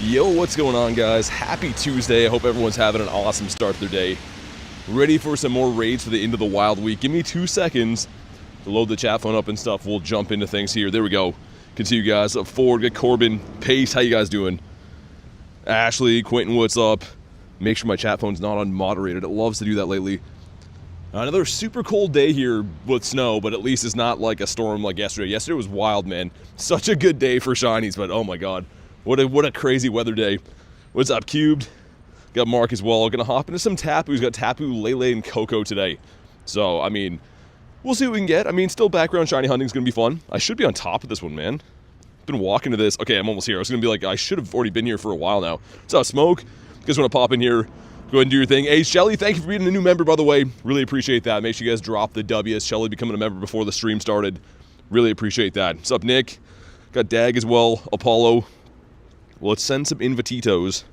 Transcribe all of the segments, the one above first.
Yo, what's going on, guys? Happy Tuesday. I hope everyone's having an awesome start to their day. Ready for some more raids for the end of the wild week. Give me 2 seconds to load the chat phone up and stuff. We'll jump into things here. There we go. Can see you guys up forward. Get Corbin, Pace. How you guys doing? Ashley, Quentin, what's up? Make sure my chat phone's not unmoderated. It loves to do that lately. Another super cold day here with snow, but at least it's not like a storm like yesterday. Yesterday was wild, man. Such a good day for shinies, but oh my god. What a crazy weather day. What's up, Cubed? Got Mark as well. Gonna hop into some Tapu. He's got Tapu, Lele, and Koko today. So, I mean, we'll see what we can get. I mean, still background shiny hunting is gonna be fun. I should be on top of this one, man. Been walking to this. Okay, I'm almost here. I was gonna be like, I should have already been here for a while now. What's up, Smoke? You guys wanna pop in here? Go ahead and do your thing. Hey, Shelly, thank you for being a new member, by the way. Really appreciate that. Make sure you guys drop the W's. Shelly becoming a member before the stream started. Really appreciate that. What's up, Nick? Got Dag as well. Apollo. Well, let's send some invititos.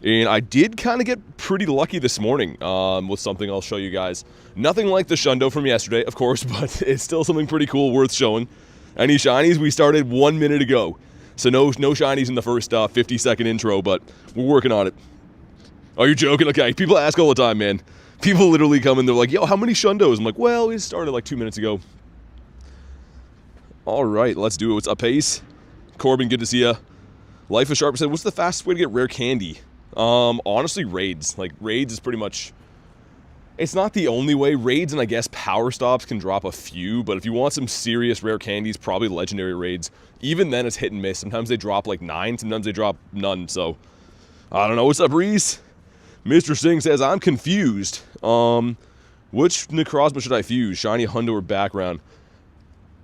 And I did kind of get pretty lucky this morning with something I'll show you guys. Nothing like the Shundo from yesterday, of course, but it's still something pretty cool worth showing. Any shinies? We started 1 minute ago. So no shinies in the first 50-second intro, but we're working on it. Oh, you're joking? Okay, people ask all the time, man. People literally come in, they're like, yo, how many Shundos? I'm like, well, we started like 2 minutes ago. All right, let's do it. What's up, Pace? Corbin, good to see ya. Life is Sharp said, what's the fastest way to get rare candy? Honestly, raids. Like, raids is pretty much... It's not the only way. Raids and, I guess, power stops can drop a few, but if you want some serious rare candies, probably legendary raids. Even then, it's hit and miss. Sometimes they drop, like, 9. Sometimes they drop none, so... I don't know. What's up, Reese? Mr. Singh says, I'm confused. Which Necrozma should I fuse? Shiny, Hundo, or background?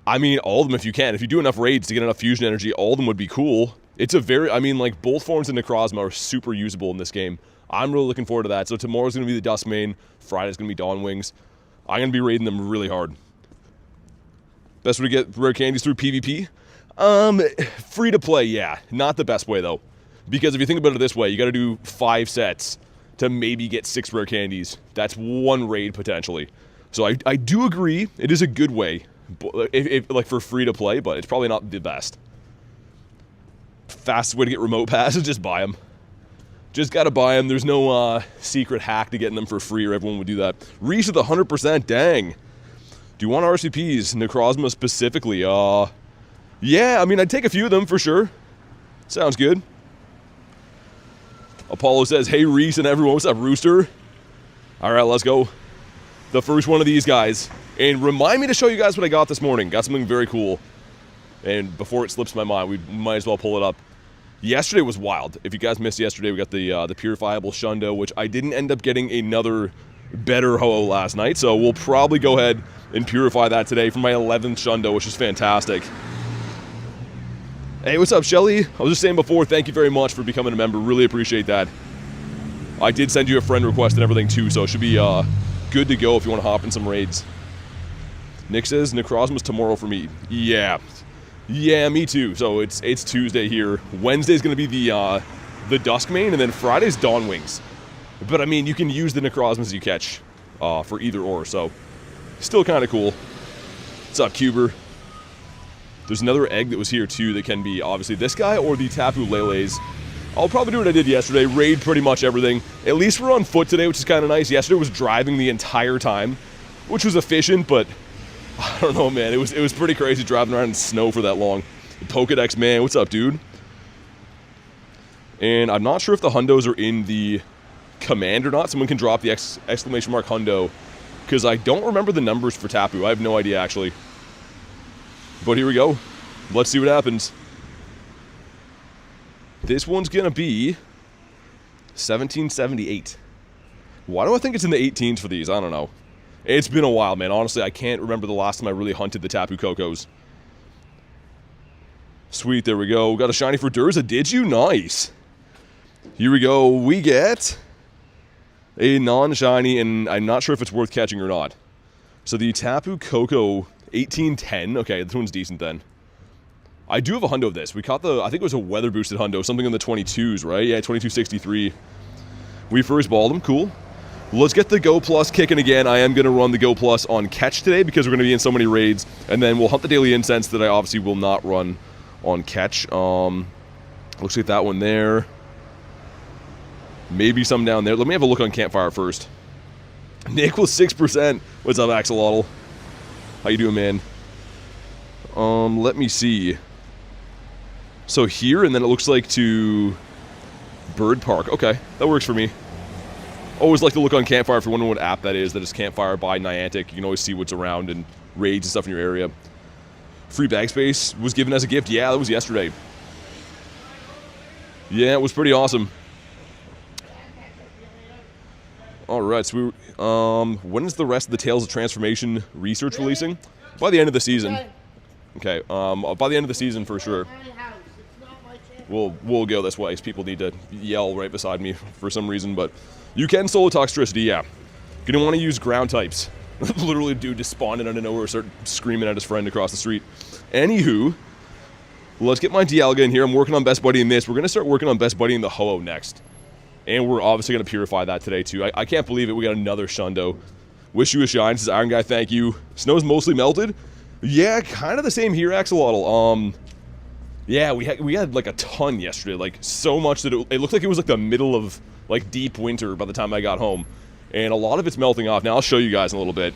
I mean, all of them if you can. If you do enough raids to get enough fusion energy, all of them would be cool. It's a very, I mean, like, both forms of Necrozma are super usable in this game. I'm really looking forward to that. So tomorrow's going to be the Duskmane. Friday's going to be Dawn Wings. I'm going to be raiding them really hard. Best way to get rare candies through PvP? Free to play, yeah. Not the best way, though. Because if you think about it this way, you got to do 5 sets to maybe get 6 rare candies. That's 1 raid, potentially. So I do agree, it is a good way, if like, for free to play, but it's probably not the best. Fastest way to get remote passes, just buy them. Just gotta buy them. There's no secret hack to getting them for free, or everyone would do that. Reese with 100%, dang. Do you want RCPs, Necrozma specifically? Yeah, I mean, I'd take a few of them for sure. Sounds good. Apollo says, hey, Reese and everyone. What's up, Rooster? All right, let's go. The first one of these guys. And remind me to show you guys what I got this morning. Got something very cool. And before it slips my mind, we might as well pull it up. Yesterday was wild. If you guys missed yesterday, we got the Purifiable Shundo, which I didn't end up getting another better Ho-Oh last night. So we'll probably go ahead and purify that today for my 11th Shundo, which is fantastic. Hey, what's up, Shelly? I was just saying before, thank you very much for becoming a member. Really appreciate that. I did send you a friend request and everything too, so it should be good to go if you want to hop in some raids. Nick says, Necrozma's tomorrow for me. Yeah. Yeah, me too. So it's Tuesday here. Wednesday's going to be the Duskmane, and then Friday's Dawn Wings. But, I mean, you can use the Necrozmas you catch for either or, so still kind of cool. What's up, Cuber? There's another egg that was here, too, that can be, obviously, this guy or the Tapu Leles. I'll probably do what I did yesterday, raid pretty much everything. At least we're on foot today, which is kind of nice. Yesterday was driving the entire time, which was efficient, but I don't know, man. It was pretty crazy driving around in snow for that long. Pokedex, man, what's up, dude? And I'm not sure if the Hundos are in the command or not. Someone can drop the exclamation mark Hundo, because I don't remember the numbers for Tapu. I have no idea, actually. But here we go. Let's see what happens. This one's going to be 1778. Why do I think it's in the 18s for these? I don't know. It's been a while, man. Honestly, I can't remember the last time I really hunted the Tapu Kokos. Sweet, there we go. Got a shiny for Durza. Did you? Nice. Here we go. We get a non-shiny, and I'm not sure if it's worth catching or not. So the Tapu Koko 1810. Okay, this one's decent then. I do have a Hundo of this. We caught the, I think it was a weather boosted Hundo, something in the 22s, right? Yeah, 2263. We first balled him. Cool. Let's get the Go Plus kicking again. I am going to run the Go Plus on Catch today because we're going to be in so many raids. And then we'll hunt the Daily Incense that I obviously will not run on Catch. Looks like that one there. Maybe some down there. Let me have a look on Campfire first. Nick with 6%. What's up, Axolotl? How you doing, man? Let me see. So here, and then it looks like to Bird Park. Okay, that works for me. Always like to look on Campfire if you're wondering what app that is. That is Campfire by Niantic. You can always see what's around and raids and stuff in your area. Free bag space was given as a gift. Yeah, that was yesterday. Yeah, it was pretty awesome. All right, so when is the rest of the Tales of Transformation research releasing? By the end of the season. Okay, by the end of the season for sure. We'll go this way, because people need to yell right beside me for some reason, but you can solo Toxtricity, yeah. Gonna want to use ground types. Literally, dude just spawned in out of nowhere, start screaming at his friend across the street. Anywho, let's get my Dialga in here. I'm working on Best Buddy in this. We're gonna start working on Best Buddy in the Ho-Oh next. And we're obviously going to purify that today, too. I can't believe it. We got another Shundo. Wish you a shine. Says Iron Guy, thank you. Snow's mostly melted. Yeah, kind of the same here, Axolotl. Yeah, we had like a ton yesterday. Like, so much that it looked like it was like the middle of, like, deep winter by the time I got home. And a lot of it's melting off. Now, I'll show you guys in a little bit.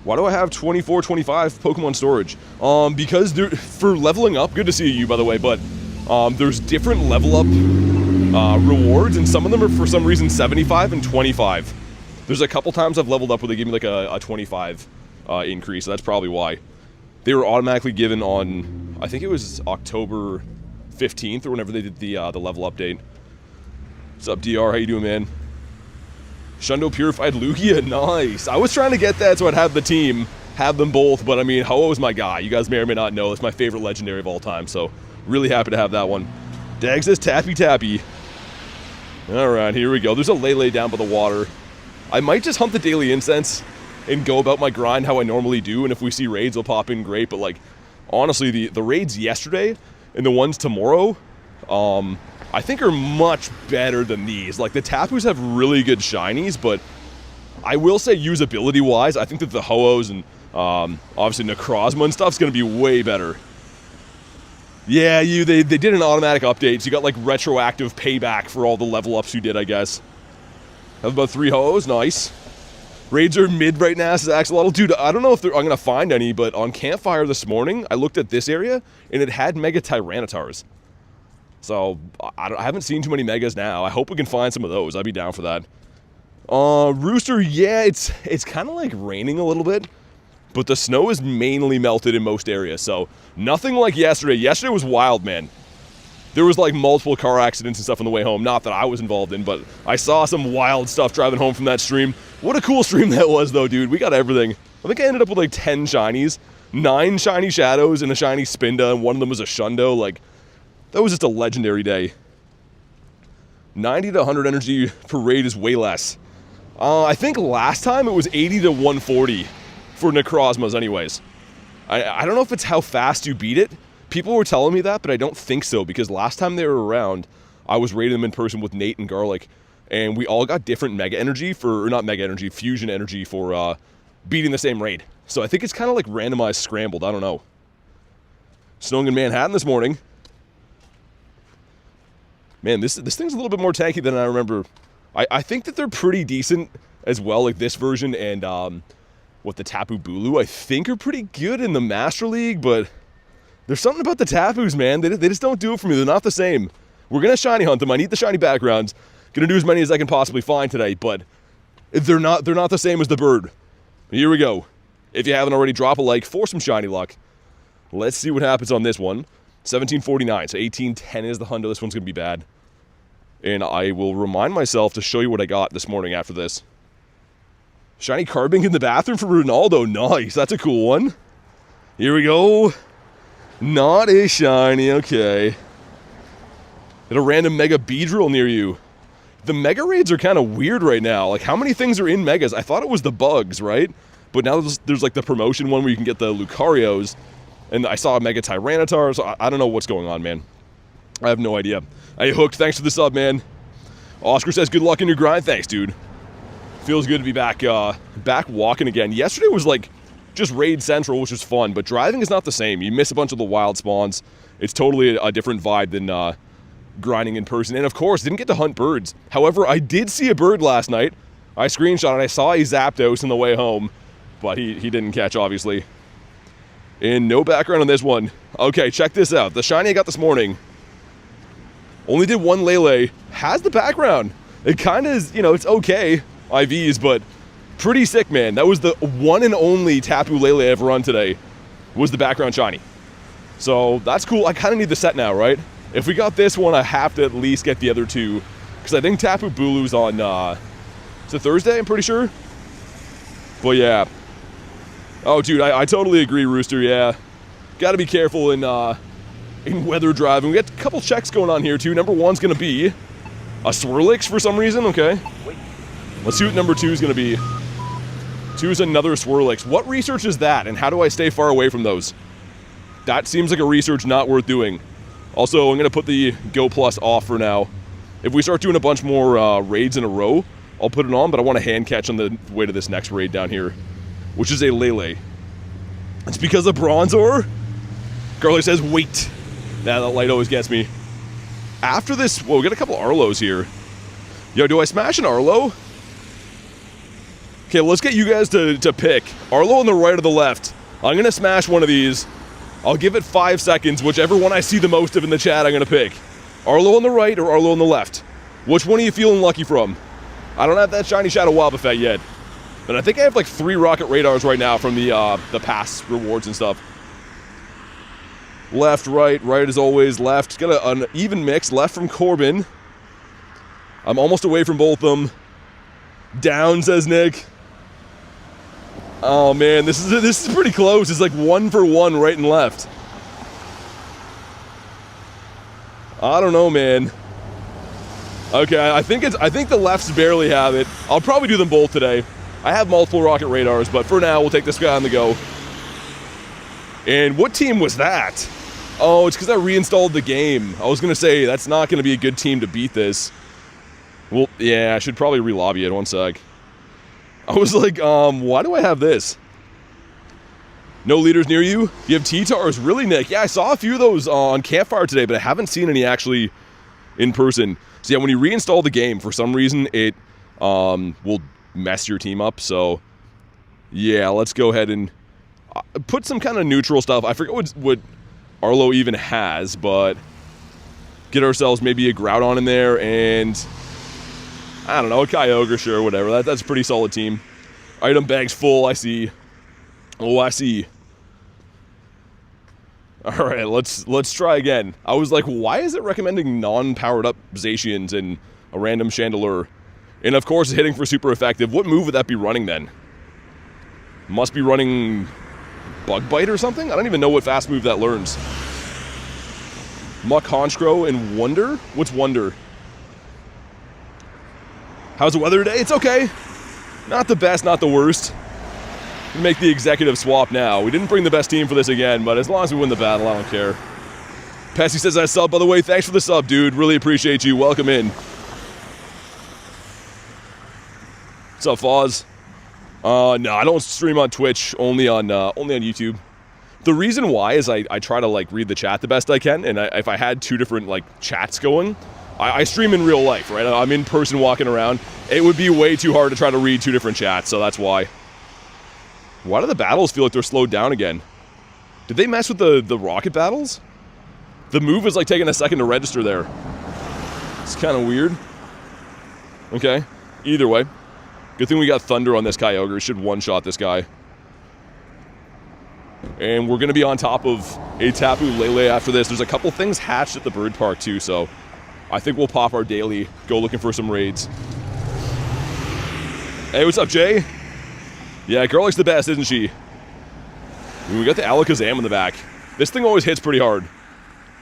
Why do I have 24, 25 Pokemon storage? Because for leveling up, good to see you, by the way, but there's different level up rewards, and some of them are for some reason 75 and 25. There's a couple times I've leveled up where they give me like a 25 increase, so that's probably why. They were automatically given on, I think it was October 15th or whenever they did the level update. What's up, DR? How you doing, man? Shundo Purified Lugia, nice. I was trying to get that so I'd have the team, have them both, but I mean, Ho-Oh is my guy. You guys may or may not know, it's my favorite legendary of all time, so really happy to have that one. Dag says Tappy Tappy. Alright, here we go. There's a Lele down by the water. I might just hunt the daily incense and go about my grind how I normally do, and if we see raids, they'll pop in great, but like, honestly, the raids yesterday and the ones tomorrow, I think are much better than these. Like, the Tapus have really good shinies, but I will say usability-wise, I think that the Ho-Ohs and obviously Necrozma and stuff's going to be way better. Yeah, they did an automatic update, so you got like retroactive payback for all the level ups you did, I guess. Have about 3 Ho-Ohs, nice. Raids are mid right now, says Axolotl. Dude, I don't know if I'm going to find any, but on Campfire this morning, I looked at this area, and it had Mega Tyrannitars. So, I haven't seen too many Megas now. I hope we can find some of those. I'd be down for that. Rooster, yeah, it's kind of like raining a little bit. But the snow is mainly melted in most areas, so nothing like yesterday. Yesterday was wild, man. There was like multiple car accidents and stuff on the way home. Not that I was involved in, but I saw some wild stuff driving home from that stream. What a cool stream that was, though, dude. We got everything. I think I ended up with like 10 shinies, 9 shiny Shadows, and a shiny Spinda, and one of them was a Shundo. Like, that was just a legendary day. 90 to 100 energy per raid is way less. I think last time it was 80 to 140. For Necrozmas anyways. I don't know if it's how fast you beat it. People were telling me that, but I don't think so, because last time they were around, I was raiding them in person with Nate and Garlic, and we all got different Mega Energy for, or not Mega Energy, Fusion Energy for beating the same raid. So I think it's kind of like randomized scrambled, I don't know. Snowing in Manhattan this morning. Man, this thing's a little bit more tanky than I remember. I think that they're pretty decent as well, like this version and what the Tapu Bulu, I think, are pretty good in the Master League, but there's something about the Tapus, man. They just don't do it for me. They're not the same. We're going to shiny hunt them. I need the shiny backgrounds. Going to do as many as I can possibly find today, but they're not the same as the bird. Here we go. If you haven't already, drop a like for some shiny luck. Let's see what happens on this one. 1749, so 1810 is the hundo. This one's going to be bad. And I will remind myself to show you what I got this morning after this. Shiny Carbink in the bathroom for Ronaldo. Nice. That's a cool one. Here we go. Not a shiny. Okay. Hit a random Mega Beedrill near you. The Mega Raids are kind of weird right now. Like, how many things are in Megas? I thought it was the bugs, right? But now there's like the promotion one where you can get the Lucarios. And I saw a Mega Tyranitar, so I don't know what's going on, man. I have no idea. Hey, Hooked, thanks for the sub, man. Oscar says, good luck in your grind. Thanks, dude. Feels good to be back walking again. Yesterday was like just raid central, which was fun, but driving is not the same. You miss a bunch of the wild spawns. It's totally a different vibe than grinding in person. And of course, didn't get to hunt birds. However, I did see a bird last night. I screenshot it. I saw a Zapdos on the way home, but he didn't catch, obviously. And no background on this one. Okay, check this out. The shiny I got this morning only did one Lele. Has the background. It kind of is, you know, it's okay. IVs, but pretty sick, man. That was the one and only Tapu Lele I ever run today. Was the background shiny. So that's cool. I kind of need the set now, right? If we got this one, I have to at least get the other two. Because I think Tapu Bulu's on... it's a Thursday, I'm pretty sure. But yeah. Oh, dude, I totally agree, Rooster, yeah. Got to be careful in weather driving. We got a couple checks going on here, too. Number one's going to be a Swirlix for some reason, okay. Let's see what number two is going to be. Two is another Swirlix. What research is that, and how do I stay far away from those? That seems like a research not worth doing. Also, I'm going to put the Go Plus off for now. If we start doing a bunch more raids in a row, I'll put it on, but I want a hand catch on the way to this next raid down here, which is a Lele. It's because of Bronzor? Garlic says, wait. Nah, that light always gets me. After this, whoa, we got a couple Arlos here. Yo, do I smash an Arlo? Okay, let's get you guys to pick. Arlo on the right or the left. I'm going to smash one of these. I'll give it 5 seconds. Whichever one I see the most of in the chat, I'm going to pick. Arlo on the right or Arlo on the left? Which one are you feeling lucky from? I don't have that shiny Shadow Wobbuffet yet. But I think I have like 3 rocket radars right now from the pass rewards and stuff. Left, right as always, left. Got an even mix. Left from Corbin. I'm almost away from both of them. Down, says Nick. Oh man, this is pretty close. It's like 1 for 1 right and left. I don't know, man. Okay, I think the lefts barely have it. I'll probably do them both today. I have multiple rocket radars, but for now, we'll take this guy on the go. And what team was that? Oh, it's because I reinstalled the game. I was going to say, that's not going to be a good team to beat this. Well, yeah, I should probably re-lobby it. 1 sec. I was like, why do I have this? No leaders near you? You have T-Tars, really, Nick? Yeah, I saw a few of those on Campfire today, but I haven't seen any actually in person. So yeah, when you reinstall the game, for some reason, it will mess your team up. So yeah, let's go ahead and put some kind of neutral stuff. I forget what Arlo even has, but get ourselves maybe a Groudon in there and... I don't know, a Kyogre, sure, whatever. That's a pretty solid team. Item bag's full, I see. Oh, I see. Alright, let's try again. I was like, why is it recommending non-powered up Zacians and a random Chandelure? And of course, hitting for super effective. What move would that be running then? Must be running Bug Bite or something? I don't even know what fast move that learns. Muck Honchkrow and Wonder? What's Wonder? How's the weather today? It's okay. Not the best, not the worst. We make the executive swap now. We didn't bring the best team for this again, but as long as we win the battle, I don't care. Pessy says I sub, by the way. Thanks for the sub, dude. Really appreciate you. Welcome in. What's up, Foz? No, I don't stream on Twitch. Only on YouTube. The reason why is I try to like read the chat the best I can, and if I had 2 different like chats going, I stream in real life, right? I'm in person walking around. It would be way too hard to try to read 2 different chats, so that's why. Why do the battles feel like they're slowed down again? Did they mess with the rocket battles? The move is like taking a second to register there. It's kind of weird. Okay, either way. Good thing we got Thunder on this Kyogre. Should one-shot this guy. And we're going to be on top of a Tapu Lele after this. There's a couple things hatched at the bird park too, so I think we'll pop our daily, go looking for some raids. Hey, what's up, Jay? Yeah, Garlic's the best, isn't she? We got the Alakazam in the back. This thing always hits pretty hard.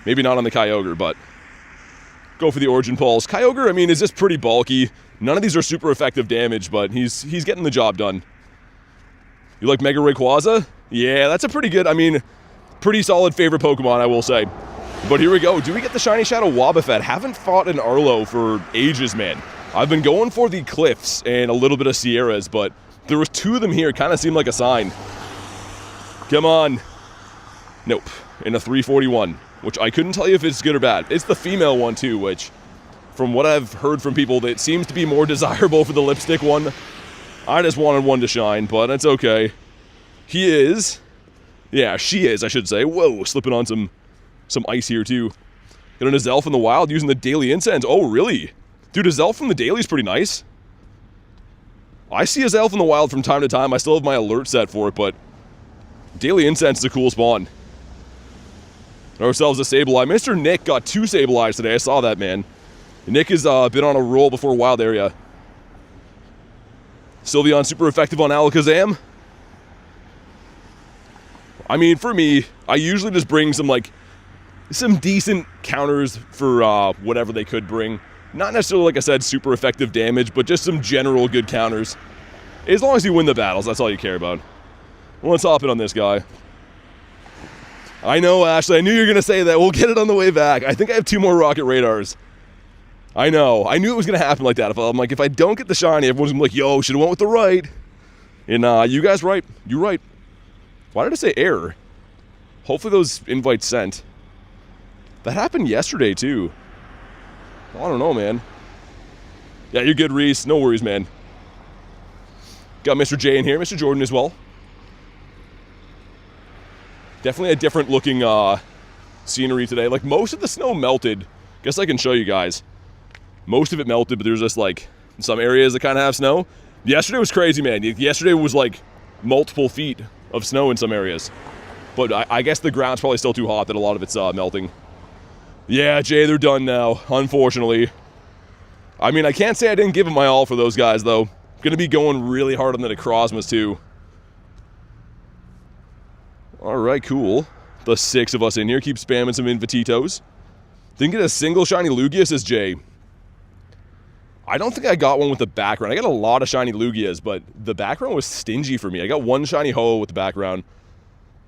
Maybe not on the Kyogre, but go for the Origin Pulse. Kyogre, I mean, is just pretty bulky. None of these are super effective damage, but he's getting the job done. You like Mega Rayquaza? Yeah, that's a pretty good, I mean, pretty solid favorite Pokemon, I will say. But here we go. Do we get the Shiny Shadow Wobbuffet? Haven't fought an Arlo for ages, man. I've been going for the Cliffs and a little bit of Sierras, but there was 2 of them here. Kind of seemed like a sign. Come on. Nope. In a 341. which I couldn't tell you if it's good or bad. It's the female one too, which, from what I've heard from people, that seems to be more desirable for the lipstick one. I just wanted one to shine, but that's okay. He is. Yeah, she is, I should say. Whoa, slipping on some ice here too. Got an Azelf in the wild using the daily incense. Oh, really? Dude, Azelf from the daily is pretty nice. I see Azelf in the wild from time to time. I still have my alert set for it, but daily incense is a cool spawn. Ourselves a Sableye. Mr. Nick got 2 Sableyes today. I saw that, man. Nick has been on a roll before wild area. Sylveon super effective on Alakazam. I mean, for me, I usually just bring some decent counters for whatever they could bring. Not necessarily, like I said, super effective damage, but just some general good counters. As long as you win the battles, that's all you care about. Well, let's hop in on this guy. I know, Ashley, I knew you were going to say that. We'll get it on the way back. I think I have 2 more Rocket Radars. I know. I knew it was going to happen like that. If I don't get the shiny, everyone's going to be like, yo, should have went with the right. And you guys right. You're right. Why did I say error? Hopefully those invites sent. That happened yesterday, too. I don't know, man. Yeah, you're good, Reese. No worries, man. Got Mr. J in here. Mr. Jordan as well. Definitely a different looking scenery today. Like, most of the snow melted. Guess I can show you guys. Most of it melted, but there's just, like, some areas that kind of have snow. Yesterday was crazy, man. Yesterday was, like, multiple feet of snow in some areas. But I guess the ground's probably still too hot that a lot of it's melting. Yeah, Jay, they're done now, unfortunately. I mean, I can't say I didn't give it my all for those guys, though. Gonna be going really hard on the Necrozmas, too. Alright, cool. The 6 of us in here. Keep spamming some Invititos. Didn't get a single shiny Lugia, says Jay. I don't think I got one with the background. I got a lot of shiny Lugias, but the background was stingy for me. I got 1 shiny Ho with the background.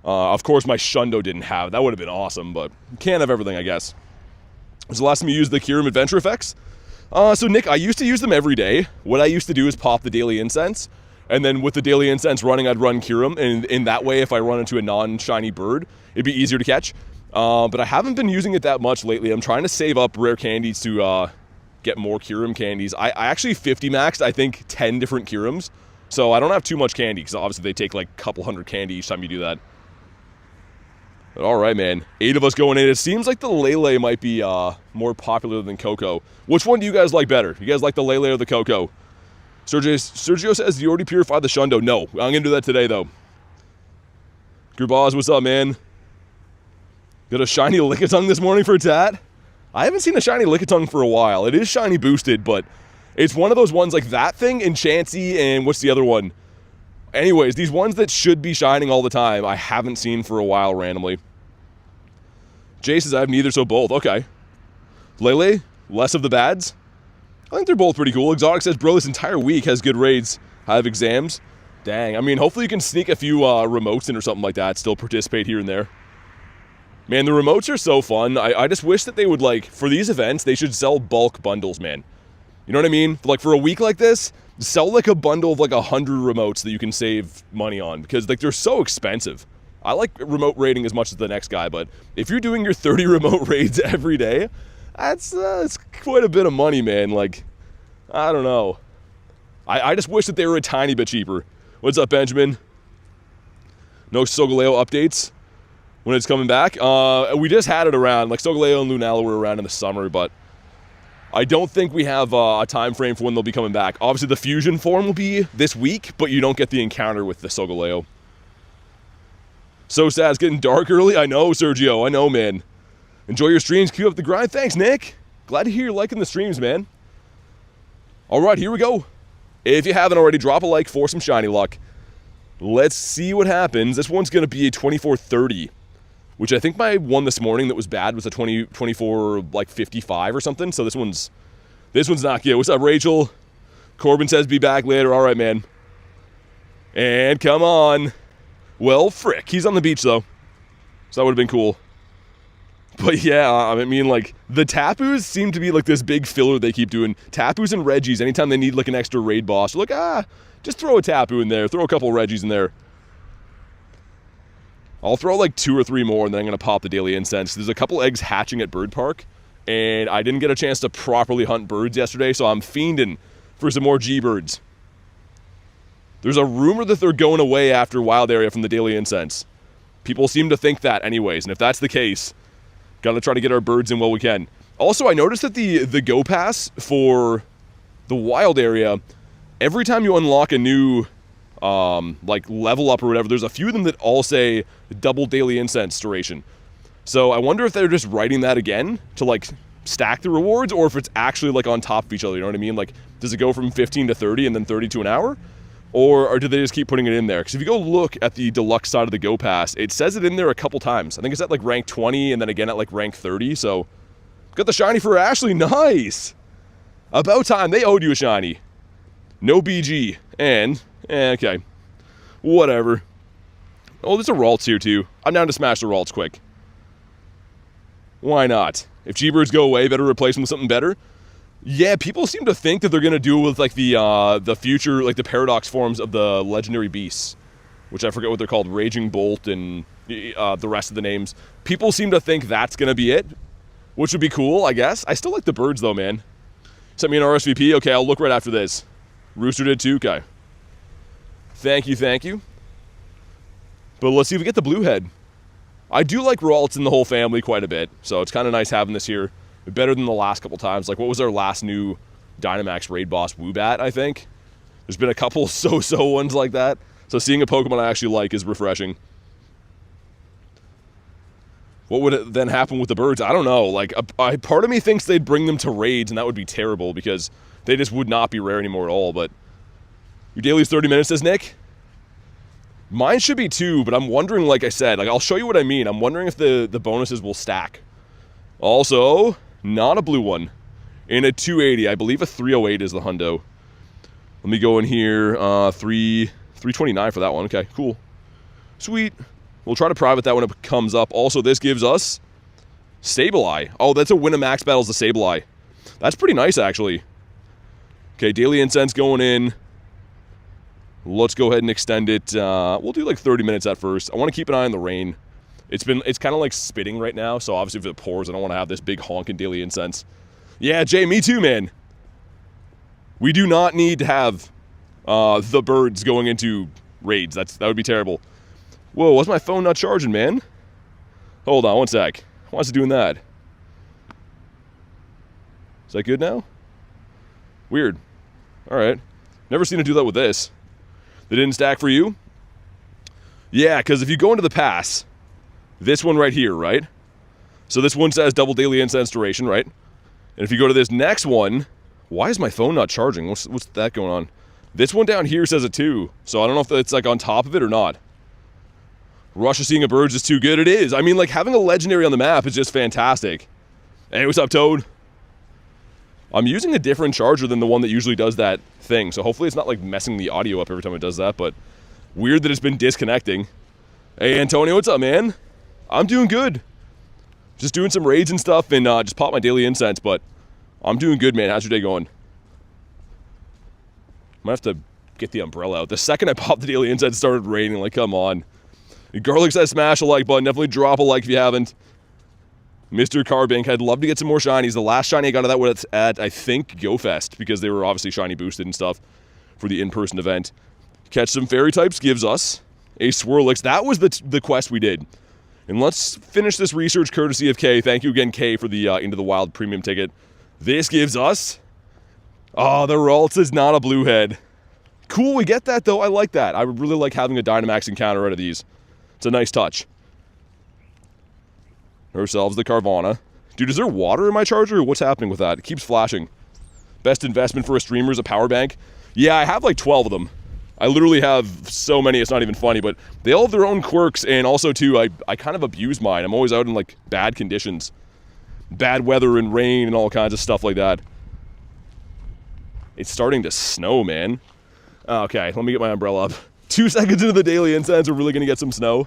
Of course, my Shundo didn't have it. That would have been awesome, but can't have everything, I guess. Was the last time you used the Kyurem Adventure Effects? So, Nick, I used to use them every day. What I used to do is pop the daily incense, and then with the daily incense running, I'd run Kyurem, and in that way, if I run into a non-shiny bird, it'd be easier to catch. But I haven't been using it that much lately. I'm trying to save up rare candies to get more Kyurem candies. I actually 50 maxed, I think, 10 different Kyurems, so I don't have too much candy, because obviously they take like a couple hundred candy each time you do that. But all right, man. 8 of us going in. It seems like the Lele might be more popular than Koko. Which one do you guys like better? You guys like the Lele or the Koko? Sergio says, you already purified the Shundo. No, I'm going to do that today, though. Gerbaz, what's up, man? Got a shiny Lickitung this morning for Tat? I haven't seen a shiny Lickitung for a while. It is shiny boosted, but it's one of those ones like that thing and Chansey and what's the other one? Anyways, these ones that should be shining all the time, I haven't seen for a while randomly. Jay says I have neither, so both. Okay. Lele, less of the bads. I think they're both pretty cool. Exotic says, bro, this entire week has good raids. I have exams. Dang. I mean, hopefully you can sneak a few remotes in or something like that. Still participate here and there. Man, the remotes are so fun. I just wish that they would, like, for these events, they should sell bulk bundles, man. You know what I mean? Like, for a week like this, sell, like, a bundle of, like, 100 remotes that you can save money on. Because, like, they're so expensive. I like remote raiding as much as the next guy, but if you're doing your 30 remote raids every day, that's quite a bit of money, man. Like, I don't know. I just wish that they were a tiny bit cheaper. What's up, Benjamin? No Solgaleo updates when it's coming back. We just had it around. Like, Solgaleo and Lunala were around in the summer, but I don't think we have a time frame for when they'll be coming back. Obviously, the fusion form will be this week, but you don't get the encounter with the Solgaleo. So sad, it's getting dark early. I know, Sergio. I know, man. Enjoy your streams. Keep up the grind. Thanks, Nick. Glad to hear you're liking the streams, man. All right, here we go. If you haven't already, drop a like for some shiny luck. Let's see what happens. This one's going to be a 2430, which I think my one this morning that was bad was a 24 like 55 or something. So this one's not good. What's up, Rachel? Corbin says be back later. All right, man. And come on. Well, frick. He's on the beach, though. So that would have been cool. But yeah, I mean, like, the Tapus seem to be, like, this big filler they keep doing. Tapus and Reggies, anytime they need, like, an extra raid boss. They're like, just throw a Tapu in there. Throw a couple Reggies in there. I'll throw like 2 or 3 more, and then I'm going to pop the daily incense. There's a couple eggs hatching at Bird Park, and I didn't get a chance to properly hunt birds yesterday, so I'm fiending for some more G-birds. There's a rumor that they're going away after Wild Area from the daily incense. People seem to think that anyways, and if that's the case, gotta try to get our birds in while we can. Also, I noticed that the Go Pass for the Wild Area, every time you unlock a new like level up or whatever, there's a few of them that all say double daily incense duration. So I wonder if they're just writing that again to like stack the rewards, or if it's actually like on top of each other, you know what I mean? Like, does it go from 15 to 30 and then 30 to an hour? Or do they just keep putting it in there? Because if you go look at the deluxe side of the Go Pass, it says it in there a couple times. I think it's at like rank 20 and then again at like rank 30. So got the shiny for Ashley. Nice. About time. They owed you a shiny. No BG. And, okay. Whatever. Oh, there's a Ralts here too. I'm down to smash the Ralts quick. Why not? If G-Birds go away, better replace them with something better. Yeah, people seem to think that they're going to do it with like the future, like the paradox forms of the legendary beasts, which I forget what they're called, Raging Bolt and the rest of the names. People seem to think that's going to be it, which would be cool, I guess. I still like the birds though, man. Sent me an RSVP. Okay, I'll look right after this. Rooster did too. Okay. Thank you, thank you. But let's see if we get the blue head. I do like Ralts in the whole family quite a bit, so it's kind of nice having this here. Better than the last couple times. Like, what was our last new Dynamax raid boss? Woobat, I think. There's been a couple so-so ones like that. So seeing a Pokemon I actually like is refreshing. What would it then happen with the birds? I don't know. Like, a part of me thinks they'd bring them to raids, and that would be terrible because they just would not be rare anymore at all. But your daily is 30 minutes, says Nick. Mine should be 2, but I'm wondering, like I said, like I'll show you what I mean. I'm wondering if the bonuses will stack. Also, not a blue one. In a 280, I believe a 308 is the hundo. Let me go in here, 329 for that one. Okay, cool. Sweet. We'll try to private that when it comes up. Also, this gives us Sableye. Oh, that's a win a max battles the Sableye. That's pretty nice, actually. Okay, daily incense going in. Let's go ahead and extend it. We'll do like 30 minutes at first. I want to keep an eye on the rain. It's kind of like spitting right now, so obviously if it pours, I don't want to have this big honking daily incense. Yeah, Jay, me too, man. We do not need to have the birds going into raids. That would be terrible. Whoa, why's my phone not charging, man? Hold on, one sec. Why is it doing that? Is that good now? Weird. All right. Never seen it do that with this. They didn't stack for you? Yeah, because if you go into the pass, this one right here, right? So this one says double daily incense duration, right? And if you go to this next one, why is my phone not charging? What's that going on? This one down here says it too. So I don't know if it's like on top of it or not. Rush of Seeing a Birds is too good. It is. I mean, like having a legendary on the map is just fantastic. Hey, what's up, Toad? I'm using a different charger than the one that usually does that thing. So hopefully it's not like messing the audio up every time it does that, but weird that it's been disconnecting. Hey, Antonio, what's up, man? I'm doing good. Just doing some raids and stuff and just pop my daily incense, but I'm doing good, man. How's your day going? Might have to get the umbrella out. The second I popped the daily incense, it started raining. Like, come on. Garlic says smash a like button. Definitely drop a like if you haven't. Mr. Carbink, I'd love to get some more shinies. The last shiny I got of that was at, I think, GoFest, because they were obviously shiny boosted and stuff for the in-person event. Catch some fairy types gives us a Swirlix. That was the quest we did. And let's finish this research courtesy of Kay. Thank you again, Kay, for the Into the Wild premium ticket. This gives us... Oh, the Ralts is not a blue head. Cool, we get that, though. I like that. I would really like having a Dynamax encounter out of these. It's a nice touch. Ourselves the Carvana. Dude, is there water in my charger? What's happening with that? It keeps flashing. Best investment for a streamer is a power bank. Yeah, I have like 12 of them. I literally have so many, it's not even funny, but they all have their own quirks, and also, too, I kind of abuse mine. I'm always out in, like, bad conditions. Bad weather and rain and all kinds of stuff like that. It's starting to snow, man. Okay, let me get my umbrella up. 2 seconds into the daily incense, we're really going to get some snow.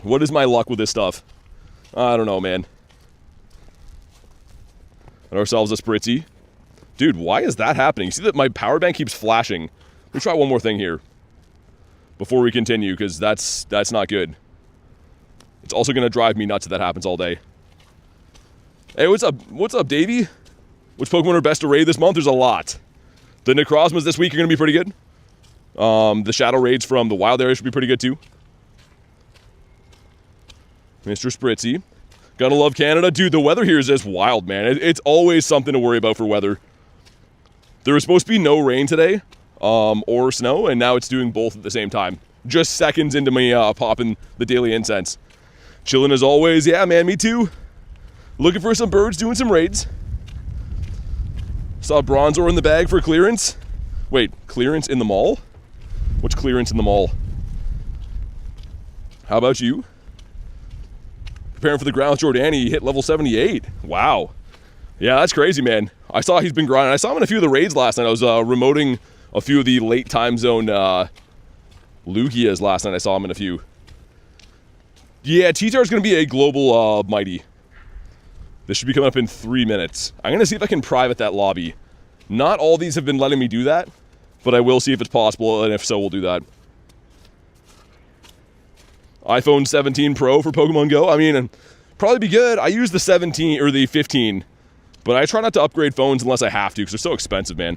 What is my luck with this stuff? I don't know, man. And ourselves a Spritzy. Dude, why is that happening? You see that my power bank keeps flashing. Let me try one more thing here before we continue, because that's not good. It's also going to drive me nuts if that happens all day. Hey, what's up? What's up, Davey? Which Pokemon are best to raid this month? There's a lot. The Necrozmas this week are going to be pretty good. The Shadow Raids from the Wild area should be pretty good too. Mr. Spritzy. Gotta love Canada. Dude, the weather here is just wild, man. It's always something to worry about for weather. There was supposed to be no rain today, or snow, and now it's doing both at the same time. Just seconds into me popping the daily incense. Chilling as always. Yeah, man, me too. Looking for some birds, doing some raids. Saw Bronzor in the bag for clearance. Wait, clearance in the mall? What's clearance in the mall? How about you? Preparing for the grounds, Jordani, he hit level 78. Wow. Yeah, that's crazy, man. I saw he's been grinding. I saw him in a few of the raids last night. I was remoting a few of the late time zone Lugias last night. I saw him in a few. Yeah, T-Tar is going to be a global mighty. This should be coming up in 3 minutes. I'm going to see if I can private that lobby. Not all these have been letting me do that, but I will see if it's possible, and if so, we'll do that. iPhone 17 Pro for Pokemon Go. I mean, probably be good. I use the 17 or the 15, but I try not to upgrade phones unless I have to because they're so expensive, man.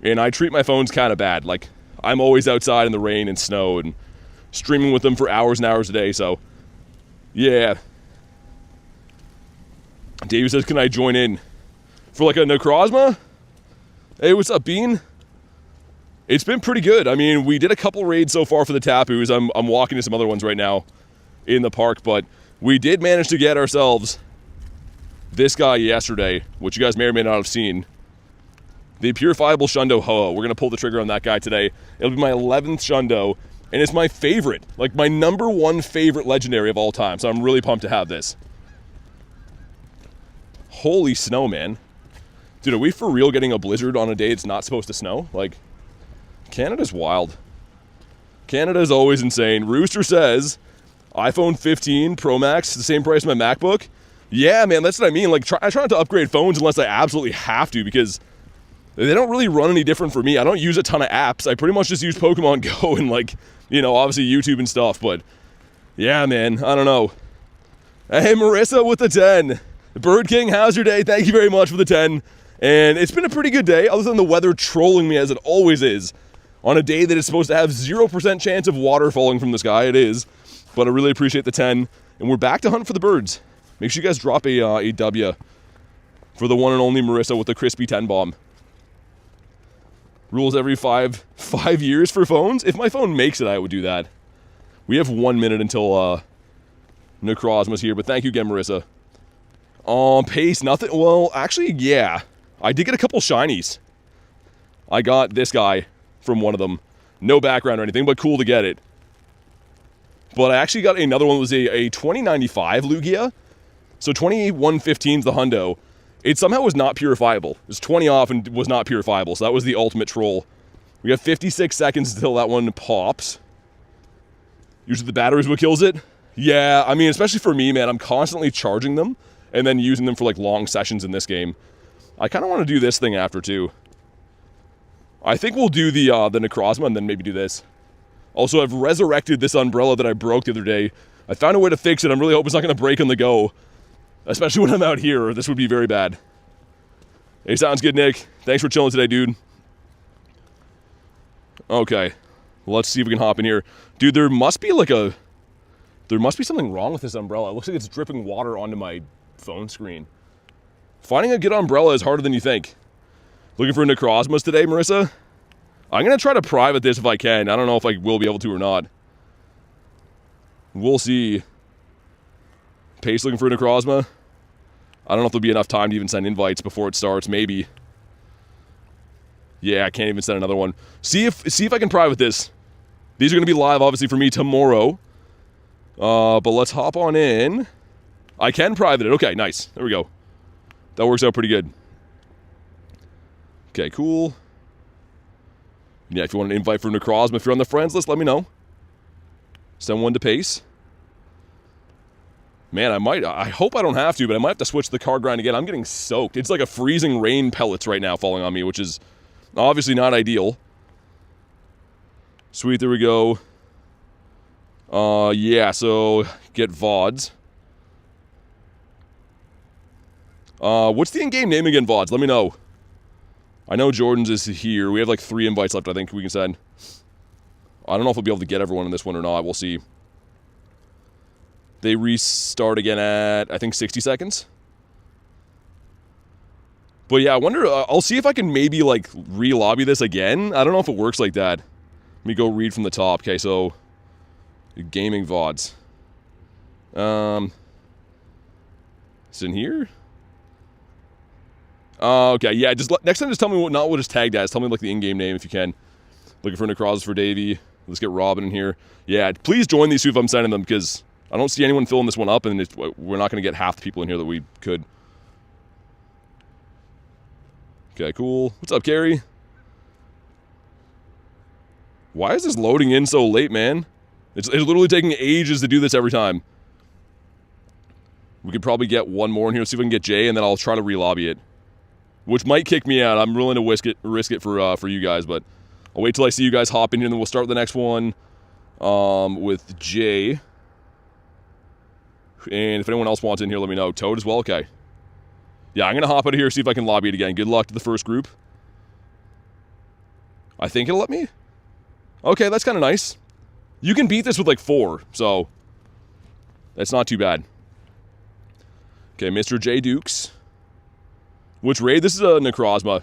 And I treat my phones kind of bad. Like, I'm always outside in the rain and snow and streaming with them for hours and hours a day, so yeah. Davey says, can I join in for like a Necrozma? Hey, what's up, Bean? It's been pretty good. I mean, we did a couple raids so far for the Tapus. I'm walking to some other ones right now in the park, but we did manage to get ourselves this guy yesterday, which you guys may or may not have seen. The Purifiable Shundo Ho-Oh. We're going to pull the trigger on that guy today. It'll be my 11th Shundo, and it's my favorite. Like, my #1 favorite legendary of all time, so I'm really pumped to have this. Holy snow, man. Dude, are we for real getting a blizzard on a day it's not supposed to snow? Like, Canada's wild. Canada's always insane. Rooster says, iPhone 15 Pro Max, the same price as my MacBook. Yeah, man, that's what I mean. Like, I try not to upgrade phones unless I absolutely have to, because they don't really run any different for me. I don't use a ton of apps. I pretty much just use Pokemon Go and, like, you know, obviously YouTube and stuff. But, yeah, man, I don't know. Hey, Marissa with the 10. Bird King, how's your day? Thank you very much for the 10. And it's been a pretty good day, other than the weather trolling me as it always is. On a day that is supposed to have 0% chance of water falling from the sky, it is. But I really appreciate the 10. And we're back to hunt for the birds. Make sure you guys drop a W for the one and only Marissa with the crispy 10 bomb. Rules every five years for phones. If my phone makes it, I would do that. We have 1 minute until Necrozma's here, but thank you again, Marissa. Pace, nothing. Well, actually, yeah. I did get a couple shinies. I got this guy from one of them. No background or anything, but cool to get it. But I actually got another one that was a 2095 Lugia. So 2115's the hundo. It somehow was not purifiable. It was 20 off and was not purifiable, so that was the ultimate troll. We have 56 seconds until that one pops. Usually the battery is what kills it. Yeah, I mean, especially for me, man, I'm constantly charging them and then using them for, like, long sessions in this game. I kind of want to do this thing after, too. I think we'll do the Necrozma and then maybe do this. Also, I've resurrected this umbrella that I broke the other day. I found a way to fix it. I'm really hoping it's not going to break on the go. Especially when I'm out here. This would be very bad. Hey, sounds good, Nick. Thanks for chilling today, dude. Okay. Let's see if we can hop in here. Dude, there must be something wrong with this umbrella. It looks like it's dripping water onto my phone screen. Finding a good umbrella is harder than you think. Looking for Necrozmas today, Marissa? I'm going to try to private this if I can. I don't know if I will be able to or not. We'll see. Pace looking for Necrozma. I don't know if there'll be enough time to even send invites before it starts. Maybe. Yeah, I can't even send another one. See if I can private this. These are going to be live, obviously, for me tomorrow. But let's hop on in. I can private it. Okay, nice. There we go. That works out pretty good. Okay, cool. Yeah, if you want an invite for Necrozma, if you're on the friends list, let me know. Send one to Pace. Man, I hope I don't have to, but I might have to switch the car grind again. I'm getting soaked. It's like a freezing rain pellets right now falling on me, which is obviously not ideal. Sweet, there we go. Yeah, so get VODs. What's the in-game name again, VODs? Let me know. I know Jordan's is here. We have like 3 invites left, I think we can send. I don't know if we'll be able to get everyone in this one or not. We'll see. They restart again at, I think, 60 seconds. But yeah, I wonder, I'll see if I can maybe like re-lobby this again. I don't know if it works like that. Let me go read from the top. Okay, so gaming VODs. It's in here? Okay, yeah, just next time just tell me not what it's tagged as. Tell me like the in-game name if you can. Looking for Necrozma for Davey. Let's get Robin in here. Yeah, please join these two if I'm sending them, because I don't see anyone filling this one up, and we're not going to get half the people in here that we could. Okay, cool. What's up, Carrie? Why is this loading in so late, man? It's literally taking ages to do this every time. We could probably get one more in here, see if we can get Jay, and then I'll try to re-lobby it. Which might kick me out. I'm willing to risk it for you guys, but I'll wait till I see you guys hop in here, and then we'll start the next one with Jay. And if anyone else wants in here, let me know. Toad as well? Okay. Yeah, I'm going to hop out of here, see if I can lobby it again. Good luck to the first group. I think it'll let me. Okay, that's kind of nice. You can beat this with like 4, so that's not too bad. Okay, Mr. J. Dukes. Which raid? This is a Necrozma.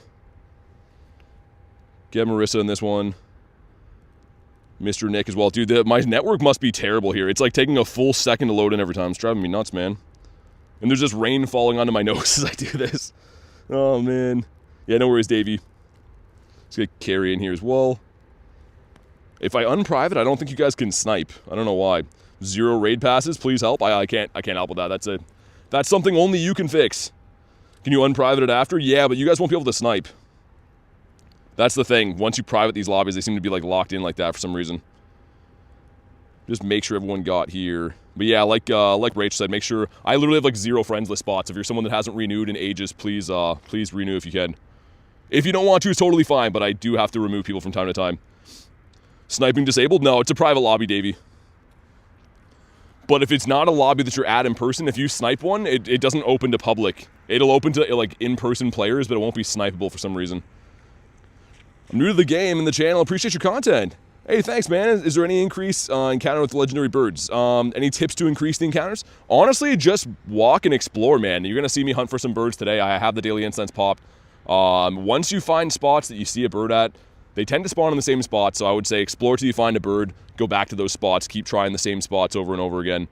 Get Marissa in this one. Mr. Nick as well. Dude, my network must be terrible here. It's like taking a full second to load in every time. It's driving me nuts, man. And there's just rain falling onto my nose as I do this. Oh, man. Yeah, no worries, Davey. Let's get Carrie in here as well. If I unprivate, I don't think you guys can snipe. I don't know why. 0 raid passes, please help. I can't help with that. That's something only you can fix. Can you unprivate it after? Yeah, but you guys won't be able to snipe. That's the thing. Once you private these lobbies, they seem to be like locked in like that for some reason. Just make sure everyone got here. But yeah, like Rach said, make sure. I literally have like 0 friends list spots. If you're someone that hasn't renewed in ages, please renew if you can. If you don't want to, it's totally fine, but I do have to remove people from time to time. Sniping disabled? No, it's a private lobby, Davey. But if it's not a lobby that you're at in person, if you snipe one, it doesn't open to public. It'll open to like in-person players, but it won't be snipeable for some reason. I'm new to the game and the channel. Appreciate your content. Hey, thanks, man. Is there any increase encounter with legendary birds? Any tips to increase the encounters? Honestly, just walk and explore, man. You're going to see me hunt for some birds today. I have the daily incense popped. Once you find spots that you see a bird at, they tend to spawn in the same spot, so I would say explore till you find a bird, go back to those spots, keep trying the same spots over and over again.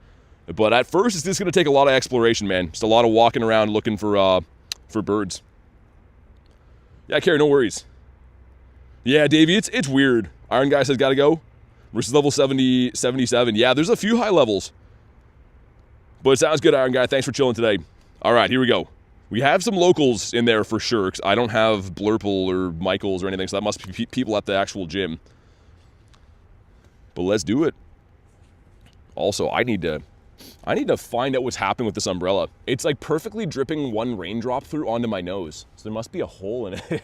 But at first, it's just going to take a lot of exploration, man. Just a lot of walking around looking for birds. Yeah, Carrie, no worries. Yeah, Davey, it's weird. Iron Guy says gotta go. Versus level 70, 77. Yeah, there's a few high levels. But it sounds good, Iron Guy. Thanks for chilling today. All right, here we go. We have some locals in there for sure, 'cause I don't have Blurple or Michaels or anything, so that must be people at the actual gym. But let's do it. Also, I need to find out what's happening with this umbrella. It's like perfectly dripping one raindrop through onto my nose. So there must be a hole in it.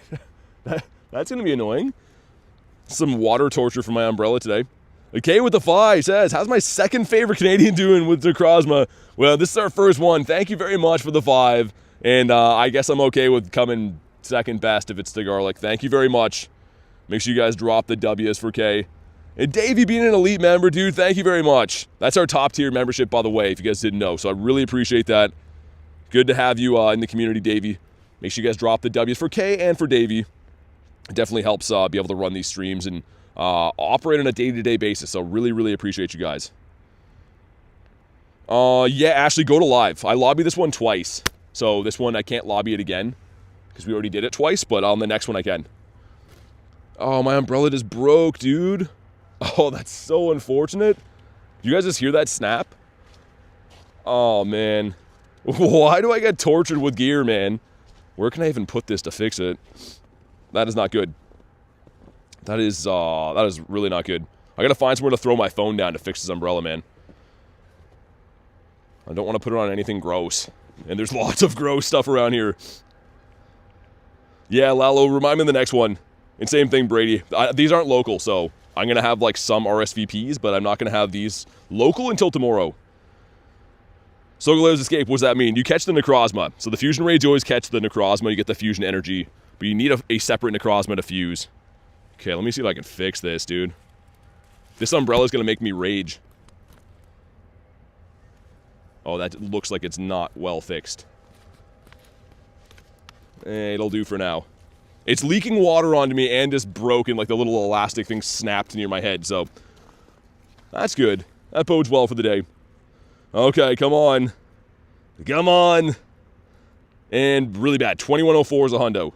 That's going to be annoying. Some water torture for my umbrella today. Okay with the 5 says, how's my second favorite Canadian doing with Necrozma? Well, this is our first one. Thank you very much for the 5. And I guess I'm okay with coming second best if it's the garlic. Thank you very much. Make sure you guys drop the W's for K. And Davey being an elite member, dude, thank you very much. That's our top tier membership, by the way, if you guys didn't know. So I really appreciate that. Good to have you in the community, Davey. Make sure you guys drop the W's for K and for Davey. It definitely helps be able to run these streams and operate on a day-to-day basis. So really, really appreciate you guys. Yeah, Ashley, go to live. I lobbied this one twice. So this one, I can't lobby it again because we already did it twice, but on the next one I can. Oh, my umbrella just broke, dude. Oh, that's so unfortunate. You guys just hear that snap? Oh, man. Why do I get tortured with gear, man? Where can I even put this to fix it? That is not good. That is really not good. I gotta find somewhere to throw my phone down to fix this umbrella, man. I don't want to put it on anything gross. And there's lots of gross stuff around here. Yeah, Lalo, remind me of the next one. And same thing, Brady. These aren't local, so I'm going to have like some RSVPs, but I'm not going to have these local until tomorrow. Sogalev's Escape, what does that mean? You catch the Necrozma. So the fusion raids, you always catch the Necrozma, you get the fusion energy. But you need a separate Necrozma to fuse. Okay, let me see if I can fix this, dude. This umbrella's gonna make me rage. Oh, that looks like it's not well fixed. It'll do for now. It's leaking water onto me and just broken, like the little elastic thing snapped near my head, so... That's good. That bodes well for the day. Okay, come on. Come on! And really bad. 2104 is a hundo.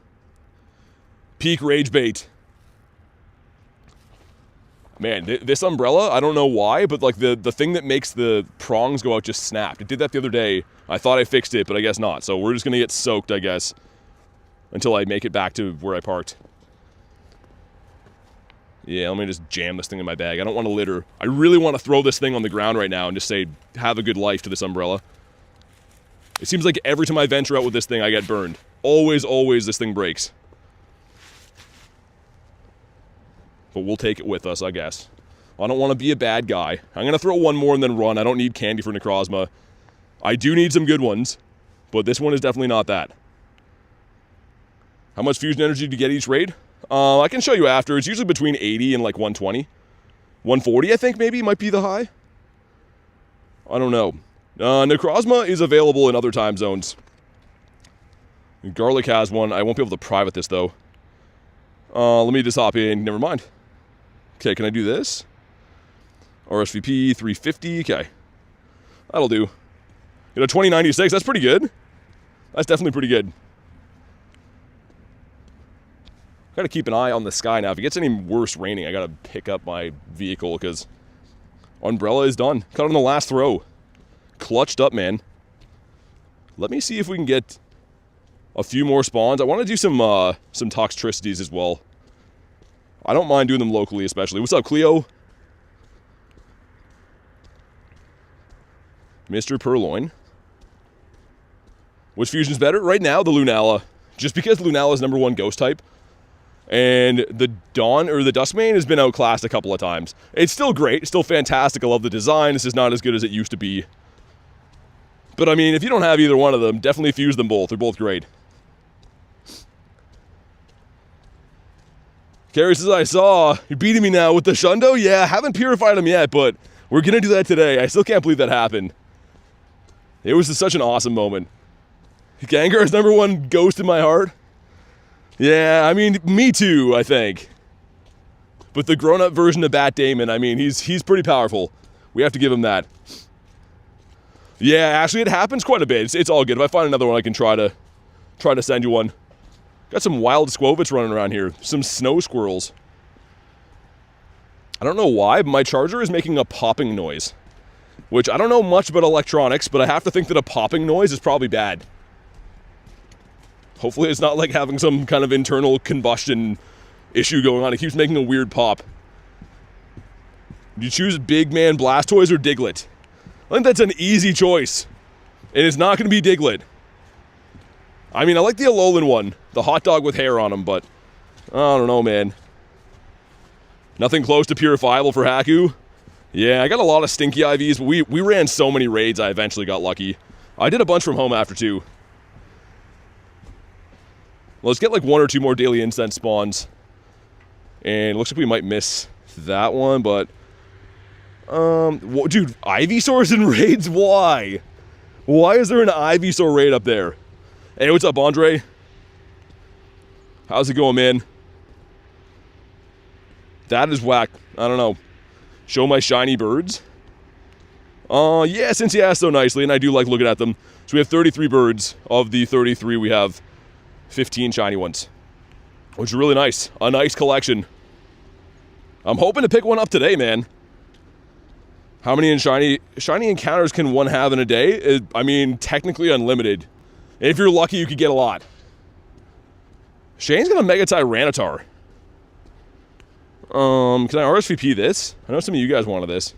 Peak rage bait. Man, this umbrella, I don't know why, but like the thing that makes the prongs go out just snapped. It did that the other day. I thought I fixed it, but I guess not. So we're just gonna get soaked, I guess, until I make it back to where I parked. Yeah, let me just jam this thing in my bag. I don't want to litter. I really want to throw this thing on the ground right now and just say, have a good life to this umbrella. It seems like every time I venture out with this thing, I get burned. Always, always this thing breaks. But we'll take it with us, I guess. I don't want to be a bad guy. I'm going to throw one more and then run. I don't need candy for Necrozma. I do need some good ones, but this one is definitely not that. How much fusion energy do you get each raid? I can show you after. It's usually between 80 and like 120. 140, I think, maybe, might be the high. I don't know. Necrozma is available in other time zones. Garlic has one. I won't be able to private this, though. Let me just hop in. Never mind. Okay, can I do this? RSVP 350. Okay. That'll do. You know, 2096. That's pretty good. That's definitely pretty good. Gotta keep an eye on the sky now. If it gets any worse raining, I gotta pick up my vehicle because umbrella is done. Caught on the last throw. Clutched up, man. Let me see if we can get a few more spawns. I want to do some Toxtricities as well. I don't mind doing them locally, especially. What's up, Cleo? Mr. Purloin. Which fusion's better? Right now, the Lunala. Just because Lunala is #1 ghost type. And the Dawn, or the Duskmane, has been outclassed a couple of times. It's still great. It's still fantastic. I love the design. This is not as good as it used to be. But, I mean, if you don't have either one of them, definitely fuse them both. They're both great. Carrie says, I saw. You're beating me now with the Shundo? Yeah, I haven't purified them yet, but we're going to do that today. I still can't believe that happened. It was just such an awesome moment. Gengar is #1 ghost in my heart. Yeah, I mean, me too, I think. But the grown-up version of Bat Damon, I mean, he's pretty powerful. We have to give him that. Yeah, actually, it happens quite a bit. It's all good. If I find another one, I can try to send you one. Got some wild Squovits running around here. Some snow squirrels. I don't know why, but my charger is making a popping noise. Which, I don't know much about electronics, but I have to think that a popping noise is probably bad. Hopefully it's not like having some kind of internal combustion issue going on. It keeps making a weird pop. Do you choose Big Man Blastoise or Diglett? I think that's an easy choice. And it's not going to be Diglett. I mean, I like the Alolan one. The hot dog with hair on him, but... I don't know, man. Nothing close to purifiable for Haku. Yeah, I got a lot of stinky IVs, but we ran so many raids, I eventually got lucky. I did a bunch from home after, too. Let's get like 1 or 2 more daily incense spawns. And it looks like we might miss that one, but... dude, Ivysaurs in raids? Why? Why is there an Ivysaur raid up there? Hey, what's up, Andre? How's it going, man? That is whack. I don't know. Show my shiny birds? Yeah, since you asked so nicely, and I do like looking at them. So we have 33 birds. Of the 33, we have 15 shiny ones. Which is really nice. A nice collection. I'm hoping to pick one up today, man. How many shiny encounters can one have in a day? I mean, technically unlimited. If you're lucky, you could get a lot. Shane's gonna Mega Tyranitar. Can I RSVP this? I know some of you guys wanted this.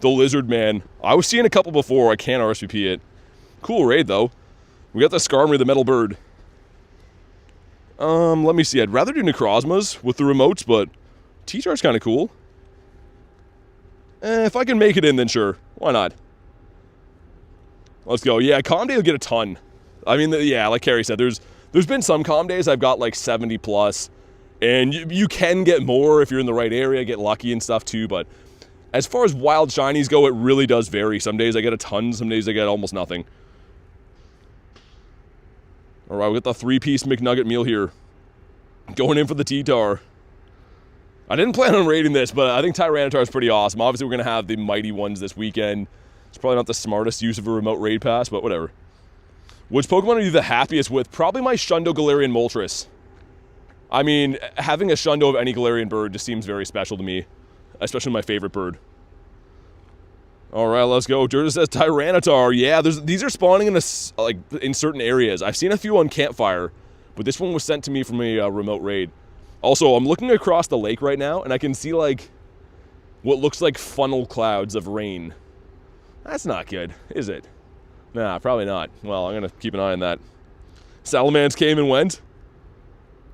The Lizard Man. I was seeing a couple before. I can't RSVP it. Cool raid, though. We got the Skarmory, the Metal Bird. Let me see. I'd rather do Necrozmas with the remotes, but T-Char's kind of cool. If I can make it in, then sure. Why not? Let's go. Yeah, calm day will get a ton. I mean, yeah, like Carrie said, there's been some calm days I've got like 70 plus, and you can get more if you're in the right area, get lucky and stuff too, but as far as wild shinies go, it really does vary. Some days I get a ton, some days I get almost nothing. All right, we got the 3-piece McNugget meal here. Going in for the T-Tar. I didn't plan on raiding this, but I think Tyranitar is pretty awesome. Obviously, we're going to have the mighty ones this weekend. It's probably not the smartest use of a remote raid pass, but whatever. Which Pokemon are you the happiest with? Probably my Shundo Galarian Moltres. I mean, having a Shundo of any Galarian bird just seems very special to me. Especially my favorite bird. Alright, let's go. Durza says Tyranitar. Yeah, these are spawning in certain areas. I've seen a few on Campfire, but this one was sent to me from a remote raid. Also, I'm looking across the lake right now, and I can see, like, what looks like funnel clouds of rain. That's not good, is it? Nah, probably not. Well, I'm going to keep an eye on that. Salamence came and went.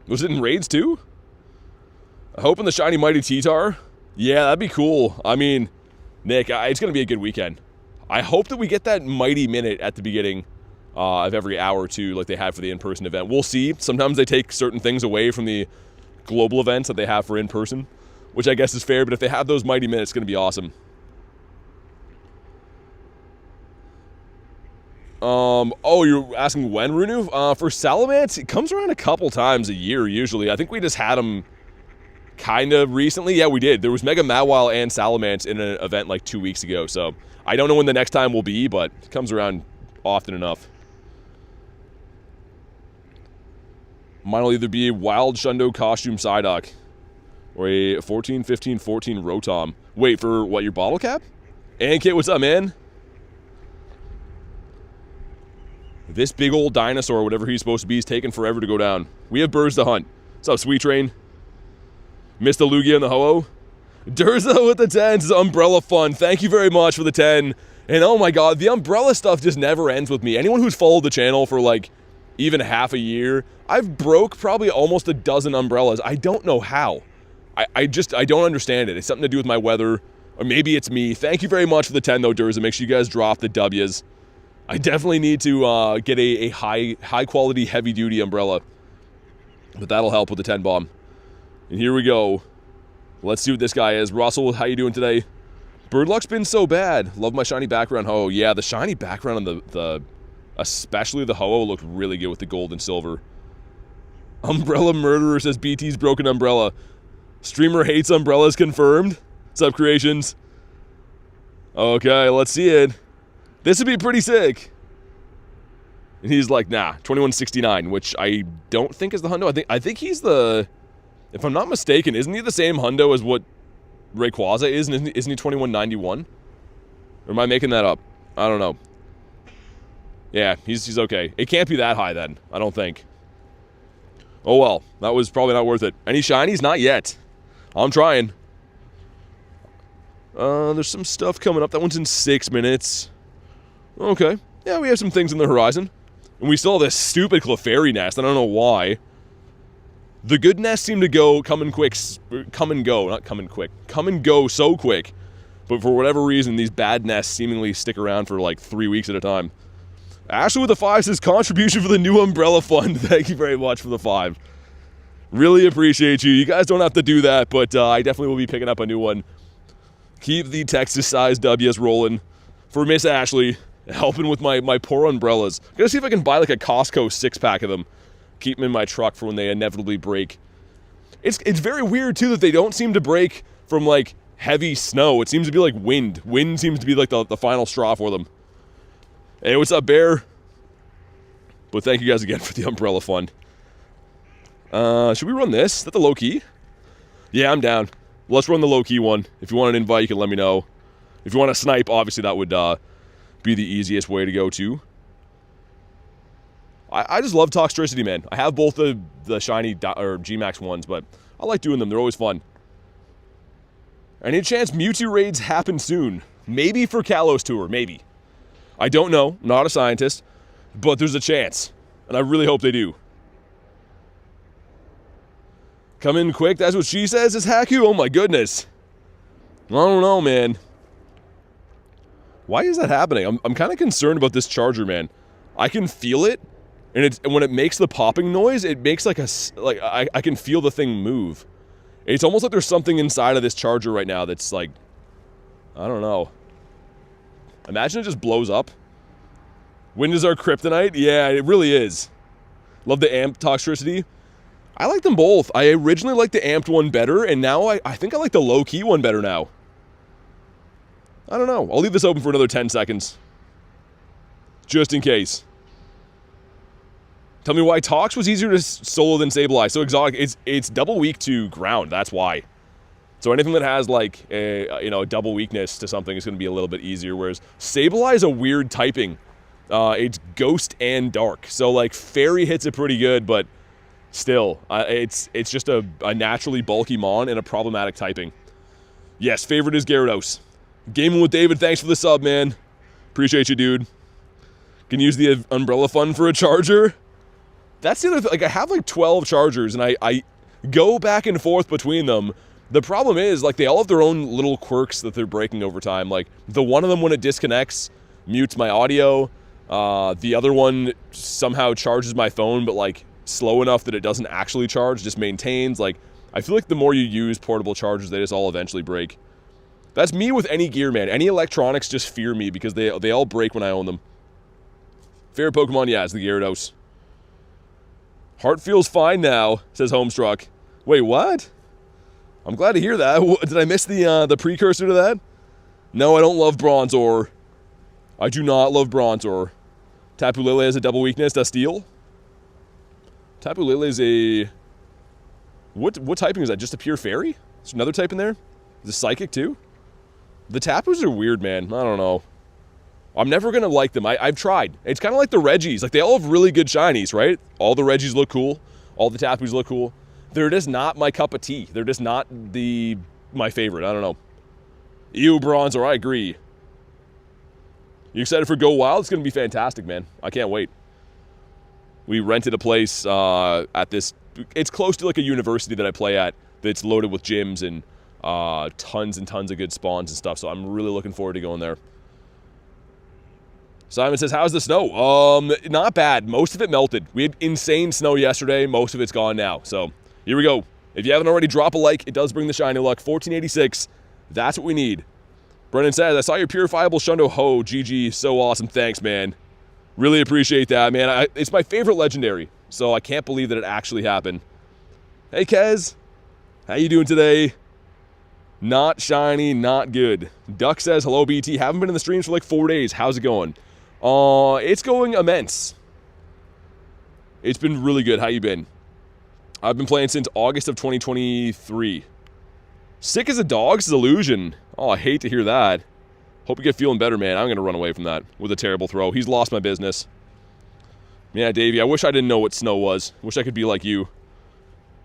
Was it in raids, too? I hope in the Shiny Mighty T-Tar. Yeah, that'd be cool. I mean, Nick, it's going to be a good weekend. I hope that we get that Mighty Minute at the beginning of every hour or two like they had for the in-person event. We'll see. Sometimes they take certain things away from the global events that they have for in-person, which I guess is fair, but if they have those Mighty Minutes, it's going to be awesome. Oh, you're asking when, Runu? For Salamence, it comes around a couple times a year, usually. I think we just had them kind of recently. Yeah, we did. There was Mega Mawile and Salamence in an event like 2 weeks ago, so I don't know when the next time will be, but it comes around often enough. Mine will either be a Wild Shundo costume Psyduck or a 14, 15, 14 Rotom. Wait, for what, your bottle cap? And Kit, what's up, man? This big old dinosaur, whatever he's supposed to be, is taking forever to go down. We have birds to hunt. What's up, Sweet Train? Missed the Lugia and the Ho-Oh. Durza with the 10 is Umbrella Fun. Thank you very much for the 10. And oh my god, the Umbrella stuff just never ends with me. Anyone who's followed the channel for like even half a year, I've broke probably almost a dozen umbrellas. I don't know how. I don't understand it. It's something to do with my weather, or maybe it's me. Thank you very much for the 10 though, Durza. Make sure you guys drop the W's. I definitely need to get a high quality heavy duty umbrella, but that'll help with the 10 bomb. And here we go. Let's see what this guy is. Russell, how you doing today? Bird luck's been so bad. Love my shiny background Ho-Oh. Yeah, the shiny background on the especially the Ho-Oh looked really good with the gold and silver. Umbrella Murderer says BT's broken umbrella. Streamer hates umbrellas confirmed. What's up, Creations? Okay, let's see it. This would be pretty sick. And he's like, nah, 2169, which I don't think is the hundo. I think he's the, if I'm not mistaken, isn't he the same hundo as what Rayquaza is? And isn't he 2191? Or am I making that up? I don't know. Yeah, he's okay. It can't be that high then, I don't think. Oh well, that was probably not worth it. Any shinies? Not yet. I'm trying. There's some stuff coming up. That one's in 6 minutes. Okay. Yeah, we have some things on the horizon. And we still have this stupid Clefairy nest. I don't know why. The good nests seem to come and go so quick. But for whatever reason, these bad nests seemingly stick around for like 3 weeks at a time. Ashley with the 5 says, contribution for the new Umbrella Fund. Thank you very much for the 5. Really appreciate you. You guys don't have to do that, but I definitely will be picking up a new one. Keep the Texas-sized W's rolling. For Miss Ashley, helping with my poor umbrellas. I'm gonna see if I can buy like a Costco 6-pack of them. Keep them in my truck for when they inevitably break. It's very weird, too, that they don't seem to break from, like, heavy snow. It seems to be like wind. Wind seems to be like the final straw for them. Hey, what's up, Bear? But thank you guys again for the Umbrella Fund. Should we run this? Is that the low-key? Yeah, I'm down. Let's run the low-key one. If you want an invite, you can let me know. If you want to snipe, obviously that would be the easiest way to go to. I just love Toxtricity, man. I have both the shiny or G-Max ones, but I like doing them. They're always fun. Any chance Mewtwo raids happen soon? Maybe for Kalos Tour, maybe. I don't know, not a scientist, but there's a chance, and I really hope they do. Come in quick, that's what she says, is Haku? Oh my goodness. I don't know, man. Why is that happening? I'm kind of concerned about this charger, man. I can feel it, and when it makes the popping noise, it makes like I can feel the thing move. It's almost like there's something inside of this charger right now that's like, I don't know. Imagine it just blows up. Wind is our kryptonite? Yeah, it really is. Love the amp toxicity. I like them both. I originally liked the amped one better, and now I think I like the low-key one better now. I don't know. I'll leave this open for another 10 seconds. Just in case. Tell me why Tox was easier to solo than Sableye. So exotic, it's double weak to ground, that's why. So anything that has like a double weakness to something is going to be a little bit easier, whereas Sableye is a weird typing. It's ghost and dark. So like fairy hits it pretty good, but still, it's just a naturally bulky mon and a problematic typing. Yes, favorite is Gyarados. Gaming with David, thanks for the sub, man. Appreciate you, dude. Can use the umbrella fund for a charger. That's the other thing. Like, I have like 12 chargers, and I go back and forth between them. The problem is, like, they all have their own little quirks that they're breaking over time. Like, the one of them, when it disconnects, mutes my audio. The other one somehow charges my phone, but, like, slow enough that it doesn't actually charge, just maintains. Like, I feel like the more you use portable chargers, they just all eventually break. That's me with any gear, man. Any electronics just fear me because they all break when I own them. Favorite Pokemon, yeah, it's the Gyarados. Heart feels fine now, says Homestruck. Wait, what? I'm glad to hear that. Did I miss the precursor to that? No, I don't love Bronzor. I do not love Bronzor. Tapu Lele has a double weakness. Does Steel? Tapu Lele is a... What typing is that? Just a pure fairy? There's another type in there? Is it psychic too? The Tapus are weird, man. I don't know. I'm never going to like them. I've tried. It's kind of like the Reggies. Like, they all have really good shinies, right? All the Reggies look cool. All the Tapus look cool. They're just not my cup of tea. They're just not my favorite. I don't know. Ew, Bronzor, I agree. You excited for Go Wild? It's going to be fantastic, man. I can't wait. We rented a place at this... It's close to, like, a university that I play at that's loaded with gyms and tons and tons of good spawns and stuff, so I'm really looking forward to going there. Simon says, how's the snow? Not bad. Most of it melted. We had insane snow yesterday. Most of it's gone now. So, here we go. If you haven't already, drop a like. It does bring the shiny luck. 1486. That's what we need. Brennan says, I saw your purifiable Shundo Ho. GG. So awesome. Thanks, man. Really appreciate that, man. It's my favorite legendary, so I can't believe that it actually happened. Hey, Kez. How you doing today? Not shiny, not good. Duck says, hello, BT. Haven't been in the streams for like 4 days. How's it going? It's going immense. It's been really good. How you been? I've been playing since August of 2023. Sick as a dog's illusion. Oh, I hate to hear that. Hope you get feeling better, man. I'm going to run away from that with a terrible throw. He's lost my business. Yeah, Davey, I wish I didn't know what snow was. Wish I could be like you.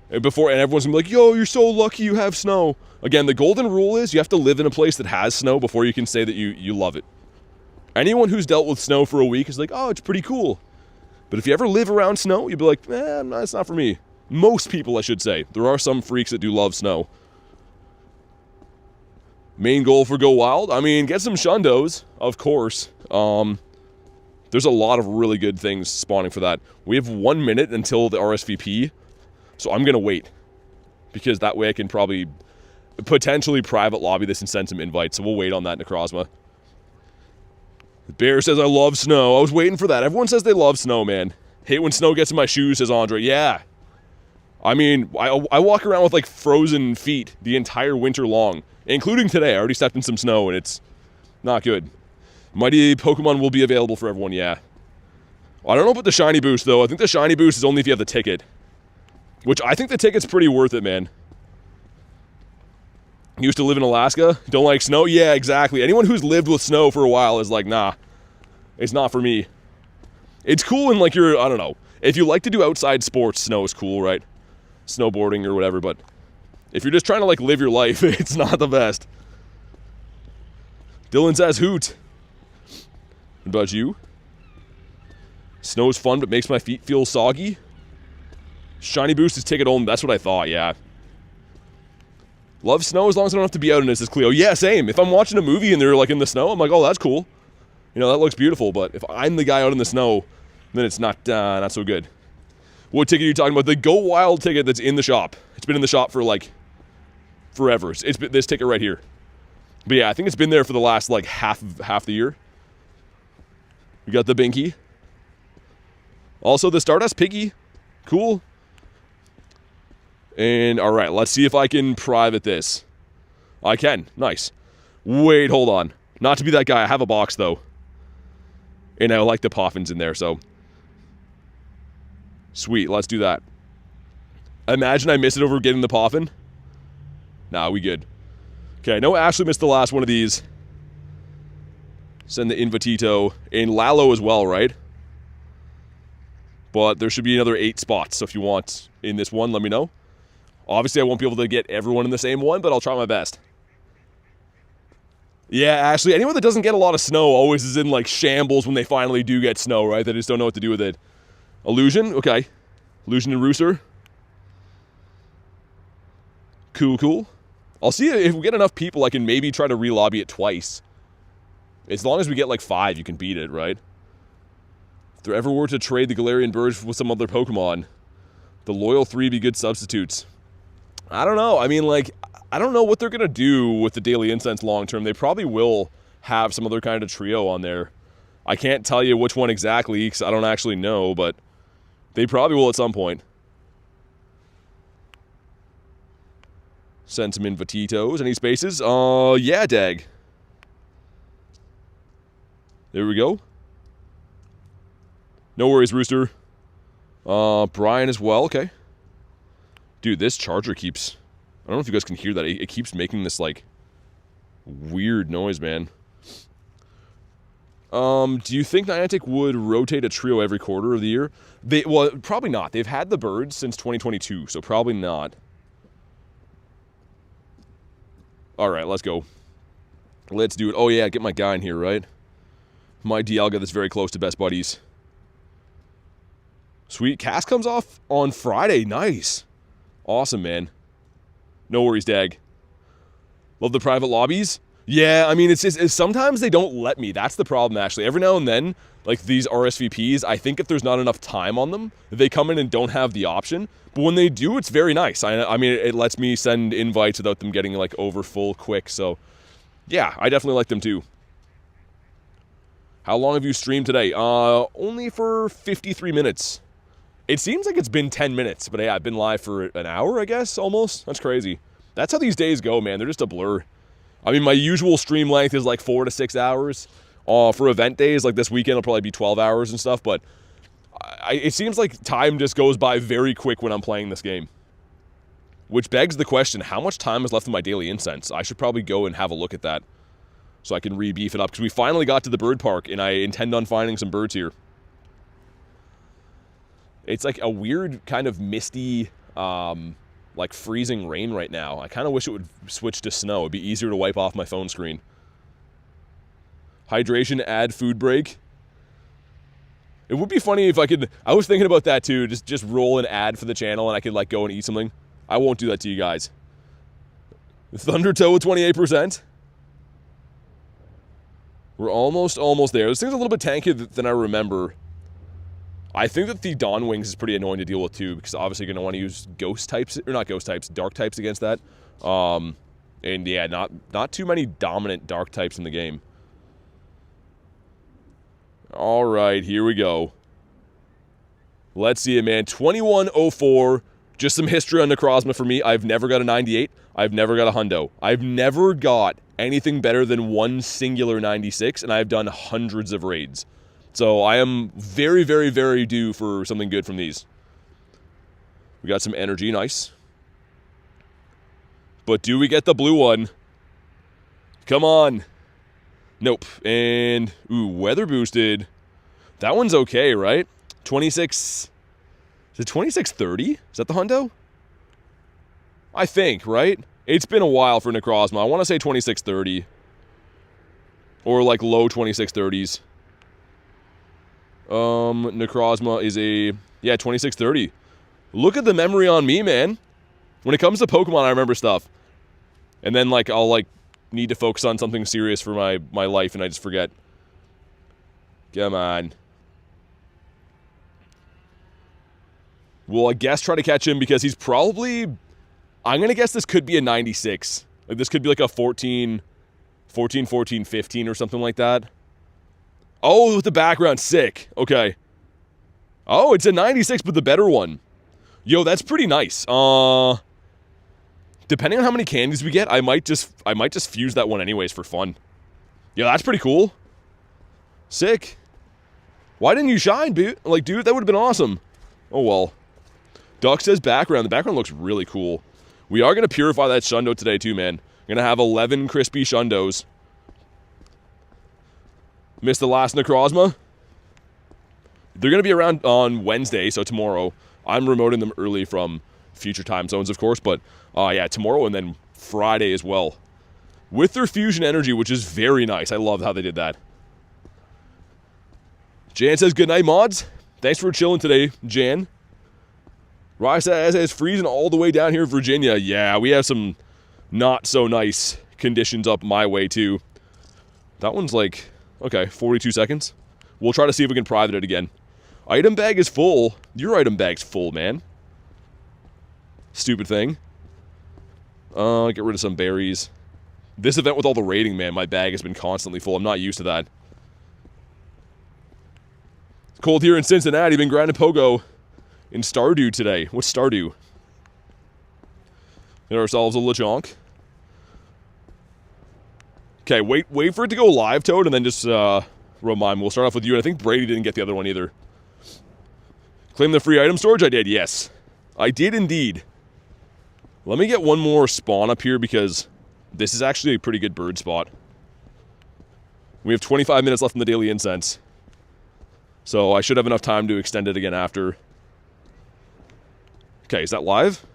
And everyone's going to be like, yo, you're so lucky you have snow. Again, the golden rule is you have to live in a place that has snow before you can say that you love it. Anyone who's dealt with snow for a week is like, oh, it's pretty cool. But if you ever live around snow, you'd be like, it's not for me. Most people, I should say. There are some freaks that do love snow. Main goal for Go Wild? I mean, get some Shundos, of course. There's a lot of really good things spawning for that. We have 1 minute until the RSVP, so I'm going to wait. Because that way I can probably potentially private lobby this and send some invites, so we'll wait on that, Necrozma. Bear says, I love snow. I was waiting for that. Everyone says they love snow, man. Hate when snow gets in my shoes, says Andre. Yeah. I mean, I walk around with, like, frozen feet the entire winter long. Including today. I already stepped in some snow, and it's not good. Mighty Pokemon will be available for everyone, yeah. I don't know about the Shiny Boost, though. I think the Shiny Boost is only if you have the ticket. Which, I think the ticket's pretty worth it, man. Used to live in Alaska? Don't like snow? Yeah, exactly. Anyone who's lived with snow for a while is like, nah. It's not for me. It's cool in, like, I don't know. If you like to do outside sports, snow is cool, right? Snowboarding or whatever, but if you're just trying to, like, live your life, it's not the best. Dylan says, hoot. What about you? Snow's fun, but makes my feet feel soggy. Shiny Boost is ticket only. That's what I thought, yeah. Love snow as long as I don't have to be out in it, says Cleo. Yeah, same. If I'm watching a movie and they're like in the snow, I'm like, oh, that's cool. You know, that looks beautiful. But if I'm the guy out in the snow, then it's not so good. What ticket are you talking about? The Go Wild ticket that's in the shop. It's been in the shop for like forever. It's been this ticket right here. But yeah, I think it's been there for the last like half the year. We got the Binky. Also the Stardust Piggy. Cool. And all right, let's see if I can private this. I can. Nice. Wait, hold on. Not to be that guy. I have a box though. And I like the Poffins in there, so. Sweet, let's do that. Imagine I miss it over getting the Poffin. Nah, we good. Okay, I know Ashley missed the last one of these. Send the Invitito. And Lalo as well, right? But there should be another 8 spots, so if you want in this one, let me know. Obviously, I won't be able to get everyone in the same one, but I'll try my best. Yeah, Ashley, anyone that doesn't get a lot of snow always is in, like, shambles when they finally do get snow, right? They just don't know what to do with it. Illusion, okay. Illusion and Rooster. Cool. I'll see if we get enough people, I can maybe try to re-lobby it twice. As long as we get, like, 5, you can beat it, right? If there ever were to trade the Galarian Birds with some other Pokemon, the Loyal 3 be good substitutes. I don't know. I mean, like, I don't know what they're going to do with the Daily Incense long term. They probably will have some other kind of trio on there. I can't tell you which one exactly because I don't actually know, but they probably will at some point. Send some Invititos. Any spaces? Yeah, Dag. There we go. No worries, Rooster. Brian as well. Okay. Dude, this charger keeps... I don't know if you guys can hear that. It keeps making this, like, weird noise, man. Do you think Niantic would rotate a trio every quarter of the year? Well, probably not. They've had the birds since 2022, so probably not. All right, let's go. Let's do it. Oh, yeah, get my guy in here, right? My Dialga that's very close to Best Buddies. Sweet. Cast comes off on Friday. Nice. Awesome, man. No worries, Dag. Love the private lobbies. Yeah, I mean, it's sometimes they don't let me. That's the problem, actually. Every now and then, like these RSVPs, I think if there's not enough time on them, they come in and don't have the option. But when they do, it's very nice. I mean, it lets me send invites without them getting, like, over full quick. So, yeah, I definitely like them, too. How long have you streamed today? Only for 53 minutes. It seems like it's been 10 minutes, but yeah, I've been live for an hour, I guess, almost. That's crazy. That's how these days go, man. They're just a blur. I mean, my usual stream length is like 4 to 6 hours. For event days, like this weekend, it'll probably be 12 hours and stuff, but it seems like time just goes by very quick when I'm playing this game. Which begs the question, how much time is left in my daily incense? I should probably go and have a look at that so I can re-beef it up, because we finally got to the bird park, and I intend on finding some birds here. It's like a weird kind of misty, like freezing rain right now. I kind of wish it would switch to snow. It'd be easier to wipe off my phone screen. Hydration, add food break. It would be funny if I could, I was thinking about that too, just roll an ad for the channel and I could like go and eat something. I won't do that to you guys. Thundertoe with 28%. We're almost there. This thing's a little bit tankier than I remember. I think that the Dawn Wings is pretty annoying to deal with too, because obviously you're going to want to use ghost types, or not ghost types, dark types against that. And yeah, not too many dominant dark types in the game. All right, here we go. Let's see it, man. 2104. Just some history on Necrozma for me. I've never got a 98. I've never got a hundo. I've never got anything better than one singular 96, and I've done hundreds of raids. So I am very, very, very due for something good from these. We got some energy, nice. But do we get the blue one? Come on. Nope. And, ooh, weather boosted. That one's okay, right? 26... Is it 2630? Is that the hundo? I think, right? It's been a while for Necrozma. I want to say 2630. Or like low 2630s. Necrozma is a... Yeah, 2630. Look at the memory on me, man. When it comes to Pokemon, I remember stuff. And then, like, I'll, like, need to focus on something serious for my life, and I just forget. Come on. We'll, I guess, try to catch him because he's probably... I'm going to guess this could be a 96. Like, this could be like a 14, 15 or something like that. Oh, with the background. Sick. Okay. Oh, it's a 96, but the better one. Yo, that's pretty nice. Depending on how many candies we get, I might just fuse that one anyways for fun. Yeah, that's pretty cool. Sick. Why didn't you shine, dude? Like, dude, that would have been awesome. Oh, well. Duck says background. The background looks really cool. We are going to purify that Shundo today, too, man. Going to have 11 crispy Shundos. Missed the last Necrozma. They're going to be around on Wednesday, so tomorrow. I'm remoting them early from future time zones, of course, but yeah, tomorrow and then Friday as well. With their fusion energy, which is very nice. I love how they did that. Jan says, good night, mods. Thanks for chilling today, Jan. Rye says, it's freezing all the way down here in Virginia. Yeah, we have some not so nice conditions up my way, too. That one's like, okay, 42 seconds. We'll try to see if we can private it again. Item bag is full. Your item bag's full, man. Stupid thing. Get rid of some berries. This event with all the raiding, man, my bag has been constantly full. I'm not used to that. It's cold here in Cincinnati. Been grinding Pogo in Stardew today. What's Stardew? Get ourselves a Lechonk. Okay, wait for it to go live, Toad, and then just remind me. We'll start off with you, and I think Brady didn't get the other one either. Claim the free item storage? I did, yes. I did indeed. Let me get one more spawn up here because this is actually a pretty good bird spot. We have 25 minutes left in the daily incense. So I should have enough time to extend it again after. Okay, is that live?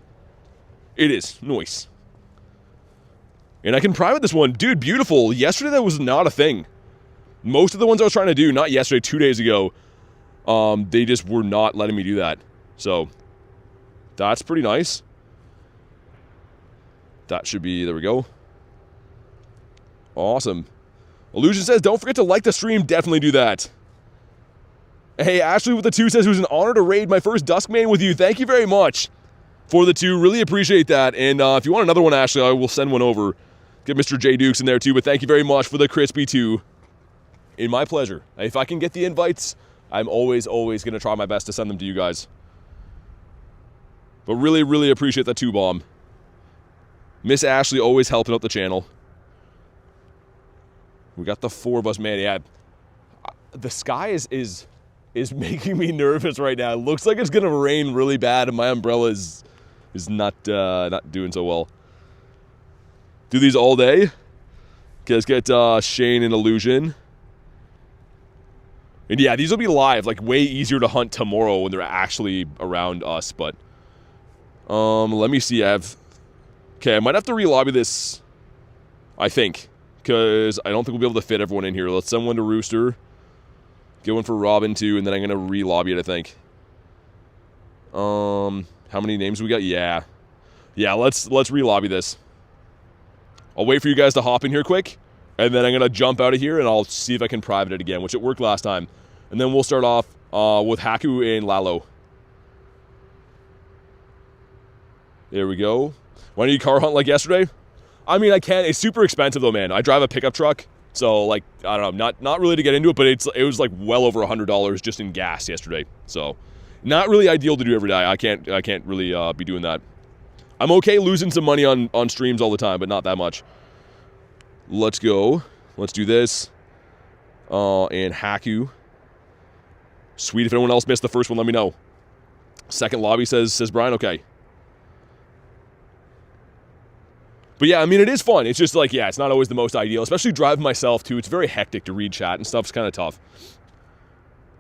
It is. Nice. And I can private this one. Dude, beautiful. Yesterday that was not a thing. Most of the ones I was trying to do, not yesterday, 2 days ago, they just were not letting me do that. So, that's pretty nice. That should be, there we go. Awesome. Illusion says, don't forget to like the stream. Definitely do that. Hey, Ashley with the 2 says, it was an honor to raid my first Duskmane with you. Thank you very much for the 2. Really appreciate that. And if you want another one, Ashley, I will send one over. Get Mr. J Dukes in there too. But thank you very much for the crispy 2. In my pleasure. If I can get the invites, I'm always going to try my best to send them to you guys. But really, really appreciate that 2 bomb. Miss Ashley always helping out the channel. We got the 4 of us, man. Yeah, the sky is making me nervous right now. It looks like it's gonna rain really bad, and my umbrella is not doing so well. Do these all day. Okay, let's get Shane and Illusion. And yeah, these will be live, like way easier to hunt tomorrow when they're actually around us. But let me see. Okay, I might have to re-lobby this, I think, because I don't think we'll be able to fit everyone in here. Let's send one to Rooster. Get one for Robin, too, and then I'm going to re-lobby it, I think. How many names we got? Yeah. Yeah, let's re-lobby this. I'll wait for you guys to hop in here quick, and then I'm going to jump out of here, and I'll see if I can private it again, which it worked last time. And then we'll start off with Haku and Lalo. There we go. Why don't you car hunt like yesterday? I mean, I can. It's super expensive, though, man. I drive a pickup truck. So, like, I don't know, not really to get into it, but it was like well over $100 just in gas yesterday. So, not really ideal to do every day. I can't really be doing that. I'm okay losing some money on streams all the time, but not that much. Let's go. Let's do this. And Haku. Sweet. If anyone else missed the first one, let me know. Second lobby, says Brian. Okay. But yeah, I mean, it is fun. It's just like, yeah, it's not always the most ideal, especially driving myself, too. It's very hectic to read chat and stuff. It's kind of tough.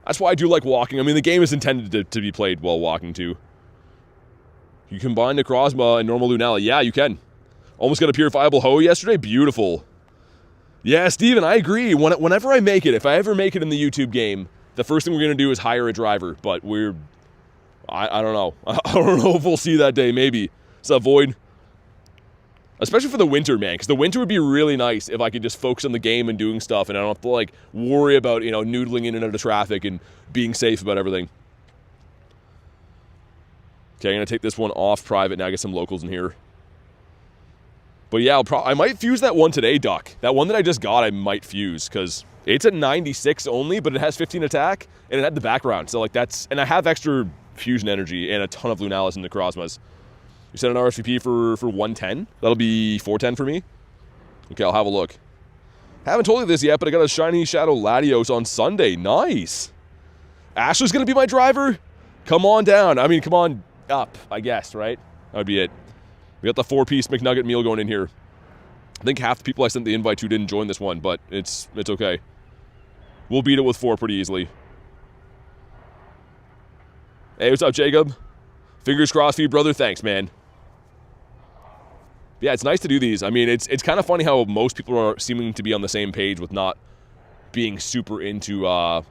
That's why I do like walking. I mean, the game is intended to be played while walking, too. You combine Necrozma and normal Lunala. Yeah, you can. Almost got a purifiable Ho yesterday. Beautiful. Yeah, Steven, I agree. Whenever I make it, if I ever make it in the YouTube game, the first thing we're going to do is hire a driver. But I don't know. I don't know if we'll see that day. Maybe. What's up, Void? Especially for the winter, man, because the winter would be really nice if I could just focus on the game and doing stuff, and I don't have to, like, worry about, you know, noodling in and out of traffic and being safe about everything. Okay, I'm going to take this one off private, now get some locals in here. But yeah, I might fuse that one today, Duck. That one that I just got, I might fuse, because it's at 96 only, but it has 15 attack, and it had the background, so, like, that's... And I have extra fusion energy and a ton of Lunalis and Necrozmas. You set an RSVP for 110. That'll be 410 for me. Okay, I'll have a look. Haven't told you this yet, but I got a shiny Shadow Latios on Sunday. Nice. Ashley's going to be my driver? Come on down. I mean, come on up, I guess, right? That would be it. We got the 4-piece McNugget meal going in here. I think half the people I sent the invite to didn't join this one, but it's okay. We'll beat it with 4 pretty easily. Hey, what's up, Jacob? Fingers crossed for you, brother. Thanks, man. Yeah, it's nice to do these. I mean, it's kind of funny how most people are seeming to be on the same page with not being super into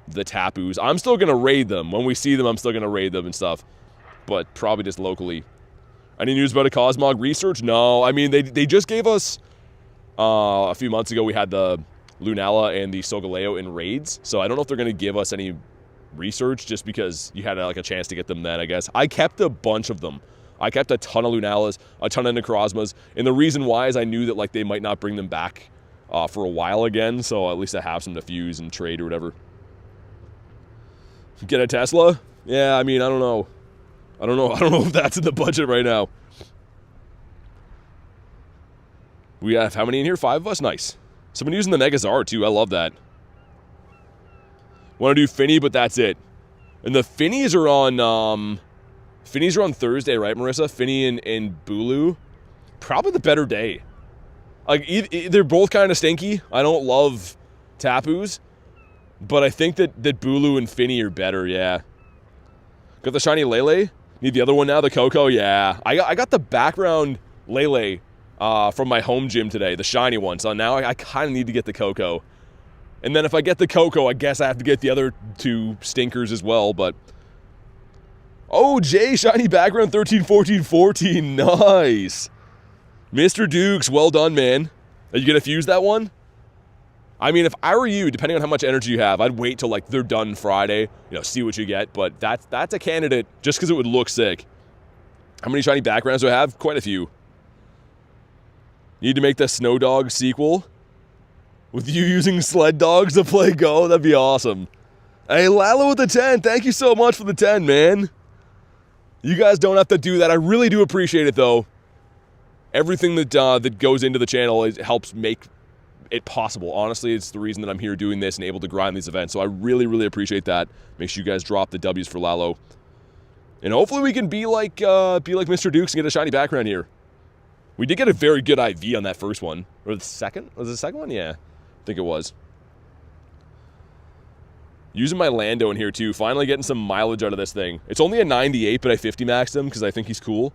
the Tapus. I'm still going to raid them. When we see them, I'm still going to raid them and stuff. But probably just locally. Any news about a Cosmog research? No. I mean, they just gave us... a few months ago, we had the Lunala and the Solgaleo in raids. So I don't know if they're going to give us any research just because you had like a chance to get them then, I guess. I kept a bunch of them. I kept a ton of Lunalas, a ton of Necrozmas, and the reason why is I knew that, like, they might not bring them back for a while again, so at least I have some to fuse and trade or whatever. Get a Tesla? Yeah, I mean, I don't know. I don't know if that's in the budget right now. We have how many in here? 5 of us? Nice. Someone using the Megazard, too. I love that. Want to do Finny, but that's it. And the Finnies are on... Finnies are on Thursday, right, Marissa? Finny and Bulu. Probably the better day. Like, they're both kind of stinky. I don't love Tapus. But I think that Bulu and Finny are better, yeah. Got the shiny Lele. Need the other one now, the Coco, yeah. I got the background Lele from my home gym today, the shiny one. So now I kind of need to get the Coco. And then if I get the Coco, I guess I have to get the other 2 stinkers as well, but... Oh, Jay, shiny background 13, 14, 14. Nice. Mr. Dukes, well done, man. Are you going to fuse that one? I mean, if I were you, depending on how much energy you have, I'd wait till, like, they're done Friday, you know, see what you get. But that's a candidate just because it would look sick. How many shiny backgrounds do I have? Quite a few. Need to make the Snow Dog sequel with you using sled dogs to play Go? That'd be awesome. Hey, Lalo with the 10. Thank you so much for the 10, man. You guys don't have to do that. I really do appreciate it, though. Everything that goes into the channel helps make it possible. Honestly, it's the reason that I'm here doing this and able to grind these events. So I really, really appreciate that. Make sure you guys drop the W's for Lalo. And hopefully we can be like Mr. Dukes and get a shiny background here. We did get a very good IV on that first one. Or the second? Was it the second one? Yeah, I think it was. Using my Lando in here, too. Finally getting some mileage out of this thing. It's only a 98, but I 50 maxed him because I think he's cool.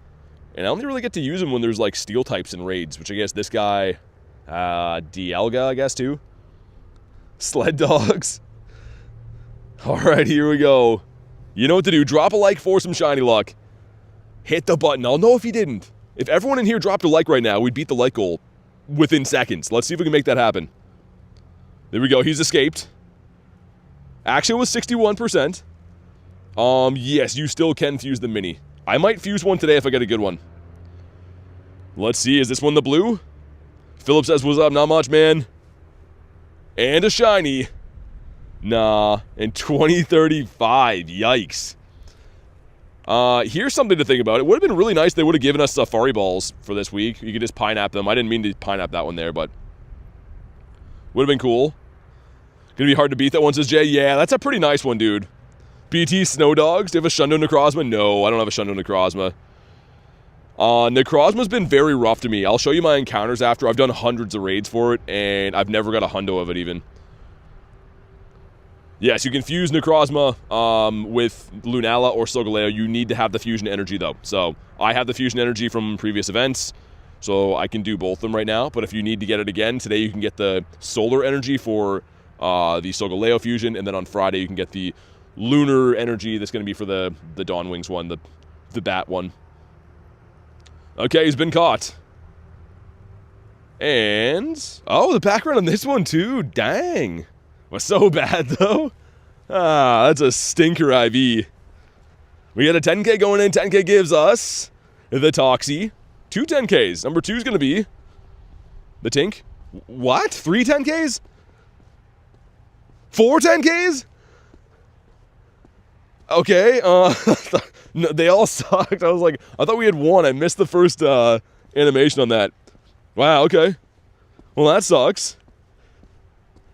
And I only really get to use him when there's, like, steel types in raids, which I guess this guy, Dialga, I guess, too. Sled dogs. All right, here we go. You know what to do. Drop a like for some shiny luck. Hit the button. I'll know if you didn't. If everyone in here dropped a like right now, we'd beat the like goal within seconds. Let's see if we can make that happen. There we go. He's escaped. Actually, it was 61%. Yes, you still can fuse the mini. I might fuse one today if I get a good one. Let's see. Is this one the blue? Philip says, what's up? Not much, man. And a shiny. Nah. And 2035. Yikes. Here's something to think about. It would have been really nice if they would have given us Safari Balls for this week. You could just Pineapple them. I didn't mean to Pineapple that one there, but would have been cool. Gonna be hard to beat that one, says Jay. Yeah, that's a pretty nice one, dude. BT Snow Dogs. Do you have a Shundo Necrozma? No, I don't have a Shundo Necrozma. Necrozma's been very rough to me. I'll show you my encounters after. I've done hundreds of raids for it, and I've never got a hundo of it even. Yes, you can fuse Necrozma with Lunala or Solgaleo. You need to have the fusion energy, though. So I have the fusion energy from previous events, so I can do both of them right now. But if you need to get it again, today you can get the solar energy for the Solgaleo fusion, and then on Friday you can get the lunar energy that's going to be for the Dawn Wings one, the bat one. Okay, he's been caught. And, oh, the background on this one too, dang. Was so bad though. Ah, that's a stinker IV. We got a 10K going in, 10K gives us the Toxie. 2 10Ks, number 2 is going to be the Tink. What? 3 10Ks? 4 10Ks? Okay, no, they all sucked. I was like, I thought we had 1. I missed the first animation on that. Wow, okay. Well, that sucks.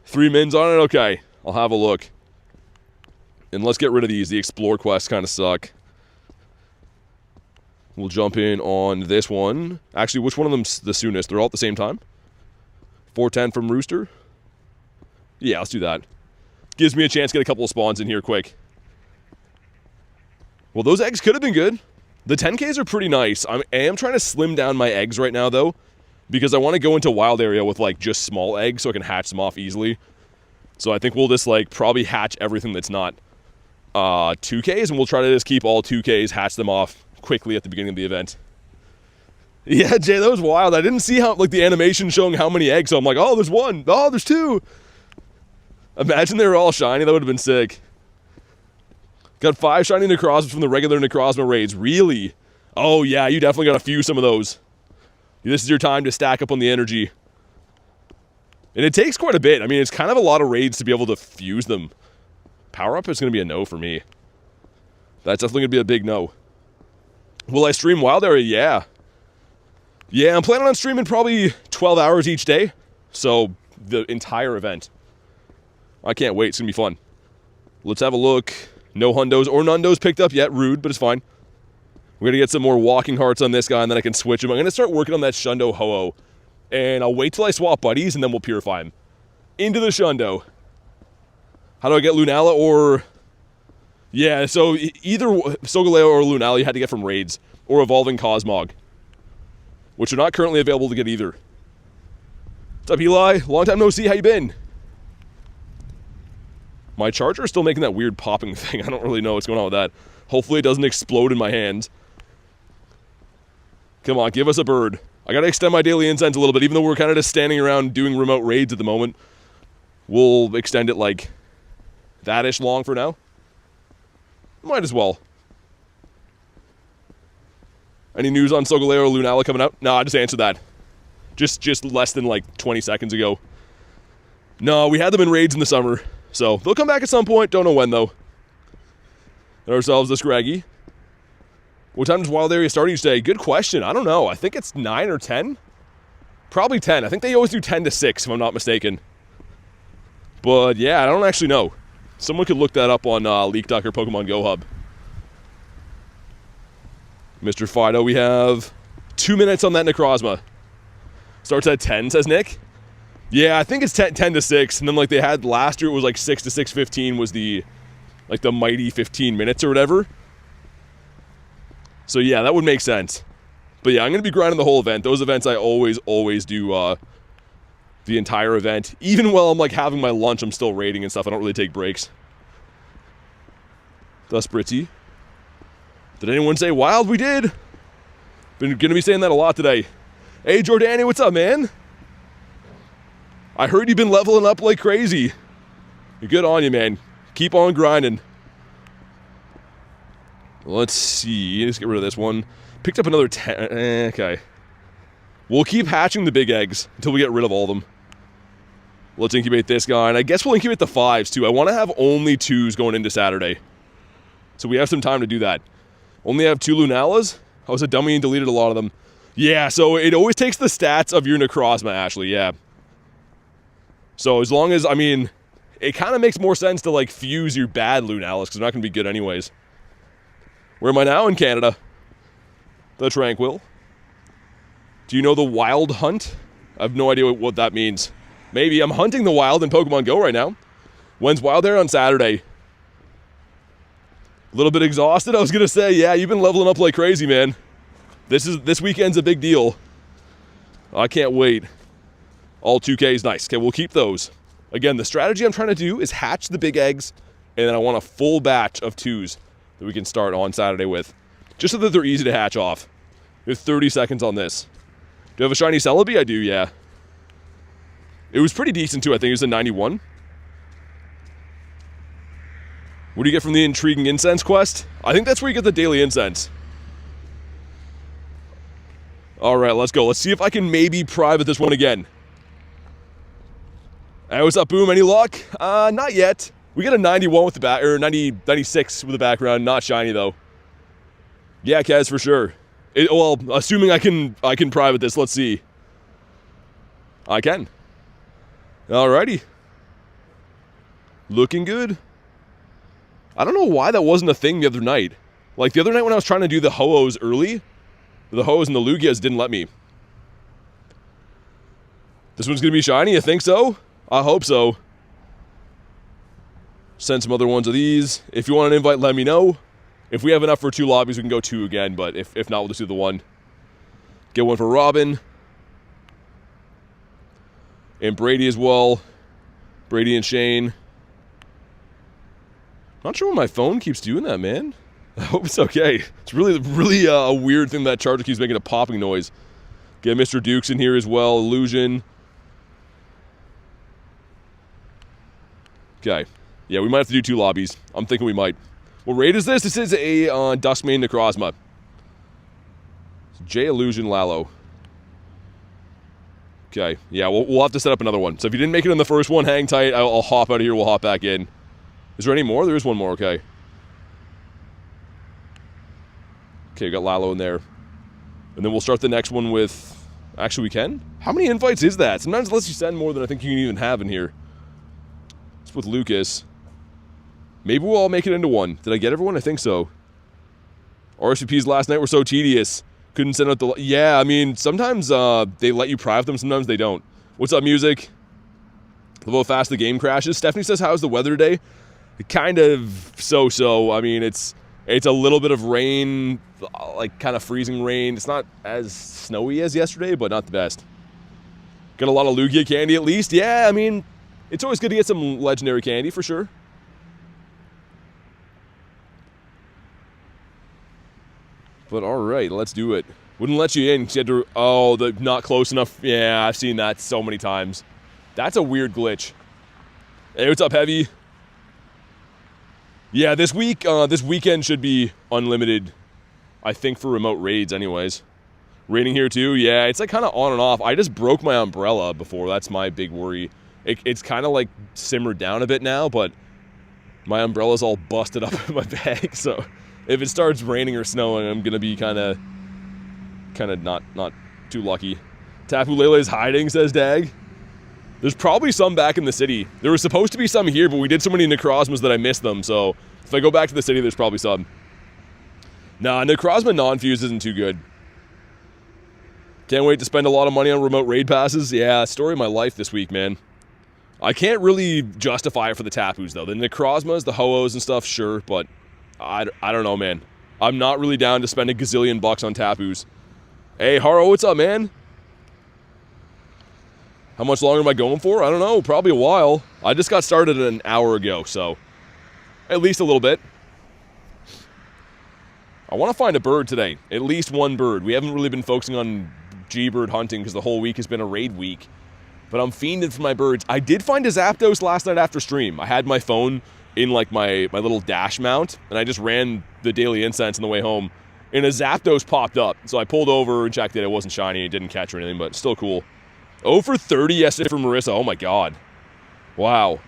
3 mins on it? Okay, I'll have a look. And let's get rid of these. The Explore quests kind of suck. We'll jump in on this one. Actually, which one of them's the soonest? They're all at the same time? 410 from Rooster? Yeah, let's do that. Gives me a chance to get a couple of spawns in here quick. Well, those eggs could have been good. The 10Ks are pretty nice. I am trying to slim down my eggs right now, though, because I want to go into wild area with, like, just small eggs so I can hatch them off easily. So I think we'll just, like, probably hatch everything that's not 2Ks, and we'll try to just keep all 2Ks, hatch them off quickly at the beginning of the event. Yeah, Jay, that was wild. I didn't see how, like, the animation showing how many eggs, so I'm like, oh, there's 1. Oh, there's 2. Imagine they were all shiny. That would have been sick. Got 5 shiny Necrozmas from the regular Necrozma raids. Really? Oh, yeah, you definitely got to fuse some of those. This is your time to stack up on the energy. And it takes quite a bit. I mean, it's kind of a lot of raids to be able to fuse them. Power up is going to be a no for me. That's definitely going to be a big no. Will I stream Wild Area? Yeah. Yeah, I'm planning on streaming probably 12 hours each day. So, the entire event. I can't wait. It's going to be fun. Let's have a look. No hundos or nundos picked up yet. Rude, but it's fine. We're going to get some more walking hearts on this guy, and then I can switch him. I'm going to start working on that Shundo Ho-Oh. And I'll wait till I swap buddies, and then we'll purify him. Into the Shundo. How do I get Lunala or... Yeah, so either Solgaleo or Lunala you had to get from raids. Or Evolving Cosmog. Which are not currently available to get either. What's up, Eli? Long time no see. How you been? My charger is still making that weird popping thing. I don't really know what's going on with that. Hopefully it doesn't explode in my hands. Come on, give us a bird. I gotta extend my daily incense a little bit, even though we're kind of just standing around doing remote raids at the moment. We'll extend it like that-ish long for now. Might as well. Any news on Solgaleo or Lunala coming out? No, I just answered that. Just less than like 20 seconds ago. No, we had them in raids in the summer. So, they'll come back at some point. Don't know when, though. Got ourselves the Scraggy. What time does Wild Area start each day? Good question. I don't know. I think it's 9 or 10. Probably 10. I think they always do 10 to 6, if I'm not mistaken. But, yeah, I don't actually know. Someone could look that up on Leak Duck or Pokemon Go Hub. Mr. Fido, we have 2 minutes on that Necrozma. Starts at 10, says Nick. Yeah, I think it's 10 to 6, and then like they had last year, it was like 6 to 6:15 was the, like the mighty 15 minutes or whatever. So yeah, that would make sense. But yeah, I'm going to be grinding the whole event. Those events I always do the entire event. Even while I'm like having my lunch, I'm still raiding and stuff. I don't really take breaks. Thus, Britzy. Did anyone say wild? We did. Been going to be saying that a lot today. Hey, Jordani, what's up, man? I heard you've been leveling up like crazy. You're good on you, man. Keep on grinding. Let's see. Let's get rid of this one. Picked up another 10. Okay. We'll keep hatching the big eggs until we get rid of all of them. Let's incubate this guy. And I guess we'll incubate the 5s, too. I want to have only 2s going into Saturday. So we have some time to do that. Only have 2 Lunalas. I was a dummy and deleted a lot of them. Yeah, so it always takes the stats of your Necrozma, Ashley. Yeah. So as long as, I mean, it kind of makes more sense to, like, fuse your bad Lunalis, because they're not going to be good anyways. Where am I now? In Canada. The Tranquil. Do you know the Wild Hunt? I have no idea what that means. Maybe I'm hunting the wild in Pokemon Go right now. When's Wild Air? On Saturday. A little bit exhausted, I was going to say. Yeah, you've been leveling up like crazy, man. This weekend's a big deal. I can't wait. All 2Ks, nice. Okay, we'll keep those. Again, the strategy I'm trying to do is hatch the big eggs, and then I want a full batch of 2s that we can start on Saturday with. Just so that they're easy to hatch off. We have 30 seconds on this. Do you have a shiny Celebi? I do, yeah. It was pretty decent, too. I think it was a 91. What do you get from the Intriguing Incense quest? I think that's where you get the daily incense. All right, let's go. Let's see if I can maybe private this one again. Hey, what's up, Boom? Any luck? Not yet. We got a 91 with the back, or 96 with the background. Not shiny, though. Yeah, Kaz, for sure. Well, assuming I can private this. Let's see. I can. Alrighty. Looking good. I don't know why that wasn't a thing the other night. Like, the other night when I was trying to do the Ho-Ohs early, the Ho-Ohs and the Lugias didn't let me. This one's going to be shiny? You think so? I hope so. Send some other ones of these. If you want an invite, let me know. If we have enough for 2 lobbies, we can go 2 again. But if not, we'll just do the 1. Get one for Robin. And Brady as well. Brady and Shane. Not sure why my phone keeps doing that, man. I hope it's okay. It's really a weird thing that charger keeps making a popping noise. Get Mr. Dukes in here as well. Illusion. Okay. Yeah, we might have to do 2 lobbies. I'm thinking we might. What raid is this? This is a Duskmane Necrozma. J Illusion Lalo. Okay. Yeah, we'll have to set up another one. So if you didn't make it in the first one, hang tight. I'll hop out of here. We'll hop back in. Is there any more? There is one more. Okay. Okay, we got Lalo in there. And then we'll start the next one with... Actually, we can? How many invites is that? Sometimes it lets you send more than I think you can even have in here. It's with Lucas. Maybe we'll all make it into one. Did I get everyone? I think so. RSVPs last night were so tedious. Couldn't send out the... Yeah, I mean, sometimes they let you private them. Sometimes they don't. What's up, music? Love how fast the game crashes. Stephanie says, how's the weather today? Kind of so-so. I mean, it's a little bit of rain, like kind of freezing rain. It's not as snowy as yesterday, but not the best. Got a lot of Lugia candy at least. Yeah, I mean, it's always good to get some legendary candy for sure. But all right, let's do it. Wouldn't let you in. She had to, oh, the not close enough. Yeah, I've seen that so many times. That's a weird glitch. Hey, what's up, Heavy? Yeah, this weekend should be unlimited, I think, for remote raids anyways. Raiding here too? Yeah, it's like kind of on and off. I just broke my umbrella before. That's my big worry. It's kind of like simmered down a bit now, but my umbrella's all busted up in my bag. So if it starts raining or snowing, I'm going to be kind of not too lucky. Tapu Lele is hiding, says Dag. There's probably some back in the city. There was supposed to be some here, but we did so many Necrozmas that I missed them. So if I go back to the city, there's probably some. Nah, Necrozma non-fuse isn't too good. Can't wait to spend a lot of money on remote raid passes. Yeah, story of my life this week, man. I can't really justify it for the Tapus, though. The Necrozmas, the Ho-Ohs and stuff, sure, but I don't know, man. I'm not really down to spend a gazillion bucks on Tapus. Hey, Haro, what's up, man? How much longer am I going for? I don't know. Probably a while. I just got started an hour ago, so at least a little bit. I want to find a bird today. At least one bird. We haven't really been focusing on G-bird hunting because the whole week has been a raid week. But I'm fiending for my birds. I did find a Zapdos last night after stream. I had my phone in like my little dash mount, and I just ran the daily incense on the way home, and a Zapdos popped up. So I pulled over and checked it. It wasn't shiny. It didn't catch or anything, but still cool. 0 for 30 yesterday for Marissa. Oh my god. Wow.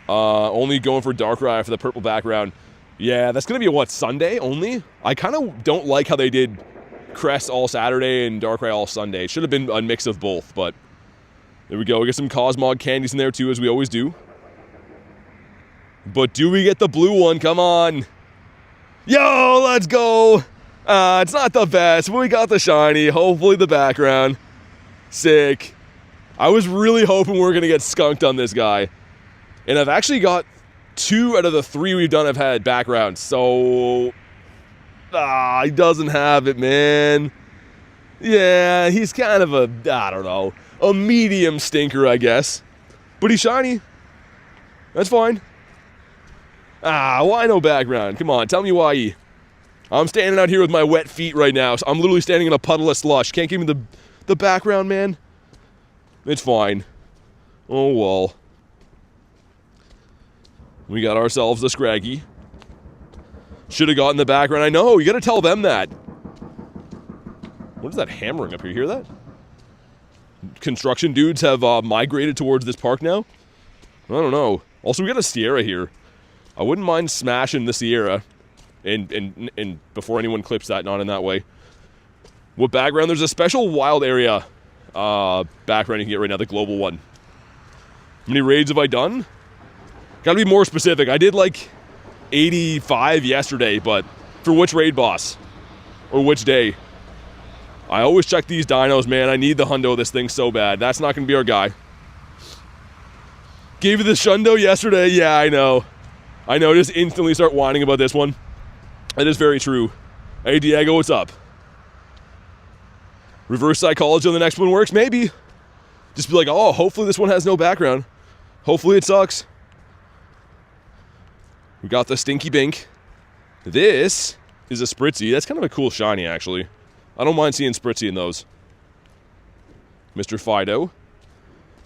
Only going for Darkrai for the purple background. Yeah, that's going to be what, Sunday only? I kind of don't like how they did Crest all Saturday and Darkrai all Sunday. It should have been a mix of both, but there we go. We get some Cosmog candies in there too, as we always do. But do we get the blue one? Come on. Yo, let's go. It's not the best, but we got the shiny. Hopefully the background. Sick. I was really hoping we were going to get skunked on this guy. And I've actually got 2 out of the 3 we've done have had backgrounds. So, he doesn't have it, man. Yeah, he's kind of a, I don't know, a medium stinker, I guess. But he's shiny. That's fine. Why no background? Come on, tell me why. I'm standing out here with my wet feet right now. So I'm literally standing in a puddle of slush. Can't give me the background, man. It's fine. Oh, well. We got ourselves a Scraggy. Should have gotten the background. I know, you gotta tell them that. What is that hammering up here? You hear that? Construction dudes have migrated towards this park now? I don't know. Also, we got a Sierra here. I wouldn't mind smashing the Sierra. And before anyone clips that, not in that way. What background? There's a special wild area background you can get right now, the global one. How many raids have I done? Gotta be more specific. I did like 85 yesterday, but for which raid boss? Or which day? I always check these dinos, man. I need the hundo of this thing so bad. That's not gonna be our guy. Gave you the shundo yesterday. Yeah, I know. I know, just instantly start whining about this one. That is very true. Hey, Diego, what's up? Reverse psychology on the next one works? Maybe. Just be like, oh, hopefully this one has no background. Hopefully it sucks. We got the Stinky Bink. This is a Spritzy. That's kind of a cool shiny, actually. I don't mind seeing Spritzy in those. Mr. Fido.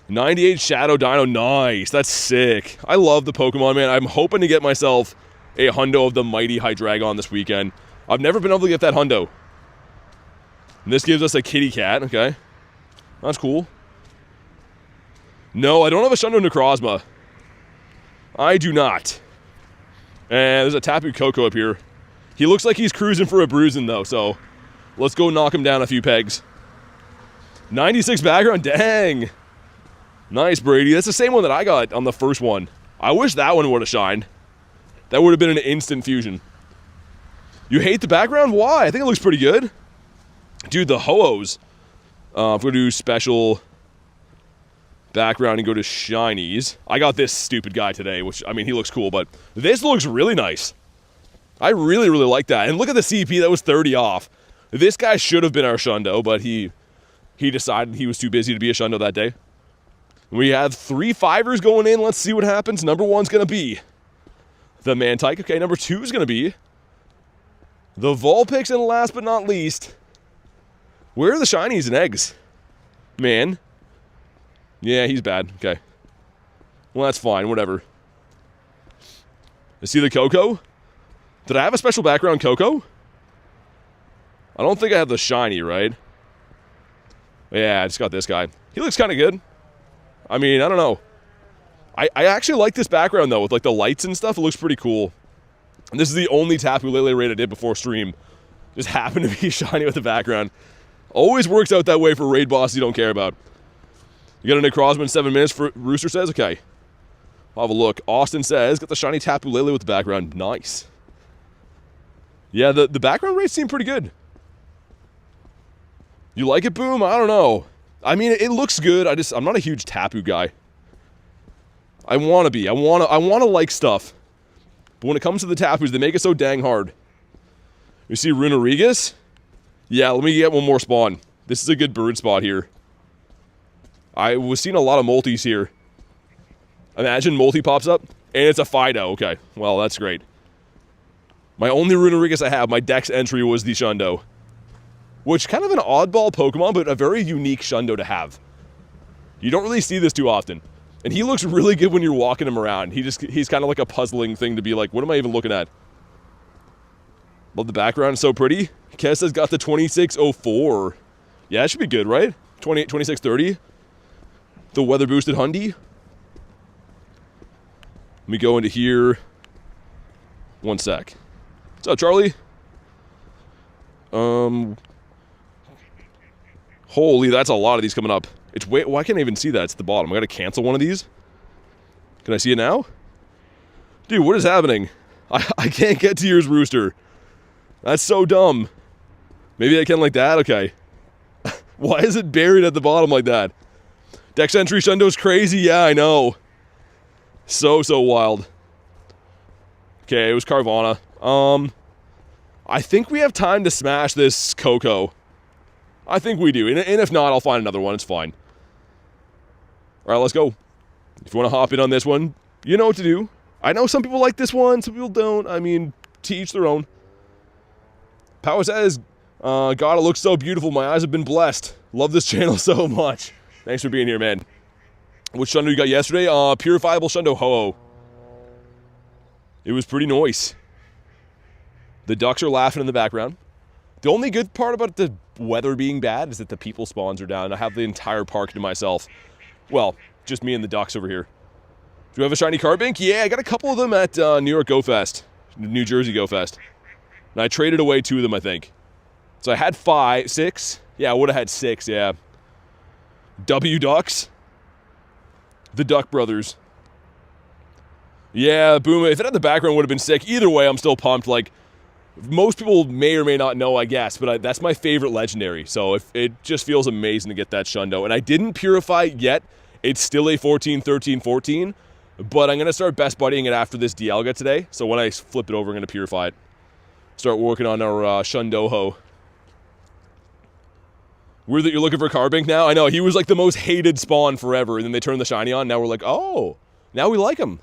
98 Shadow Dino. Nice. That's sick. I love the Pokemon, man. I'm hoping to get myself a hundo of the mighty Hydreigon this weekend. I've never been able to get that hundo. And this gives us a kitty cat. Okay. That's cool. No, I don't have a Shundo Necrozma. I do not. And there's a Tapu Koko up here. He looks like he's cruising for a bruising, though, so let's go knock him down a few pegs. 96 background. Dang. Nice, Brady. That's the same one that I got on the first one. I wish that one would have shined. That would have been an instant fusion. You hate the background? Why? I think it looks pretty good. Dude, the Ho-Ohs. If we're going to do special background and go to shinies. I got this stupid guy today, which, I mean, he looks cool, but this looks really nice. I really, really like that. And look at the CP, that was 30 off. This guy should have been our Shundo, but he decided he was too busy to be a Shundo that day. We have 3 5ers going in. Let's see what happens. Number 1's going to be the Mantike. Okay, number 2 is going to be the Vulpix, and last but not least, where are the shinies and eggs? Man. Yeah, he's bad. Okay. Well, that's fine. Whatever. Is he the Koko? Did I have a special background Koko? I don't think I have the shiny, right? Yeah, I just got this guy. He looks kind of good. I mean, I don't know. I actually like this background, though, with like the lights and stuff. It looks pretty cool. And this is the only Tapu Lele raid I did before stream. Just happened to be shiny with the background. Always works out that way for raid bosses you don't care about. You got a Necrozma in 7 minutes, for Rooster says? Okay. I'll have a look. Austin says, got the shiny Tapu Lele with the background. Nice. Yeah, the background rates seem pretty good. You like it, Boom? I don't know. I mean, it looks good. I'm not a huge Tapu guy. I want to be. I want to like stuff. But when it comes to the Tapus, they make it so dang hard. You see Runerigus? Yeah, let me get one more spawn. This is a good bird spot here. I was seeing a lot of multis here. Imagine multi pops up, and it's a Fido. Okay, well, that's great. My only Runerigus I have, my Dex entry was the Shundo. Which, kind of an oddball Pokemon, but a very unique Shundo to have. You don't really see this too often. And he looks really good when you're walking him around. He's kind of like a puzzling thing to be like, what am I even looking at? Love the background, it's so pretty. Kessa's got the 2604. Yeah, that should be good, right? 2630. The weather boosted Hundy. Let me go into here. One sec. What's up, Charlie? Holy, that's a lot of these coming up. It's way, why can't I even see that? It's at the bottom. I gotta cancel one of these. Can I see it now? Dude, what is happening? I can't get to yours, Rooster. That's so dumb. Maybe I can like that? Okay. Why is it buried at the bottom like that? Dex entry Shundo's crazy. Yeah, I know. So wild. Okay, it was Carvana. I think we have time to smash this Koko. I think we do. And if not, I'll find another one. It's fine. All right, let's go. If you want to hop in on this one, you know what to do. I know some people like this one. Some people don't. I mean, to each their own. Power says, God, it looks so beautiful. My eyes have been blessed. Love this channel so much. Thanks for being here, man. Which Shundo you got yesterday? Purifiable Shundo Ho-Oh. It was pretty nice. The ducks are laughing in the background. The only good part about the weather being bad is that the people spawns are down. I have the entire park to myself. Well, just me and the ducks over here. Do you have a shiny Carbink? Yeah, I got a couple of them at New York Go Fest. New Jersey Go Fest. And I traded away 2 of them, I think. So I had 6. Yeah, I would have had 6, yeah. W Ducks. The Duck Brothers. Yeah, boom. If it had the background, would have been sick. Either way, I'm still pumped. Like, most people may or may not know, I guess, but that's my favorite legendary. So it just feels amazing to get that Shundo. And I didn't purify it yet. It's still a 14, 13, 14. But I'm going to start best buddying it after this Dialga today. So when I flip it over, I'm going to purify it. Start working on our Shundoho. Weird that you're looking for Carbink now. I know, he was like the most hated spawn forever. And then they turned the shiny on. Now we're like, oh, now we like him.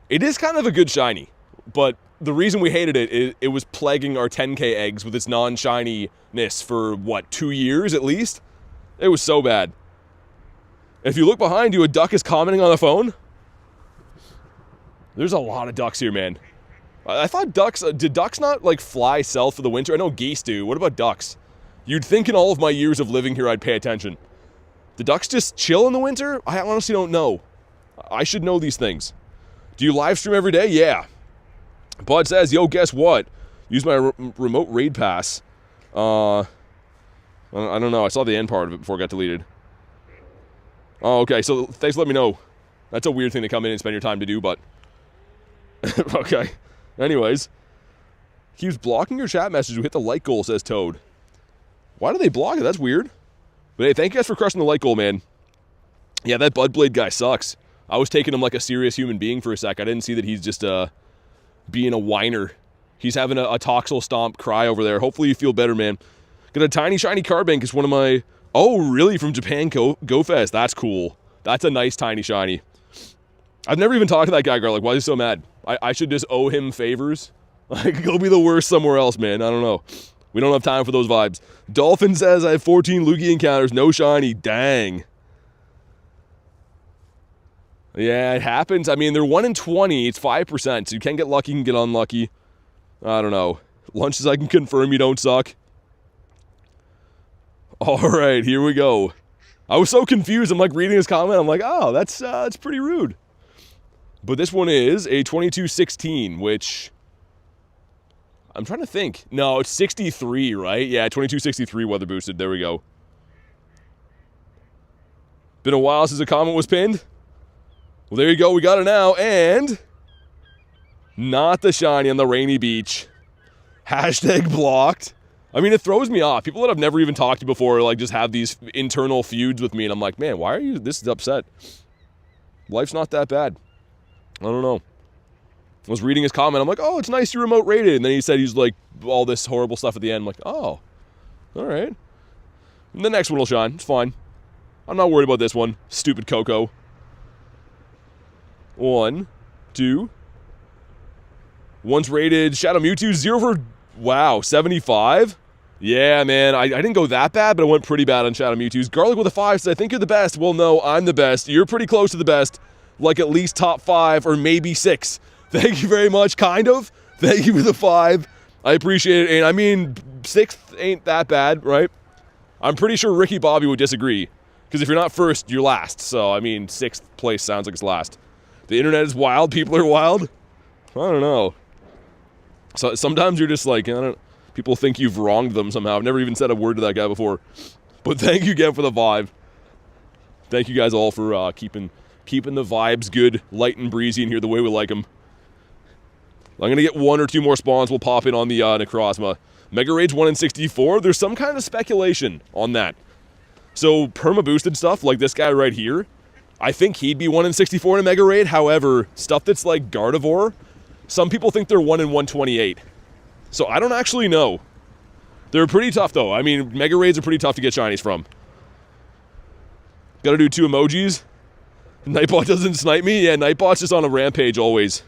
It is kind of a good shiny. But the reason we hated it was plaguing our 10k eggs with its non-shininess for, what, 2 years at least? It was so bad. If you look behind you, a duck is commenting on the phone. There's a lot of ducks here, man. I thought ducks, did ducks not, like, fly south for the winter? I know geese do. What about ducks? You'd think in all of my years of living here I'd pay attention. Do ducks just chill in the winter? I honestly don't know. I should know these things. Do you live stream every day? Yeah. Bud says, yo, guess what? Use my remote raid pass. I don't know. I saw the end part of it before it got deleted. Oh, okay. So thanks for letting me know. That's a weird thing to come in and spend your time to do, but... okay. Anyways. Keeps blocking your chat message. We hit the like goal, says Toad. Why do they block it? That's weird. But hey, thank you guys for crushing the like goal, man. Yeah, that Budblade guy sucks. I was taking him like a serious human being for a sec. I didn't see that he's just being a whiner. He's having a Toxel Stomp cry over there. Hopefully you feel better, man. Got a tiny shiny Carbink. It's one of my... Oh, really? From Japan Go Fest. That's cool. That's a nice tiny shiny. I've never even talked to that guy, Garlic. Why is he so mad? I should just owe him favors? Like, go be the worst somewhere else, man. I don't know. We don't have time for those vibes. Dolphin says, I have 14 Lugia encounters. No shiny. Dang. Yeah, it happens. I mean, they're 1 in 20. It's 5%. So you can get lucky, you can get unlucky. I don't know. Lunches, I can confirm you don't suck. All right, here we go. I was so confused. I'm like reading his comment. I'm like, oh, that's pretty rude. But this one is a 2216, which I'm trying to think. No, it's 63, right? Yeah, 2263 weather boosted. There we go. Been a while since a comment was pinned. Well, there you go. We got it now. And not the shiny on the rainy beach. Hashtag blocked. I mean, it throws me off. People that I've never even talked to before, like, just have these internal feuds with me. And I'm like, man, why are you this upset? Life's not that bad. I don't know. I was reading his comment. I'm like, oh, it's nice you remote rated. And then he said he's like all this horrible stuff at the end. I'm like, oh, all right. And the next one will shine. It's fine. I'm not worried about this one. Stupid Coco. 1, 2. One's rated Shadow Mewtwo. 0 for, wow, 75? Yeah, man. I didn't go that bad, but I went pretty bad on Shadow Mewtwo's. Garlic with a 5 says, I think you're the best. Well, no, I'm the best. You're pretty close to the best. Like at least top 5 or maybe 6. Thank you very much, kind of. Thank you for the 5. I appreciate it. And I mean, 6th ain't that bad, right? I'm pretty sure Ricky Bobby would disagree. Because if you're not first, you're last. So, I mean, 6th place sounds like it's last. The internet is wild. People are wild. I don't know. So sometimes you're just like, people think you've wronged them somehow. I've never even said a word to that guy before. But thank you again for the vibe. Thank you guys all for keeping the vibes good, light and breezy in here the way we like them. I'm going to get 1 or 2 more spawns. We'll pop in on the Necrozma. Mega Raid's 1 in 64. There's some kind of speculation on that. So perma-boosted stuff like this guy right here, I think he'd be 1 in 64 in a Mega Raid. However, stuff that's like Gardevoir, some people think they're 1 in 128. So I don't actually know. They're pretty tough though. I mean, Mega Raids are pretty tough to get shinies from. Gotta do 2 emojis. Nightbot doesn't snipe me? Yeah, Nightbot's just on a rampage always.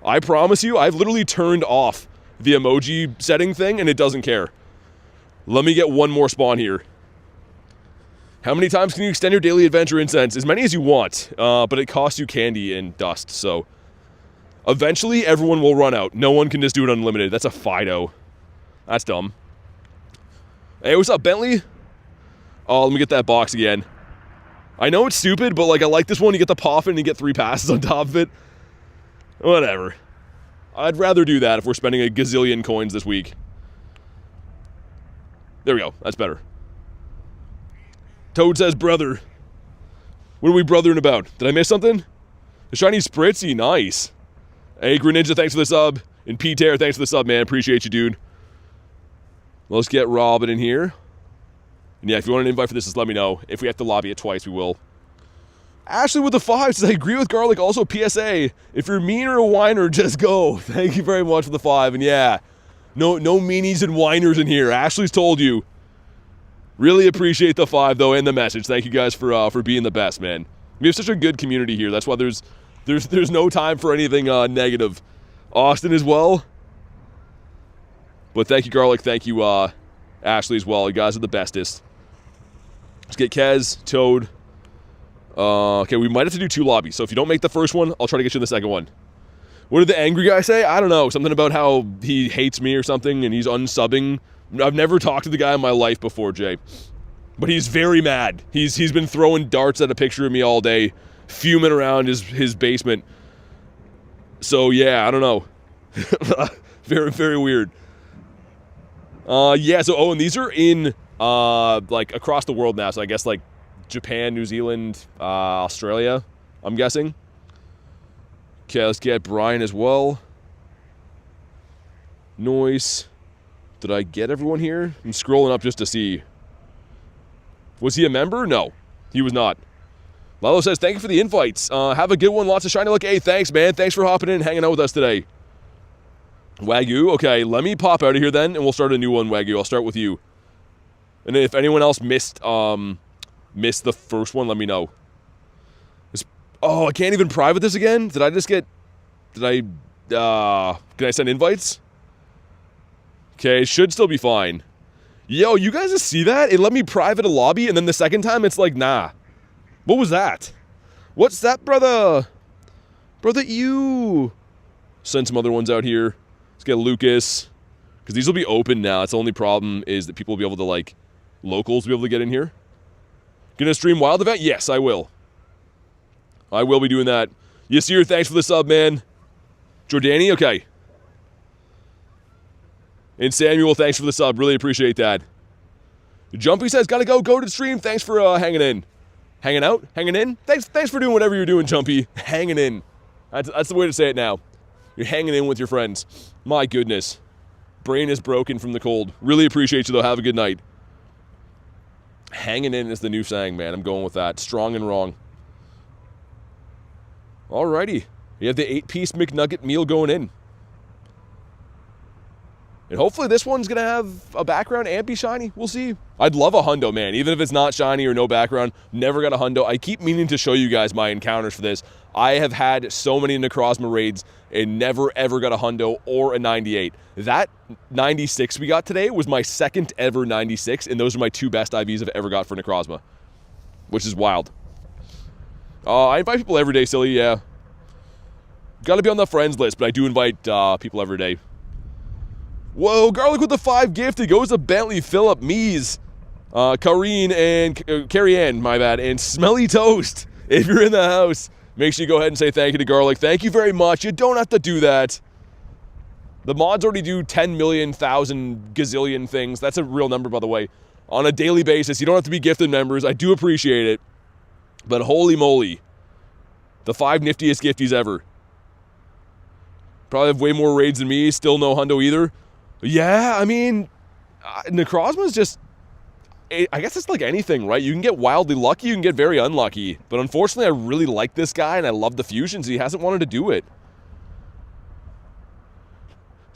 I promise you, I've literally turned off the emoji setting thing and it doesn't care. Let me get 1 more spawn here. How many times can you extend your daily adventure incense? As many as you want, but it costs you candy and dust, so... Eventually, everyone will run out. No one can just do it unlimited. That's a Fido. That's dumb. Hey, what's up, Bentley? Oh, let me get that box again. I know it's stupid, but, like, I like this one. You get the Poffin and you get 3 passes on top of it. Whatever. I'd rather do that if we're spending a gazillion coins this week. There we go. That's better. Toad says, brother. What are we brothering about? Did I miss something? The shiny Spritzy. Nice. Hey, Greninja, thanks for the sub. And P-Tear, thanks for the sub, man. Appreciate you, dude. Let's get Robin in here. And yeah, if you want an invite for this, just let me know. If we have to lobby it twice, we will. Ashley with the 5 says, I agree with Garlic. Also, PSA, if you're mean or a whiner, just go. Thank you very much for the 5. And yeah, no meanies and whiners in here. Ashley's told you. Really appreciate the 5, though, and the message. Thank you guys for being the best, man. We have such a good community here. That's why there's no time for anything negative. Austin as well. But thank you, Garlic. Thank you, Ashley as well. You guys are the bestest. Let's get Kez, Toad. Okay, we might have to do 2 lobbies. So if you don't make the first one, I'll try to get you in the second one. What did the angry guy say? I don't know. Something about how he hates me or something and he's unsubbing. I've never talked to the guy in my life before, Jay. But he's very mad. He's been throwing darts at a picture of me all day, fuming around his basement. So yeah, I don't know. Very, very weird. Yeah, so and these are in like across the world now, so I guess like Japan, New Zealand, Australia, I'm guessing. Okay, let's get Brian as well. Noise. Did I get everyone here? I'm scrolling up just to see. Was he a member? No, he was not. Lalo says, thank you for the invites. Have a good one. Lots of shiny luck. Hey, thanks, man. Thanks for hopping in and hanging out with us today. Wagyu. Okay, let me pop out of here then, and we'll start a new one, Wagyu. I'll start with you. And if anyone else missed the first one, let me know. Oh, I can't even private this again? Can I send invites? Okay, it should still be fine. Yo, you guys just see that? It let me private a lobby, and then the second time, it's like, nah. What was that? What's that, brother? Brother, you. Send some other ones out here. Let's get Lucas. Because these will be open now. That's the only problem is that people will be able to, like, locals will be able to get in here. Gonna stream Wild Event? Yes, I will. I will be doing that. Yasir, thanks for the sub, man. Jordani, okay. And Samuel, thanks for the sub. Really appreciate that. Jumpy says, gotta go to the stream. Thanks for hanging in. Hanging out? Hanging in? Thanks for doing whatever you're doing, Jumpy. Hanging in. That's the way to say it now. You're hanging in with your friends. My goodness. Brain is broken from the cold. Really appreciate you, though. Have a good night. Hanging in is the new saying, man. I'm going with that. Strong and wrong. Alrighty. You have the 8-piece McNugget meal going in. And hopefully this one's going to have a background and be shiny. We'll see. I'd love a hundo, man. Even if it's not shiny or no background, never got a hundo. I keep meaning to show you guys my encounters for this. I have had so many Necrozma raids and never ever got a hundo or a 98. That 96 we got today was my second ever 96, and those are my 2 best IVs I've ever got for Necrozma, which is wild. I invite people every day, silly, yeah. Got to be on the friends list, but I do invite people every day. Whoa, Garlic with the 5 gifted. Goes to Bentley, Phillip, Mies, Kareen, and Carrie Ann, my bad, and Smelly Toast. If you're in the house, make sure you go ahead and say thank you to Garlic. Thank you very much. You don't have to do that. The mods already do 10 million, 1,000, gazillion things. That's a real number, by the way. On a daily basis. You don't have to be gifted members. I do appreciate it. But holy moly. The 5 niftiest gifties ever. Probably have way more raids than me. Still no hundo either. Yeah, I mean, Necrozma is just, I guess it's like anything, right? You can get wildly lucky, you can get very unlucky. But unfortunately, I really like this guy, and I love the fusions. He hasn't wanted to do it.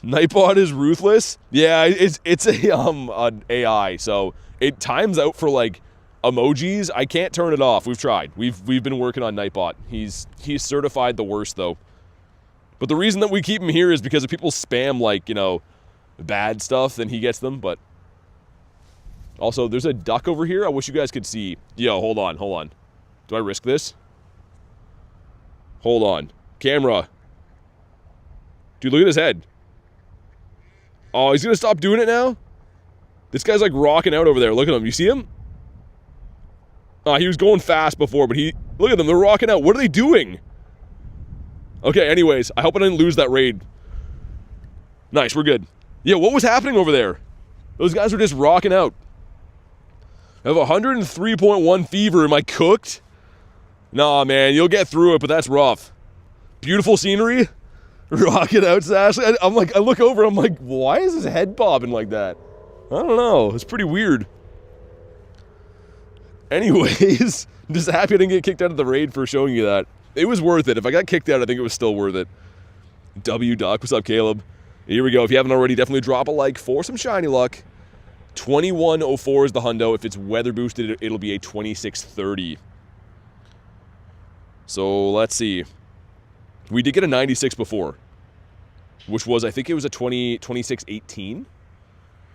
Nightbot is ruthless. Yeah, it's an AI, so it times out for like emojis. I can't turn it off. We've tried. We've been working on Nightbot. He's certified the worst though. But the reason that we keep him here is because if people spam like, you know, bad stuff, then he gets them, but Also, there's a duck over here I wish you guys could see. Yo, hold on, hold on. Do I risk this? Hold on. Camera. Dude, look at his head. Oh, he's gonna stop doing it now? This guy's like rocking out over there. Look at him. You see him? He was going fast before, but look at them. They're rocking out. What are they doing? Okay, anyways, I hope I didn't lose that raid. Nice, we're good. Yeah, what was happening over there? Those guys were just rocking out. I have 103.1 fever. Am I cooked? Nah, man, you'll get through it, but that's rough. Beautiful scenery. Rocking out, Sash. I look over, I'm like, why is his head bobbing like that? I don't know. It's pretty weird. Anyways, I'm just happy I didn't get kicked out of the raid for showing you that. It was worth it. If I got kicked out, I think it was still worth it. W Duck, what's up, Caleb? Here we go. If you haven't already, definitely drop a like for some shiny luck. 2104 is the hundo. If it's weather boosted, it'll be a 2630. So let's see. We did get a 96 before, which was, I think it was a 2618.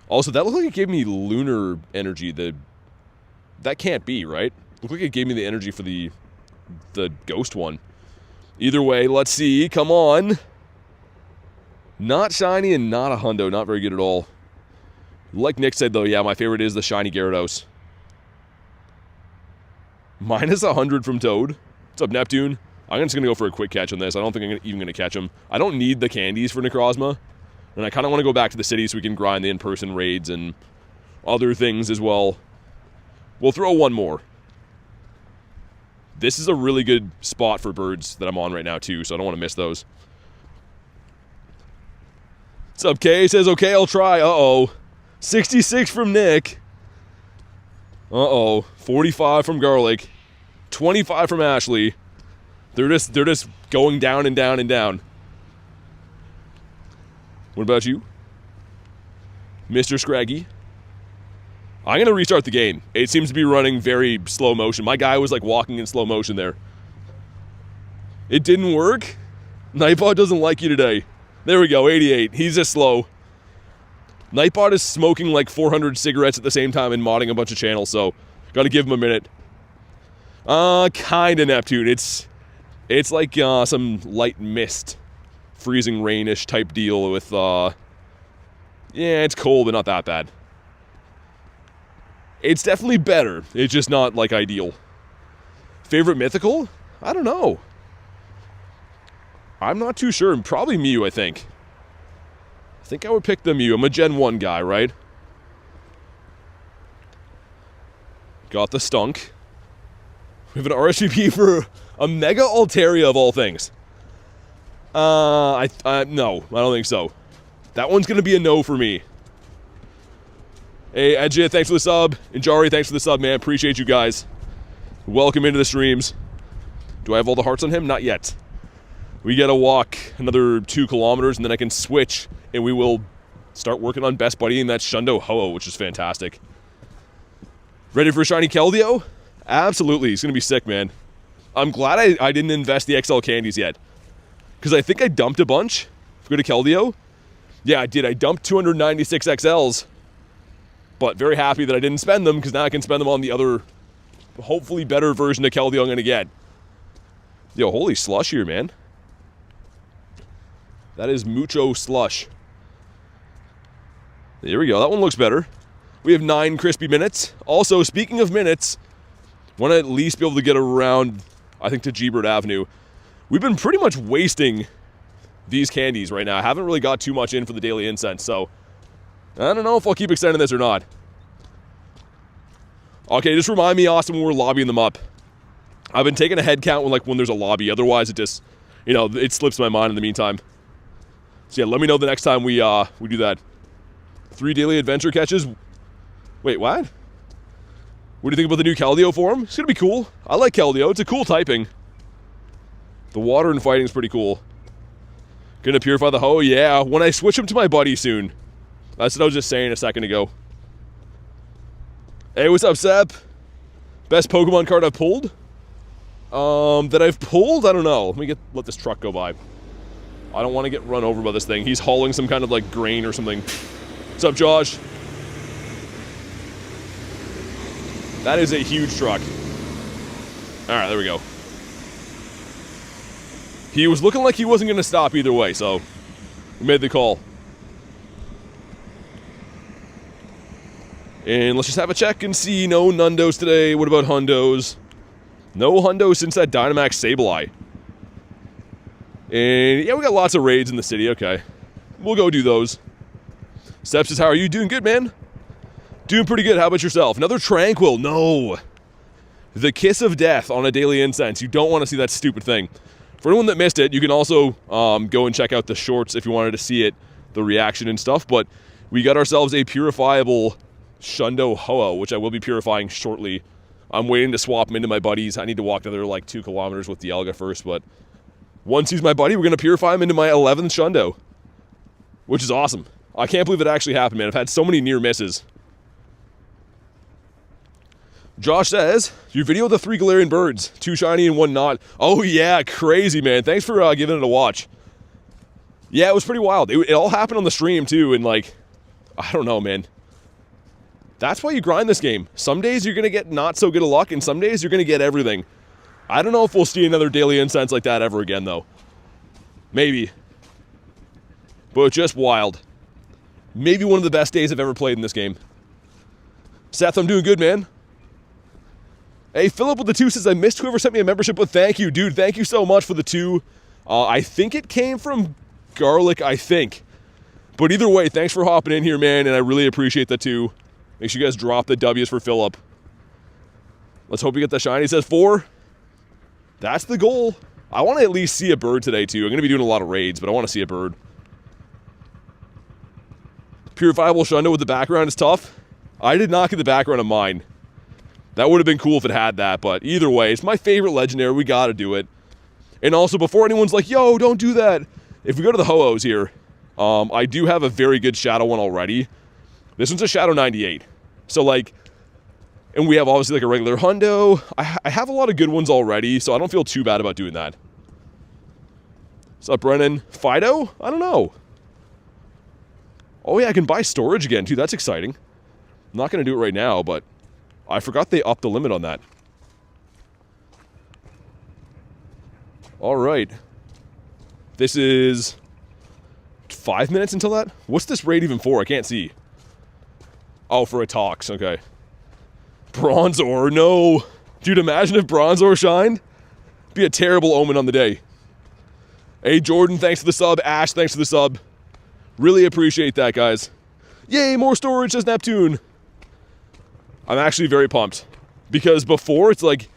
Also, that looked like it gave me lunar energy. That can't be, right? Looked like it gave me the energy for the ghost one. Either way, let's see. Come on. Not shiny and not a hundo. Not very good at all. Like Nick said, though, yeah, my favorite is the shiny Gyarados. Minus 100 from Toad. What's up, Neptune? I'm just going to go for a quick catch on this. I don't think I'm even going to catch him. I don't need the candies for Necrozma. And I kind of want to go back to the city so we can grind the in-person raids and other things as well. We'll throw one more. This is a really good spot for birds that I'm on right now, too, so I don't want to miss those. What's up, Kay? Says, okay, I'll try. Uh-oh. 66 from Nick. Uh-oh. 45 from Garlic. 25 from Ashley. They're just going down and down and down. What about you? Mr. Scraggy? I'm going to restart the game. It seems to be running very slow motion. My guy was like walking in slow motion there. It didn't work? Nightbot doesn't like you today. There we go, 88. He's just slow. Nightbot is smoking like 400 cigarettes at the same time and modding a bunch of channels, so got to give him a minute. Kinda Neptune. It's like some light mist, freezing rainish type deal with, yeah, it's cold, but not that bad. It's definitely better. It's just not, like, ideal. Favorite mythical? I don't know. I'm not too sure. Probably Mew, I think. I think I would pick the Mew. I'm a Gen 1 guy, right? Got the Stunk. We have an RSVP for a Mega Altaria of all things. No, I don't think so. That one's going to be a no for me. Hey, Edja, thanks for the sub. And Jari, thanks for the sub, man. Appreciate you guys. Welcome into the streams. Do I have all the hearts on him? Not yet. We gotta walk another 2 kilometers, and then I can switch, and we will start working on best buddying that Shundo Ho-Oh, which is fantastic. Ready for a shiny Keldeo? Absolutely. He's gonna be sick, man. I'm glad I didn't invest the XL candies yet, because I think I dumped a bunch. Go to Keldeo. Yeah, I did. I dumped 296 XLs. But very happy that I didn't spend them, because now I can spend them on the other, hopefully better version of Keldeo I'm going to get. Yo, holy slush here, man. That is mucho slush. There we go. That one looks better. We have 9 crispy minutes. Also, speaking of minutes, want to at least be able to get around, I think, to G-Bird Avenue. We've been pretty much wasting these candies right now. I haven't really got too much in for the daily incense, so I don't know if I'll keep extending this or not. Okay, just remind me, Austin, when we're lobbying them up. I've been taking a head count when there's a lobby. Otherwise, it just, it slips my mind in the meantime. So yeah, let me know the next time we do that. 3 daily adventure catches. Wait, what? What do you think about the new Keldeo form? It's gonna be cool. I like Keldeo. It's a cool typing. The water and fighting is pretty cool. Gonna purify the Ho? Yeah, when I switch him to my buddy soon. That's what I was just saying a second ago. Hey, what's up, Sep? Best Pokemon card I've pulled? That I've pulled? I don't know. Let me let this truck go by. I don't want to get run over by this thing. He's hauling some kind of, like, grain or something. What's up, Josh? That is a huge truck. All right, there we go. He was looking like he wasn't going to stop either way, so we made the call. And let's just have a check and see. No Nundos today. What about Hundos? No Hundos since that Dynamax Sableye. And yeah, we got lots of raids in the city. Okay. We'll go do those. Steps says, how are you? Doing good, man? Doing pretty good. How about yourself? Another Tranquil. No. The kiss of death on a daily incense. You don't want to see that stupid thing. For anyone that missed it, you can also go and check out the shorts if you wanted to see it, the reaction and stuff. But we got ourselves a purifiable Shundo Ho-Oh, which I will be purifying shortly. I'm waiting to swap him into my buddies. I need to walk another like 2 kilometers with Dialga first, but once he's my buddy, we're going to purify him into my 11th Shundo, which is awesome. I can't believe it actually happened, man. I've had so many near misses. Josh says, your video of the 3 Galarian birds, 2 shiny and 1 not. Oh yeah, crazy, man. Thanks for giving it a watch. Yeah, it was pretty wild. It all happened on the stream too, and like, I don't know, man. That's why you grind this game. Some days you're going to get not so good of luck, and some days you're going to get everything. I don't know if we'll see another daily incense like that ever again, though. Maybe. But just wild. Maybe one of the best days I've ever played in this game. Seth, I'm doing good, man. Hey, Philip with the 2 says, I missed whoever sent me a membership, but thank you, dude. Thank you so much for the 2. I think it came from Garlic, I think. But either way, thanks for hopping in here, man, and I really appreciate that, too. Make sure you guys drop the W's for Philip. Let's hope you get the shiny. It says 4. That's the goal. I want to at least see a bird today, too. I'm going to be doing a lot of raids, but I want to see a bird. Purifiable Shundo with the background is tough. I did not get the background of mine. That would have been cool if it had that, but either way, it's my favorite legendary. We got to do it. And also, before anyone's like, yo, don't do that. If we go to the Ho-Ohs here, I do have a very good Shadow one already. This one's a Shadow 98. So, like, and we have obviously like a regular Hundo. I have a lot of good ones already, so I don't feel too bad about doing that. What's up, Brennan? Fido? I don't know. Oh, yeah, I can buy storage again, too. That's exciting. I'm not going to do it right now, but I forgot they upped the limit on that. All right. This is 5 minutes until that? What's this raid even for? I can't see. Oh, for a Tox. Okay. Bronzor. No. Dude, imagine if Bronzor shined. Be a terrible omen on the day. Hey, Jordan, thanks for the sub. Ash, thanks for the sub. Really appreciate that, guys. Yay, more storage, says Neptune. I'm actually very pumped. Because before, it's like,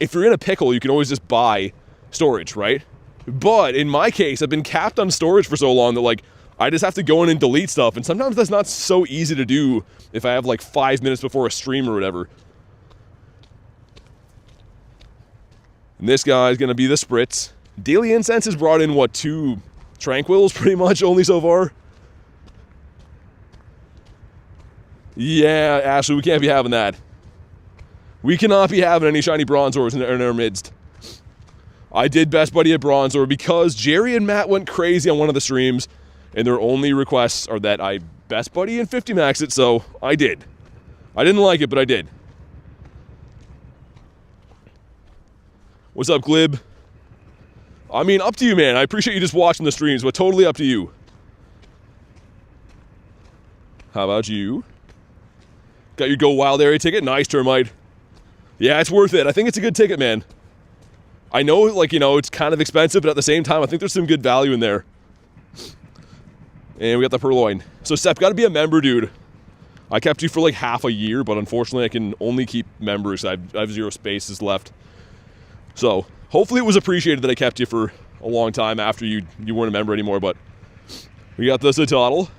if you're in a pickle, you can always just buy storage, right? But in my case, I've been capped on storage for so long that, like, I just have to go in and delete stuff. And sometimes that's not so easy to do if I have, like, 5 minutes before a stream or whatever. And this guy is going to be the Spritz. Daily Incense has brought in, what, 2 Tranquils pretty much only so far? Yeah, Ashley, we can't be having that. We cannot be having any shiny Bronzors in our midst. I did Best Buddy at Bronzor because Jerry and Matt went crazy on one of the streams, and their only requests are that I Best Buddy and 50 max it, so I did. I didn't like it, but I did. What's up, Glib? I mean, up to you, man. I appreciate you just watching the streams, but totally up to you. How about you? Got your Go Wild area ticket? Nice, Termite. Yeah, it's worth it. I think it's a good ticket, man. I know, like, you know, it's kind of expensive, but at the same time, I think there's some good value in there. And we got the Purloin. So, Sep, got to be a member, dude. I kept you for like half a year, but unfortunately, I can only keep members. I have 0 spaces left. So, hopefully it was appreciated that I kept you for a long time after you weren't a member anymore, but we got the Citadel.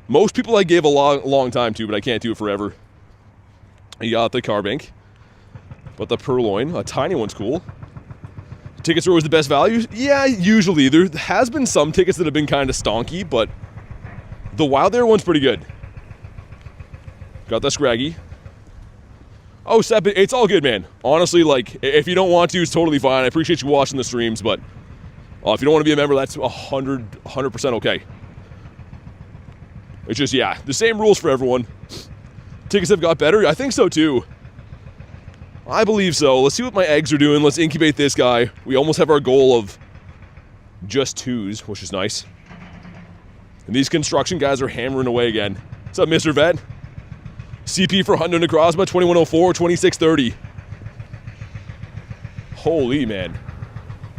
Most people I gave a long time to, but I can't do it forever. You got the Carbink. But the Purloin, a tiny one's cool. Tickets are always the best value? Yeah, usually. There has been some tickets that have been kind of stonky, but the Wild Air one's pretty good. Got the Scraggy. Oh, Sep, it's all good, man. Honestly, like, if you don't want to, it's totally fine. I appreciate you watching the streams, but if you don't want to be a member, that's 100% okay. It's just, yeah, the same rules for everyone. Tickets have got better? I think so, too. I believe so. Let's see what my eggs are doing. Let's incubate this guy. We almost have our goal of just 2s, which is nice. And these construction guys are hammering away again. What's up, Mr. Vet? CP for Hundo Necrozma, 2104, 2630. Holy man.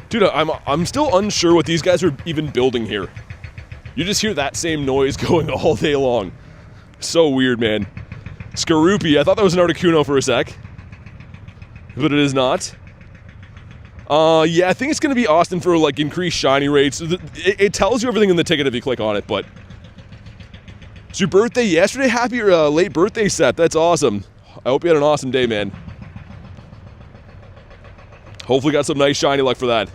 Dude, I'm still unsure what these guys are even building here. You just hear that same noise going all day long. So weird, man. Skaroopy, I thought that was an Articuno for a sec. But it is not. Yeah, I think it's going to be Austin for, like, increased shiny rates. It tells you everything in the ticket if you click on it, but... It's your birthday yesterday? Happy late birthday, Seth. That's awesome. I hope you had an awesome day, man. Hopefully got some nice shiny luck for that.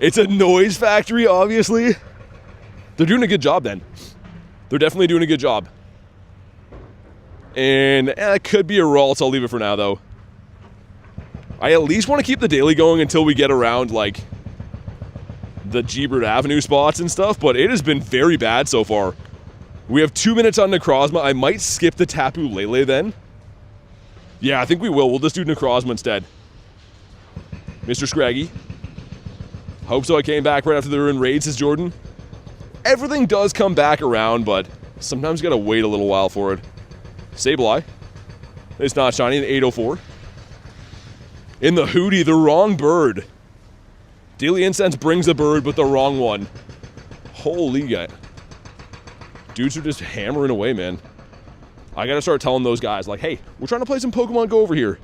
It's a noise factory, obviously. They're doing a good job, then. They're definitely doing a good job. And it could be a Ralts. I'll leave it for now, though. I at least want to keep the daily going until we get around, like, the Jeebert Avenue spots and stuff, but it has been very bad so far. We have 2 minutes on Necrozma. I might skip the Tapu Lele then. Yeah, I think we will. We'll just do Necrozma instead. Mr. Scraggy. Hope so. I came back right after they were in raids, says Jordan. Everything does come back around, but sometimes you gotta wait a little while for it. Sableye. It's not shiny, an 804. In the Hootie, the wrong bird. Daily Incense brings a bird, but the wrong one. Holy guy. Dudes are just hammering away, man. I gotta start telling those guys, like, hey, we're trying to play some Pokemon Go over here.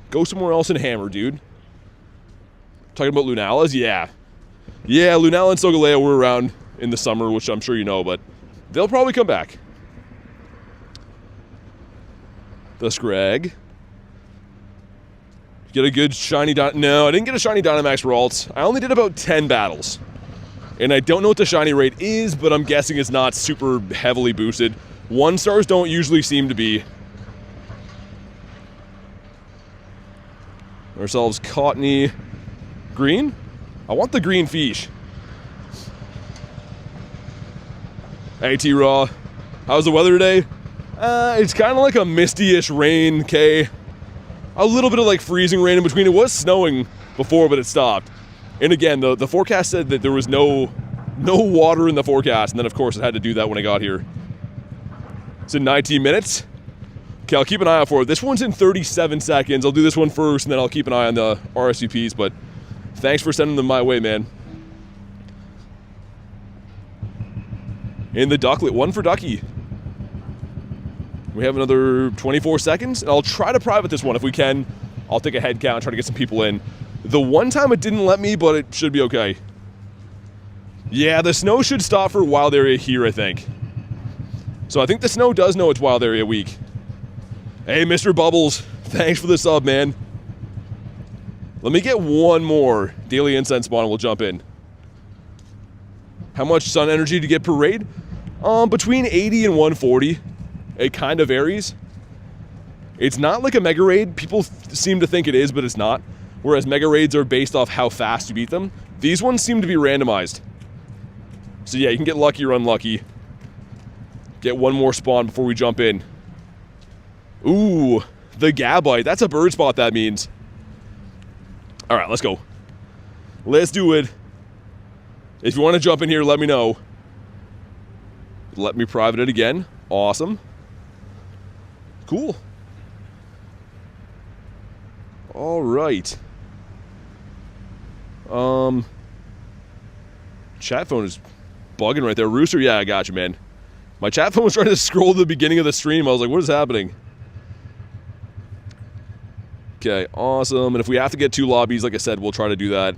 Go somewhere else and hammer, dude. Talking about Lunalas? Yeah. Yeah, Lunala and Solgaleo were around in the summer, which I'm sure you know, but they'll probably come back. The Scrag. Get a good shiny no, I didn't get a shiny Dynamax Ralts. I only did about 10 battles. And I don't know what the shiny rate is, but I'm guessing it's not super heavily boosted. 1-stars don't usually seem to be. Ourselves Cottony green. I want the green fish. Hey T-Raw, how's the weather today? It's kind of like a misty-ish rain, okay? A little bit of like freezing rain in between. It was snowing before, but it stopped. And again, the forecast said that there was no water in the forecast, and then of course it had to do that when I got here. It's in 19 minutes. Okay, I'll keep an eye out for it. This one's in 37 seconds. I'll do this one first, and then I'll keep an eye on the RSVPs, but thanks for sending them my way, man. In the Ducklet, one for Ducky. We have another 24 seconds, and I'll try to private this one if we can. I'll take a head count and try to get some people in. The one time it didn't let me, but it should be okay. Yeah, the snow should stop for wild area here, I think. So I think the snow does know it's wild area week. Hey, Mr. Bubbles, thanks for the sub, man. Let me get one more Daily Incense spawn and we'll jump in. How much sun energy to get per raid? Between 80 and 140. It kind of varies. It's not like a mega raid. People seem to think it is, but it's not. Whereas mega raids are based off how fast you beat them. These ones seem to be randomized. So yeah, you can get lucky or unlucky. Get one more spawn before we jump in. Ooh, the Gabite. That's a bird spot, that means. Alright, let's go. Let's do it. If you want to jump in here, let me know. Let me private it again. Awesome. Cool. Alright. Chat phone is bugging right there. Rooster, yeah, I got you, man. My chat phone was trying to scroll to the beginning of the stream. I was like, what is happening? Okay, awesome. And if we have to get 2 lobbies, like I said, we'll try to do that.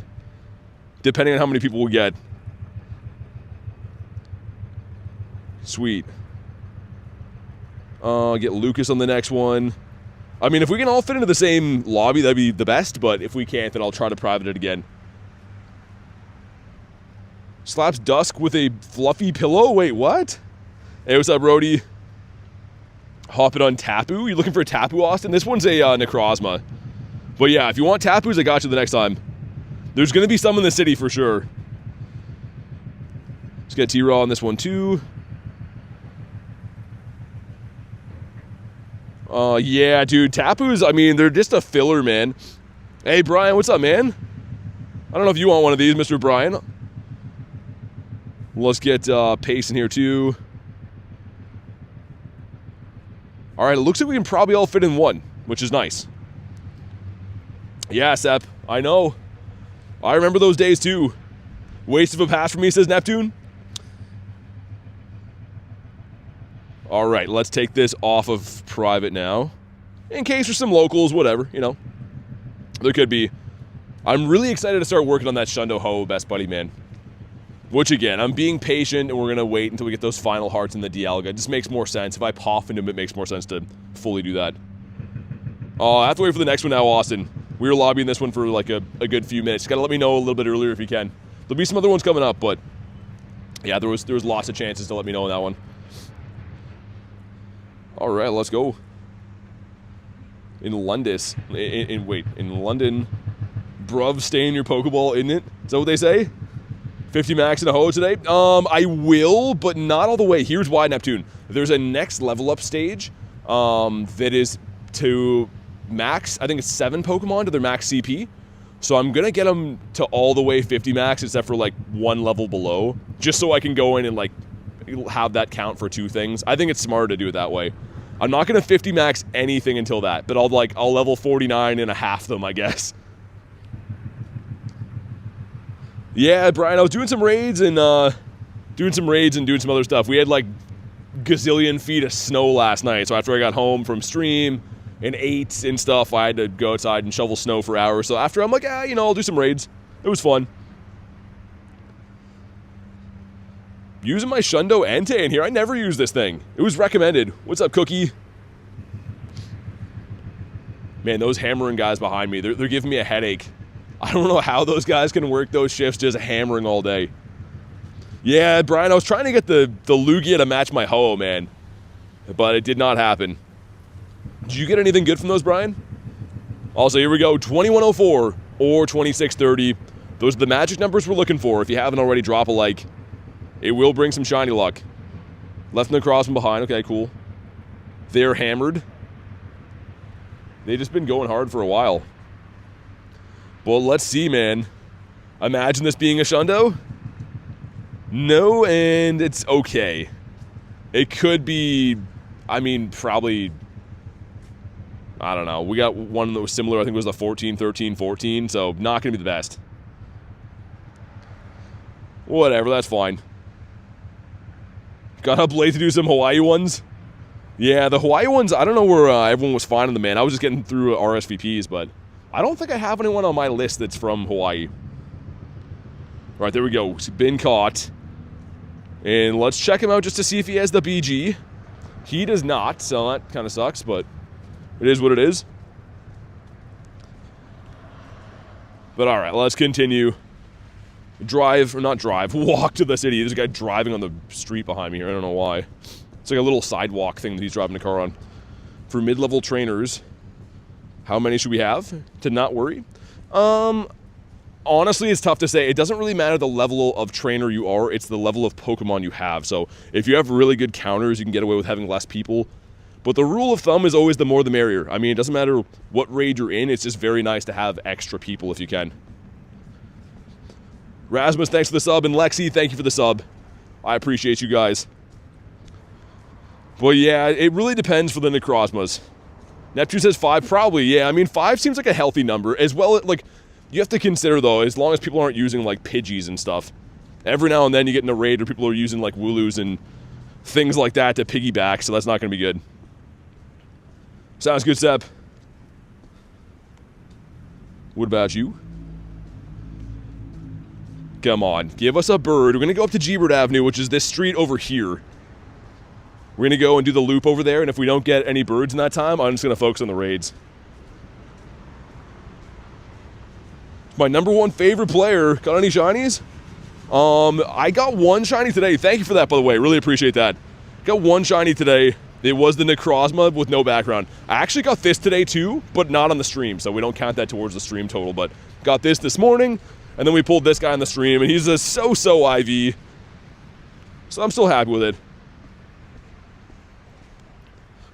Depending on how many people we get. Sweet. Get Lucas on the next one. I mean, if we can all fit into the same lobby, that'd be the best. But if we can't, then I'll try to private it again. Slaps Dusk with a fluffy pillow? Wait, what? Hey, what's up, Brody? Hopping on Tapu? You looking for a Tapu, Austin? This one's a Necrozma. But yeah, if you want Tapus, I got you the next time. There's going to be some in the city for sure. Let's get T-Raw on this one too. Yeah, dude, Tapus, I mean, they're just a filler, man. Hey, Brian, what's up, man? I don't know if you want one of these, Mr. Brian. Let's get Pace in here, too. All right, it looks like we can probably all fit in one, which is nice. Yeah, Sep, I know. I remember those days, too. Waste of a pass for me, says Neptune. All right, let's take this off of private now. In case there's some locals, whatever, you know. There could be. I'm really excited to start working on that Shundo Ho best buddy, man. Which, again, I'm being patient, and we're going to wait until we get those final hearts in the Dialga. It just makes more sense. If I pop into him, it makes more sense to fully do that. Oh, I have to wait for the next one now, Austin. We were lobbying this one for, like, a good few minutes. You got to let me know a little bit earlier if you can. There'll be some other ones coming up, but... yeah, there was lots of chances to let me know on that one. All right, let's go. In London, in London, bruv, stay in your Pokeball, isn't it? Is that what they say? 50 max and a Ho today? I will, but not all the way. Here's why, Neptune. There's a next level up stage that is to max, I think it's 7 Pokemon to their max CP. So I'm going to get them to all the way 50 max, except for like 1 level below, just so I can go in and like have that count for 2 things. I think it's smarter to do it that way. I'm not going to 50 max anything until that, but I'll level 49 and a half them, I guess. Yeah, Brian, I was doing some raids and doing some other stuff. We had like gazillion feet of snow last night, so after I got home from stream and ate and stuff, I had to go outside and shovel snow for hours. So after, I'm like, you know, I'll do some raids. It was fun. Using my Shundo Entei in here. I never use this thing. It was recommended. What's up, Cookie? Man, those hammering guys behind me, they're giving me a headache. I don't know how those guys can work those shifts just hammering all day. Yeah, Brian, I was trying to get the Lugia to match my Ho, man. But it did not happen. Did you get anything good from those, Brian? Also, here we go. 2104 or 2630. Those are the magic numbers we're looking for. If you haven't already, drop a like. It will bring some shiny luck. Left in the cross from behind. Okay, cool. They're hammered. They've just been going hard for a while. Well, let's see, man. Imagine this being a Shundo. No, and it's okay. It could be, I mean, probably, I don't know. We got one that was similar. I think it was the 14, 13, 14. So not going to be the best. Whatever, that's fine. Got up late to do some Hawaii ones. Yeah, the Hawaii ones, I don't know where everyone was finding them, man. I was just getting through RSVPs, but I don't think I have anyone on my list that's from Hawaii. All right, there we go. He's been caught. And let's check him out just to see if he has the BG. He does not, so that kind of sucks, but it is what it is. But all right, let's continue. Walk to the city. There's a guy driving on the street behind me here. I don't know why. It's like a little sidewalk thing that he's driving a car on. For mid-level trainers, how many should we have to not worry? Honestly, it's tough to say. It doesn't really matter the level of trainer you are. It's the level of Pokemon you have. So if you have really good counters, you can get away with having less people. But the rule of thumb is always the more the merrier. I mean, it doesn't matter what raid you're in. It's just very nice to have extra people if you can. Rasmus, thanks for the sub. And Lexi, thank you for the sub. I appreciate you guys. Well, yeah, it really depends for the Necrozmas. Neptune says 5, probably, yeah. I mean, 5 seems like a healthy number. As well, like, you have to consider, though, as long as people aren't using, like, Pidgeys and stuff. Every now and then you get in a raid where people are using, like, Wooloos and things like that to piggyback, so that's not going to be good. Sounds good, Seb. What about you? Come on, give us a bird. We're going to go up to G-Bird Avenue, which is this street over here. We're going to go and do the loop over there, and if we don't get any birds in that time, I'm just going to focus on the raids. My number 1 favorite player. Got any shinies? I got 1 shiny today. Thank you for that, by the way. Really appreciate that. Got 1 shiny today. It was the Necrozma with no background. I actually got this today, too, but not on the stream, so we don't count that towards the stream total, but got this morning. And then we pulled this guy on the stream, and he's a so-so IV. So I'm still happy with it.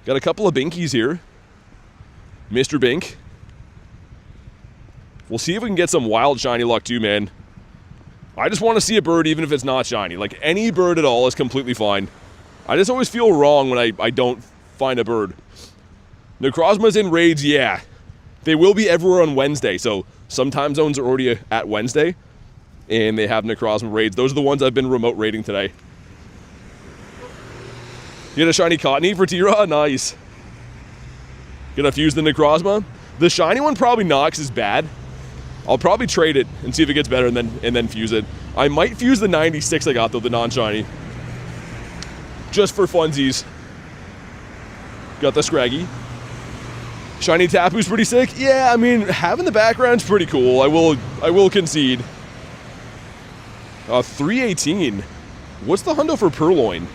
Got a couple of Binkies here. Mr. Bink. We'll see if we can get some wild shiny luck too, man. I just want to see a bird even if it's not shiny. Like, any bird at all is completely fine. I just always feel wrong when I don't find a bird. Necrozma's in raids, yeah. They will be everywhere on Wednesday, so some time zones are already at Wednesday, and they have Necrozma raids. Those are the ones I've been remote raiding today. You get a shiny Cottonee for T-Rod? Nice. Gonna fuse the Necrozma? The shiny one probably not, because it's bad. I'll probably trade it and see if it gets better and then fuse it. I might fuse the 96 I got, though, the non-shiny. Just for funsies. Got the Scraggy. Shiny Tapu's pretty sick. Yeah, I mean, having the background's pretty cool. I will concede. 318. What's the hundo for Purloin?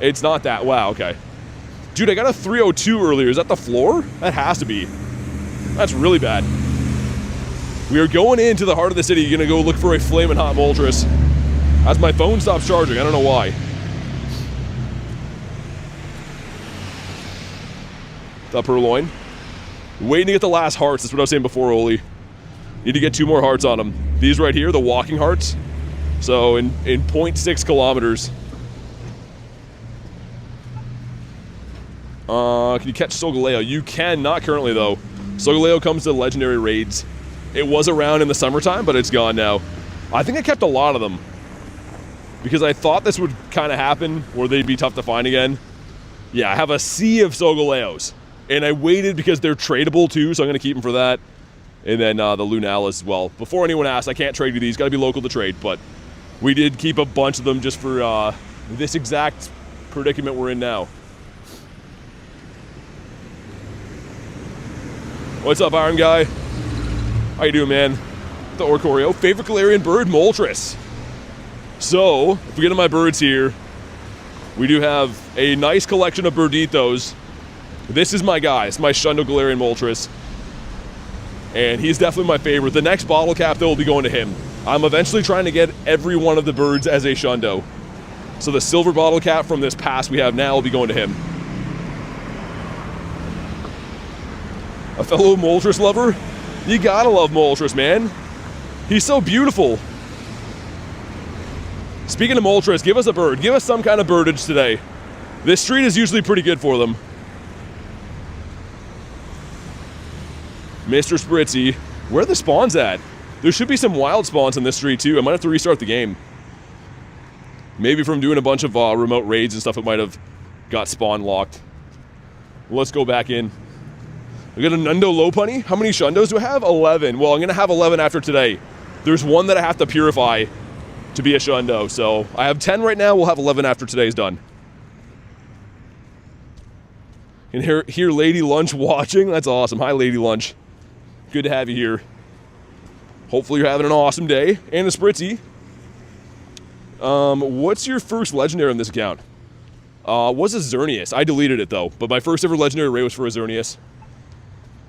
It's not that. Wow, okay. Dude, I got a 302 earlier. Is that the floor? That has to be. That's really bad. We are going into the heart of the city. You're gonna go look for a Flamin' Hot Moltres. As my phone stops charging, I don't know why. The Purloin. Waiting to get the last hearts. That's what I was saying before, Oli. Need to get 2 more hearts on them. These right here, the walking hearts. So in 0.6 kilometers. Can you catch Solgaleo? You can, not currently though. Solgaleo comes to legendary raids. It was around in the summertime, but it's gone now. I think I kept a lot of them, because I thought this would kind of happen, where they'd be tough to find again. Yeah, I have a sea of Solgaleos. And I waited because they're tradable too, so I'm going to keep them for that. And then the Lunala as well. Before anyone asks, I can't trade you these. Got to be local to trade, but we did keep a bunch of them just for this exact predicament we're in now. What's up, Iron Guy? How you doing, man? The Orcorio. Favorite Galarian bird? Moltres. So, if we get to my birds here, we do have a nice collection of birditos. This is my guy. It's my Shundo Galarian Moltres. And he's definitely my favorite. The next bottle cap, though, will be going to him. I'm eventually trying to get every one of the birds as a Shundo. So the silver bottle cap from this pass we have now will be going to him. A fellow Moltres lover? You gotta love Moltres, man. He's so beautiful. Speaking of Moltres, give us a bird. Give us some kind of birdage today. This street is usually pretty good for them. Mr. Spritzy. Where are the spawns at? There should be some wild spawns in this street too. I might have to restart the game. Maybe from doing a bunch of remote raids and stuff, it might have got spawn locked. Let's go back in. We got a Nundo Lopunny. How many Shundos do I have? 11. Well, I'm going to have 11 after today. There's one that I have to purify to be a Shundo. So I have 10 right now. We'll have 11 after today's done. And here Lady Lunch watching. That's awesome. Hi, Lady Lunch. Good to have you here. Hopefully you're having an awesome day. And a Spritzy. What's your first legendary on this account? Was a Xerneas. I deleted it though. But my first ever legendary raid was for a Xerneas.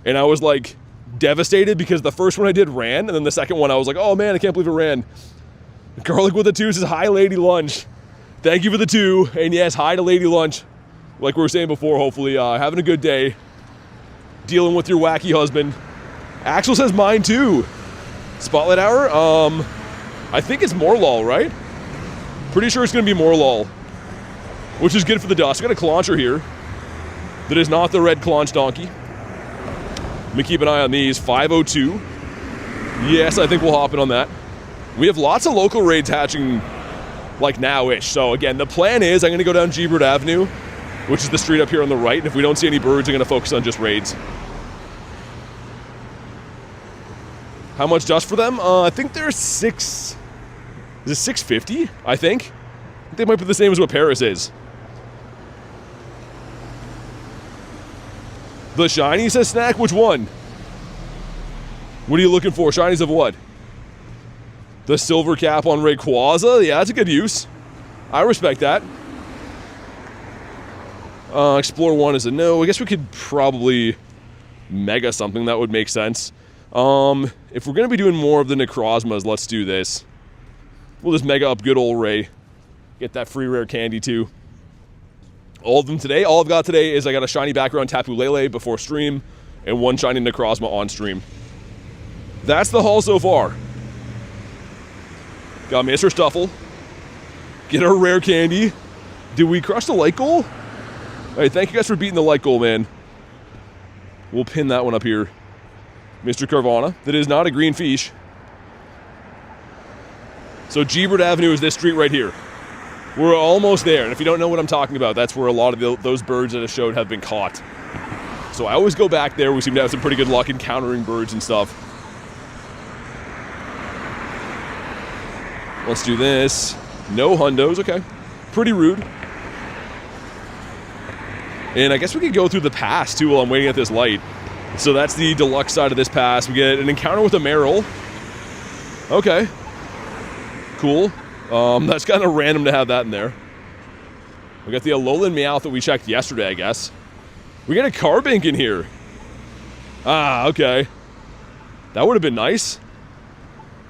And I was like devastated because the first one I did ran, and then the second one I was like, oh man, I can't believe it ran. Garlic with the 2 says, hi, Lady Lunch. Thank you for the 2. And yes, hi to Lady Lunch. Like we were saying before, hopefully having a good day. Dealing with your wacky husband. Axel says mine too. Spotlight Hour? I think it's Morlul, right? Pretty sure it's going to be Morlul. Which is good for the dust. I got a Clauncher here. That is not the red Claunch Donkey. Let me keep an eye on these. 502. Yes, I think we'll hop in on that. We have lots of local raids hatching like now-ish. So again, the plan is I'm going to go down G-Bird Avenue, which is the street up here on the right. And if we don't see any birds, I'm going to focus on just raids. How much dust for them? I think there's 6... Is it 650? I think they might be the same as what Paris is. The shiny says snack. Which one? What are you looking for? Shinies of what? The silver cap on Rayquaza? Yeah, that's a good use. I respect that. Explore 1 is a no. I guess we could probably mega something. That would make sense. If we're going to be doing more of the Necrozmas, let's do this. We'll just mega up good old Ray. Get that free rare candy too. all of them today. All I've got today is I got a shiny background Tapu Lele before stream and one shiny Necrozma on stream. That's the haul so far. Got Mr. Stuffle. Get our rare candy. Did we crush the light goal? All right, thank you guys for beating the light goal, man. We'll pin that one up here. Mr. Carvana. That is not a green fish. So Gebert Avenue is this street right here. We're almost there, and if you don't know what I'm talking about, that's where a lot of those birds that I showed have been caught. So I always go back there. We seem to have some pretty good luck encountering birds and stuff. Let's do this. No hundos, okay. Pretty rude. And I guess we could go through the pass, too, while I'm waiting at this light. So that's the deluxe side of this pass. We get an encounter with a Marill. Okay. Cool. That's kind of random to have that in there. We got the Alolan Meowth that we checked yesterday, I guess. We got a Carbink in here. Ah, okay. That would have been nice.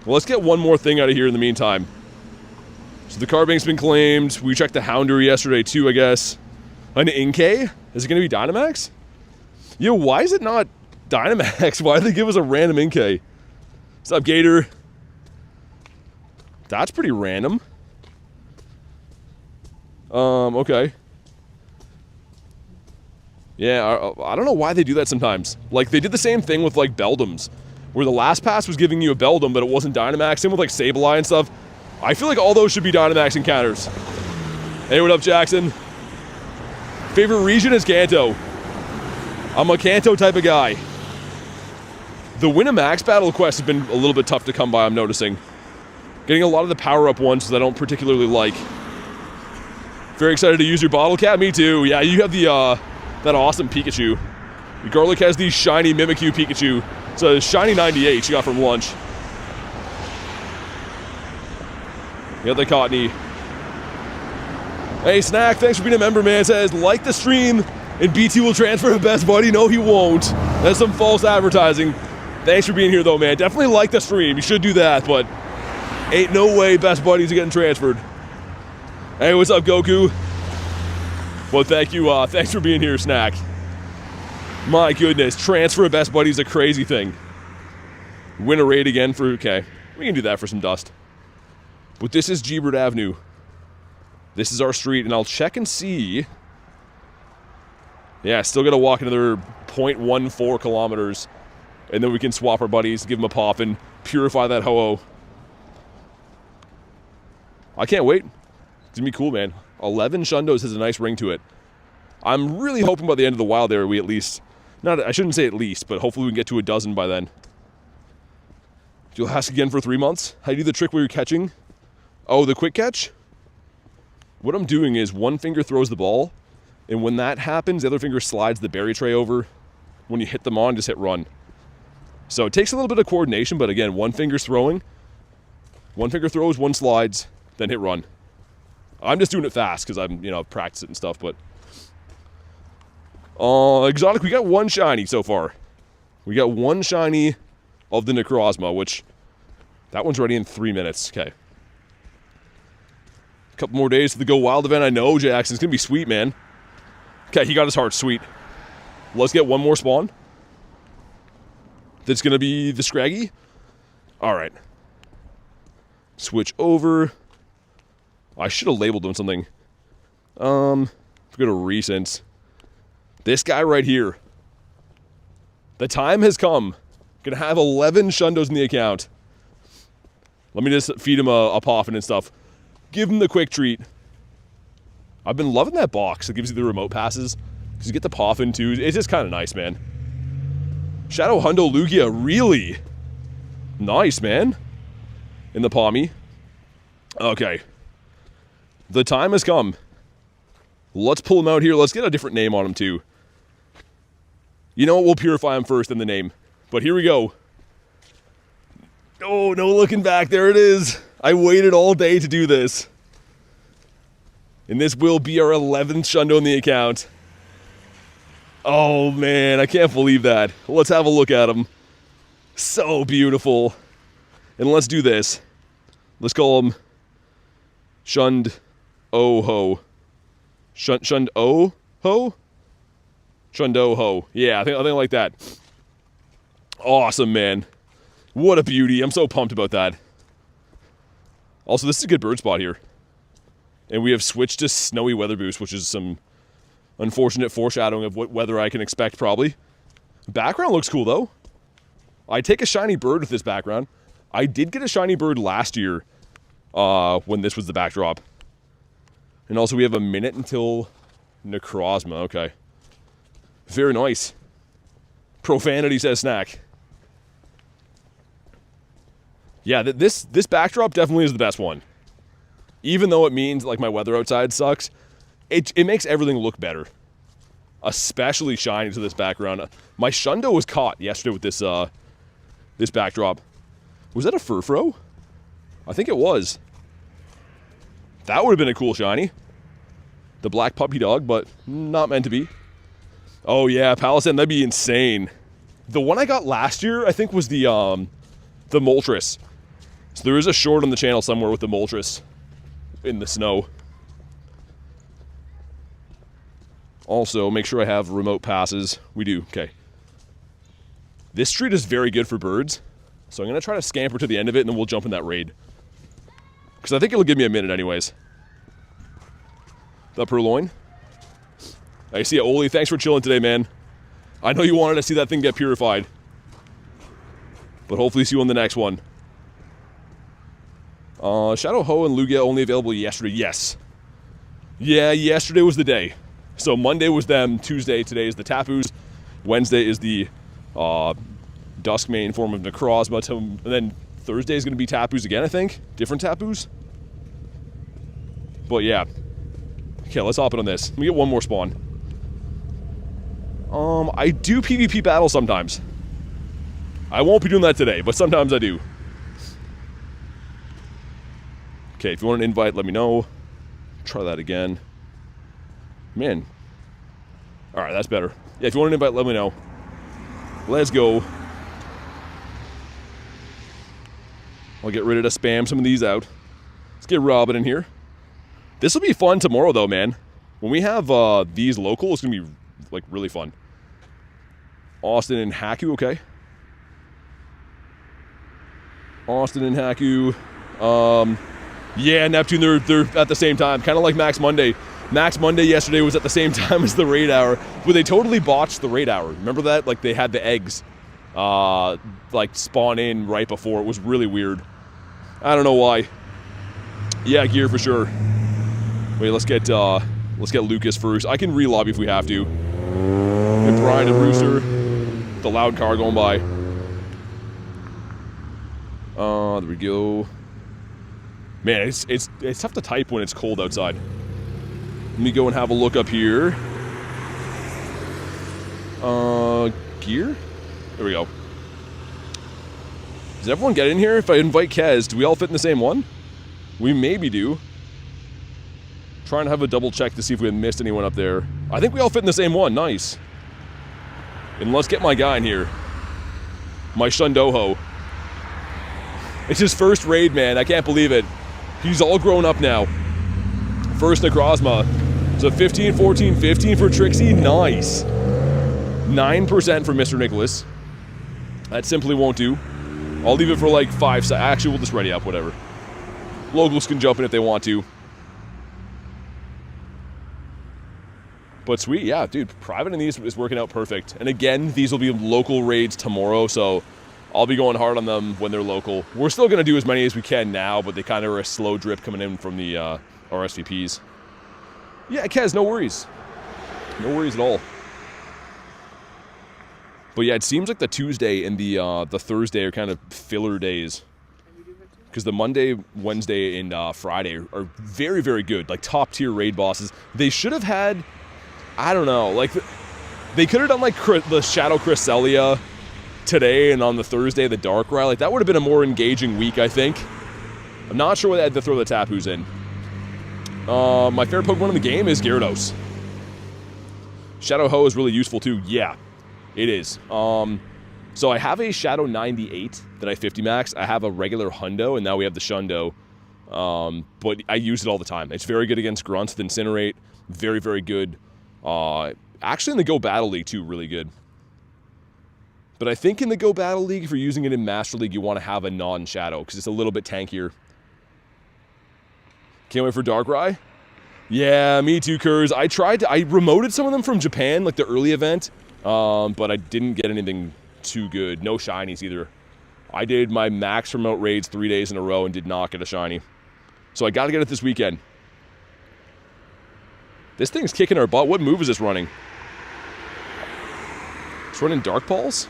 Well, let's get one more thing out of here in the meantime. So the Carbink's been claimed. We checked the Houndour yesterday too, I guess. An Inkay? Is it going to be Dynamax? Yo, why is it not Dynamax? Why did they give us a random Inkay? What's up, Gator? That's pretty random. Okay. Yeah, I don't know why they do that sometimes. Like, they did the same thing with, like, Beldums, where the last pass was giving you a Beldum, but it wasn't Dynamax. Same with, like, Sableye and stuff. I feel like all those should be Dynamax encounters. Hey, what up, Jackson? Favorite region is Kanto. I'm a Kanto type of guy. The Winamax battle quest has been a little bit tough to come by, I'm noticing. Getting a lot of the power-up ones that I don't particularly like. Very excited to use your bottle cap. Me too. Yeah, you have the that awesome Pikachu. Garlic has the shiny Mimikyu Pikachu. It's a shiny 98 she got from lunch. You got the Cottony. Hey, Snack, thanks for being a member, man. Says, like the stream, and BT will transfer to Best Buddy. No, he won't. That's some false advertising. Thanks for being here, though, man. Definitely like the stream. You should do that, but ain't no way Best Buddies are getting transferred. Hey, what's up, Goku? Well, thank you. Thanks for being here, Snack. My goodness, transfer of Best Buddy is a crazy thing. Win a raid again for... Okay, we can do that for some dust. But this is Gebert Avenue. This is our street, and I'll check and see. Yeah, still got to walk another 0.14 kilometers, and then we can swap our buddies, give them a pop, and purify that ho-oh. I can't wait. It's gonna be cool, man. 11 Shundos has a nice ring to it. I'm really hoping by the end of the wild there we at least... I shouldn't say at least, but hopefully we can get to a dozen by then. You'll ask again for 3 months? How do you do the trick where you're catching? Oh, the quick catch? What I'm doing is one finger throws the ball, and when that happens, the other finger slides the berry tray over. When you hit them on, just hit run. So it takes a little bit of coordination, but again, one finger's throwing. One finger throws, one slides, then hit run. I'm just doing it fast because I'm, practice it and stuff, but... Exotic, we got one shiny so far. We got one shiny of the Necrozma, which... That one's ready in 3 minutes. Okay. A couple more days to the Go Wild event. I know, Jackson. It's going to be sweet, man. Okay, he got his heart. Sweet. Let's get one more spawn. That's going to be the Scraggy. All right. Switch over... I should have labeled them something. Go to recent. This guy right here. The time has come. Gonna have 11 Shundos in the account. Let me just feed him a Poffin and stuff. Give him the quick treat. I've been loving that box. It gives you the remote passes. Because you get the Poffin too. It's just kind of nice, man. Shadow Hundo Lugia, really? Nice, man. In the Pommy. Okay. The time has come. Let's pull him out here. Let's get a different name on him, too. You know what? We'll purify him first in the name. But here we go. Oh, no looking back. There it is. I waited all day to do this. And this will be our 11th Shundo in the account. Oh, man. I can't believe that. Let's have a look at him. So beautiful. And let's do this. Let's call him Shund... Oh ho. Shundo Ho? Shundo Ho. Yeah, I think like that. Awesome, man. What a beauty. I'm so pumped about that. Also, this is a good bird spot here. And we have switched to Snowy Weather Boost, which is some unfortunate foreshadowing of what weather I can expect, probably. Background looks cool, though. I take a shiny bird with this background. I did get a shiny bird last year when this was the backdrop. And also, we have a minute until Necrozma. Okay. Very nice. Profanity says snack. Yeah, this backdrop definitely is the best one. Even though it means, like, my weather outside sucks, it makes everything look better. Especially shiny to this background. My Shundo was caught yesterday with this this backdrop. Was that a Furfro? I think it was. That would have been a cool shiny. The black puppy dog, but not meant to be. Oh yeah, Palisand, that'd be insane. The one I got last year, I think, was the Moltres. So there is a short on the channel somewhere with the Moltres in the snow. Also, make sure I have remote passes. We do, okay. This street is very good for birds, so I'm going to try to scamper to the end of it, and then we'll jump in that raid. Because I think it'll give me a minute anyways. The Purloin. I see it, Oli. Thanks for chilling today, man. I know you wanted to see that thing get purified. But hopefully see you on the next one. Shadow Ho and Lugia only available yesterday. Yes. Yeah, yesterday was the day. So Monday was them. Tuesday, today is the Tapus. Wednesday is the Duskmane form of Necrozma. And then Thursday is going to be Tapus again, I think. Different Tapus. But yeah. Okay, let's hop in on this. Let me get one more spawn. I do PvP battles sometimes. I won't be doing that today, but sometimes I do. Okay, if you want an invite, let me know. Try that again. Man. Alright, that's better. Yeah, if you want an invite, let me know. Let's go. I'll get ready to spam some of these out. Let's get Robin in here. This will be fun tomorrow, though, man. When we have these local, it's going to be, like, really fun. Austin and Haku, okay. Austin and Haku. Yeah, Neptune, they're at the same time. Kind of like Max Monday. Max Monday yesterday was at the same time as the raid hour, but they totally botched the raid hour. Remember that? Like, they had the eggs, like, spawn in right before. It was really weird. I don't know why. Yeah, gear for sure. Wait, let's get Lucas first. I can re-lobby if we have to. Get Brian and Rooster. The loud car going by. There we go. Man, it's tough to type when it's cold outside. Let me go and have a look up here. Gear? There we go. Does everyone get in here? If I invite Kez, do we all fit in the same one? We maybe do. Trying to have a double check to see if we had missed anyone up there. I think we all fit in the same one. Nice. And let's get my guy in here. My Shundoho. It's his first raid, man. I can't believe it. He's all grown up now. First Necrozma. So 15, 14, 15 for Trixie. Nice. 9% for Mr. Nicholas. That simply won't do. I'll leave it for like 5 seconds. Actually, we'll just ready up, whatever. Locals can jump in if they want to. But sweet, yeah, dude, private in these is working out perfect. And again, these will be local raids tomorrow, so I'll be going hard on them when they're local. We're still going to do as many as we can now, but they kind of are a slow drip coming in from the RSVPs. Yeah, Kez, no worries. No worries at all. But yeah, it seems like the Tuesday and the Thursday are kind of filler days. Because the Monday, Wednesday, and Friday are very, very good. Like, top-tier raid bosses. They should have had... I don't know, like, they could have done, like, the Shadow Cresselia today, and on the Thursday, the Darkrai. Like, that would have been a more engaging week, I think. I'm not sure what they had to throw the Tapus in. My favorite Pokemon in the game is Gyarados. Shadow Ho is really useful, too. Yeah, it is. So I have a Shadow 98 that I 50 max. I have a regular Hundo, and now we have the Shundo. But I use it all the time. It's very good against Grunts with Incinerate. Very, very good. Actually, in the Go Battle League, too, really good. But I think in the Go Battle League, if you're using it in Master League, you want to have a non-shadow, because it's a little bit tankier. Can't wait for Darkrai. Yeah, me too, Kurz. I remoted some of them from Japan, like the early event, but I didn't get anything too good. No shinies either. I did my max remote raids 3 days in a row and did not get a shiny. So I got to get it this weekend. This thing's kicking our butt. What move is this running? It's running Dark Pulse?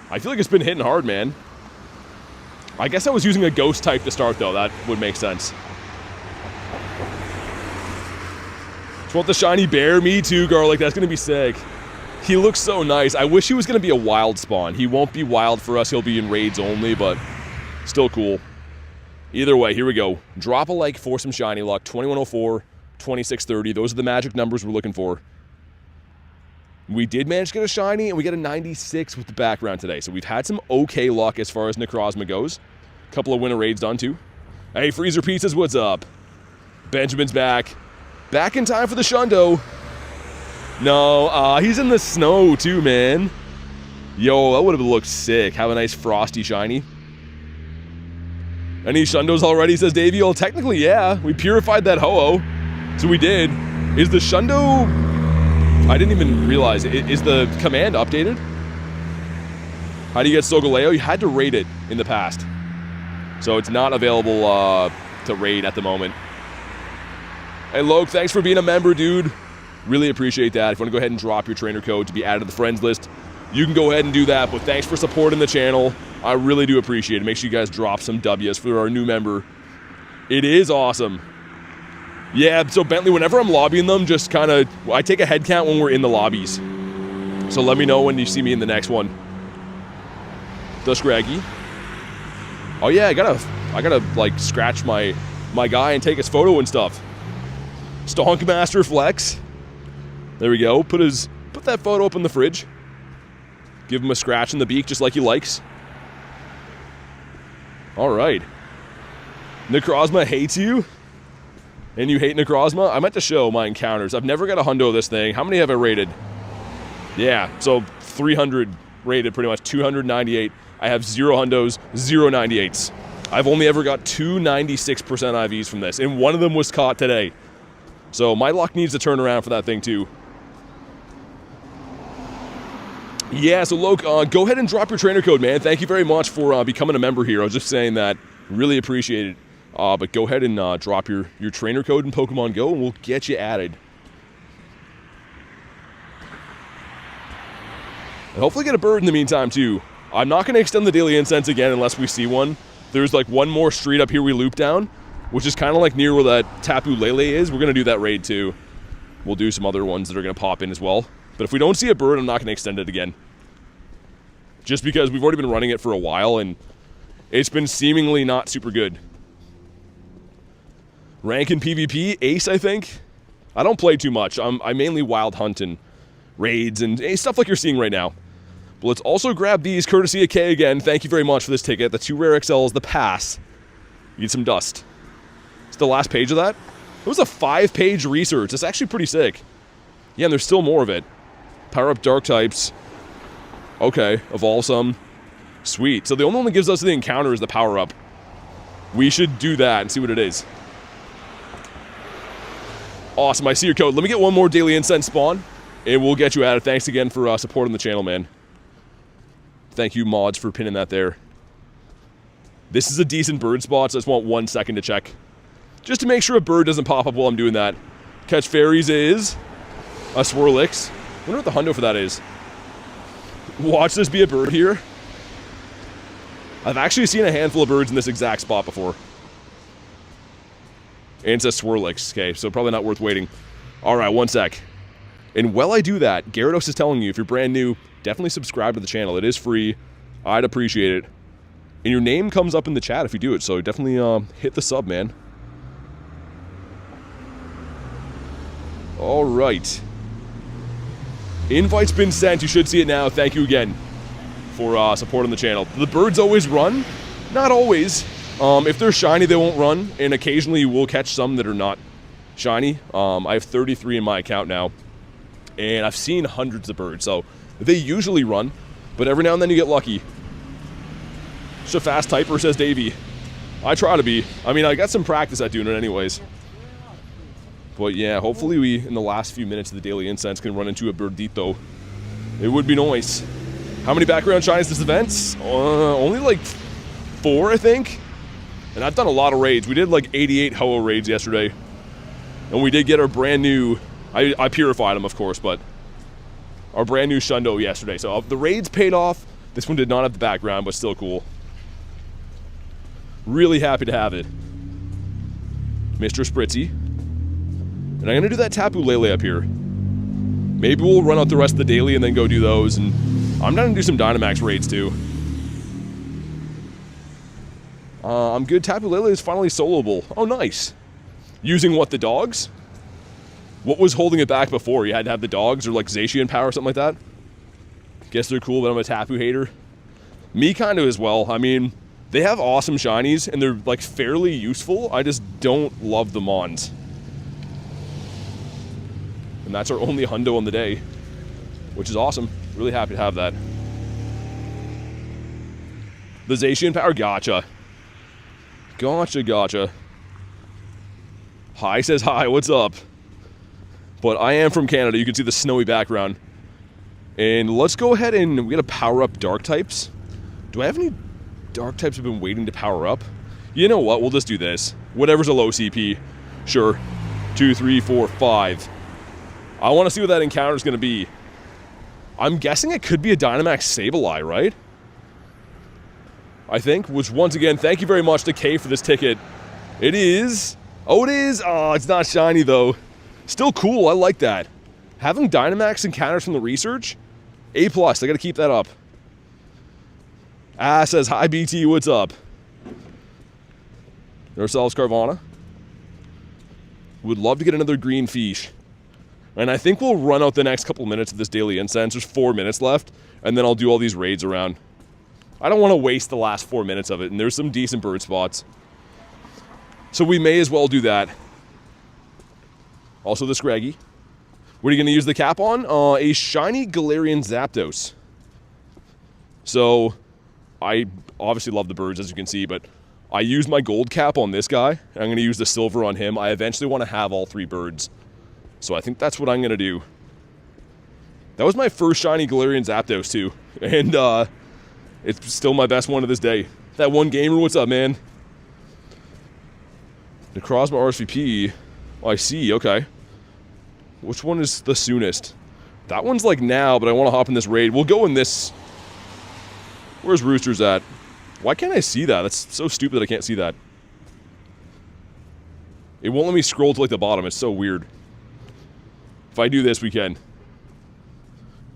I feel like it's been hitting hard, man. I guess I was using a ghost type to start, though. That would make sense. Just want the shiny bear. Me too, Garlic. That's going to be sick. He looks so nice. I wish he was going to be a wild spawn. He won't be wild for us. He'll be in raids only, but still cool. Either way, here we go. Drop a like for some shiny luck. 2104, 2630. Those are the magic numbers we're looking for. We did manage to get a shiny, and we got a 96 with the background today. So we've had some okay luck as far as Necrozma goes. A couple of winter raids done, too. Hey, Freezer Pizzas, what's up? Benjamin's back. Back in time for the Shundo. No, he's in the snow too, man. Yo, that would have looked sick. Have a nice frosty shiny. Any Shundos already, says Davey? Well, technically, yeah. We purified that Ho-Oh. So we did. Is the Shundo... I didn't even realize it. Is the command updated? How do you get Solgaleo? You had to raid it in the past. So it's not available to raid at the moment. Hey, Loke, thanks for being a member, dude. Really appreciate that. If you want to go ahead and drop your trainer code to be added to the friends list, you can go ahead and do that. But thanks for supporting the channel. I really do appreciate it. Make sure you guys drop some W's for our new member. It is awesome. Yeah, so Bentley, whenever I'm lobbying them, just kind of, I take a head count when we're in the lobbies. So let me know when you see me in the next one. The Scraggy. Oh yeah, I gotta like scratch my guy and take his photo and stuff. Stonkmaster Flex. There we go. Put that photo up in the fridge. Give him a scratch in the beak just like he likes. All right. Necrozma hates you? And you hate Necrozma? I meant to show my encounters. I've never got a hundo of this thing. How many have I rated? Yeah, so 300 rated pretty much. 298. I have 0 hundos, 0 98s. I've only ever got 2 96% IVs from this, and one of them was caught today. So my luck needs to turn around for that thing too. Yeah, so Loke, go ahead and drop your trainer code, man. Thank you very much for becoming a member here. I was just saying that. Really appreciate it. But go ahead and drop your trainer code in Pokemon Go, and we'll get you added. And hopefully get a bird in the meantime, too. I'm not going to extend the daily incense again unless we see one. There's like one more street up here we loop down, which is kind of like near where that Tapu Lele is. We're going to do that raid, too. We'll do some other ones that are going to pop in as well. But if we don't see a bird, I'm not going to extend it again. Just because we've already been running it for a while, and it's been seemingly not super good. Rank in PvP, Ace, I think. I don't play too much. I mainly wild hunt and raids and stuff like you're seeing right now. But let's also grab these, courtesy of K again. Thank you very much for this ticket. The 2 rare XLs, the pass. Need some dust. It's the last page of that. It was a 5-page research. It's actually pretty sick. Yeah, and there's still more of it. Power up dark types. Okay, evolve some. Sweet. So the only one that gives us the encounter is the power up. We should do that and see what it is. Awesome, I see your code. Let me get one more daily incense spawn, and we'll get you added. Thanks again for supporting the channel, man. Thank you, mods, for pinning that there. This is a decent bird spot, so I just want 1 second to check. Just to make sure a bird doesn't pop up while I'm doing that. Catch fairies is a Swirlix. I wonder what the hundo for that is. Watch this be a bird here. I've actually seen a handful of birds in this exact spot before. And it's a Swirlix, okay, so probably not worth waiting. Alright, 1 sec. And while I do that, Gyarados is telling you, if you're brand new, definitely subscribe to the channel. It is free. I'd appreciate it. And your name comes up in the chat if you do it, so definitely hit the sub, man. Alright. Invite's been sent. You should see it now. Thank you again for supporting the channel. The birds always run? Not always. If they're shiny, they won't run, and occasionally you will catch some that are not shiny. I have 33 in my account now, and I've seen hundreds of birds, so they usually run, but every now and then you get lucky. Just a fast typer, says Davey. I try to be. I mean, I got some practice at doing it anyways. But yeah, hopefully we, in the last few minutes of the daily incense, can run into a birdito. It would be nice. How many background shines this event? Only like 4, I think. And I've done a lot of raids. We did like 88 Ho-Oh raids yesterday. And we did get our brand new, I purified them, of course, but our brand new Shundo yesterday. So the raids paid off. This one did not have the background, but still cool. Really happy to have it. Mr. Spritzy. And I'm going to do that Tapu Lele up here. Maybe we'll run out the rest of the daily and then go do those. And I'm going to do some Dynamax raids too. I'm good. Tapu Lele is finally soloable. Oh, nice. Using what, the dogs? What was holding it back before? You had to have the dogs or like Zacian power or something like that? Guess they're cool, but I'm a Tapu hater. Me kind of as well. I mean, they have awesome shinies and they're like fairly useful. I just don't love the Mons. And that's our only hundo on the day, which is awesome. Really happy to have that. The Zacian power, gotcha. Gotcha. Hi says hi, what's up? But I am from Canada, you can see the snowy background. And let's go ahead and we gotta power up dark types. Do I have any dark types I've been waiting to power up? You know what, we'll just do this. Whatever's a low CP. Sure. 2, 3, 4, 5. I want to see what that encounter is going to be. I'm guessing it could be a Dynamax Sableye, right? I think, which once again, thank you very much to Kay for this ticket. It is. Oh, it is. Oh, it's not shiny though. Still cool. I like that. Having Dynamax encounters from the research, A+. I got to keep that up. Says, hi BT, what's up? Ourselves Carvana. Would love to get another green fish. And I think we'll run out the next couple minutes of this daily incense. There's 4 minutes left, and then I'll do all these raids around. I don't want to waste the last 4 minutes of it, and there's some decent bird spots. So we may as well do that. Also the Scraggy. What are you going to use the cap on? A shiny Galarian Zapdos. So, I obviously love the birds, as you can see, but I used my gold cap on this guy. I'm going to use the silver on him. I eventually want to have all 3 birds. So I think that's what I'm going to do. That was my first shiny Galarian Zapdos too. And it's still my best one to this day. That one gamer, what's up, man? Necrozma RSVP. Oh, I see, okay. Which one is the soonest? That one's like now, but I want to hop in this raid. We'll go in this. Where's Roosters at? Why can't I see that? That's so stupid that I can't see that. It won't let me scroll to like the bottom. It's so weird. If I do this, we can.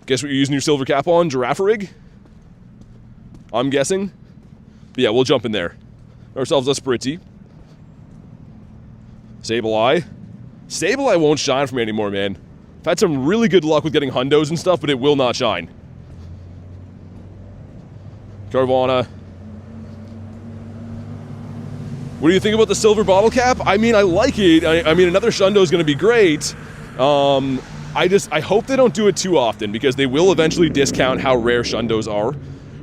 Guess what you're using your silver cap on? Girafarig? I'm guessing. But yeah, we'll jump in there. Ourselves a Spritzy. Sableye. Sableye won't shine for me anymore, man. I've had some really good luck with getting hundos and stuff, but it will not shine. Carvana. What do you think about the silver bottle cap? I mean, I like it. I mean, another Shundo is going to be great. I hope they don't do it too often because they will eventually discount how rare Shundos are.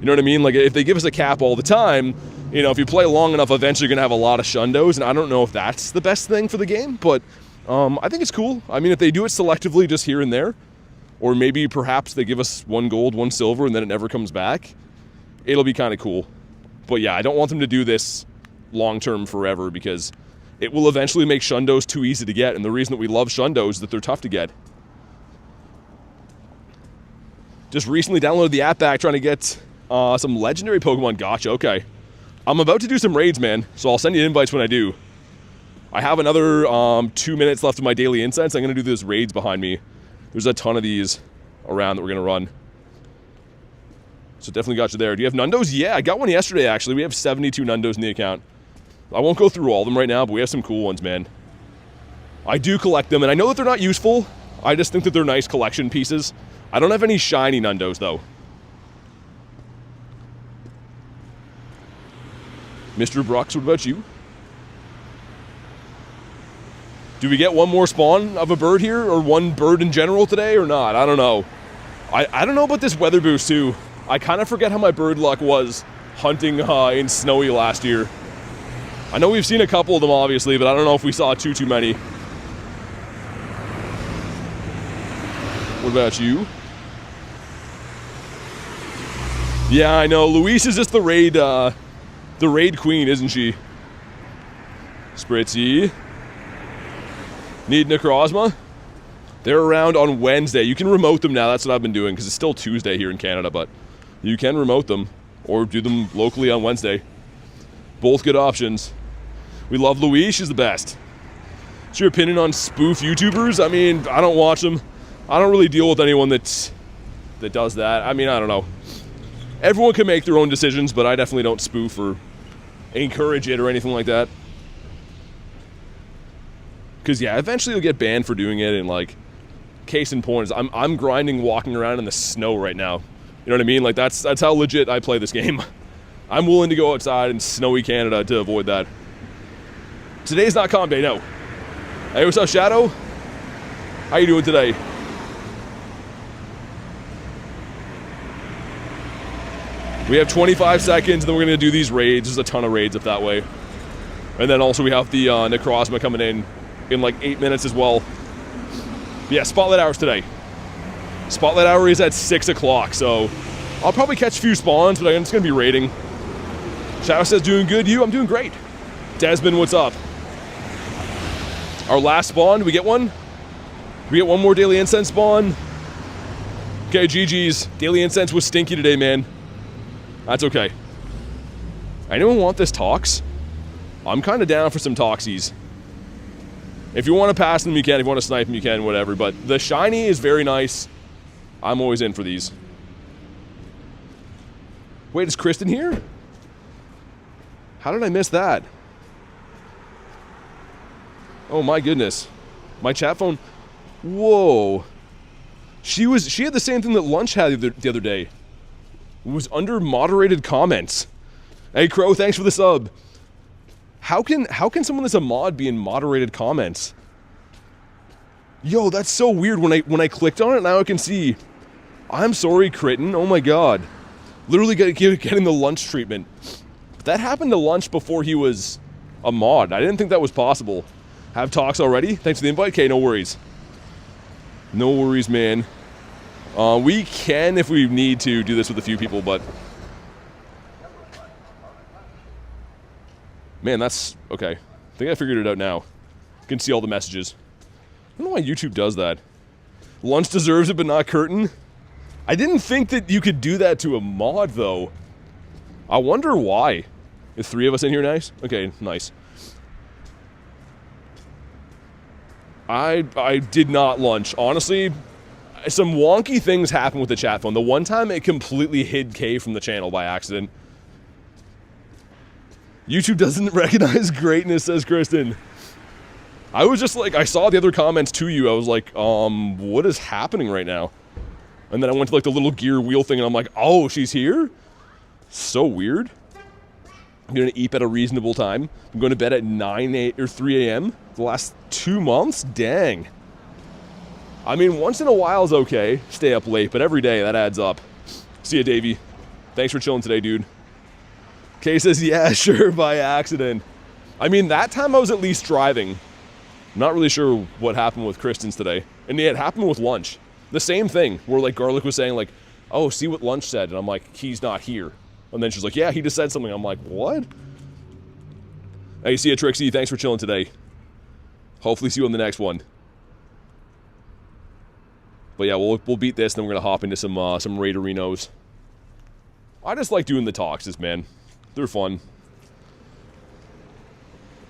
You know what I mean? Like, if they give us a cap all the time, you know, if you play long enough, eventually you're going to have a lot of Shundos, and I don't know if that's the best thing for the game, but I think it's cool. I mean, if they do it selectively just here and there, or maybe perhaps they give us 1 gold, 1 silver, and then it never comes back, it'll be kind of cool. But yeah, I don't want them to do this long-term forever because it will eventually make Shundos too easy to get, and the reason that we love Shundos is that they're tough to get. Just recently downloaded the app back trying to get some legendary Pokemon. Gotcha, okay. I'm about to do some raids, man, so I'll send you invites when I do. I have another 2 minutes left of my daily incense. I'm going to do those raids behind me. There's a ton of these around that we're going to run. So definitely got you there. Do you have Nundos? Yeah, I got one yesterday, actually. We have 72 Nundos in the account. I won't go through all of them right now, but we have some cool ones, man. I do collect them, and I know that they're not useful. I just think that they're nice collection pieces. I don't have any shiny Nundos, though. Mr. Brooks, what about you? Do we get one more spawn of a bird here, or one bird in general today, or not? I don't know. I don't know about this weather boost, too. I kind of forget how my bird luck was hunting in snowy last year. I know we've seen a couple of them, obviously, but I don't know if we saw too many. What about you? Yeah, I know. Luis is just the raid queen, isn't she? Spritzy. Need Necrozma? They're around on Wednesday. You can remote them now. That's what I've been doing, because it's still Tuesday here in Canada, but you can remote them or do them locally on Wednesday. Both good options. We love Luis. She's the best. What's your opinion on spoof YouTubers? I mean, I don't watch them. I don't really deal with anyone that does that. I mean, I don't know. Everyone can make their own decisions, but I definitely don't spoof or encourage it or anything like that. Because, yeah, eventually you'll get banned for doing it, and, like, case in point is I'm grinding walking around in the snow right now. You know what I mean? Like, that's how legit I play this game. I'm willing to go outside in snowy Canada to avoid that. Today's not comp day, no. Hey, what's up, Shadow? How you doing today? We have 25 seconds, and then we're going to do these raids. There's a ton of raids up that way. And then also we have the Necrozma coming in like 8 minutes as well. Yeah, Spotlight Hour's today. Spotlight Hour is at 6 o'clock, so I'll probably catch a few spawns, but I'm just going to be raiding. Shadow says, doing good, you? I'm doing great. Desmond, what's up? Our last spawn, do we get one? Do we get one more Daily Incense spawn? Okay, GG's. Daily Incense was stinky today, man. That's okay. Anyone want this Tox? I'm kind of down for some Toxies. If you want to pass them, you can. If you want to snipe them, you can, whatever. But the shiny is very nice. I'm always in for these. Wait, is Kristen here? How did I miss that? Oh my goodness. My chat phone. Whoa. She had the same thing that Lunch had the other day. It was under moderated comments. Hey Crow, thanks for the sub. How can someone that's a mod be in moderated comments? Yo, that's so weird. When I clicked on it, now I can see. I'm sorry, Kritten. Oh my god. Literally getting the Lunch treatment. But that happened to Lunch before he was a mod. I didn't think that was possible. Have talks already? Thanks for the invite. Okay, no worries. No worries, man. We can, if we need to, do this with a few people, but... Man, that's... Okay. I think I figured it out now. You can see all the messages. I don't know why YouTube does that. Lunch deserves it, but not Curtin. I didn't think that you could do that to a mod, though. I wonder why. Is 3 of us in here nice? Okay, nice. I did not Lunch. Honestly, some wonky things happened with the chat phone. The one time it completely hid K from the channel by accident. YouTube doesn't recognize greatness, says Kristen. I was just like, I saw the other comments to you. I was like, what is happening right now? And then I went to like the little gear wheel thing and I'm like, oh, she's here? So weird. I'm gonna eat at a reasonable time. I'm going to bed at 3 a.m. The last 2 months? Dang. I mean, once in a while is okay. Stay up late, but every day, that adds up. See ya, Davey. Thanks for chilling today, dude. Kay says, yeah, sure, by accident. I mean, that time I was at least driving. I'm not really sure what happened with Kristen's today. And it happened with Lunch. The same thing, where like Garlic was saying like, oh, see what Lunch said. And I'm like, he's not here. And then she's like, yeah, he just said something. I'm like, what? Hey, see ya, Trixie. Thanks for chilling today. Hopefully see you on the next one. But yeah, we'll beat this, and then we're gonna hop into some Raiderinos. I just like doing the Toxes, man. They're fun.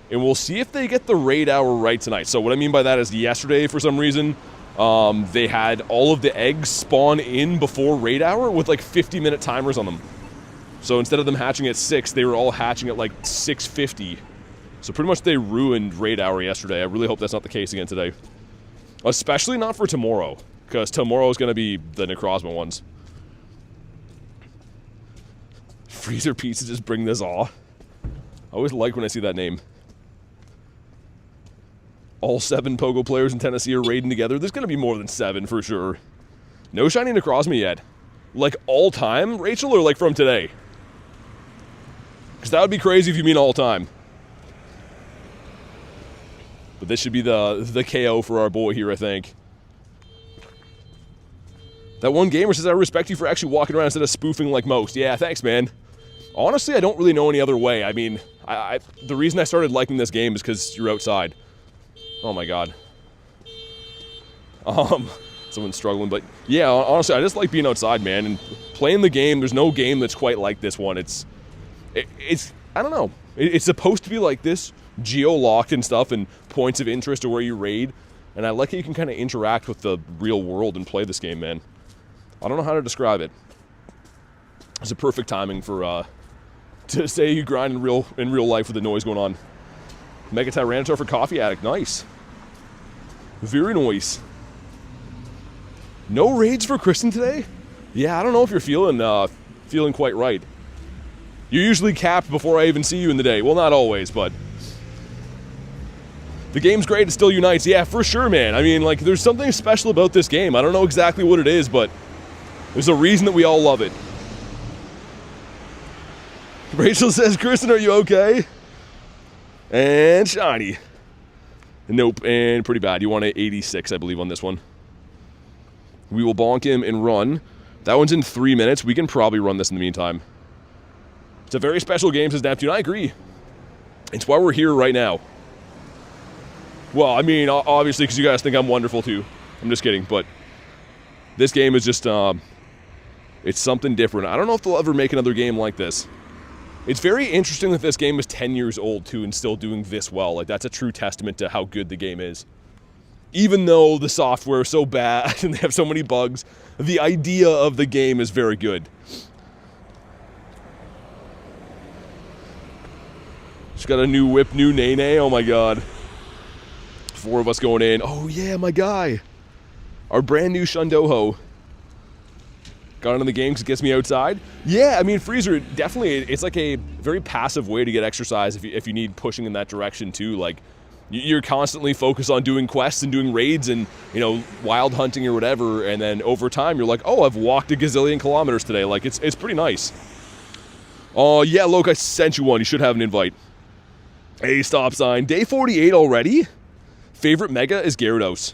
And we'll see if they get the raid hour right tonight. So what I mean by that is yesterday, for some reason, they had all of the eggs spawn in before raid hour with like 50-minute timers on them. So instead of them hatching at 6, they were all hatching at like 6:50. So pretty much they ruined raid hour yesterday. I really hope that's not the case again today. Especially not for tomorrow, because tomorrow is going to be the Necrozma ones. Freezer Pizza, just bring this off. I always like when I see that name. All 7 Pogo players in Tennessee are raiding together. There's going to be more than 7 for sure. No shiny Necrozma yet. Like all time, Rachel, or like from today? Because that would be crazy if you mean all time. But this should be the KO for our boy here, I think. That one gamer says, I respect you for actually walking around instead of spoofing like most. Yeah, thanks, man. Honestly, I don't really know any other way. I mean, the reason I started liking this game is because you're outside. Oh my god. Someone's struggling, but yeah, honestly, I just like being outside, man, and playing the game. There's no game that's quite like this one. It's I don't know. It's supposed to be like this, geo-locked and stuff, and points of interest or where you raid, and I like how you can kind of interact with the real world and play this game, man. I don't know how to describe it. It's a perfect timing for to say you grind in real life with the noise going on. Mega Tyranitar for Coffee Addict, nice. Very nice. No raids for Kristen today? Yeah, I don't know if you're feeling quite right. You're usually capped before I even see you in the day. Well, not always, but the game's great, it still unites. Yeah, for sure, man. I mean, like, there's something special about this game. I don't know exactly what it is, but there's a reason that we all love it. Rachel says, Kristen, are you okay? And shiny. Nope, and pretty bad. You want an 86, I believe, on this one. We will bonk him and run. That one's in 3 minutes. We can probably run this in the meantime. It's a very special game, says Neptune. I agree. It's why we're here right now. Well, I mean, obviously, because you guys think I'm wonderful, too. I'm just kidding, but this game is just, it's something different. I don't know if they'll ever make another game like this. It's very interesting that this game is 10 years old, too, and still doing this well. Like, that's a true testament to how good the game is. Even though the software is so bad and they have so many bugs, the idea of the game is very good. Just got a new whip, new Nene. Oh my god. 4 of us going in. Oh yeah, my guy. Our brand new Shundoho. Got into the game because it gets me outside. Yeah, I mean, Freezer, definitely, it's like a very passive way to get exercise if you need pushing in that direction too. Like, you're constantly focused on doing quests and doing raids and, you know, wild hunting or whatever, and then over time you're like, oh, I've walked a gazillion kilometers today. Like, it's pretty nice. Oh, yeah, Loke, I sent you one. You should have an invite. Hey, stop sign. Day 48 already? Favorite Mega is Gyarados.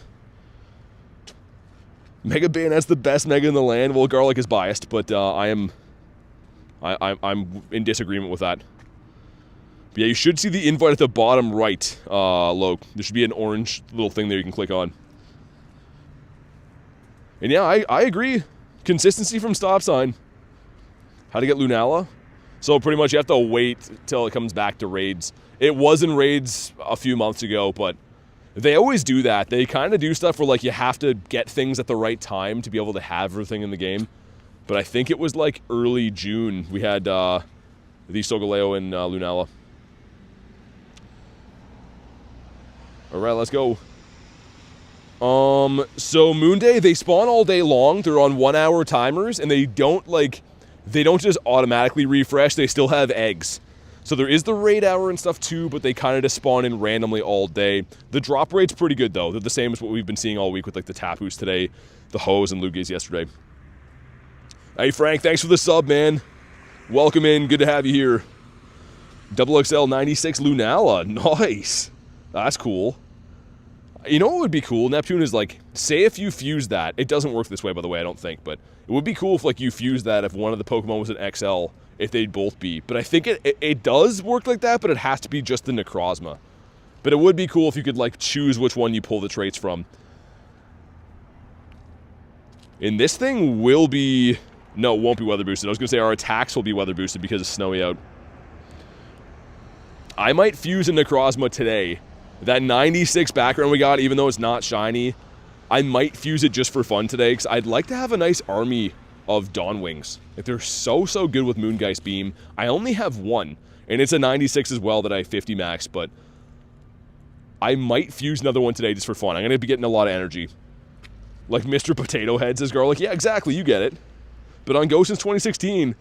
Mega Bayonet's the best Mega in the land. Well, Garlic is biased, but I'm in disagreement with that. But yeah, you should see the invite at the bottom right, Loke. There should be an orange little thing there you can click on. And yeah, I agree. Consistency from stop sign. How to get Lunala? So pretty much you have to wait till it comes back to raids. It was in raids a few months ago, but they always do that. They kind of do stuff where, like, you have to get things at the right time to be able to have everything in the game. But I think it was, like, early June. We had the Solgaleo and Lunala. Alright, let's go. So Moon Day, they spawn all day long. They're on 1-hour timers, and they don't just automatically refresh. They still have eggs. So there is the raid hour and stuff too, but they kind of just spawn in randomly all day. The drop rate's pretty good though. They're the same as what we've been seeing all week with, like, the Tapus today, the Hoes and Lugies yesterday. Hey Frank, thanks for the sub, man. Welcome in, good to have you here. XXL 96 Lunala, nice. That's cool. You know what would be cool? Neptune is, like, say if you fuse that. It doesn't work this way, by the way, I don't think, but it would be cool if, like, you fuse that if one of the Pokemon was an XL, if they'd both be. But I think it does work like that, but it has to be just the Necrozma. But it would be cool if you could, like, choose which one you pull the traits from. And this thing will be... No, it won't be weather boosted. I was going to say our attacks will be weather boosted because it's snowy out. I might fuse a Necrozma today. That 96 background we got, even though it's not shiny, I might fuse it just for fun today, because I'd like to have a nice army of Dawnwings. Like, they're so good with Moongeist Beam. I only have one, and it's a 96 as well that I 50 max, but I might fuse another one today just for fun. I'm going to be getting a lot of energy. Like Mr. Potato Head says Garlic. Yeah, exactly, you get it. But on Go since 2016,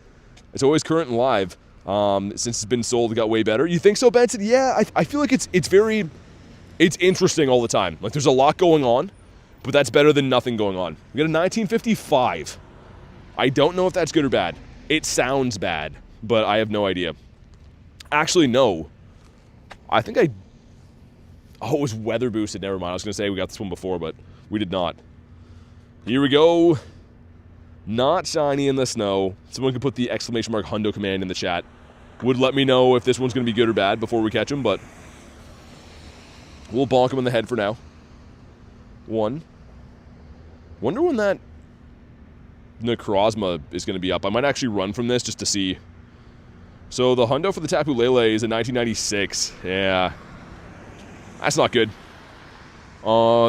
it's always current and live. Since it's been sold, it got way better. You think so, Benson? Yeah, I feel like it's very... It's interesting all the time. Like, there's a lot going on, but that's better than nothing going on. We got a 1955. I don't know if that's good or bad. It sounds bad, but I have no idea. Actually, no. I think I... Oh, it was weather boosted. Never mind. I was going to say we got this one before, but we did not. Here we go. Not shiny in the snow. Someone could put the exclamation mark hundo command in the chat. Would let me know if this one's going to be good or bad before we catch him, but we'll bonk him in the head for now. 1. Wonder when that Necrozma is going to be up. I might actually run from this just to see. So the hundo for the Tapu Lele is in 1996. Yeah. That's not good.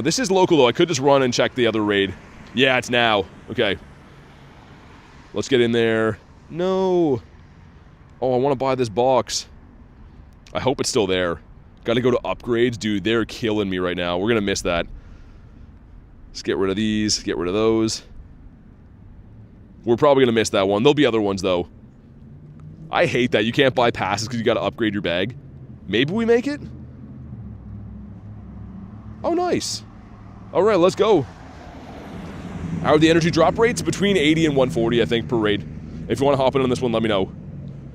This is local, though. I could just run and check the other raid. Yeah, it's now. Okay. Let's get in there. No. Oh, I want to buy this box. I hope it's still there. Got to go to upgrades. Dude, they're killing me right now. We're going to miss that. Let's get rid of these. Get rid of those. We're probably going to miss that one. There'll be other ones, though. I hate that. You can't buy passes because you got to upgrade your bag. Maybe we make it? Oh, nice. All right, let's go. How are the energy drop rates? Between 80 and 140, I think, per raid. If you want to hop in on this one, let me know.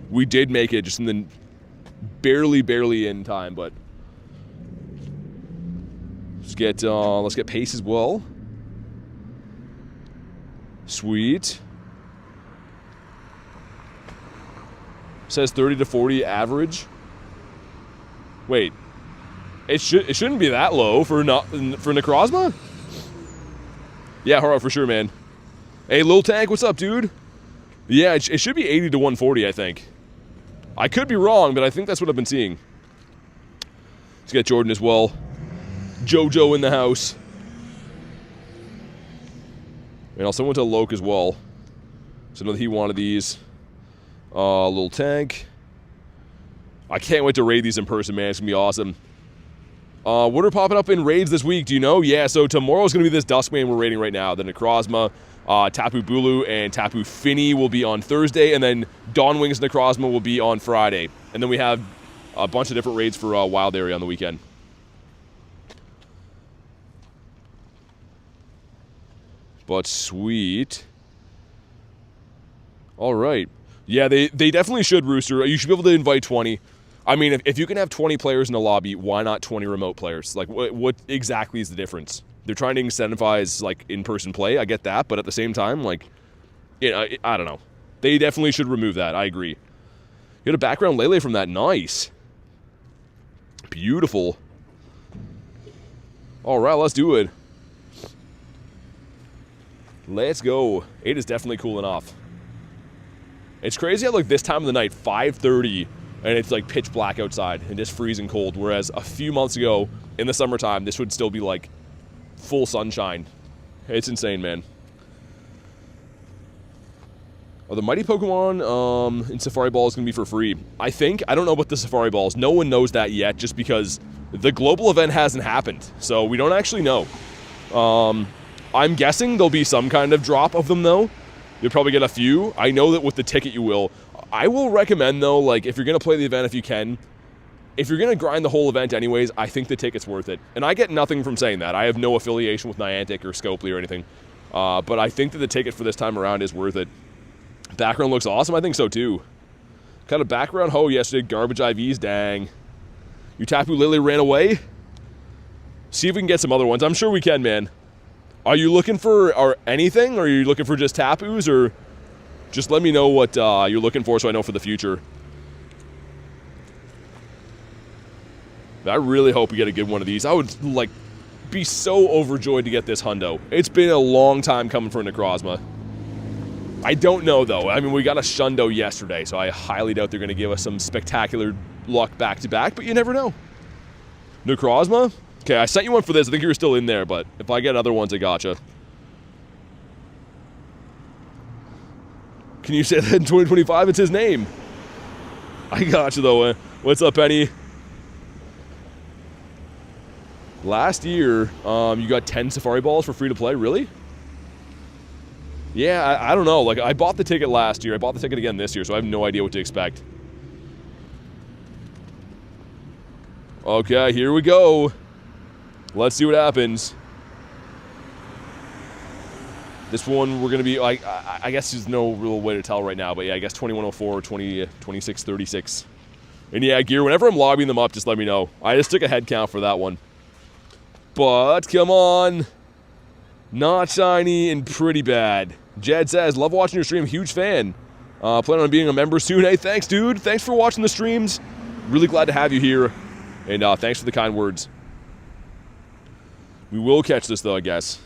We did make it just in the barely in time, but let's get pace as well. Sweet. Says 30 to 40 average. Wait. It shouldn't be that low for Necrozma? Yeah, hurrah, for sure, man. Hey, Lil Tank, what's up, dude? Yeah, it should be 80 to 140, I think. I could be wrong, but I think that's what I've been seeing. Let's get Jordan as well. Jojo in the house. And I'll send one to Loke as well. So I know that he wanted these. Little Tank. I can't wait to raid these in person, man. It's going to be awesome. What are popping up in raids this week? Do you know? Yeah, so tomorrow's going to be this Duskmane we're raiding right now. The Necrozma, Tapu Bulu, and Tapu Fini will be on Thursday. And then Dawnwing's Necrozma will be on Friday. And then we have a bunch of different raids for Wild Area on the weekend. But sweet. All right. Yeah, they definitely should, Rooster. You should be able to invite 20. I mean, if you can have 20 players in a lobby, why not 20 remote players? Like, what exactly is the difference? They're trying to incentivize, like, in-person play. I get that, but at the same time, like, I don't know. They definitely should remove that. I agree. You got a background Lele from that. Nice. Beautiful. All right, let's do it. Let's go. 8 is definitely cooling off. It's crazy how, like, this time of the night, 5:30, and it's, like, pitch black outside and just freezing cold, whereas a few months ago, in the summertime, this would still be, like, full sunshine. It's insane, man. Oh, the Mighty Pokemon in Safari Ball is going to be for free. I think. I don't know about the Safari Balls. No one knows that yet, just because the global event hasn't happened, so we don't actually know. I'm guessing there'll be some kind of drop of them, though. You'll probably get a few. I know that with the ticket you will. I will recommend, though, like, if you're going to play the event, if you can, if you're going to grind the whole event anyways, I think the ticket's worth it. And I get nothing from saying that. I have no affiliation with Niantic or Scopely or anything. But I think that the ticket for this time around is worth it. Background looks awesome. I think so, too. Kind of background ho yesterday. Garbage IVs. Dang. Your Tapu Lele ran away? See if we can get some other ones. I'm sure we can, man. Are you looking for anything, or are you looking for just Tapus, or just let me know what you're looking for so I know for the future. I really hope we get a good one of these. I would, like, be so overjoyed to get this hundo. It's been a long time coming for Necrozma. I don't know, though. I mean, we got a shundo yesterday, so I highly doubt they're going to give us some spectacular luck back-to-back, but you never know. Necrozma? Okay, I sent you one for this. I think you were still in there, but if I get other ones, I gotcha. Can you say that in 2025? It's his name. I gotcha, though. What's up, Penny? Last year, you got 10 Safari Balls for free to play. Really? Yeah, I don't know. Like, I bought the ticket last year. I bought the ticket again this year, so I have no idea what to expect. Okay, here we go. Let's see what happens. This one, we're going to be, I guess there's no real way to tell right now, but yeah, I guess 2104, 2636. And yeah, Gear, whenever I'm lobbying them up, just let me know. I just took a head count for that one. But, come on. Not shiny and pretty bad. Jed says, love watching your stream, huge fan. Plan on being a member soon. Hey, thanks, dude. Thanks for watching the streams. Really glad to have you here. And thanks for the kind words. We will catch this, though, I guess.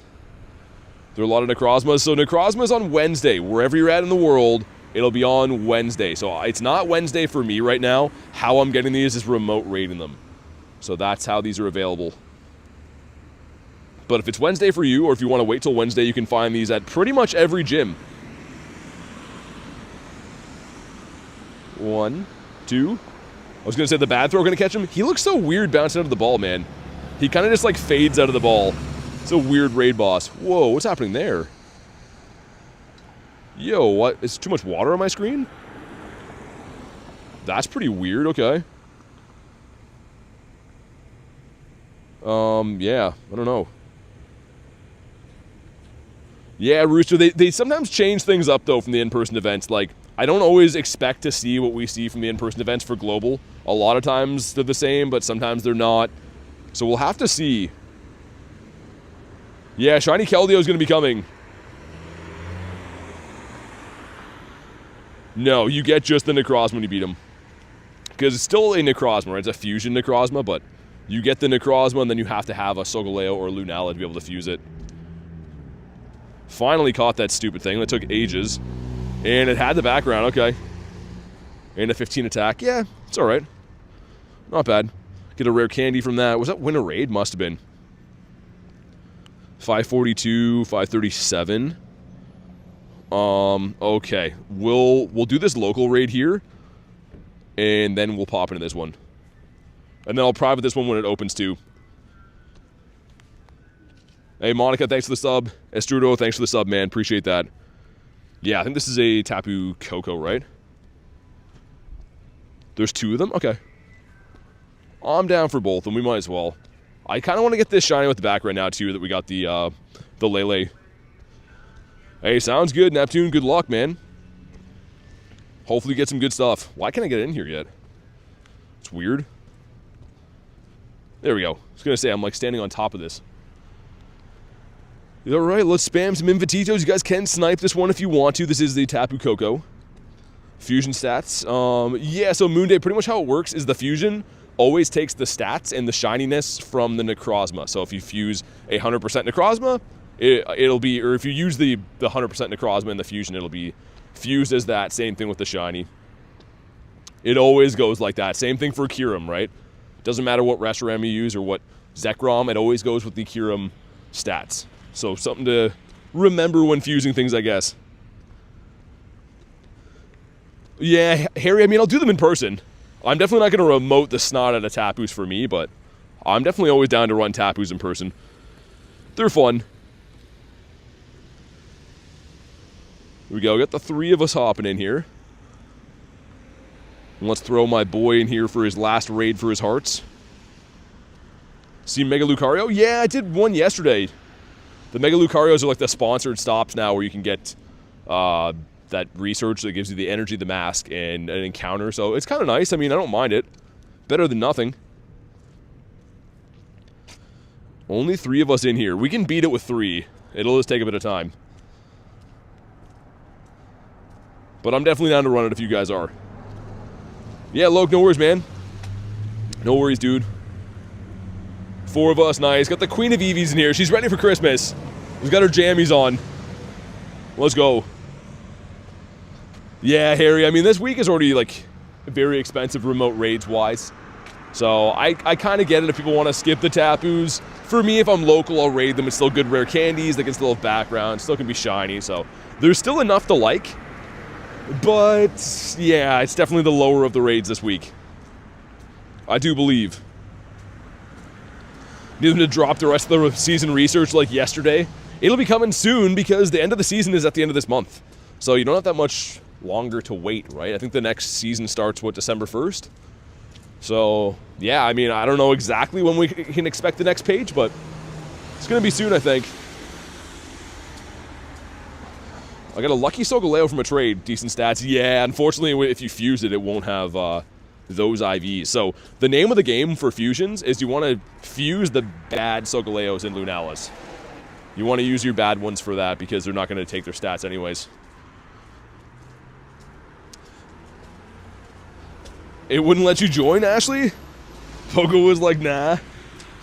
There are a lot of Necrozmas. So Necrozma's on Wednesday. Wherever you're at in the world, it'll be on Wednesday. So it's not Wednesday for me right now. How I'm getting these is remote raiding them. So that's how these are available. But if it's Wednesday for you, or if you want to wait till Wednesday, you can find these at pretty much every gym. 1, 2. I was going to say the bad throw going to catch him. He looks so weird bouncing out of the ball, man. He kind of just like fades out of the ball. It's a weird raid boss. Whoa, what's happening there? Yo, what? Is too much water on my screen? That's pretty weird, okay. Yeah, I don't know. Yeah, Rooster, they sometimes change things up, though, from the in-person events. Like, I don't always expect to see what we see from the in-person events for Global. A lot of times they're the same, but sometimes they're not. So we'll have to see. Yeah, Shiny Keldeo is going to be coming. No, you get just the Necrozma when you beat him. Because it's still a Necrozma, right? It's a fusion Necrozma, but you get the Necrozma, and then you have to have a Solgaleo or Lunala to be able to fuse it. Finally caught that stupid thing. That took ages. And it had the background, okay. And a 15 attack. Yeah, it's alright. Not bad. Get a rare candy from that. Was that win a raid? Must have been. 542, 537. Okay. We'll do this local raid here. And then we'll pop into this one. And then I'll private this one when it opens too. Hey, Monica, thanks for the sub. Estrudo, thanks for the sub, man. Appreciate that. Yeah, I think this is a Tapu Koko, right? There's 2 of them? Okay. I'm down for both, and we might as well. I kind of want to get this shiny with the back right now, too, that we got the Lele. Hey, sounds good, Neptune. Good luck, man. Hopefully get some good stuff. Why can't I get in here yet? It's weird. There we go. I was going to say, I'm like standing on top of this. Alright, let's spam some invititos. You guys can snipe this one if you want to. This is the Tapu Koko. Fusion stats. Yeah, so Moonday, pretty much how it works is the fusion always takes the stats and the shininess from the Necrozma. So if you fuse a 100% Necrozma, it'll be, or if you use the 100% Necrozma in the fusion, it'll be fused as that. Same thing with the shiny. It always goes like that. Same thing for Kyurem, right? Doesn't matter what Reshiram you use or what Zekrom, it always goes with the Kyurem stats. So something to remember when fusing things, I guess. Yeah, Harry, I mean, I'll do them in person. I'm definitely not going to remote the snot out of Tapus for me, but I'm definitely always down to run Tapus in person. They're fun. Here we go. Got the 3 of us hopping in here. And let's throw my boy in here for his last raid for his hearts. See Mega Lucario? Yeah, I did one yesterday. The Mega Lucarios are like the sponsored stops now where you can get that research that gives you the energy, the mask, and an encounter. So it's kind of nice. I mean, I don't mind it. Better than nothing. Only 3 of us in here. We can beat it with 3. It'll just take a bit of time. But I'm definitely down to run it if you guys are. Yeah, Loke, no worries, man. No worries, dude. 4 of us, nice. Got the Queen of Eevees in here. She's ready for Christmas. She's got her jammies on. Let's go. Yeah, Harry, I mean, this week is already, like, very expensive remote raids-wise. So I kind of get it if people want to skip the Tapus. For me, if I'm local, I'll raid them. It's still good rare candies. They can still have background. Still can be shiny. So there's still enough to like. But, yeah, it's definitely the lower of the raids this week. I do believe. Need them to drop the rest of the season research like yesterday. It'll be coming soon because the end of the season is at the end of this month. So you don't have that much longer to wait, right? I think the next season starts, what, December 1st? So, yeah, I mean, I don't know exactly when we can expect the next page, but it's going to be soon, I think. I got a lucky Solgaleo from a trade. Decent stats. Yeah, unfortunately, if you fuse it, it won't have those IVs. So, the name of the game for fusions is you want to fuse the bad Solgaleos in Lunalis. You want to use your bad ones for that because they're not going to take their stats anyways. It wouldn't let you join, Ashley? Pogo was like, nah.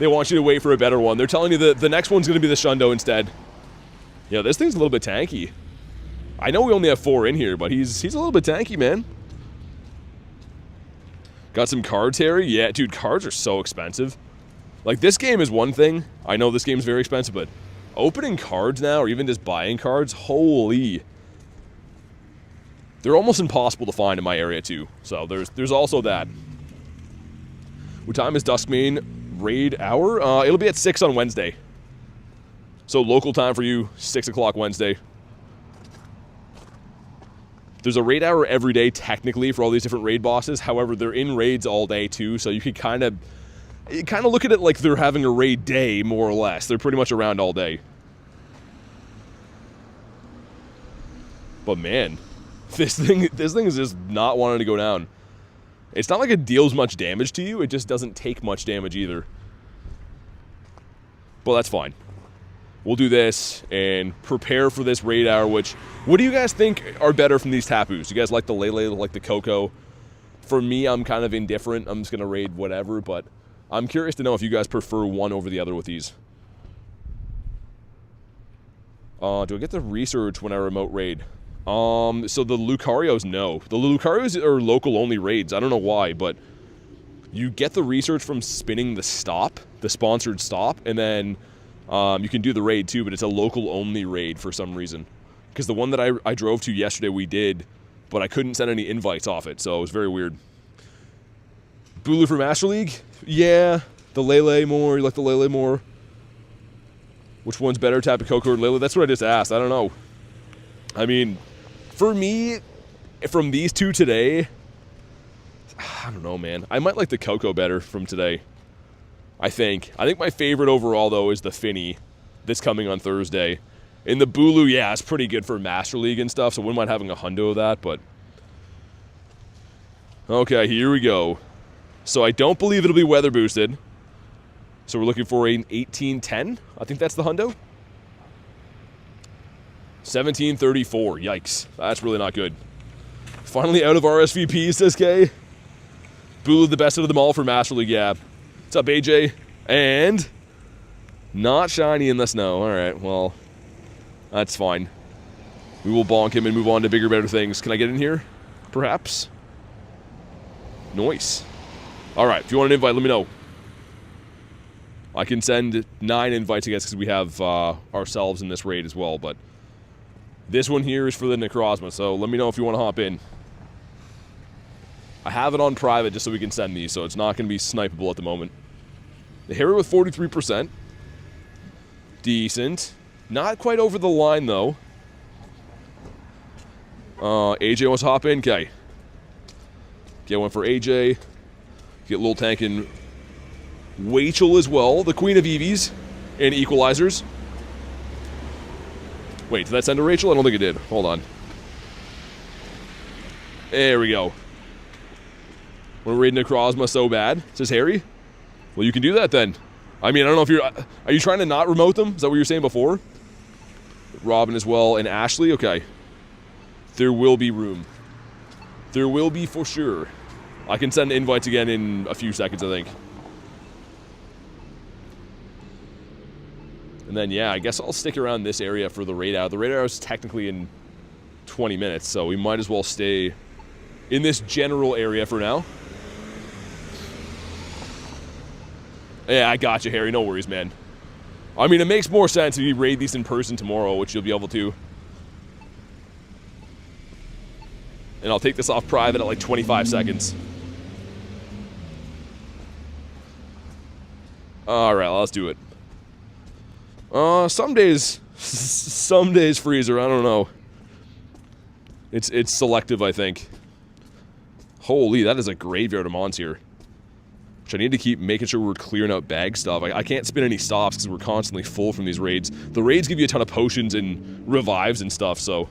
They want you to wait for a better one. They're telling you that the next one's going to be the Shundo instead. Yeah, this thing's a little bit tanky. I know we only have 4 in here, but he's a little bit tanky, man. Got some cards, Harry? Yeah, dude, cards are so expensive. Like, this game is one thing. I know this game's very expensive, but opening cards now, or even just buying cards, holy... They're almost impossible to find in my area, too. So, there's also that. What time is Duskmane raid hour? It'll be at 6 on Wednesday. So, local time for you, 6 o'clock Wednesday. There's a raid hour every day, technically, for all these different raid bosses. However, they're in raids all day, too. So, you can kind of look at it like they're having a raid day, more or less. They're pretty much around all day. But, man... This thing is just not wanting to go down. It's not like it deals much damage to you. It just doesn't take much damage either. But that's fine. We'll do this and prepare for this raid hour, which... What do you guys think are better from these Tapus? You guys like the Lele, like the Koko? For me, I'm kind of indifferent. I'm just going to raid whatever, but I'm curious to know if you guys prefer one over the other with these. Do I get the research when I remote raid? So the Lucarios, no. The Lucarios are local-only raids. I don't know why, but you get the research from spinning the stop, the sponsored stop, and then you can do the raid too, but it's a local-only raid for some reason. Because the one that I drove to yesterday, we did, but I couldn't send any invites off it, so it was very weird. Bulu for Master League? Yeah. The Lele more. You like the Lele more? Which one's better, Tapu Koko or Lele? That's what I just asked. I don't know. I mean... For me, from these two today, I don't know, man. I might like the Koko better from today. I think my favorite overall, though, is the Finny this coming on Thursday. In the Bulu, yeah, it's pretty good for Master League and stuff, so I wouldn't mind having a hundo of that, but... Okay, here we go. So I don't believe it'll be weather boosted. So we're looking for an 1810. I think that's the hundo. 1734. Yikes. That's really not good. Finally out of RSVP, says K. Bulu the best of them all for Master League, yeah. What's up, AJ? And... Not shiny in the snow. Alright, well... That's fine. We will bonk him and move on to bigger, better things. Can I get in here? Perhaps? Nice. Alright, if you want an invite, let me know. I can send 9 invites, I guess, because we have ourselves in this raid as well, but... This one here is for the Necrozma, so let me know if you want to hop in. I have it on private just so we can send these, so it's not going to be snipeable at the moment. The Harry with 43%. Decent. Not quite over the line, though. AJ wants to hop in? Okay. Get one for AJ. Get Lil Tank and Rachel as well, the Queen of Eevees and Equalizers. Wait, did that send to Rachel? I don't think it did. Hold on. There we go. We're raiding Necrozma so bad, says Harry. Well, you can do that then. I mean, I don't know if you're... Are you trying to not remote them? Is that what you were saying before? Robin as well, and Ashley? Okay. There will be room. There will be for sure. I can send invites again in a few seconds, I think. And then, yeah, I guess I'll stick around this area for the raid out. The raid out is technically in 20 minutes, so we might as well stay in this general area for now. Yeah, I got you, Harry. No worries, man. I mean, it makes more sense if you raid these in person tomorrow, which you'll be able to. And I'll take this off private at like 25 seconds. Alright, let's do it. Some days Freezer, I don't know. It's selective, I think. Holy, that is a graveyard of mons here. which I need to keep making sure we're clearing out bag stuff. I can't spin any stops because we're constantly full from these raids. The raids give you a ton of potions and revives and stuff, so...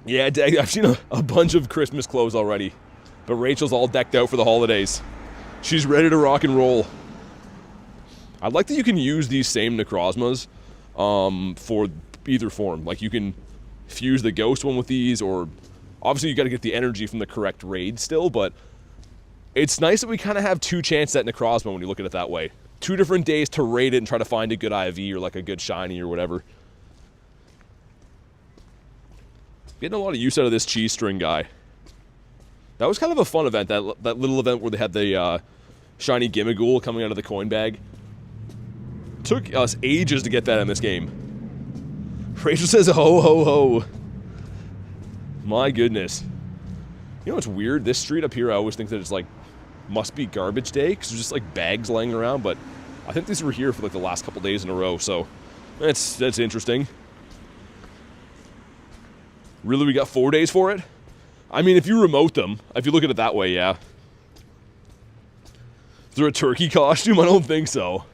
Yeah, I've seen a bunch of Christmas clothes already. But Rachel's all decked out for the holidays. She's ready to rock and roll. I like that you can use these same Necrozmas for either form. Like, you can fuse the ghost one with these, or... Obviously, you got to get the energy from the correct raid still, but... It's nice that we kind of have two chances at Necrozma when you look at it that way. 2 different days to raid it and try to find a good IV or like a good shiny or whatever. Getting a lot of use out of this cheese string guy. That was kind of a fun event, that little event where they had the shiny Gimmighoul coming out of the coin bag. Took us ages to get that in this game. Rachel says, ho, ho, ho. My goodness. You know what's weird? This street up here, I always think that it's like, must be garbage day, because there's just like bags laying around, but I think these were here for like the last couple days in a row, so that's interesting. Really, we got 4 days for it? I mean, if you remote them, if you look at it that way, yeah. Is there a turkey costume? I don't think so.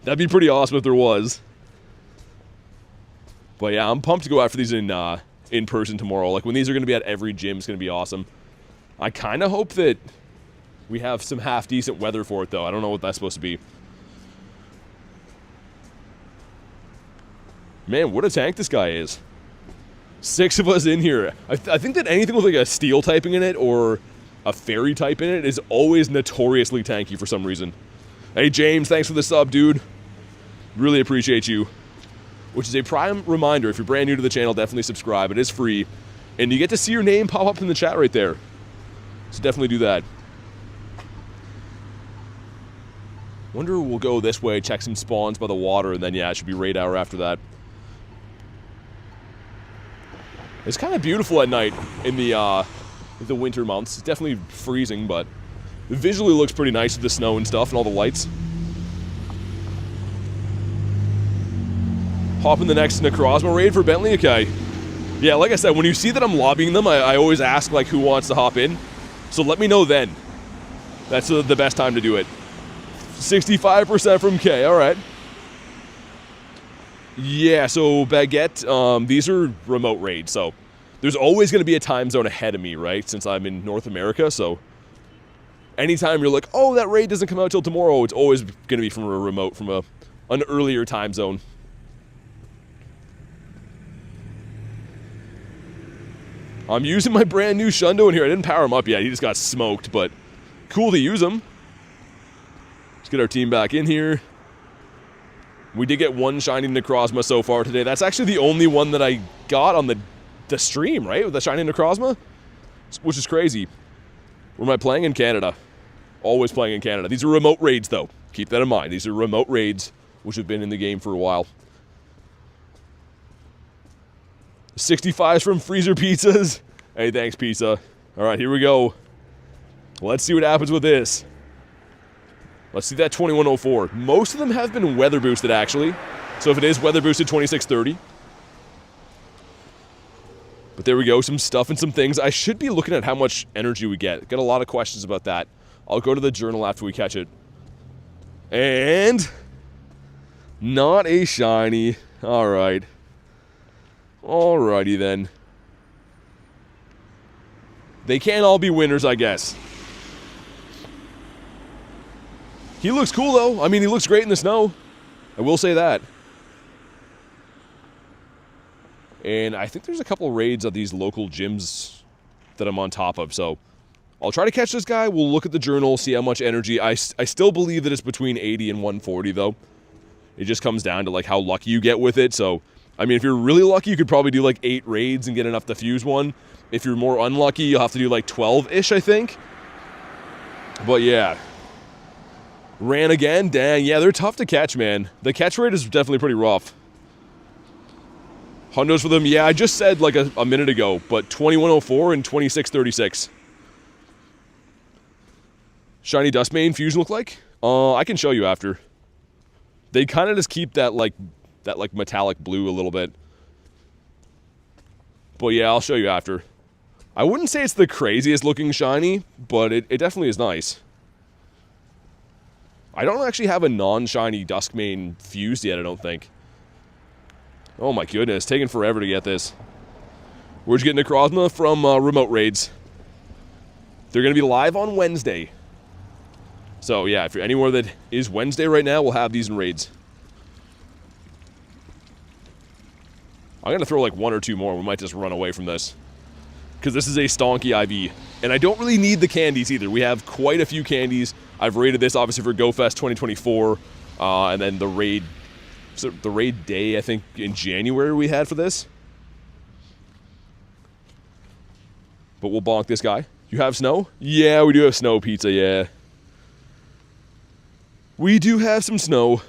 That'd be pretty awesome if there was. But yeah, I'm pumped to go after these in person tomorrow. Like, when these are going to be at every gym, it's going to be awesome. I kind of hope that we have some half-decent weather for it, though. I don't know what that's supposed to be. Man, what a tank this guy is. 6 of us in here. I think that anything with like a steel typing in it or a fairy type in it is always notoriously tanky for some reason. Hey, James, thanks for the sub, dude. Really appreciate you. Which is a prime reminder, if you're brand new to the channel, definitely subscribe. It is free. And you get to see your name pop up in the chat right there. So definitely do that. Wonder we'll go this way, check some spawns by the water, and then, yeah, it should be raid hour after that. It's kind of beautiful at night in the winter months. It's definitely freezing, but it visually looks pretty nice with the snow and stuff and all the lights. Hop in the next Necrozma raid for Bentley? Okay. Yeah, like I said, when you see that I'm lobbying them, I always ask, like, who wants to hop in. So let me know then. That's the best time to do it. 65% from K, alright. Yeah, so Baguette, these are remote raids, so there's always going to be a time zone ahead of me, right, since I'm in North America, so anytime you're like, oh, that raid doesn't come out till tomorrow, it's always going to be from a remote, from an earlier time zone. I'm using my brand new Shundo in here. I didn't power him up yet, he just got smoked, but cool to use him. Let's get our team back in here. We did get 1 shiny Necrozma so far today. That's actually the only one that I got on the stream, right? With the shiny Necrozma? Which is crazy. Where am I playing? In Canada. Always playing in Canada. These are remote raids, though. Keep that in mind. These are remote raids, which have been in the game for a while. 65s from Freezer Pizzas. Hey, thanks, Pizza. All right, here we go. Let's see what happens with this. Let's see that 2104. Most of them have been weather boosted, actually. So if it is weather boosted, 2630. But there we go, some stuff and some things. I should be looking at how much energy we get. Got a lot of questions about that. I'll go to the journal after we catch it. And... not a shiny. Alright. Alrighty then. They can't all be winners, I guess. He looks cool, though. I mean, he looks great in the snow. I will say that. And I think there's a couple raids of these local gyms that I'm on top of, so I'll try to catch this guy. We'll look at the journal, see how much energy. I still believe that it's between 80 and 140, though. It just comes down to, like, how lucky you get with it, so... I mean, if you're really lucky, you could probably do, like, 8 raids and get enough to fuse one. If you're more unlucky, you'll have to do, like, 12-ish, I think. But, yeah... ran again? Dang, yeah, they're tough to catch, man. The catch rate is definitely pretty rough. Hundos for them, yeah, I just said like a minute ago, but 2104 and 2636. Shiny Dustmane fusion look like? I can show you after. They kind of just keep that metallic blue a little bit. But yeah, I'll show you after. I wouldn't say it's the craziest looking shiny, but it definitely is nice. I don't actually have a non-shiny Duskmane fused yet, I don't think. Oh my goodness, taking forever to get this. We're just getting Necrozma from remote raids. They're going to be live on Wednesday. So yeah, if you're anywhere that is Wednesday right now, we'll have these in raids. I'm going to throw like 1 or 2 more. We might just run away from this. Because this is a stonky IV. And I don't really need the candies either. We have quite a few candies. I've rated this obviously for GoFest 2024. And then the raid... So the raid day, I think, in January we had for this. But we'll bonk this guy. You have snow? Yeah, we do have snow, Pizza, yeah. We do have some snow.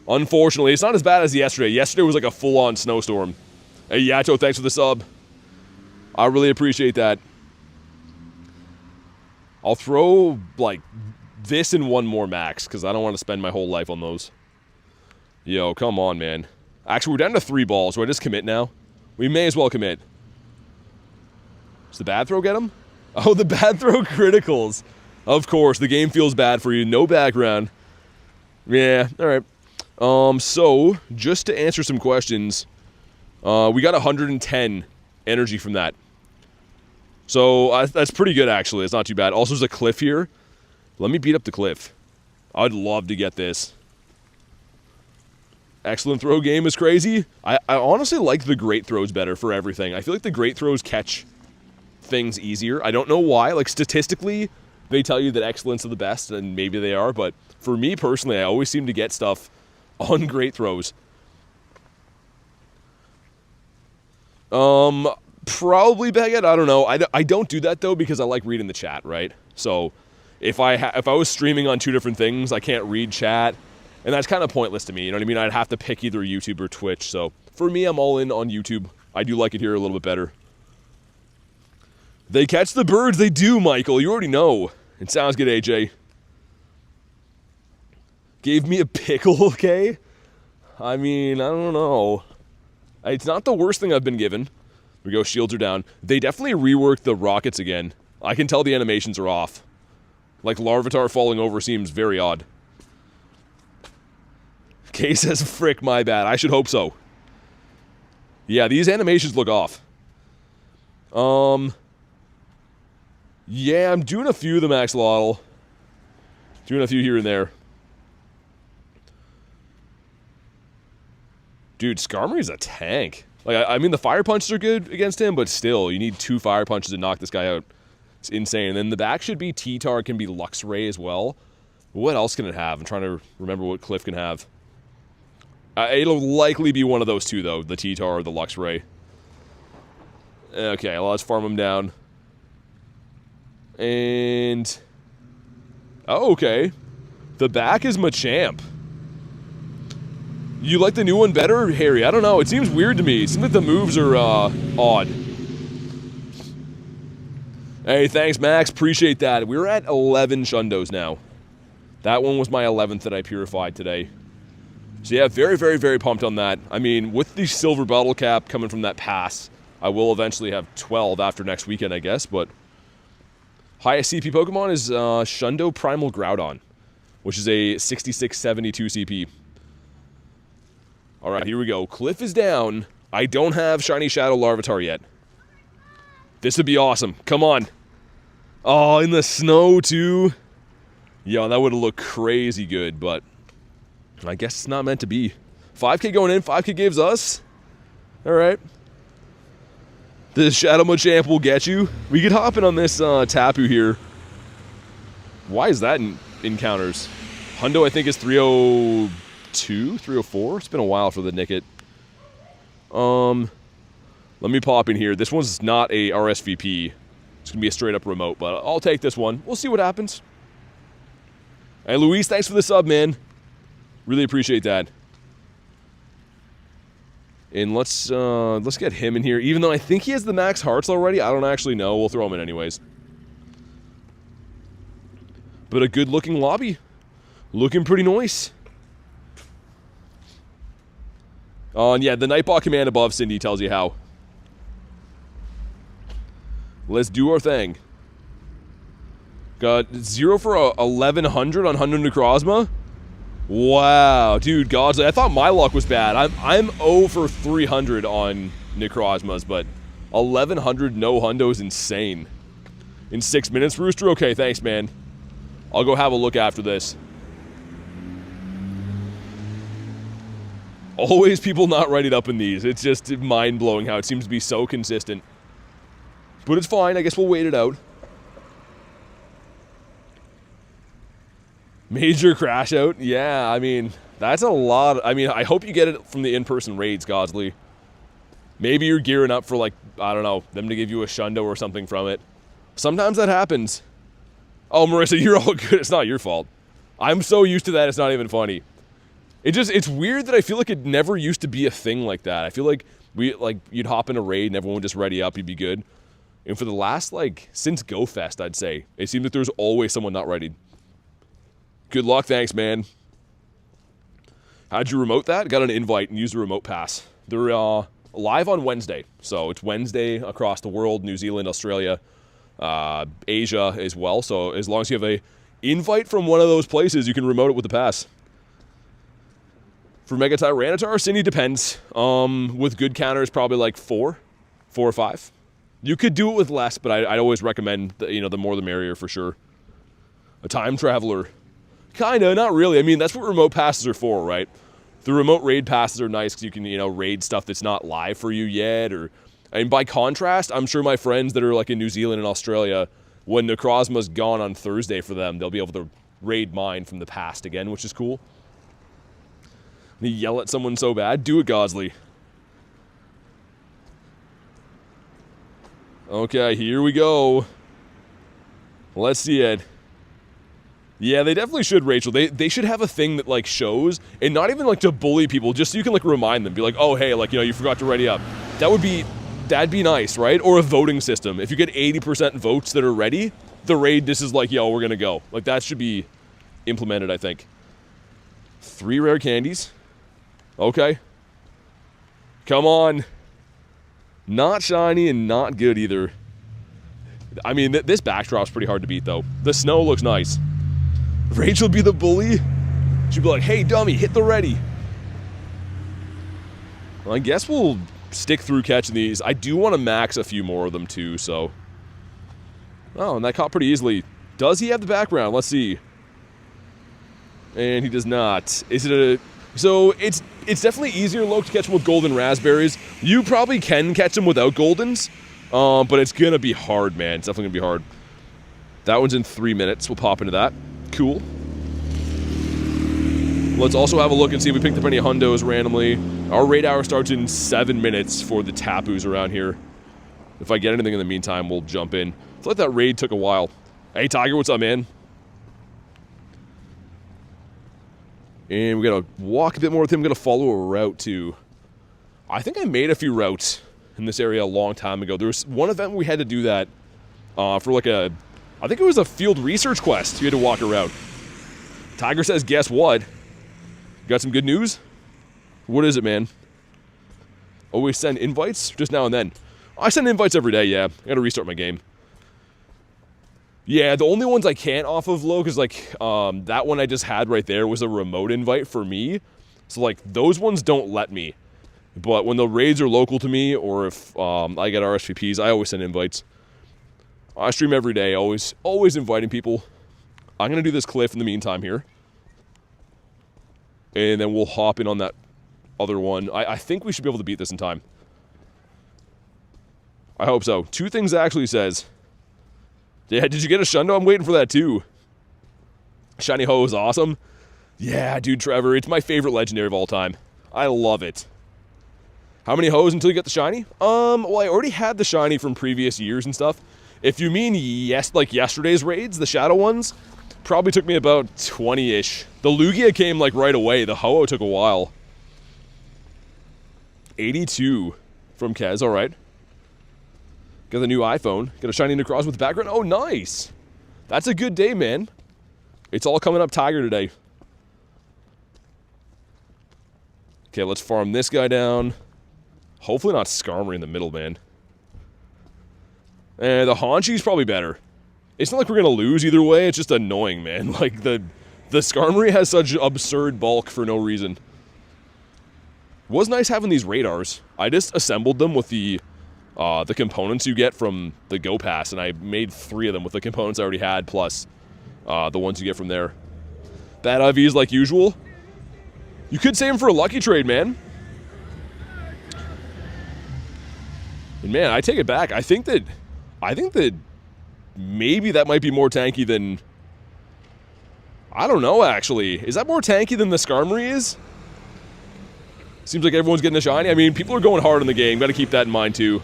Unfortunately, it's not as bad as yesterday. Yesterday was like a full-on snowstorm. Hey, Yacho, thanks for the sub. I really appreciate that. I'll throw, like, this and 1 more max, because I don't want to spend my whole life on those. Yo, come on, man. Actually, we're down to 3 balls. Do I just commit now? We may as well commit. Does the bad throw get him? Oh, the bad throw criticals. Of course, the game feels bad for you. No background. Yeah, alright. So, just to answer some questions, we got 110 energy from that. So, that's pretty good, actually. It's not too bad. Also, there's a cliff here. Let me beat up the cliff. I'd love to get this. Excellent throw game is crazy. I honestly like the great throws better for everything. I feel like the great throws catch things easier. I don't know why. Like, statistically, they tell you that excellence are the best, and maybe they are, but for me personally, I always seem to get stuff on great throws. Probably Baguette, I don't know. I don't do that, though, because I like reading the chat, right? So, if I was streaming on 2 different things, I can't read chat, and that's kind of pointless to me, you know what I mean? I'd have to pick either YouTube or Twitch, so for me, I'm all in on YouTube. I do like it here a little bit better. They catch the birds, they do, Michael, you already know. It sounds good, AJ. Gave me a pickle, okay? I mean, I don't know. It's not the worst thing I've been given. We go, shields are down. They definitely reworked the rockets again. I can tell the animations are off. Like, Larvitar falling over seems very odd. Kay says, frick, my bad. I should hope so. Yeah, these animations look off. Yeah, I'm doing a few of them, Axolotl. Doing a few here and there. Dude, Skarmory's a tank. Like, I mean, the fire punches are good against him, but still, you need 2 fire punches to knock this guy out. It's insane. And then the back should be T-Tar, can be Luxray as well. What else can it have? I'm trying to remember what Cliff can have. It'll likely be one of those 2, though. The T-Tar or the Luxray. Okay, well, let's farm him down. And... oh, okay. The back is Machamp. You like the new one better, Harry? I don't know. It seems weird to me. It seems like the moves are, odd. Hey, thanks, Max. Appreciate that. We're at 11 Shundos now. That one was my 11th that I purified today. So yeah, very, very, very pumped on that. I mean, with the silver bottle cap coming from that pass, I will eventually have 12 after next weekend, I guess, but... highest CP Pokemon is Shundo Primal Groudon, which is a 6672 CP. Alright, here we go. Cliff is down. I don't have Shiny Shadow Larvitar yet. This would be awesome. Come on. Oh, in the snow, too. Yo, that would have looked crazy good, but I guess it's not meant to be. 5K going in. 5K gives us. Alright. The Shadow Machamp will get you. We could hop in on this Tapu here. Why is that in encounters? Hundo, I think, is 302, 304. It's been a while for the Nickit. Let me pop in here. This one's not a RSVP. It's going to be a straight-up remote, but I'll take this one. We'll see what happens. Hey, Luis, thanks for the sub, man. Really appreciate that. And let's get him in here. Even though I think he has the max hearts already, I don't actually know. We'll throw him in anyways. But a good-looking lobby. Looking pretty nice. Oh, and yeah, the Nightbot command above Cindy tells you how. Let's do our thing. Got 0 for 1100 on 100 Necrozma. Wow, dude, Godsley. I thought my luck was bad. I'm 0 for 300 on Necrozmas, but 1100 no hundo is insane. In 6 minutes, Rooster? Okay, thanks, man. I'll go have a look after this. Always people not readied up in these. It's just mind-blowing how it seems to be so consistent. But it's fine. I guess we'll wait it out. Major crash out? Yeah, I mean, that's a lot. I mean, I hope you get it from the in-person raids, Godsley. Maybe you're gearing up for, like, I don't know, them to give you a shundo or something from it. Sometimes that happens. Oh, Marissa, you're all good. It's not your fault. I'm so used to that, it's not even funny. It's weird that I feel like it never used to be a thing like that. I feel like you'd hop in a raid and everyone would just ready up, you'd be good. And for the last, since Go Fest, I'd say, it seemed that there's always someone not ready. Good luck, thanks, man. How'd you remote that? Got an invite and used the remote pass. They're live on Wednesday. So it's Wednesday across the world, New Zealand, Australia, Asia as well. So as long as you have a invite from one of those places, you can remote it with the pass. For Mega Tyranitar, Cindy depends. With good counters, probably like 4 or 5. You could do it with less, but I'd always recommend the more the merrier for sure. A time traveler. Kinda, not really. I mean, that's what remote passes are for, right? The remote raid passes are nice because you can, raid stuff that's not live for you yet. And by contrast, I'm sure my friends that are like in New Zealand and Australia, when Necrozma's gone on Thursday for them, they'll be able to raid mine from the past again, which is cool. You yell at someone so bad? Do it, Godsley. Okay, here we go. Let's see it. Yeah, they definitely should, Rachel. They should have a thing that, shows, and not even, to bully people, just so you can, remind them. Be like, oh, hey, you forgot to ready up. That'd be nice, right? Or a voting system. If you get 80% votes that are ready, the raid, this is yo, we're gonna go. That should be implemented, I think. 3 rare candies. Okay. Come on. Not shiny and not good either. I mean, this backdrop's pretty hard to beat, though. The snow looks nice. Rachel be the bully? She'd be like, hey, dummy, hit the ready. Well, I guess we'll stick through catching these. I do want to max a few more of them, too, so. Oh, and that caught pretty easily. Does he have the background? Let's see. And he does not. Is it a... So, it's definitely easier, Loke, to catch them with golden raspberries. You probably can catch them without goldens, but it's going to be hard, man. It's definitely going to be hard. That one's in 3 minutes. We'll pop into that. Cool. Let's also have a look and see if we picked up any hundos randomly. Our raid hour starts in 7 minutes for the tapus around here. If I get anything in the meantime, we'll jump in. I feel like that raid took a while. Hey, Tiger, what's up, man? And we gotta walk a bit more with him. Gonna follow a route too. I think I made a few routes in this area a long time ago. There was one event we had to do that for I think it was a field research quest. You had to walk a route. Tiger says, guess what? Got some good news? What is it, man? Always send invites? Just now and then. I send invites every day, yeah. I gotta restart my game. Yeah, the only ones I can't off of low, because that one I just had right there was a remote invite for me. So those ones don't let me. But when the raids are local to me, or if I get RSVPs, I always send invites. I stream every day, always inviting people. I'm gonna do this cliff in the meantime here. And then we'll hop in on that other one. I think we should be able to beat this in time. I hope so. 2 things actually says. Yeah, did you get a shundo? I'm waiting for that too. Shiny Ho is awesome. Yeah, dude, Trevor, it's my favorite legendary of all time. I love it. How many Hoes until you get the shiny? Well, I already had the shiny from previous years and stuff. If you mean yesterday's raids, the shadow ones, probably took me about 20-ish. The Lugia came right away. The Ho-Oh took a while. 82 from Kez, alright. Got the new iPhone. Got a shiny Necroz with the background. Oh, nice. That's a good day, man. It's all coming up Tiger today. Okay, let's farm this guy down. Hopefully not Skarmory in the middle, man. The Honshi's probably better. It's not like we're gonna lose either way, it's just annoying, man. Like, the Skarmory has such absurd bulk for no reason. It was nice having these radars. I just assembled them with the components you get from the Go Pass, and I made 3 of them with the components I already had, plus the ones you get from there. Bad IVs like usual. You could save them for a lucky trade, man. And man, I take it back. I think that maybe that might be more tanky than... I don't know, actually. Is that more tanky than the Skarmory is? Seems like everyone's getting a shiny. I mean, people are going hard in the game. Got to keep that in mind, too.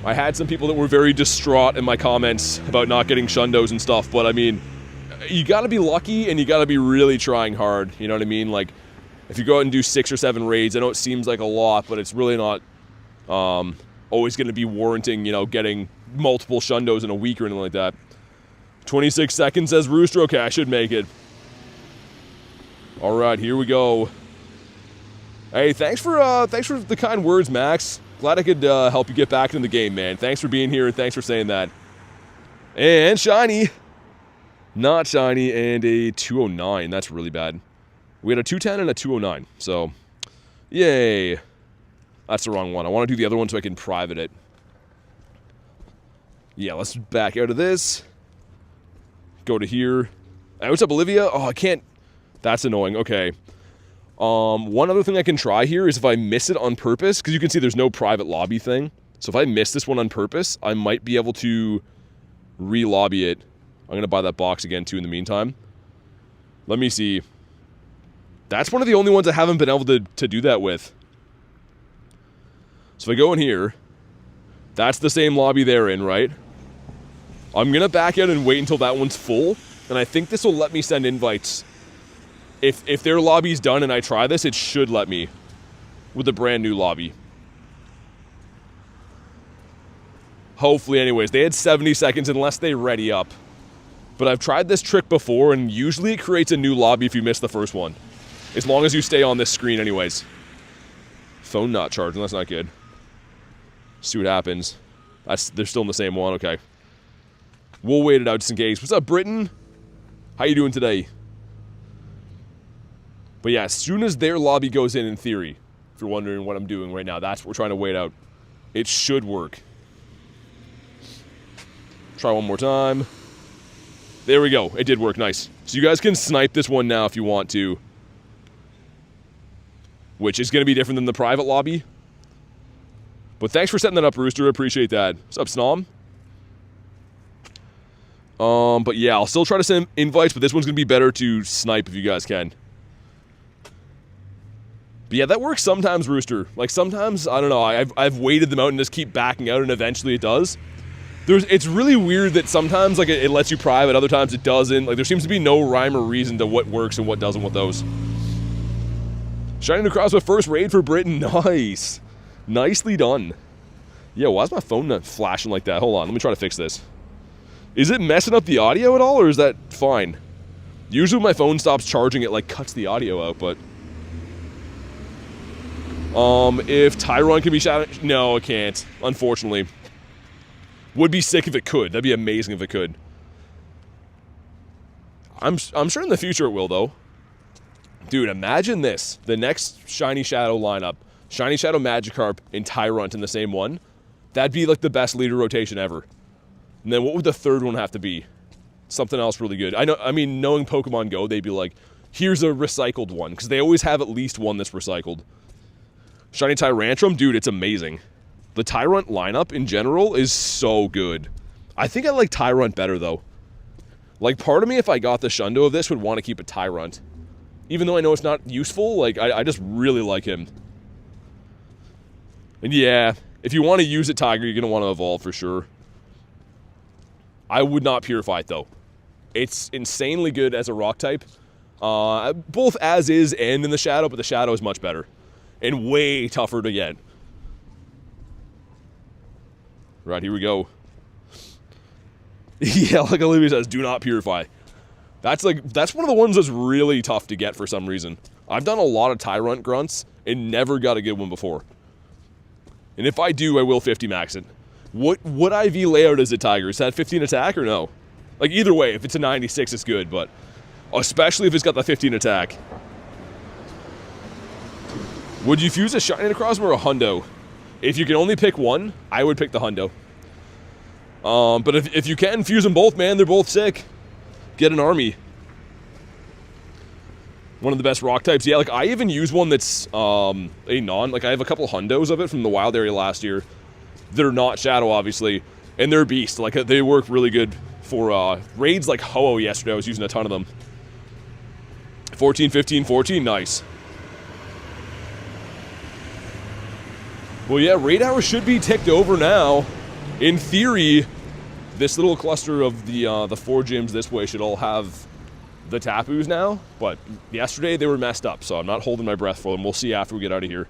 I had some people that were very distraught in my comments about not getting Shundos and stuff, but I mean, you got to be lucky and you got to be really trying hard. You know what I mean? Like, if you go out and do 6 or 7 raids, I know it seems like a lot, but it's really not always going to be warranting, you know, getting multiple Shundos in a week or anything like that. 26 seconds, says Rooster. Okay, I should make it. All right, here we go. Hey, thanks for the kind words, Max. Glad I could help you get back into the game, man. Thanks for being here, and thanks for saying that. And shiny. Not shiny, and a 209. That's really bad. We had a 210 and a 209, so yay. That's the wrong one. I want to do the other one so I can private it. Yeah, let's back out of this. Go to here. Hey, what's up, Olivia? Oh, I can't. That's annoying. Okay. One other thing I can try here is if I miss it on purpose, because you can see there's no private lobby thing. So if I miss this one on purpose, I might be able to re-lobby it. I'm going to buy that box again, too, in the meantime. Let me see. That's one of the only ones I haven't been able to do that with. So if I go in here, that's the same lobby they're in, right? I'm going to back out and wait until that one's full, and I think this will let me send invites. If their lobby's done and I try this, it should let me with a brand new lobby. Hopefully, anyways. They had 70 seconds unless they ready up. But I've tried this trick before, and usually it creates a new lobby if you miss the first one. As long as you stay on this screen anyways. Phone not charging, that's not good. See what happens. They're still in the same one, okay. We'll wait it out just in case. What's up, Britain? How you doing today? But yeah, as soon as their lobby goes in theory, if you're wondering what I'm doing right now, that's what we're trying to wait out. It should work. Try one more time. There we go. It did work. Nice. So you guys can snipe this one now if you want to. Which is going to be different than the private lobby. But thanks for setting that up, Rooster. Appreciate that. What's up, Snom? But yeah, I'll still try to send invites, but this one's going to be better to snipe if you guys can. But yeah, that works sometimes, Rooster. Like, sometimes, I don't know, I've waited them out and just keep backing out, and eventually it does. It's really weird that sometimes, like, it lets you private, other times it doesn't. Like, there seems to be no rhyme or reason to what works and what doesn't with those. Shining across with first raid for Britain. Nice. Nicely done. Yeah, why is my phone not flashing like that? Hold on, let me try to fix this. Is it messing up the audio at all, or is that fine? Usually when my phone stops charging, it, like, cuts the audio out, but... if Tyron can be shouted... No, it can't, unfortunately. Would be sick if it could. That'd be amazing if it could. I'm sure in the future it will, though. Dude, imagine this. The next Shiny Shadow lineup. Shiny Shadow Magikarp and Tyrunt in the same one. That'd be like the best leader rotation ever. And then what would the third one have to be? Something else really good. I mean, knowing Pokemon Go, they'd be like, here's a recycled one. Because they always have at least one that's recycled. Shiny Tyrantrum, dude, it's amazing. The Tyrunt lineup in general is so good. I think I like Tyrunt better, though. Like, part of me, if I got the Shundo of this, would want to keep a Tyrunt. Even though I know it's not useful, like, I just really like him. And yeah, if you want to use it, Tiger, you're going to want to evolve for sure. I would not Purify it, though. It's insanely good as a rock type. Both as is and in the Shadow, but the Shadow is much better. And way tougher to get. Right, here we go. Yeah, like Olivia says, do not Purify. That's one of the ones that's really tough to get for some reason. I've done a lot of Tyrunt grunts and never got a good one before. And if I do, I will 50 max it. What IV layout is it, Tiger? Is that 15 attack or no? Like, either way, if it's a 96, it's good, but especially if it's got the 15 attack. Would you fuse a shiny Necrozma or a Hundo? If you can only pick one, I would pick the Hundo. But if you can fuse them both, man, they're both sick. Get an army. One of the best rock types. Yeah, like, I even use one that's a non. Like, I have a couple Hundos of it from the wild area last year. They're not Shadow, obviously, and they're beast. Like, they work really good for raids like Ho-Oh yesterday. I was using a ton of them. 14, 15, 14, nice. Well, yeah, raid hour should be ticked over now. In theory, this little cluster of the 4 gyms this way should all have the Tapus now, but yesterday they were messed up, so I'm not holding my breath for them. We'll see after we get out of here.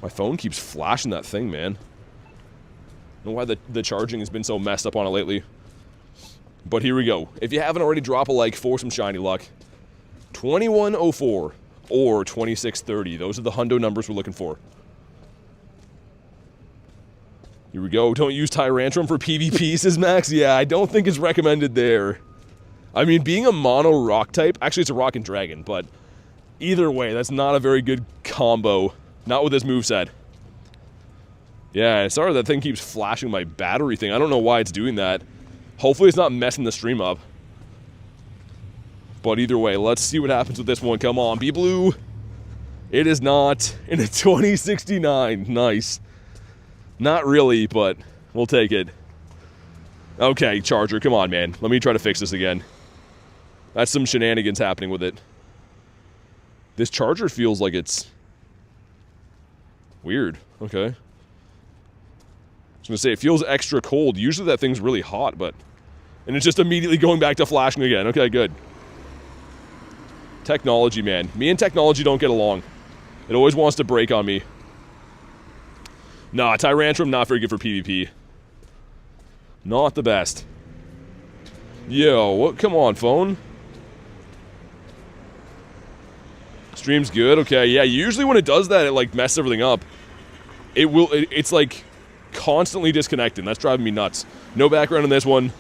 My phone keeps flashing that thing, man. I don't know why the charging has been so messed up on it lately. But here we go. If you haven't already, drop a like for some shiny luck. 2104 or 2630. Those are the hundo numbers we're looking for. Here we go. Don't use Tyrantrum for PvP, says Max. Yeah, I don't think it's recommended there. I mean, being a mono rock type, actually it's a rock and dragon, but either way, that's not a very good combo. Not with this moveset. Yeah, sorry that thing keeps flashing my battery thing. I don't know why it's doing that. Hopefully it's not messing the stream up. But either way, let's see what happens with this one. Come on, be blue. It is not in a 2069. Nice. Not really, but we'll take it. Okay, Charger, come on, man. Let me try to fix this again. That's some shenanigans happening with it. This Charger feels like it's weird. Okay. I was going to say, it feels extra cold. Usually that thing's really hot, but... And it's just immediately going back to flashing again. Okay, good. Technology, man. Me and technology don't get along. It always wants to break on me. Nah, Tyrantrum, not very good for PvP. Not the best. Yo, what? Come on, phone. Stream's good? Okay, yeah, usually when it does that, it, like, messes everything up. It's, like, constantly disconnecting. That's driving me nuts. No background on this one.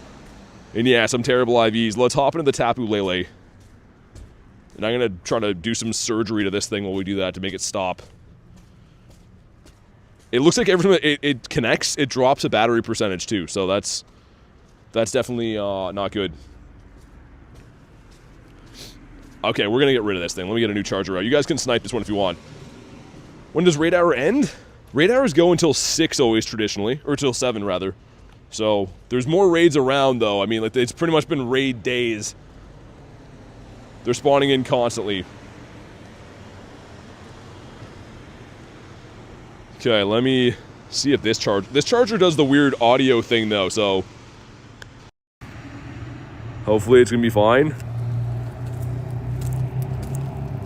And, yeah, some terrible IVs. Let's hop into the Tapu Lele. And I'm going to try to do some surgery to this thing while we do that to make it stop. It looks like every time it connects, it drops a battery percentage too. So that's definitely not good. Okay, we're going to get rid of this thing. Let me get a new charger out. You guys can snipe this one if you want. When does raid hour end? Raid hours go until 6 always traditionally. Or until 7 rather. So there's more raids around though. I mean, like, it's pretty much been raid days. They're spawning in constantly. Okay, let me see if this charger does the weird audio thing though, so hopefully it's gonna be fine.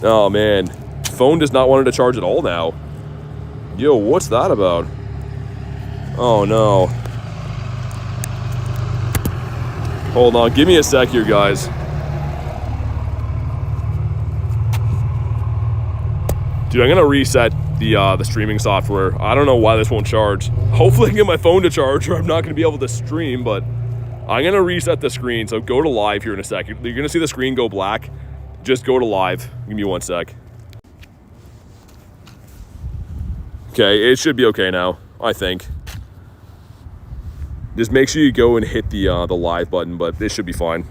Oh man, phone does not want it to charge at all now. Yo, what's that about? Oh no. Hold on, give me a sec here, guys. Dude, I'm gonna reset the streaming software. I don't know why this won't charge. Hopefully I can get my phone to charge or I'm not gonna be able to stream, but I'm gonna reset the screen, so go to live here in a sec. You're gonna see the screen go black. Just go to live. Give me 1 sec. Okay, it should be okay now, I think. Just make sure you go and hit the live button, but this should be fine.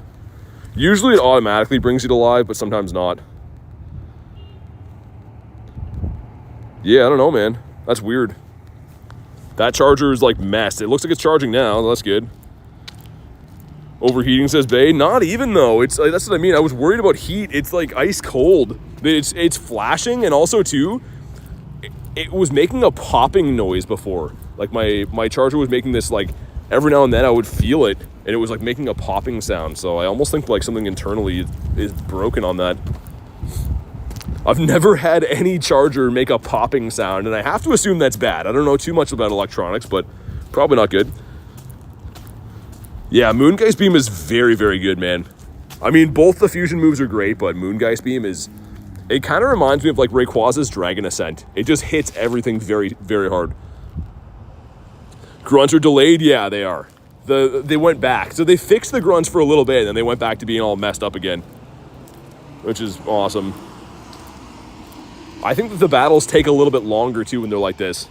Usually it automatically brings you to live, but sometimes not. Yeah, I don't know, man. That's weird. That charger is like messed. It looks like it's charging now. That's good. Overheating, says Bay. Not even though. It's like, that's what I mean. I was worried about heat. It's like ice cold. It's flashing, and also too, it was making a popping noise before. Like my charger was making this, like, every now and then I would feel it, and it was like making a popping sound. So I almost think like something internally is broken on that. I've never had any charger make a popping sound, and I have to assume that's bad. I don't know too much about electronics, but probably not good. Yeah, Moongeist Beam is very, very good, man. I mean, both the fusion moves are great, but Moongeist Beam is... It kind of reminds me of, like, Rayquaza's Dragon Ascent. It just hits everything very, very hard. Grunts are delayed? Yeah, they are. They went back. So they fixed the grunts for a little bit, and then they went back to being all messed up again, which is awesome. I think that the battles take a little bit longer, too, when they're like this.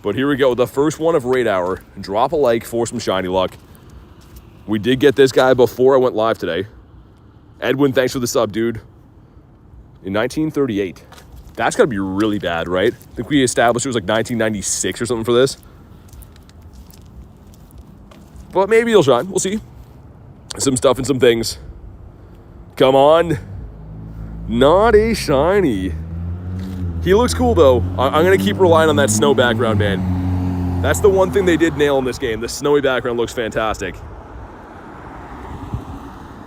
But here we go. The first one of Raid Hour. Drop a like for some shiny luck. We did get this guy before I went live today. Edwin, thanks for the sub, dude. In 1938. That's got to be really bad, right? I think we established it was like 1996 or something for this. But maybe it'll shine. We'll see. Some stuff and some things. Come on. Not a shiny. He looks cool, though. I'm going to keep relying on that snow background, man. That's the one thing they did nail in this game. The snowy background looks fantastic.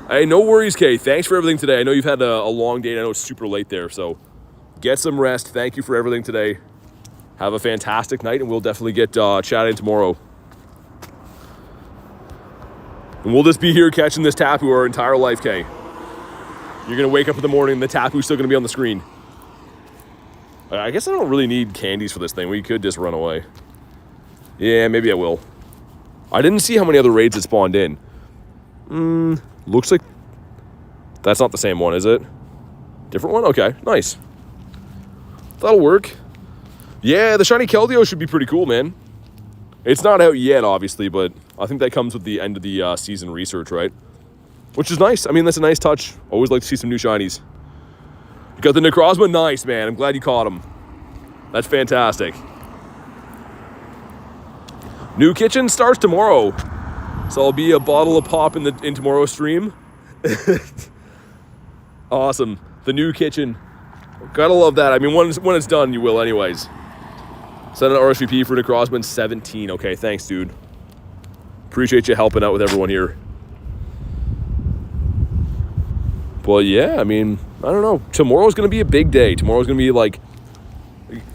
Hey, no worries, Kay. Thanks for everything today. I know you've had a long day. I know it's super late there, so get some rest. Thank you for everything today. Have a fantastic night, and we'll definitely get chatting tomorrow. And we'll just be here catching this Tapu our entire life, Kay. You're going to wake up in the morning and the Tapu's still going to be on the screen. I guess I don't really need candies for this thing. We could just run away. Yeah, maybe I will. I didn't see how many other raids it spawned in. Looks like that's not the same one, is it? Different one? Okay, nice. That'll work. Yeah, the shiny Keldeo should be pretty cool, man. It's not out yet, obviously, but I think that comes with the end of the season research, right? Which is nice. I mean, that's a nice touch. Always like to see some new shinies. You got the Necrozma? Nice, man. I'm glad you caught him. That's fantastic. New kitchen starts tomorrow. So I'll be a bottle of pop in tomorrow's stream. Awesome. The new kitchen. Gotta love that. I mean, when it's done, you will anyways. Send an RSVP for Necrozma 17. Okay, thanks, dude. Appreciate you helping out with everyone here. Well, yeah, I mean, I don't know. Tomorrow's going to be a big day. Tomorrow's going to be like,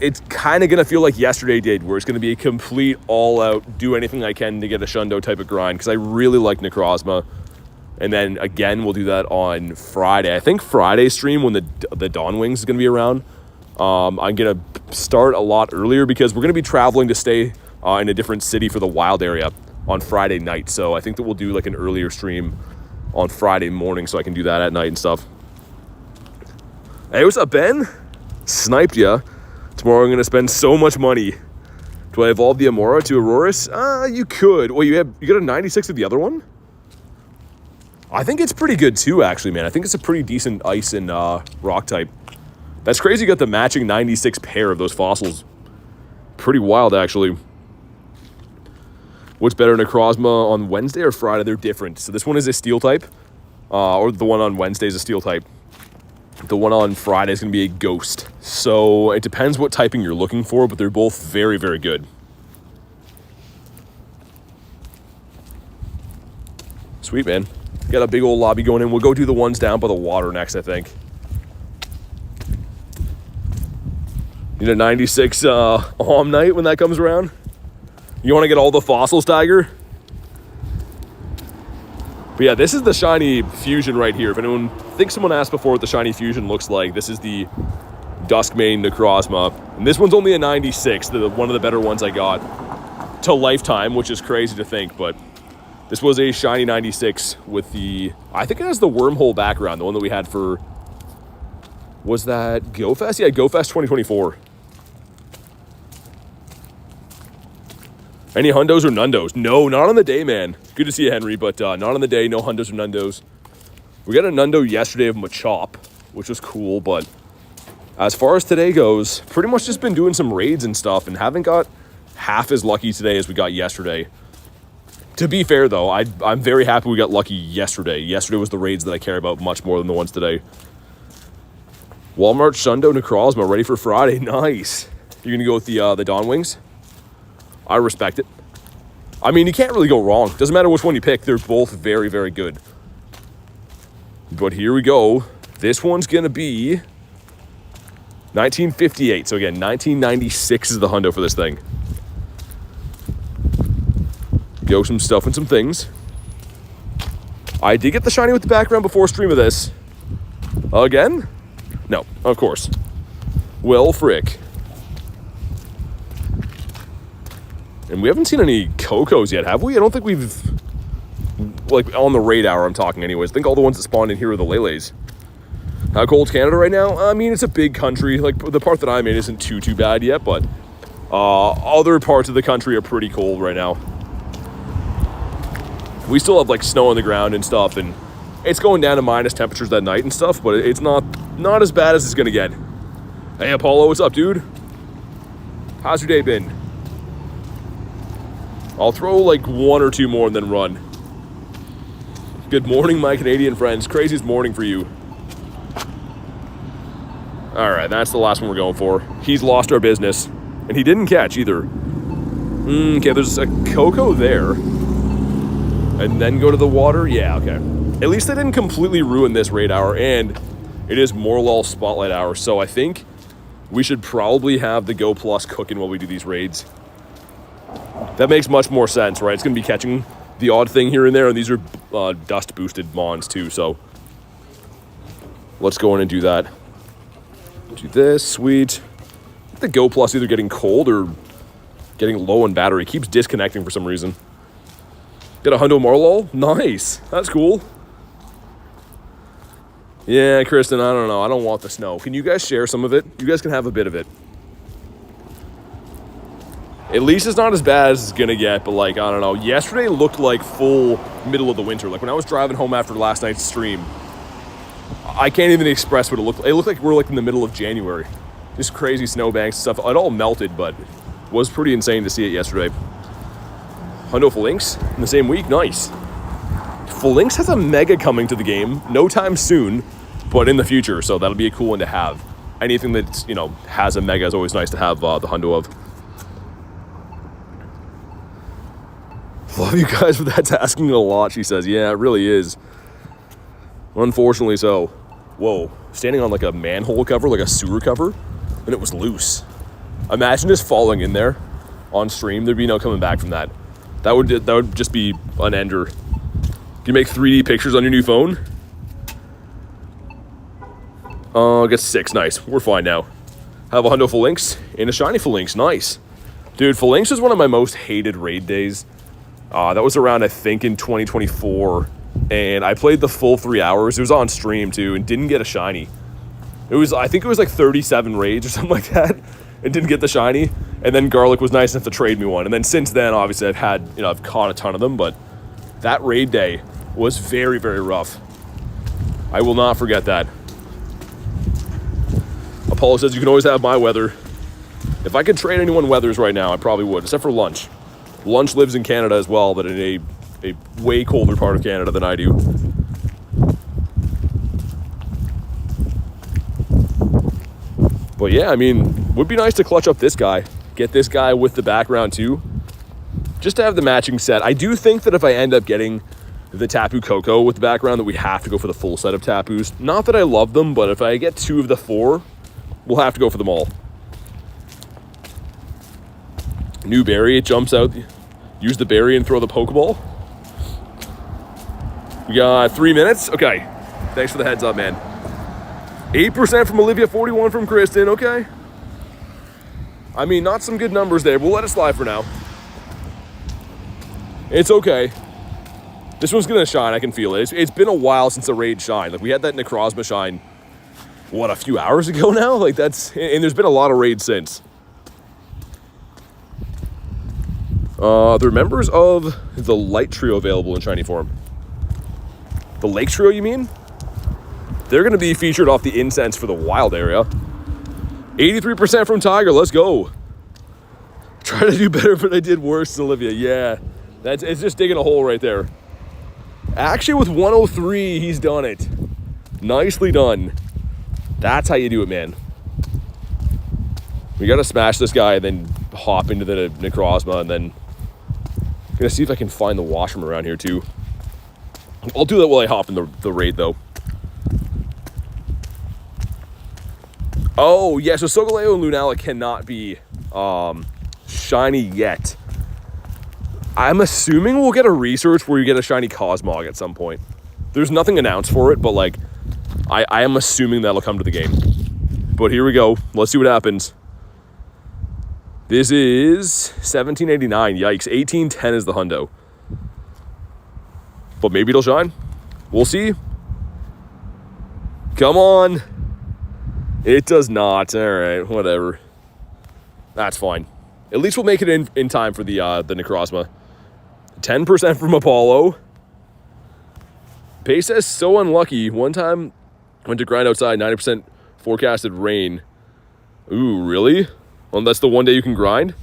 it's kind of going to feel like yesterday did, where it's going to be a complete all-out, do anything I can to get a Shundo type of grind, because I really like Necrozma. And then, again, we'll do that on Friday. I think Friday's stream, when the Dawn Wings is going to be around, I'm going to start a lot earlier, because we're going to be traveling to stay in a different city for the wild area on Friday night. So I think that we'll do like an earlier stream on Friday morning so I can do that at night and stuff. Hey, what's up, Ben? Sniped ya. Tomorrow I'm going to spend so much money. Do I evolve the Amora to Aurorus? You could. Well, you got a 96 of the other one? I think it's pretty good too, actually, man. I think it's a pretty decent ice and rock type. That's crazy you got the matching 96 pair of those fossils. Pretty wild, actually. What's better, Necrozma on Wednesday or Friday? They're different. So this one is a steel type, or the one on Wednesday is a steel type. The one on Friday is going to be a ghost. So it depends what typing you're looking for, but they're both very, very good. Sweet, man. Got a big old lobby going in. We'll go do the ones down by the water next, I think. Need a 96 Om Night when that comes around. You want to get all the fossils, Tiger? But yeah, this is the shiny fusion right here. If anyone thinks someone asked before what the shiny fusion looks like, this is the Duskmane Necrozma. And this one's only a 96, one of the better ones I got to lifetime, which is crazy to think, but this was a shiny 96 with the, I think it has the wormhole background, the one that we had for, was that GoFest? Yeah, GoFest 2024. Any hundos or nundos? No, not on the day, man. Good to see you, Henry, but not on the day. No hundos or nundos. We got a nundo yesterday of Machop, which was cool, but as far as today goes, pretty much just been doing some raids and stuff and haven't got half as lucky today as we got yesterday. To be fair, though, I'm very happy we got lucky yesterday. Yesterday was the raids that I care about much more than the ones today. Walmart Shundo Necrozma ready for Friday. Nice. You're going to go with the Dawn Wings? I respect it. I mean, you can't really go wrong. Doesn't matter which one you pick. They're both very, very good. But here we go. This one's going to be 1958. So again, 1996 is the hundo for this thing. Go some stuff and some things. I did get the shiny with the background before stream of this. Again? No, of course. Well, frick. And we haven't seen any Kokos yet, have we? I don't think we've, like, on the radar I'm talking anyways. I think all the ones that spawned in here are the Leles. How cold's Canada right now? I mean, it's a big country. Like, the part that I'm in isn't too bad yet, but other parts of the country are pretty cold right now. We still have, like, snow on the ground and stuff, and it's going down to minus temperatures that night and stuff, but it's not as bad as it's gonna get. Hey, Apollo, what's up, dude? How's your day been? I'll throw like 1 or 2 more and then run. Good morning, my Canadian friends. Craziest morning for you. All right, that's the last one we're going for. He's lost our business, and he didn't catch either. Okay, there's a Koko there. And then go to the water? Yeah, okay. At least they didn't completely ruin this raid hour, and it is Morlul Spotlight Hour, so I think we should probably have the Go Plus cooking while we do these raids. That makes much more sense, right? It's going to be catching the odd thing here and there, and these are dust-boosted mons too, so let's go in and do that. Do this, sweet. The Go Plus either getting cold or getting low on battery. It keeps disconnecting for some reason. Get a Hundo Morlul? Nice. That's cool. Yeah, Kristen, I don't know. I don't want the snow. Can you guys share some of it? You guys can have a bit of it. At least it's not as bad as it's gonna get, but like, I don't know. Yesterday looked like full middle of the winter. Like when I was driving home after last night's stream, I can't even express what it looked like. It looked like we're like in the middle of January. Just crazy snowbanks and stuff. It all melted, but it was pretty insane to see it yesterday. Hundo Phalanx in the same week, nice. Phalanx has a mega coming to the game, no time soon, but in the future, so that'll be a cool one to have. Anything that's, you know, has a mega is always nice to have the Hundo of. Love you guys for that. Tasking a lot, she says. Yeah, it really is. Unfortunately so. Whoa, standing on like a manhole cover, like a sewer cover, and it was loose. Imagine just falling in there on stream. There'd be no coming back from that. That would just be an ender. Can you make 3D pictures on your new phone? I guess 6, nice. We're fine now. Have a Hundo Phalanx and a shiny Phalanx, nice. Dude, Phalanx was one of my most hated raid days. That was around, I think, in 2024, and I played the full 3 hours. It was on stream, too, and didn't get a shiny. I think it was like 37 raids or something like that, and didn't get the shiny, and then Garlic was nice enough to trade me one, and then since then, obviously, I've caught a ton of them, but that raid day was very, very rough. I will not forget that. Apollo says you can always have my weather. If I could trade anyone weathers right now, I probably would, except for Lunch. Lunch lives in Canada as well, but in a way colder part of Canada than I do. But yeah, I mean, would be nice to clutch up this guy. Get this guy with the background too. Just to have the matching set. I do think that if I end up getting the Tapu Koko with the background, that we have to go for the full set of Tapus. Not that I love them, but if I get 2 of the 4, we'll have to go for them all. New berry, it jumps out. Use the berry and throw the Pokeball. We got 3 minutes. Okay. Thanks for the heads up, man. 8% from Olivia, 41 from Kristen. Okay. I mean, not some good numbers there. We'll let it slide for now. It's okay. This one's going to shine. I can feel it. It's been a while since the raid shined. Like, we had that Necrozma shine, what, a few hours ago now? Like, and there's been a lot of raids since. There are members of the Light Trio available in shiny form. The Lake Trio, you mean? They're going to be featured off the incense for the wild area. 83% from Tiger. Let's go. Try to do better, but I did worse, Olivia. Yeah, it's just digging a hole right there. Actually, with 103, he's done it. Nicely done. That's how you do it, man. We got to smash this guy and then hop into the Necrozma, and then I'm going to see if I can find the washroom around here, too. I'll do that while I hop in the raid, though. Oh, yeah, so Solgaleo and Lunala cannot be shiny yet. I'm assuming we'll get a research where you get a shiny Cosmog at some point. There's nothing announced for it, but, like, I am assuming that'll come to the game. But here we go. Let's see what happens. This is 1789. Yikes. 1810 is the hundo. But maybe it'll shine. We'll see. Come on. It does not. All right, whatever. That's fine. At least we'll make it in time for the Necrozma. 10% from Apollo. Pace says so unlucky. One time went to grind outside, 90% forecasted rain. Ooh, really? Well, that's the one day you can grind?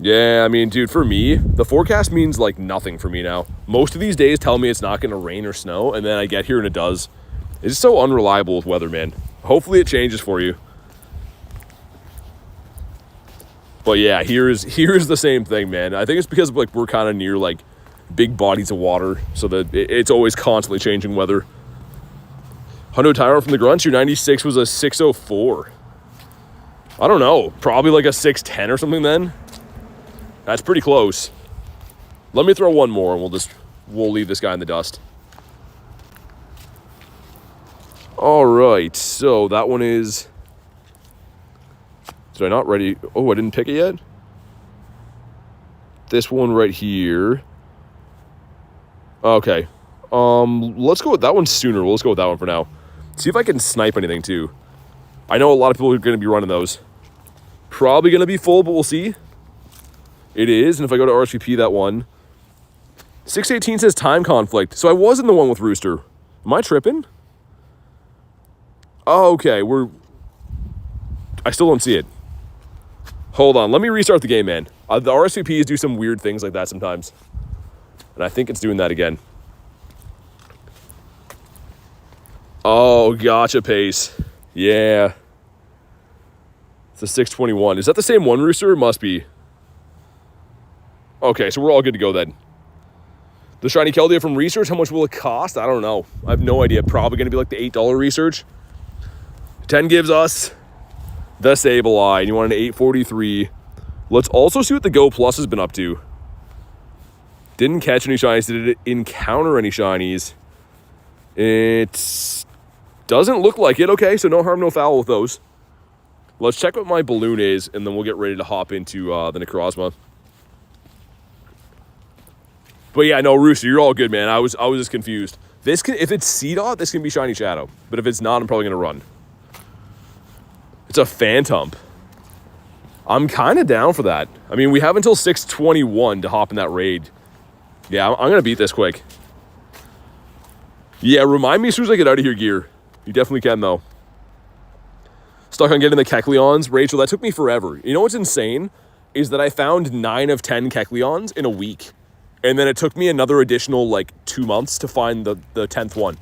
Yeah, I mean, dude, for me, the forecast means like nothing for me now. Most of these days tell me it's not going to rain or snow, and then I get here and it does. It's just so unreliable with weather, man. Hopefully it changes for you. But yeah, here's the same thing, man. I think it's because like we're kind of near like big bodies of water, so that it's always constantly changing weather. Hundo Tyron from the Grunts, your 96 was a 604. I don't know, probably like a 610 or something then. That's pretty close. Let me throw one more and we'll leave this guy in the dust. All right, so that one is... Did I not ready? Oh, I didn't pick it yet? This one right here. Okay. Let's go with that one sooner. Let's go with that one for now. See if I can snipe anything too. I know a lot of people are going to be running those. Probably going to be full, but we'll see. It is, and if I go to RSVP, that one. 618 says time conflict. So I was in the one with Rooster. Am I tripping? Oh, okay, I still don't see it. Hold on, let me restart the game, man. The RSVPs do some weird things like that sometimes. And I think it's doing that again. Oh, gotcha, Pace. Yeah. It's a 621. Is that the same one, Rooster? It must be. Okay, so we're all good to go then. The Shiny Keldea from Research, how much will it cost? I don't know. I have no idea. Probably going to be like the $8 Research. 10 gives us the Sableye. You want an 843. Let's also see what the Go Plus has been up to. Didn't catch any shinies. Did it encounter any shinies? It doesn't look like it. Okay, so no harm, no foul with those. Let's check what my balloon is, and then we'll get ready to hop into the Necrozma. But yeah, no, Rooster, you're all good, man. I was just confused. This can, if it's C-Dot, this can be Shiny Shadow. But if it's not, I'm probably going to run. It's a Phantom. I'm kind of down for that. I mean, we have until 6:21 to hop in that raid. Yeah, I'm going to beat this quick. Yeah, remind me as soon as I get out of here, Gear. You definitely can, though. Stuck on getting the Kecleons. Rachel, that took me forever. You know what's insane? Is that I found 9 of 10 Kecleons in a week. And then it took me another additional, like, 2 months to find the 10th one.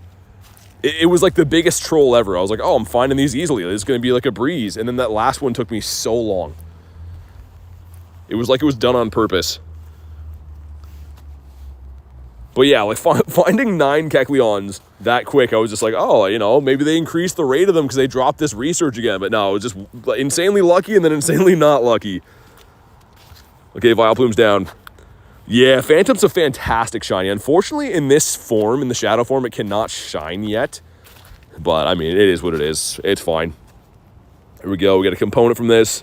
It was like the biggest troll ever. I was like, oh, I'm finding these easily. This is going to be like a breeze. And then that last one took me so long. It was like it was done on purpose. But yeah, like finding 9 Kecleons that quick, I was just like, oh, you know, maybe they increased the rate of them because they dropped this research again. But no, it was just insanely lucky and then insanely not lucky. Okay, Vileplume's down. Yeah, Phantom's a fantastic shiny. Unfortunately, in this form, in the shadow form, it cannot shine yet. But, I mean, it is what it is. It's fine. Here we go. We got a component from this.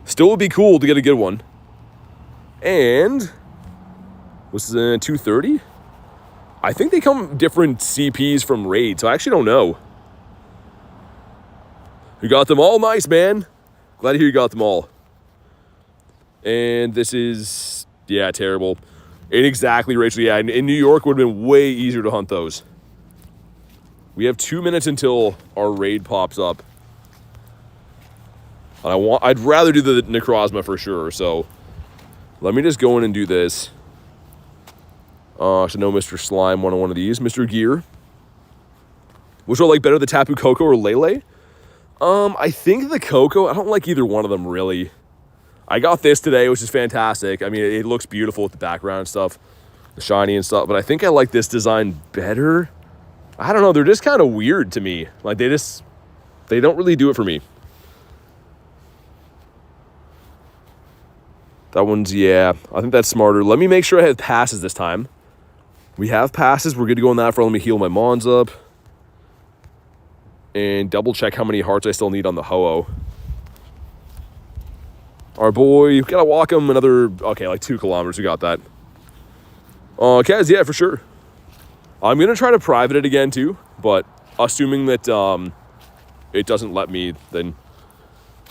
Still would be cool to get a good one. And what's this, 230? I think they come different CPs from Raid, so I actually don't know. You got them all. Nice, man. Glad to hear you got them all. And this is... Yeah, terrible. Ain't exactly, Rachel. Yeah, in New York, would have been way easier to hunt those. We have 2 minutes until our raid pops up. And I'd rather do the Necrozma for sure, so let me just go in and do this. So no Mr. Slime, one of these. Mr. Gear. Which do I like better, the Tapu Koko or Lele? I think the Koko, I don't like either one of them, really. I got this today, which is fantastic. I mean, it looks beautiful with the background and stuff, the shiny and stuff, but I think I like this design better. I don't know, they're just kind of weird to me. Like, they don't really do it for me. That one's, yeah, I think that's smarter. Let me make sure I have passes this time. We have passes, we're good to go on that for. Let me heal my Mons up. And double check how many hearts I still need on the Ho-Oh. Our boy, gotta walk him another, okay, like 2 kilometers. We got that. Kaz, yeah, for sure. I'm gonna try to private it again too, but assuming that it doesn't let me, then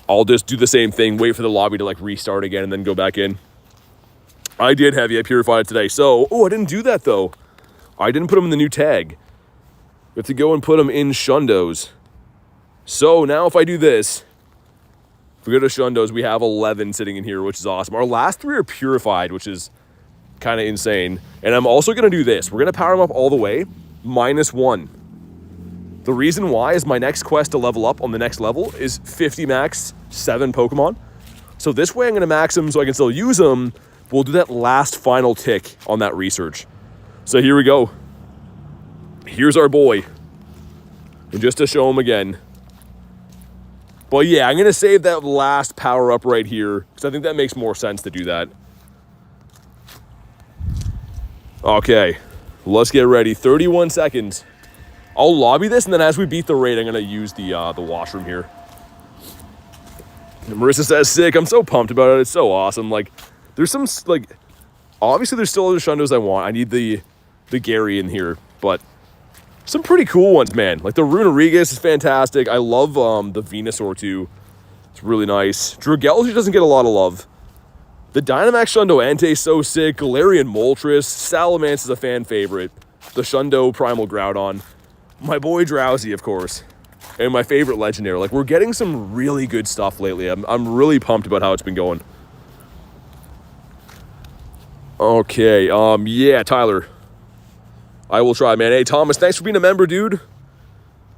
I'll just do the same thing, wait for the lobby to like restart again and then go back in. I did heavy, I purified it today. So, I didn't do that though. I didn't put them in the new tag. We have to go and put them in Shundos. So now if I do this, if we go to Shundos, we have 11 sitting in here, which is awesome. Our last 3 are purified, which is kind of insane. And I'm also going to do this. We're going to power them up all the way, -1. The reason why is my next quest to level up on the next level is 50 max 7 Pokemon. So this way I'm going to max them so I can still use them. We'll do that last final tick on that research. So here we go. Here's our boy. And just to show him again. But yeah, I'm going to save that last power up right here because I think that makes more sense to do that. Okay, let's get ready. 31 seconds. I'll lobby this, and then as we beat the raid, I'm going to use the washroom here. And Marissa says, sick. I'm so pumped about it. It's so awesome. Like, there's some, like, obviously there's still other Shundos I want. I need the Gary in here, but some pretty cool ones, man. Like the Runerigus is fantastic. I love the Venusaur too. It's really nice. Dragalge doesn't get a lot of love. The Dynamax Shundo Entei is so sick. Galarian Moltres. Salamence is a fan favorite. The Shundo Primal Groudon. My boy Drowsy, of course. And my favorite Legendary. Like, we're getting some really good stuff lately. I'm really pumped about how it's been going. Okay, yeah, Tyler. I will try, man. Hey, Thomas, thanks for being a member, dude.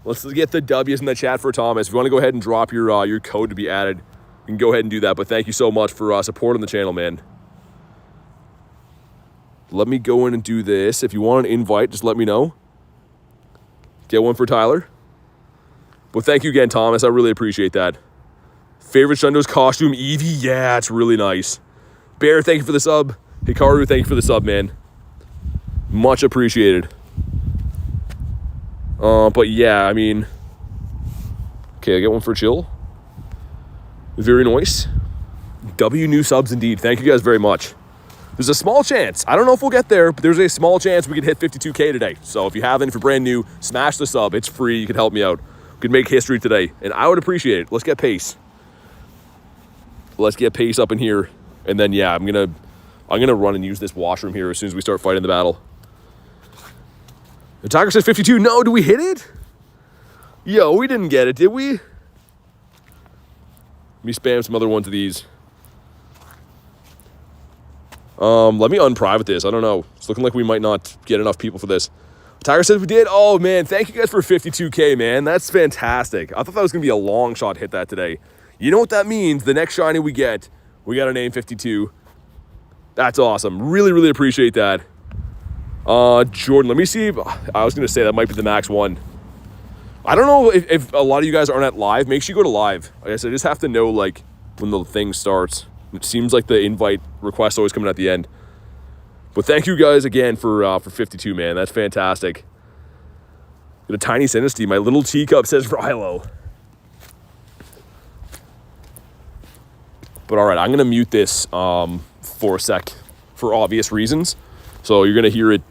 Let's get the W's in the chat for Thomas. If you want to go ahead and drop your code to be added, you can go ahead and do that. But thank you so much for supporting the channel, man. Let me go in and do this. If you want an invite, just let me know. Get one for Tyler. But thank you again, Thomas. I really appreciate that. Favorite Shundo's costume, Eevee? Yeah, it's really nice. Bear, thank you for the sub. Hikaru, thank you for the sub, man. Much appreciated. But yeah, I mean... Okay, I get one for Chill. Very nice. W new subs indeed. Thank you guys very much. There's a small chance. I don't know if we'll get there, but there's a small chance we could hit 52K today. So if you haven't, if you're brand new, smash the sub. It's free. You can help me out. We could make history today, and I would appreciate it. Let's get pace. Let's get pace up in here, and then yeah, I'm gonna run and use this washroom here as soon as we start fighting the battle. The Tiger says 52. No, do we hit it? Yo, we didn't get it, did we? Let me spam some other ones of these. Let me unprivate this. I don't know. It's looking like we might not get enough people for this. Tiger says we did. Oh, man. Thank you guys for 52K, man. That's fantastic. I thought that was going to be a long shot hit that today. You know what that means? The next shiny we got a name 52. That's awesome. Really, really appreciate that. Jordan, let me see. I was going to say that might be the max one. I don't know if a lot of you guys aren't at live. Make sure you go to live. Like I said, I just have to know, like, when the thing starts. It seems like the invite request always coming at the end. But thank you guys again for 52, man. That's fantastic. Got a tiny Sinisty. My little teacup says Rilo. But all right, I'm going to mute this for a sec for obvious reasons. So you're going to hear it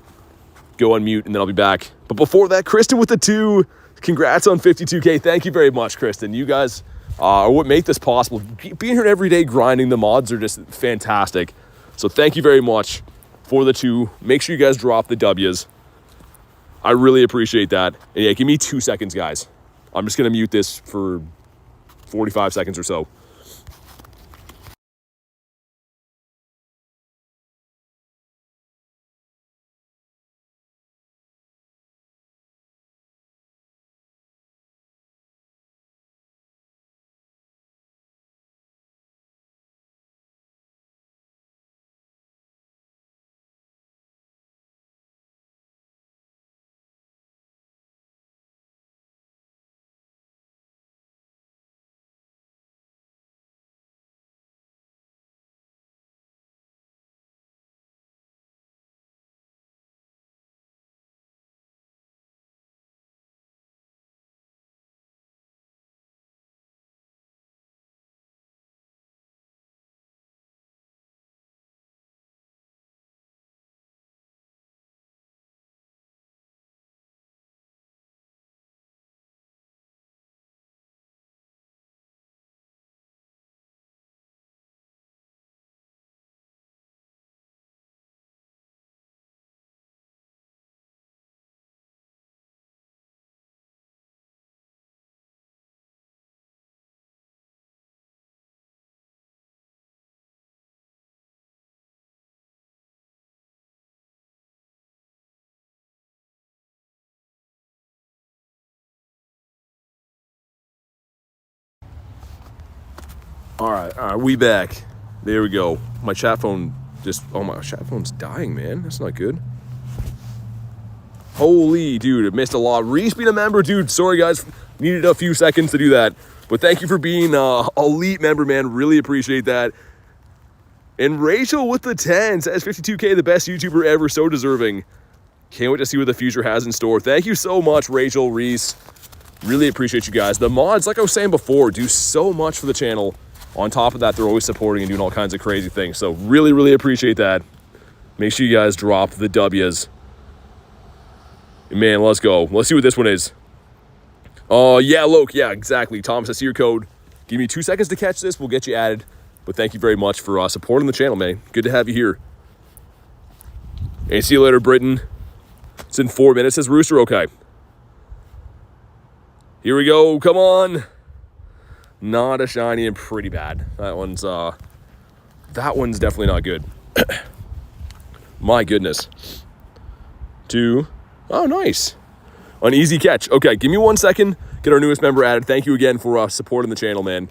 go on mute, and then I'll be back. But before that, Kristen with the 2. Congrats on 52K. Thank you very much, Kristen. You guys are what make this possible. Being here every day grinding, the mods are just fantastic. So thank you very much for the 2. Make sure you guys drop the W's. I really appreciate that. And yeah, give me 2 seconds, guys. I'm just going to mute this for 45 seconds or so. All right, we back. There we go. My chat phone just, oh, my chat phone's dying, man. That's not good. Holy, dude, I missed a lot. Reese being a member, dude. Sorry, guys. Needed a few seconds to do that. But thank you for being an elite member, man. Really appreciate that. And Rachel with the 10 says 52K, the best YouTuber ever. So deserving. Can't wait to see what the future has in store. Thank you so much, Rachel, Reese. Really appreciate you guys. The mods, like I was saying before, do so much for the channel. On top of that, they're always supporting and doing all kinds of crazy things. So really, really appreciate that. Make sure you guys drop the W's. Man, let's go. Let's see what this one is. Oh, yeah, Loke. Yeah, exactly. Thomas, I see your code. Give me 2 seconds to catch this. We'll get you added. But thank you very much for supporting the channel, man. Good to have you here. And see you later, Britain. It's in 4 minutes. Says Rooster, okay. Here we go. Come on. Not a shiny and pretty bad. That one's definitely not good. My goodness. 2. Oh, nice. An easy catch. Okay, give me 1 second. Get our newest member added. Thank you again for supporting the channel, man.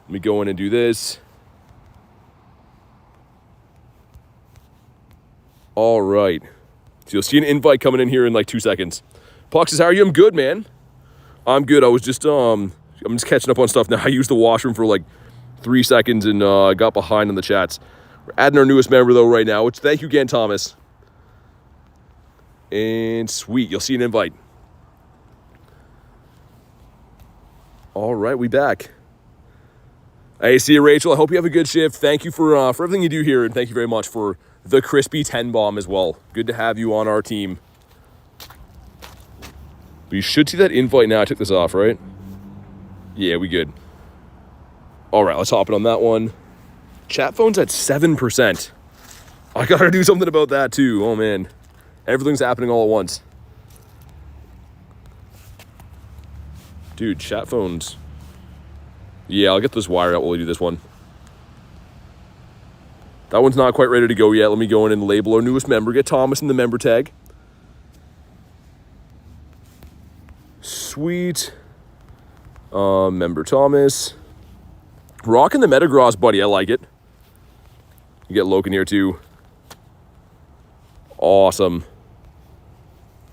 Let me go in and do this. All right. So you'll see an invite coming in here in like 2 seconds. Puck says, how are you? I'm good, man. I'm good. I was just, I'm just catching up on stuff now. I used the washroom for like 3 seconds and got behind on the chats. We're adding our newest member though right now, which thank you again, Thomas. And sweet, you'll see an invite. All right, we back. Hey, see you, Rachel. I hope you have a good shift. Thank you for everything you do here, and thank you very much for the crispy 10 bomb as well. Good to have you on our team. But you should see that invite now. I took this off, right? Yeah, we good. All right, let's hop in on that one. Chat phone's at 7%. I gotta do something about that too. Oh man, everything's happening all at once. Dude, chat phones. Yeah, I'll get this wire out while we do this one. That one's not quite ready to go yet. Let me go in and label our newest member. Get Thomas in the member tag. Sweet. Member Thomas. Rocking the Metagross, buddy. I like it. You get Loken here too. Awesome.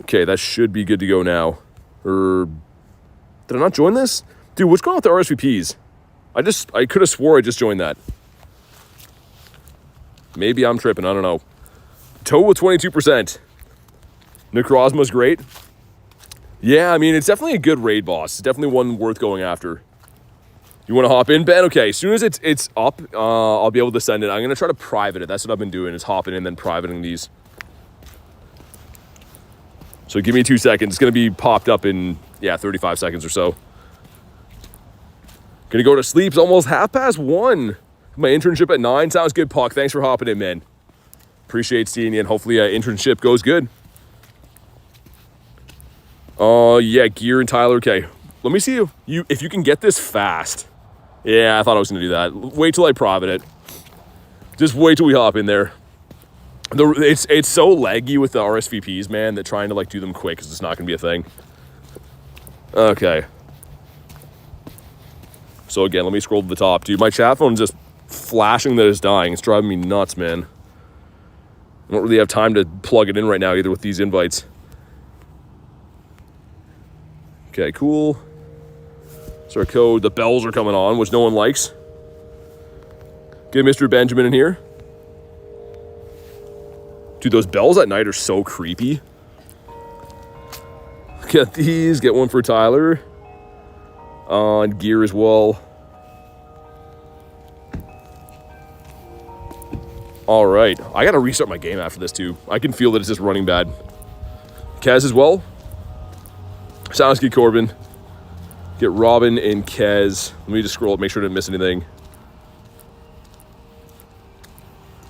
Okay, that should be good to go now. Did I not join this? Dude, what's going on with the RSVPs? I could have swore I just joined that. Maybe I'm tripping, I don't know. Toe with 22%. Necrozma's great. Yeah, I mean, it's definitely a good raid boss. It's definitely one worth going after. You want to hop in, Ben? Okay, as soon as it's up, I'll be able to send it. I'm going to try to private it. That's what I've been doing, is hopping in and then privating these. So give me 2 seconds. It's going to be popped up in, 35 seconds or so. Gonna go to sleep. It's almost 1:30. My internship at 9. Sounds good, Puck. Thanks for hopping in, man. Appreciate seeing you, and hopefully internship goes good. Yeah, Gear and Tyler. Okay, let me see if you can get this fast. Yeah, I thought I was gonna do that. Wait till I private it. Just wait till we hop in there. It's so laggy with the RSVPs, man, that trying to like do them quick is just not gonna be a thing. Okay. So again, let me scroll to the top, dude. My chat phone's just flashing that it's dying. It's driving me nuts, man. I don't really have time to plug it in right now either with these invites. Okay, cool. That's our code. The bells are coming on, which no one likes. Get Mr. Benjamin in here. Dude, those bells at night are so creepy. Get these. Get one for Tyler. On Gear as well. All right. I got to restart my game after this, too. I can feel that it's just running bad. Kez as well. Sounds good, Corbin. Get Robin and Kez. Let me just scroll up, make sure I didn't miss anything.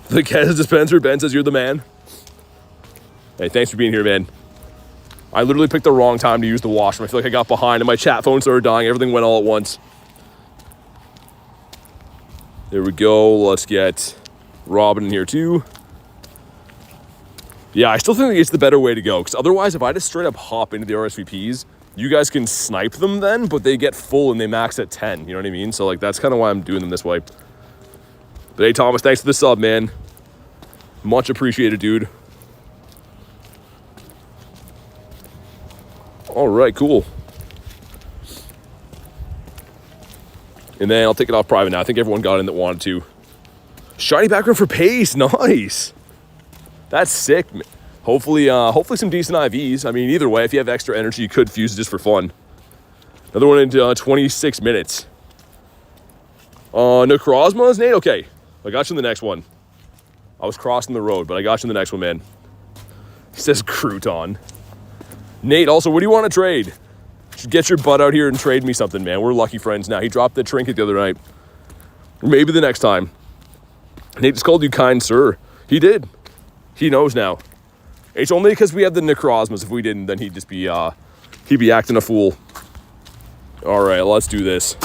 The Kez dispenser. Ben says you're the man. Hey, thanks for being here, man. I literally picked the wrong time to use the washroom. I feel like I got behind and my chat phone started dying. Everything went all at once. There we go. Let's get Robin in here too. Yeah, I still think it's the better way to go. Because otherwise, if I just straight up hop into the RSVPs, you guys can snipe them then, but they get full and they max at 10. You know what I mean? So, like, that's kind of why I'm doing them this way. But hey, Thomas, thanks for the sub, man. Much appreciated, dude. All right, cool. And then I'll take it off private now. I think everyone got in that wanted to. Shiny background for Pace. Nice. That's sick. Hopefully some decent IVs. I mean, either way, if you have extra energy, you could fuse it just for fun. Another one in 26 minutes. Necrozma's, Nate? Okay. I got you in the next one. I was crossing the road, but I got you in the next one, man. He says crouton. Nate, also, what do you want to trade? Get your butt out here and trade me something, man. We're lucky friends now. He dropped the trinket the other night. Maybe the next time. Nate just called you kind sir. He did. He knows now. It's only because we have the Necrozmas. If we didn't, then he'd be acting a fool. All right, let's do this.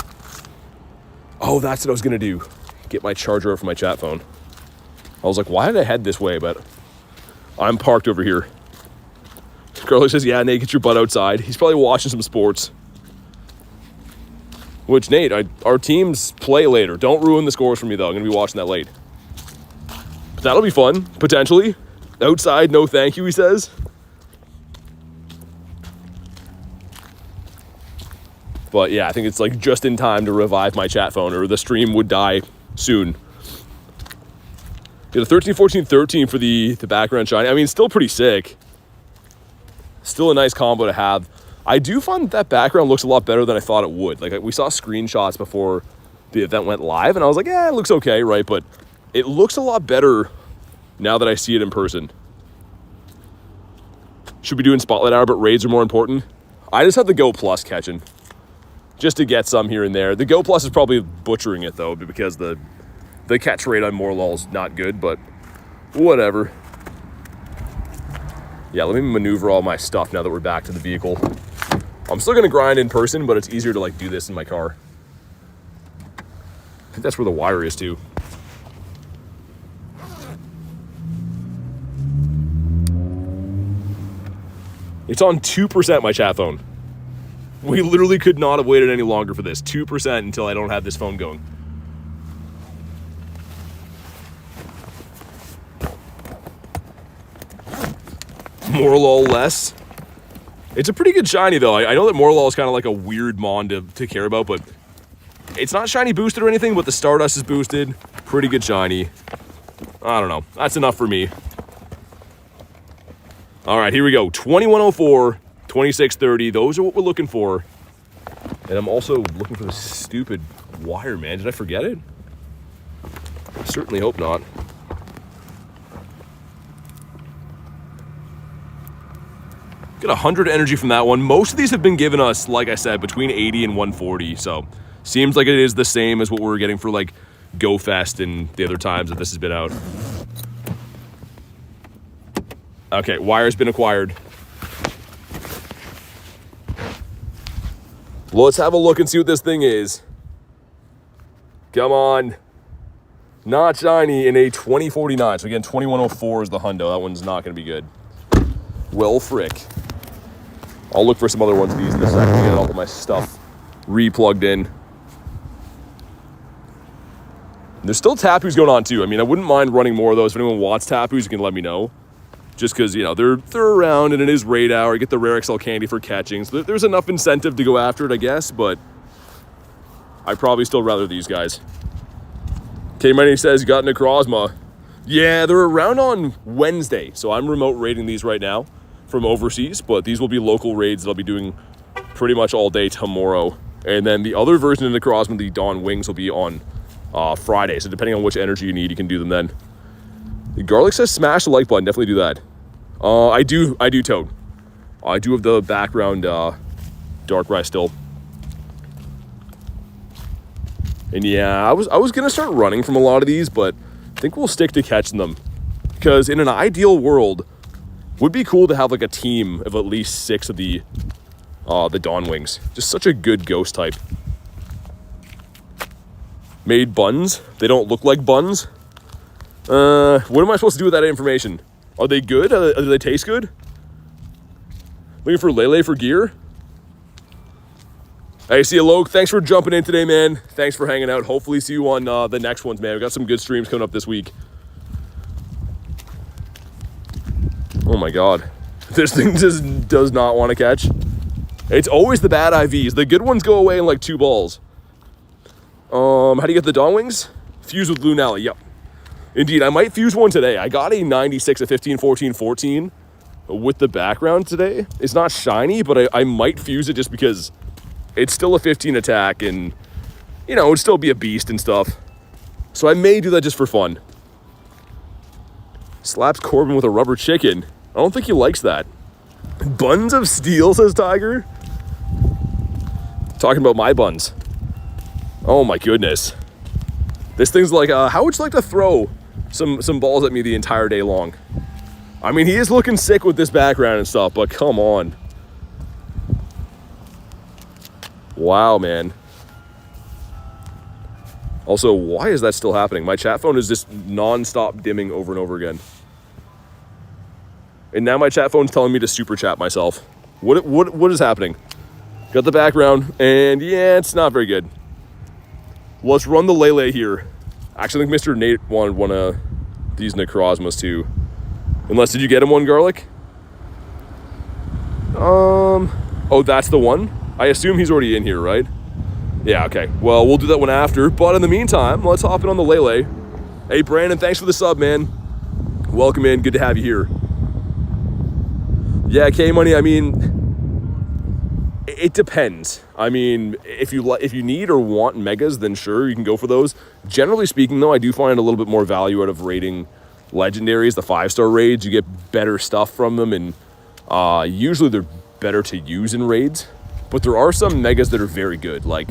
Oh, that's what I was going to do. Get my charger over from my chat phone. I was like, why did I head this way? But I'm parked over here. Carly says, yeah, Nate, get your butt outside. He's probably watching some sports. Which, Nate, our teams play later. Don't ruin the scores for me, though. I'm going to be watching that late. But that'll be fun, potentially. Outside, no thank you, he says. But, yeah, I think it's, like, just in time to revive my chat phone, or the stream would die soon. Yeah, the 13, 14, 13 for the background shiny. I mean, still pretty sick. Still a nice combo to have. I do find that background looks a lot better than I thought it would. Like, we saw screenshots before the event went live, and I was like, yeah, it looks okay, right? But it looks a lot better now that I see it in person. Should be doing Spotlight Hour, but raids are more important. I just have the Go Plus catching, just to get some here and there. The Go Plus is probably butchering it, though, because the catch rate on Morlul is not good, but whatever. Yeah, let me maneuver all my stuff now that we're back to the vehicle. I'm still going to grind in person, but it's easier to, like, do this in my car. I think that's where the wire is, too. It's on 2%, my chat phone. We literally could not have waited any longer for this. 2% until I don't have this phone going. Morlul less. It's a pretty good shiny, though. I know that Morlul is kind of like a weird mon to care about, but it's not shiny boosted or anything, but the Stardust is boosted. Pretty good shiny. I don't know. That's enough for me. All right, here we go. 2104, 2630. Those are what we're looking for. And I'm also looking for this stupid wire, man. Did I forget it? I certainly hope not. Get 100 energy from that one. Most of these have been given us, like I said, between 80 and 140. So seems like it is the same as what we were getting for like Go Fest and the other times that this has been out. Okay, wire's been acquired. Let's have a look and see what this thing is. Come on. Not shiny in a 2049. So again, 2104 is the hundo. That one's not going to be good. Well, frick. I'll look for some other ones of these in a second to get all of my stuff re-plugged in. There's still Tapus going on too. I mean, I wouldn't mind running more of those. If anyone wants Tapus, you can let me know. Just because, you know, they're around and it is raid hour. You get the rare XL candy for catching. So there's enough incentive to go after it, I guess. But I'd probably still rather these guys. K-Money says you got Necrozma. Yeah, they're around on Wednesday. So I'm remote raiding these right now from overseas, but these will be local raids that I'll be doing pretty much all day tomorrow. And then the other version of the Necrozma, the Dawn Wings, will be on Friday. So depending on which energy you need, you can do them then. The Garlic says smash the like button. Definitely do that. I do, Toad. I do have the background Darkrai still. And yeah, I was gonna start running from a lot of these, but I think we'll stick to catching them. Because in an ideal world, would be cool to have like a team of at least 6 of the Dawn Wings. Just such a good ghost type. Made buns. They don't look like buns. What am I supposed to do with that information? Are they good? Do they taste good? Looking for Lele for gear? Hey, see you, Loke. Thanks for jumping in today, man. Thanks for hanging out. Hopefully see you on the next ones, man. We got some good streams coming up this week. Oh my God. This thing just does not want to catch. It's always the bad IVs. The good ones go away in like 2 balls. How do you get the Dawn Wings? Fuse with Lunala, yep. Indeed, I might fuse one today. I got a 96, a 15, 14, 14 with the background today. It's not shiny, but I might fuse it just because it's still a 15 attack and, you know, it'd still be a beast and stuff. So I may do that just for fun. Slaps Corbin with a rubber chicken. I don't think he likes that. Buns of steel, says Tiger. Talking about my buns. Oh my goodness. This thing's like, how would you like to throw some balls at me the entire day long? I mean, he is looking sick with this background and stuff, but come on. Wow, man. Also, why is that still happening? My chat phone is just non-stop dimming over and over again. And now my chat phone's telling me to super chat myself. What is happening? Got the background, and yeah, it's not very good. Let's run the Lele here. Actually, I think Mr. Nate wanted one of these Necrozmas too. Unless, did you get him one, Garlic? Oh, that's the one? I assume he's already in here, right? Yeah, okay. Well, we'll do that one after. But in the meantime, let's hop in on the Lele. Hey, Brandon, thanks for the sub, man. Welcome in. Good to have you here. Yeah, K-Money, I mean, it depends. I mean, if you need or want megas, then sure, you can go for those. Generally speaking, though, I do find a little bit more value out of raiding legendaries, the 5-star raids. You get better stuff from them, and usually they're better to use in raids. But there are some megas that are very good, like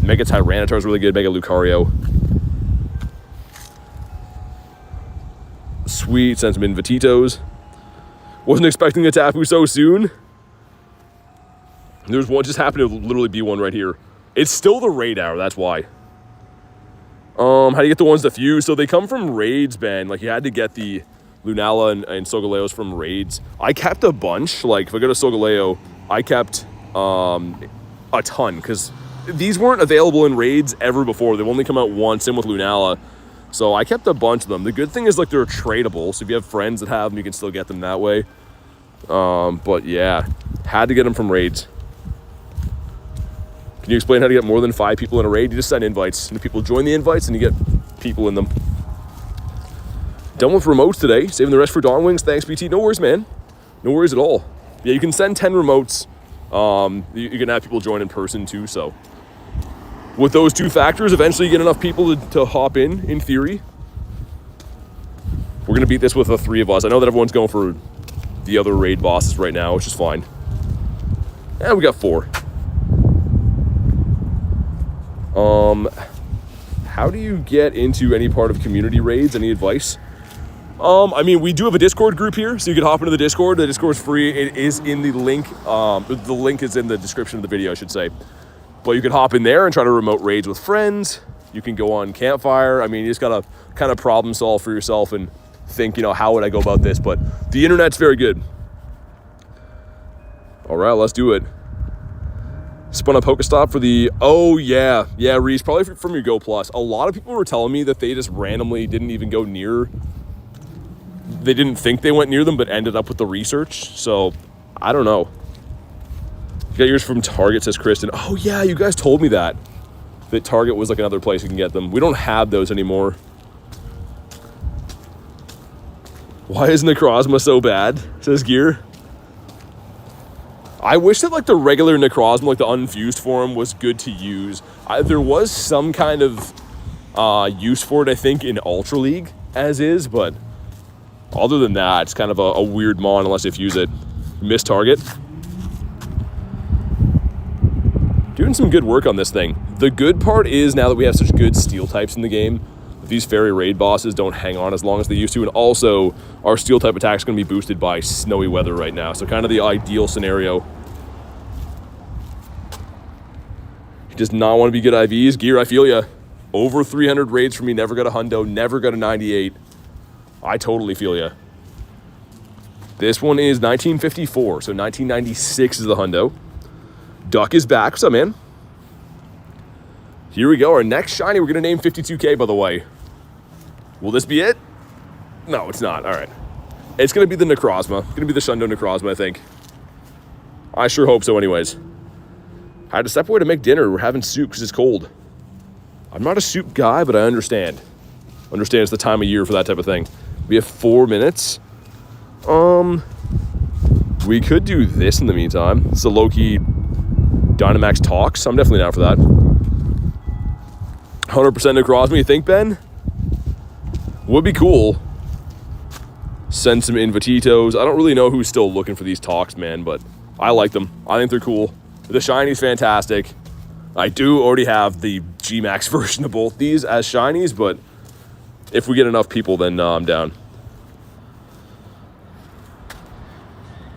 Mega Tyranitar is really good, Mega Lucario. Sweet, send some Invititos. Wasn't expecting a Tapu so soon. There's one, just happened to literally be one right here. It's still the raid hour, that's why. How do you get the ones to fuse? So they come from raids, Ben. Like, you had to get the Lunala and Solgaleos from raids. I kept a bunch. Like, if I go to Solgaleo, I kept a ton, because these weren't available in raids ever before. They've only come out once, same with Lunala. So I kept a bunch of them. The good thing is, like, they're tradable. So if you have friends that have them, you can still get them that way. But yeah, had to get them from raids. Can you explain how to get more than 5 people in a raid? You just send invites, and people join the invites, and you get people in them. Done with remotes today. Saving the rest for Dawn Wings. Thanks, BT. No worries, man. No worries at all. Yeah, you can send 10 remotes. You can have people join in person, too, so. With those 2 factors, eventually you get enough people to hop in theory. We're going to beat this with the 3 of us. I know that everyone's going for the other raid bosses right now, which is fine. And we got 4. How do you get into any part of community raids? Any advice? I mean, we do have a Discord group here, so you can hop into the Discord. The Discord is free. It is in the link. The link is in the description of the video, I should say. But you can hop in there and try to remote raids with friends. You can go on Campfire. I mean, you just got to kind of problem solve for yourself and think, you know, how would I go about this? But the internet's very good. All right, let's do it. Spun a Pokestop for the, oh yeah, Reese, probably from your Go Plus. A lot of people were telling me that they just randomly didn't even go near, they didn't think they went near them, but ended up with the research. So, I don't know. You got yours from Target, says Kristen. Oh yeah, you guys told me that Target was like another place you can get them. We don't have those anymore. Why is Necrozma so bad, says Gear. I wish that, like, the regular Necrozma, like the unfused form, was good to use. There was some kind of use for it, I think, in Ultra League, as is, but other than that, it's kind of a weird mon unless you fuse it. Miss target. Doing some good work on this thing. The good part is, now that we have such good steel types in the game, these fairy raid bosses don't hang on as long as they used to, and also our steel type attack is going to be boosted by snowy weather right now, so kind of the ideal scenario. He does not want to be good IVs. Gear, I feel ya. Over 300 raids for me, never got a hundo, never got a 98. I totally feel ya. This one is 1954, so 1996 is the hundo. Duck is back. What's up, man? Here we go. Our next shiny, we're going to name 52K, by the way. Will this be it? No, it's not. All right. It's going to be the Necrozma. Going to be the Shundo Necrozma, I think. I sure hope so anyways. I had to step away to make dinner. We're having soup because it's cold. I'm not a soup guy, but I understand. Understand it's the time of year for that type of thing. We have 4 minutes. We could do this in the meantime. It's a low-key Dynamax Talks. I'm definitely down for that. 100% Necrozma, you think, Ben? Would be cool. Send some Invititos. I don't really know who's still looking for these Talks, man, but I like them. I think they're cool. The Shiny's fantastic. I do already have the G-Max version of both these as Shinies, but if we get enough people, then I'm down.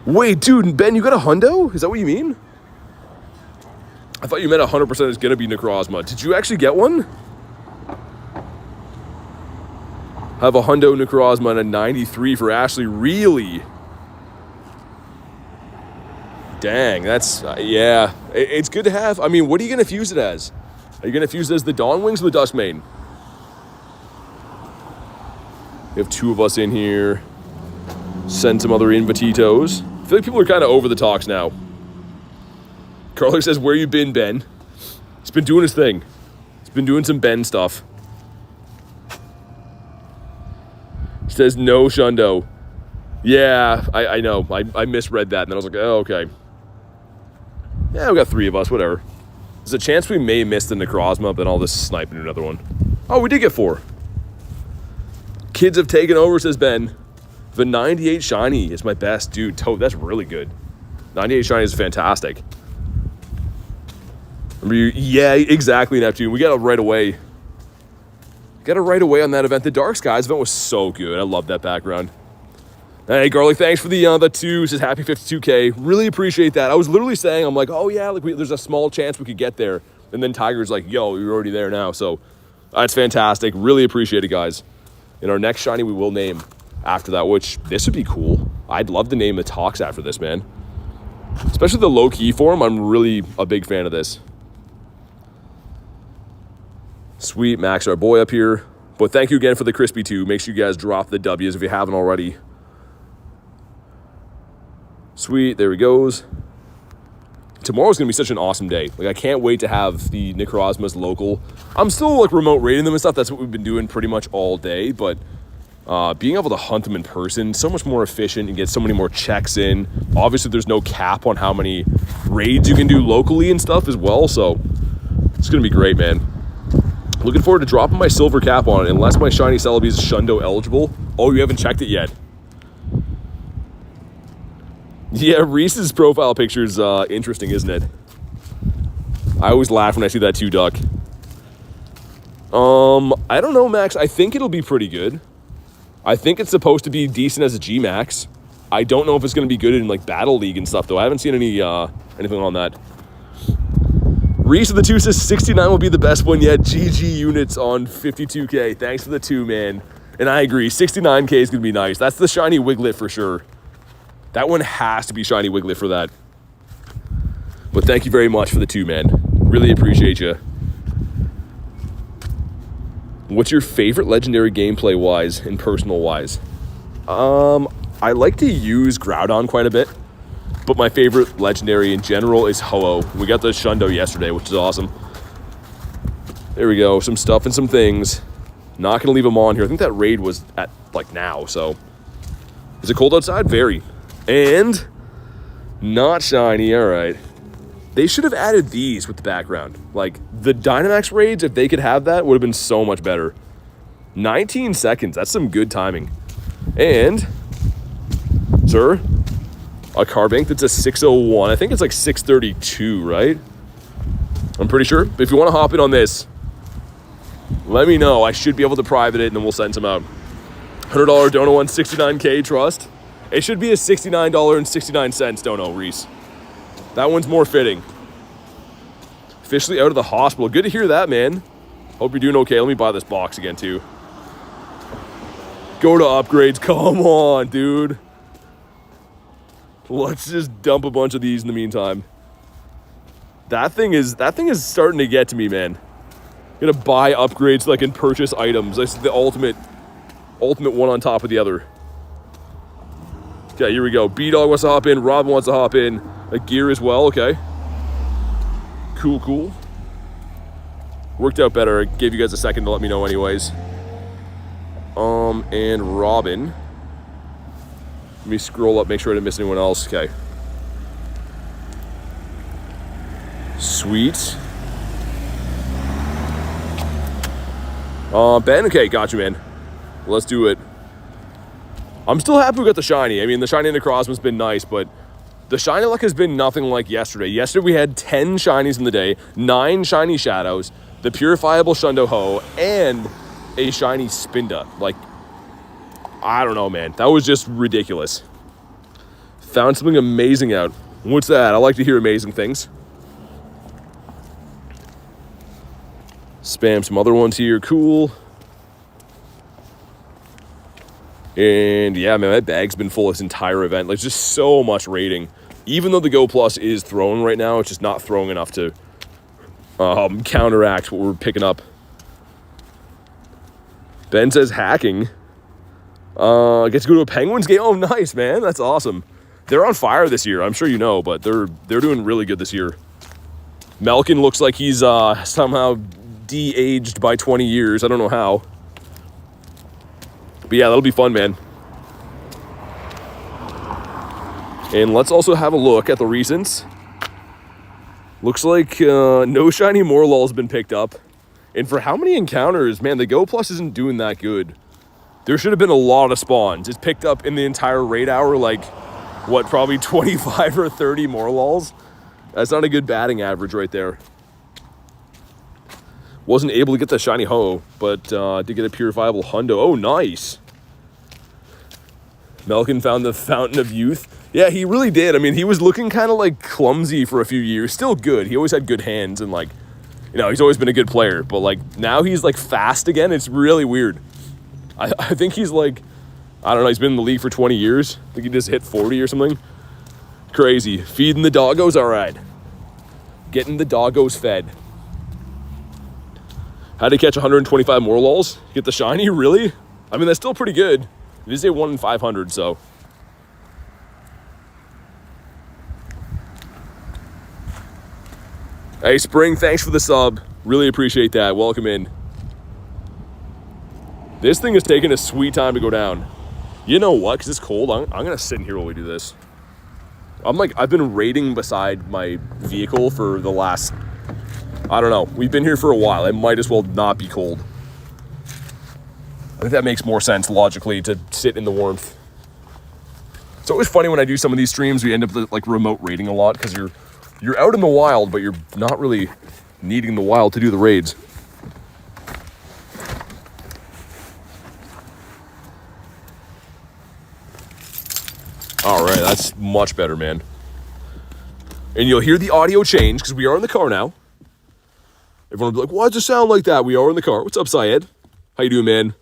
Wait, dude, Ben, you got a hundo? Is that what you mean? I thought you meant 100% is going to be Necrozma. Did you actually get one? I have a hundo Necrozma and a 93 for Ashley. Really? Dang, that's, yeah. It's good to have. I mean, what are you going to fuse it as? Are you going to fuse it as the Dawn Wings or the Duskmane? We have 2 of us in here. Send some other Invititos. I feel like people are kind of over the Talks now. Carly says, where you been, Ben? He's been doing his thing. He's been doing some Ben stuff. He says, no Shundo. Yeah, I know. I misread that, and then I was like, oh, okay. Yeah, we got 3 of us, whatever. There's a chance we may miss the Necrozma, but I'll just snipe into another one. Oh, we did get 4. Kids have taken over, says Ben. The 98 shiny is my best. Dude, that's really good. 98 shiny is fantastic. Remember you? Yeah, exactly, Neptune. We got it right away. Got it right away on that event. The Dark Skies event was so good. I love that background. Hey, Garlic, thanks for the 2. Says happy 52K. Really appreciate that. I was literally saying, I'm like, oh yeah, like there's a small chance we could get there. And then Tiger's like, yo, you're already there now. So that's fantastic. Really appreciate it, guys. And our next shiny we will name after that, which this would be cool. I'd love to name the Talks after this, man. Especially the low-key form. I'm really a big fan of this. Sweet, Max, our boy up here. But thank you again for the crispy 2. Make sure you guys drop the W's if you haven't already. Sweet, there he goes. Tomorrow's going to be such an awesome day. Like, I can't wait to have the Necrozmas local. I'm still, like, remote raiding them and stuff. That's what we've been doing pretty much all day. But being able to hunt them in person, so much more efficient. You get so many more checks in. Obviously, there's no cap on how many raids you can do locally and stuff as well. So it's going to be great, man. Looking forward to dropping my silver cap on it, unless my shiny Celebi is Shundo eligible. Oh, you haven't checked it yet. Yeah, Reese's profile picture is interesting, isn't it? I always laugh when I see that too, Duck. I don't know, Max. I think it'll be pretty good. I think it's supposed to be decent as a G-Max. I don't know if it's going to be good in, like, Battle League and stuff, though. I haven't seen any anything on that. Reese of the 2 says 69 will be the best one yet. GG units on 52K. Thanks for the 2, man. And I agree. 69K is going to be nice. That's the shiny Wiglet for sure. That one has to be shiny Wiglet for that. But thank you very much for the 2, man. Really appreciate you. What's your favorite legendary gameplay-wise and personal-wise? I like to use Groudon quite a bit. But my favorite legendary in general is Ho-Oh. We got the Shundo yesterday, which is awesome. There we go. Some stuff and some things. Not going to leave them on here. I think that raid was at, like, now, so. Is it cold outside? Very. And not shiny. All right. They should have added these with the background. Like, the Dynamax raids, if they could have that, would have been so much better. 19 seconds. That's some good timing. And, sir, a Carbank that's a 601. I think it's like 632, right? I'm pretty sure. If you want to hop in on this, let me know. I should be able to private it, and then we'll send some out. $100 dono on 69K trust. It should be a $69.69 dono, Reese. That one's more fitting. Officially out of the hospital. Good to hear that, man. Hope you're doing okay. Let me buy this box again, too. Go to upgrades. Come on, dude. Let's just dump a bunch of these in the meantime. That thing is starting to get to me, man. Gonna buy upgrades so I can purchase items. That's the ultimate one on top of the other. Okay, here we go. B-Dog wants to hop in. Robin wants to hop in. A gear as well. Okay. Cool. Worked out better. I gave you guys a second to let me know anyways. And Robin. Let me scroll up, make sure I didn't miss anyone else. Okay. Sweet. Ben, okay, got you, man. Let's do it. I'm still happy we got the shiny. I mean, the shiny Necrozma's been nice, but the shiny luck has been nothing like yesterday. Yesterday we had 10 shinies in the day, 9 shiny Shadows, the purifiable Shundo Ho, and a shiny Spinda. Like, I don't know, man. That was just ridiculous. Found something amazing out. What's that? I like to hear amazing things. Spam some other ones here. Cool. And yeah, man, that bag's been full this entire event. Like, just so much rating. Even though the Go Plus is throwing right now, it's just not throwing enough to counteract what we're picking up. Ben says hacking. Get to go to a Penguins game. Oh, nice, man. That's awesome. They're on fire this year. I'm sure you know, but they're doing really good this year. Malkin looks like he's somehow de-aged by 20 years. I don't know how. But yeah, that'll be fun, man. And let's also have a look at the recents. Looks like no shiny Morlul has been picked up. And for how many encounters, man, the Go Plus isn't doing that good. There should have been a lot of spawns. It's picked up in the entire raid hour, like, what, probably 25 or 30 Morluls? That's not a good batting average right there. Wasn't able to get the shiny Ho, but did get a purifiable Hundo. Oh, nice. Melkin found the Fountain of Youth. Yeah, he really did. I mean, he was looking kind of like clumsy for a few years. Still good. He always had good hands and, like, you know, he's always been a good player. But, like, now he's, like, fast again. It's really weird. I think he's, like, I don't know, he's been in the league for 20 years. I think he just hit 40 or something. Crazy. Feeding the doggos, all right. Getting the doggos fed. How to catch 125 Morluls? Get the shiny? Really? I mean, that's still pretty good. It is a 1 in 500, so. Hey, Spring, thanks for the sub. Really appreciate that. Welcome in. This thing is taking a sweet time to go down. You know what? Because it's cold, I'm going to sit in here while we do this. I've been raiding beside my vehicle for the last, I don't know. We've been here for a while. It might as well not be cold. I think that makes more sense logically to sit in the warmth. It's always funny when I do some of these streams, we end up like remote raiding a lot because you're out in the wild, but you're not really needing the wild to do the raids. All right, that's much better, man. And you'll hear the audio change because we are in the car now. Everyone will be like, why does it sound like that? We are in the car. What's up, Syed? How you doing, man?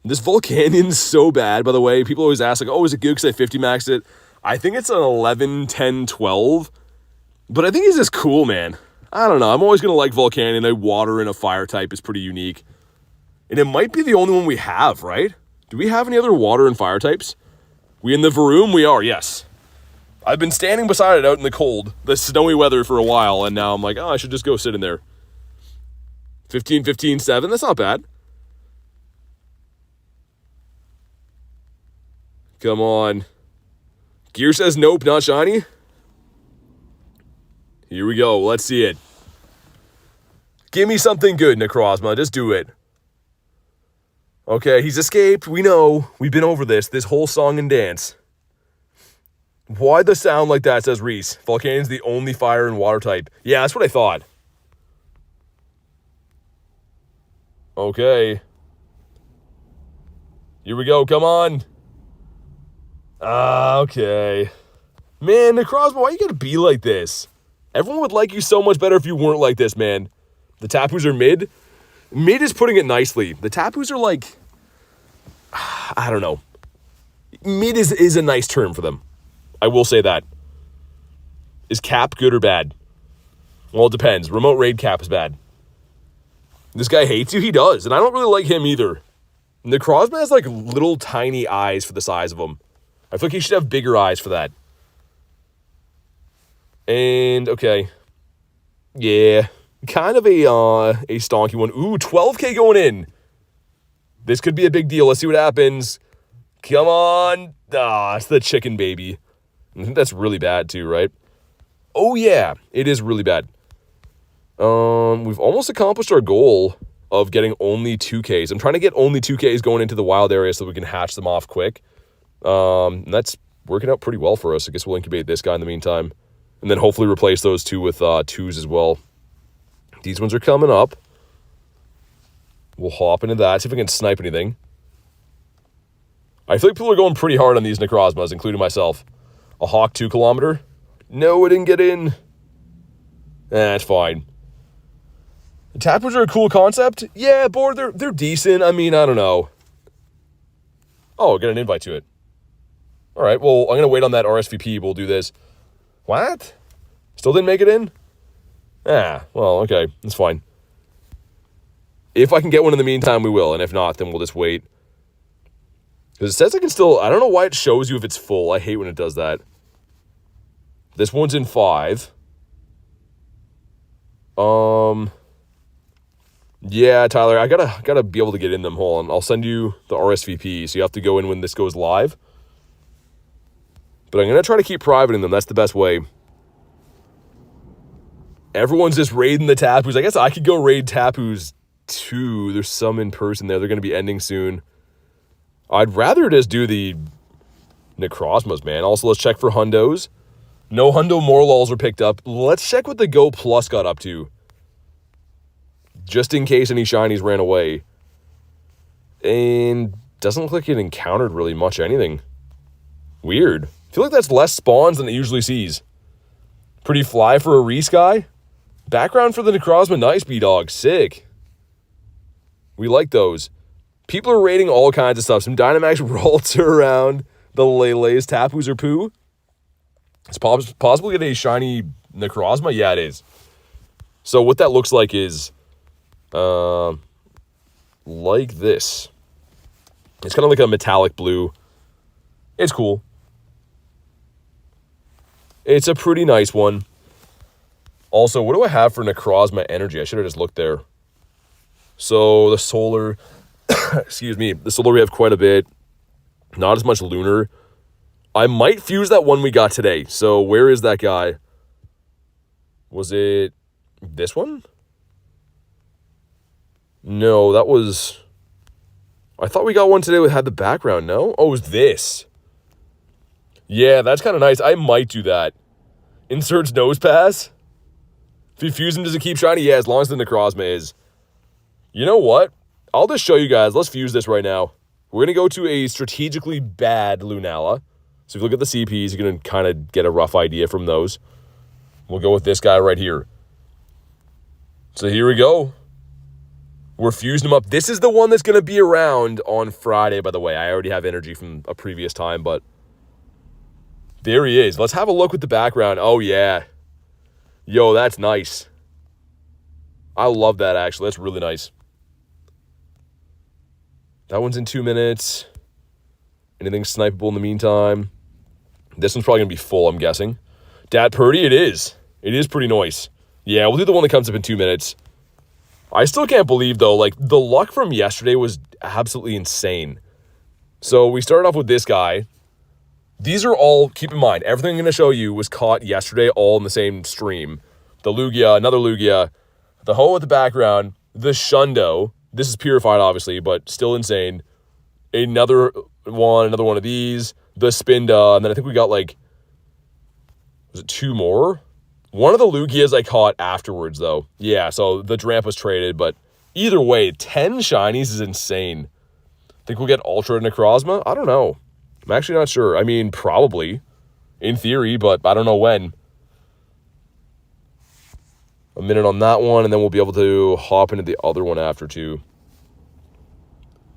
This Volcanion's so bad, by the way. People always ask, like, oh, is it good because I 50 maxed it? I think it's an 11, 10, 12. But I think he's just cool, man. I don't know. I'm always going to like Volcanion. A water and a fire type is pretty unique. And it might be the only one we have, right? Do we have any other water and fire types? We in the Varoom? We are, yes. I've been standing beside it out in the cold, the snowy weather for a while, and now I'm like, oh, I should just go sit in there. 15, 15, 7. That's not bad. Come on. Gear says nope, not shiny. Here we go. Let's see it. Give me something good, Necrozma. Just do it. Okay, he's escaped. We know. We've been over this whole song and dance. Why the sound like that, says Reese. Volcanion's the only fire and water type. Yeah, that's what I thought. Okay. Here we go. Come on. Okay. Man, Necrozma, why you gotta be like this? Everyone would like you so much better if you weren't like this, man. The Tapus are mid. Mid is putting it nicely. The Tapus are like, I don't know. Mid is a nice term for them. I will say that. Is Cap good or bad? Well, it depends. Remote raid cap is bad. This guy hates you? He does. And I don't really like him either. Necrozma has like little tiny eyes for the size of him. I feel like he should have bigger eyes for that. And, okay. Yeah. Kind of a stonky one. Ooh, 12K going in. This could be a big deal. Let's see what happens. Come on. Ah, it's the chicken baby. I think that's really bad too, right? Oh, yeah. It is really bad. We've almost accomplished our goal of getting only 2Ks. I'm trying to get only 2Ks going into the wild area so we can hatch them off quick. And that's working out pretty well for us. I guess we'll incubate this guy in the meantime. And then hopefully replace those two with 2s as well. These ones are coming up. We'll hop into that, see if we can snipe anything. I feel like people are going pretty hard on these Necrozmas, including myself. A Hawk 2 kilometer. No, it didn't get in. That's fine. The Tapus are a cool concept. Yeah, board, they're decent. I mean, I don't know. Oh, I got an invite to it. All right, well, I'm going to wait on that RSVP. We'll do this. What? Still didn't make it in? Ah, well, okay. That's fine. If I can get one in the meantime, we will. And if not, then we'll just wait. Because it says I can still... I don't know why it shows you if it's full. I hate when it does that. This one's in 5. Yeah, Tyler, I gotta be able to get in them. Hold on. I'll send you the RSVP, so you have to go in when this goes live. But I'm gonna try to keep privating them. That's the best way. Everyone's just raiding the Tapus. I guess I could go raid Tapus too. There's some in person there. They're gonna be ending soon. I'd rather just do the Necrozmas, man. Also, let's check for hundos. No hundo Morlols are picked up. Let's check what the Go Plus got up to. Just in case any shinies ran away. And doesn't look like it encountered really much anything. Weird. I feel like that's less spawns than it usually sees. Pretty fly for a resky. Background for the Necrozma. Nice, B-Dog. Sick. We like those. People are rating all kinds of stuff. Some Dynamax Ralts around. The Lele's Tapus or poo. It's possible to get a shiny Necrozma? Yeah, it is. So what that looks like is... like this. It's kind of like a metallic blue. It's cool. It's a pretty nice one. Also, what do I have for Necrozma energy? I should have just looked there. So the solar, excuse me, the solar we have quite a bit. Not as much lunar. I might fuse that one we got today. So where is that guy? Was it this one? No, that was... I thought we got one today that had the background, no? Oh, it was this. Yeah, that's kind of nice. I might do that. Inserts nose pass. If you fuse him, does it keep shiny? Yeah, as long as the Necrozma is. You know what? I'll just show you guys. Let's fuse this right now. We're going to go to a strategically bad Lunala. So if you look at the CPs, you're going to kind of get a rough idea from those. We'll go with this guy right here. So here we go. We're fusing them up. This is the one that's going to be around on Friday, by the way. I already have energy from a previous time, but there he is. Let's have a look with the background. Oh, yeah. Yo, that's nice. I love that, actually. That's really nice. That one's in 2 minutes. Anything snipeable in the meantime? This one's probably going to be full, I'm guessing. Dat Purdy, it is. It is pretty nice. Yeah, we'll do the one that comes up in 2 minutes. I still can't believe, though, like, the luck from yesterday was absolutely insane. So we started off with this guy. These are all, keep in mind, everything I'm going to show you was caught yesterday all in the same stream. The Lugia, another Lugia, the Ho at the background, the Shundo. This is purified, obviously, but still insane. Another one of these, the Spinda, and then I think we got, like, was it 2 more? One of the Lugias I caught afterwards, though. Yeah, so the Dramp was traded, but either way, 10 shinies is insane. Think we'll get Ultra Necrozma? I don't know. I'm actually not sure. I mean, probably. In theory, but I don't know when. A minute on that one, and then we'll be able to hop into the other one after, too.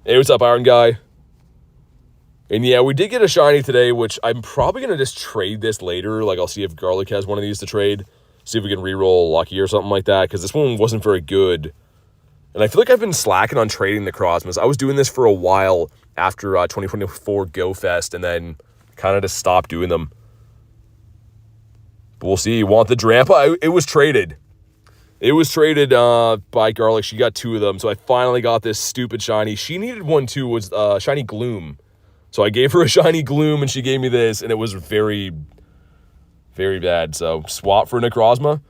Hey, what's up, Iron Guy? And yeah, we did get a shiny today, which I'm probably going to just trade this later. Like, I'll see if Garlic has one of these to trade. See if we can reroll Lucky or something like that, because this one wasn't very good. And I feel like I've been slacking on trading the Necrozmas. I was doing this for a while after 2024 Go Fest, and then kind of just stopped doing them. But we'll see. You want the Drampa? It was traded. It was traded by Garlic. She got 2 of them, so I finally got this stupid shiny. She needed one too, was Shiny Gloom. So I gave her a Shiny Gloom, and she gave me this, and it was very, very bad. So swap for Necrozma.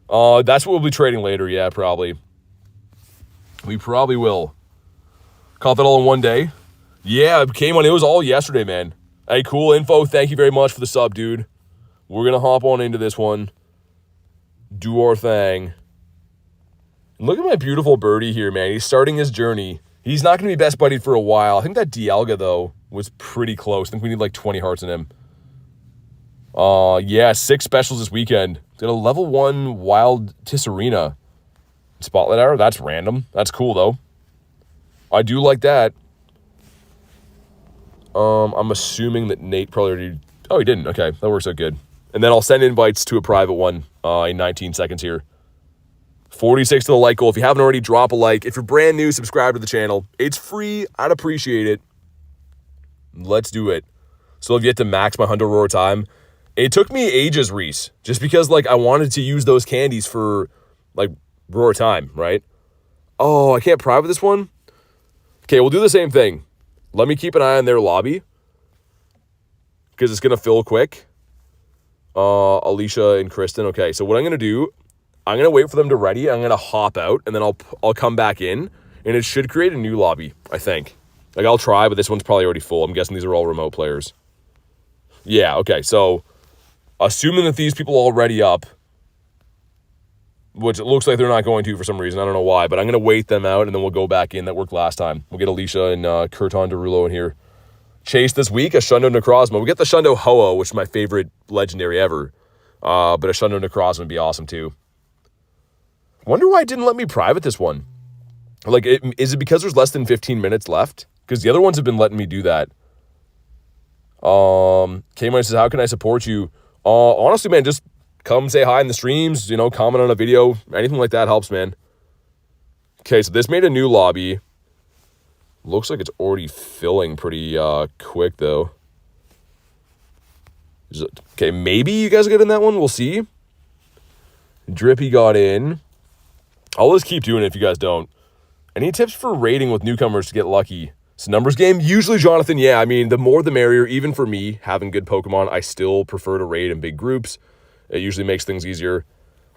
That's what we'll be trading later, yeah, probably. We probably will. Caught that all in one day. Yeah, it came on. It was all yesterday, man. Hey, cool info. Thank you very much for the sub, dude. We're going to hop on into this one. Do our thing. And look at my beautiful birdie here, man. He's starting his journey. He's not going to be best buddied for a while. I think that Dialga, though, was pretty close. I think we need like 20 hearts in him. Yeah, 6 specials this weekend. Got a level 1 wild Tisserina. Spotlight Arrow, that's random. That's cool, though. I do like that. I'm assuming that Nate probably already... Oh, he didn't. Okay, that works out good. And then I'll send invites to a private one in 19 seconds here. 46 to the like goal. If you haven't already, drop a like. If you're brand new, subscribe to the channel. It's free. I'd appreciate it. Let's do it. So I've yet to max my Hundo Roar time. It took me ages, Reese, just because, like, I wanted to use those candies for, like, Roar time, right? Oh, I can't private this one? Okay, we'll do the same thing. Let me keep an eye on their lobby, because it's going to fill quick. Alicia and Kristen. Okay, so what I'm going to do, I'm going to wait for them to ready. I'm going to hop out, and then I'll come back in, and it should create a new lobby, I think. Like, I'll try, but this one's probably already full. I'm guessing these are all remote players. Yeah, okay, so assuming that these people are already up, which it looks like they're not going to for some reason. I don't know why, but I'm going to wait them out, and then we'll go back in. That worked last time. We'll get Alicia and Kurton Derulo in here. Chase this week, a Shundo Necrozma. We get the Shundo Ho-Oh, which is my favorite legendary ever. But a Shundo Necrozma would be awesome, too. Wonder why it didn't let me private this one. Like, is it because there's less than 15 minutes left? Because the other ones have been letting me do that. K-Money says, how can I support you? Honestly, man, just come say hi in the streams, you know, comment on a video. Anything like that helps, man. Okay, so this made a new lobby. Looks like it's already filling pretty quick, though. Okay, maybe you guys get in that one. We'll see. Drippy got in. I'll just keep doing it if you guys don't. Any tips for raiding with newcomers to get lucky? It's a numbers game. Usually, Jonathan, yeah. I mean, the more the merrier. Even for me, having good Pokemon, I still prefer to raid in big groups. It usually makes things easier.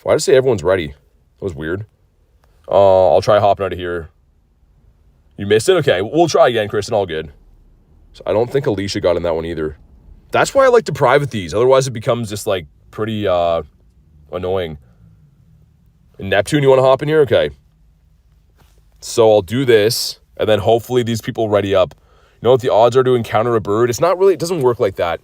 Why did I say everyone's ready? That was weird. I'll try hopping out of here. You missed it? Okay, we'll try again, Kristen. All good. So I don't think Alicia got in that one either. That's why I like to private these. Otherwise, it becomes just, like, pretty annoying. And Neptune, you want to hop in here? Okay. So I'll do this, and then hopefully these people ready up. You know what the odds are to encounter a bird? It's not really, it doesn't work like that.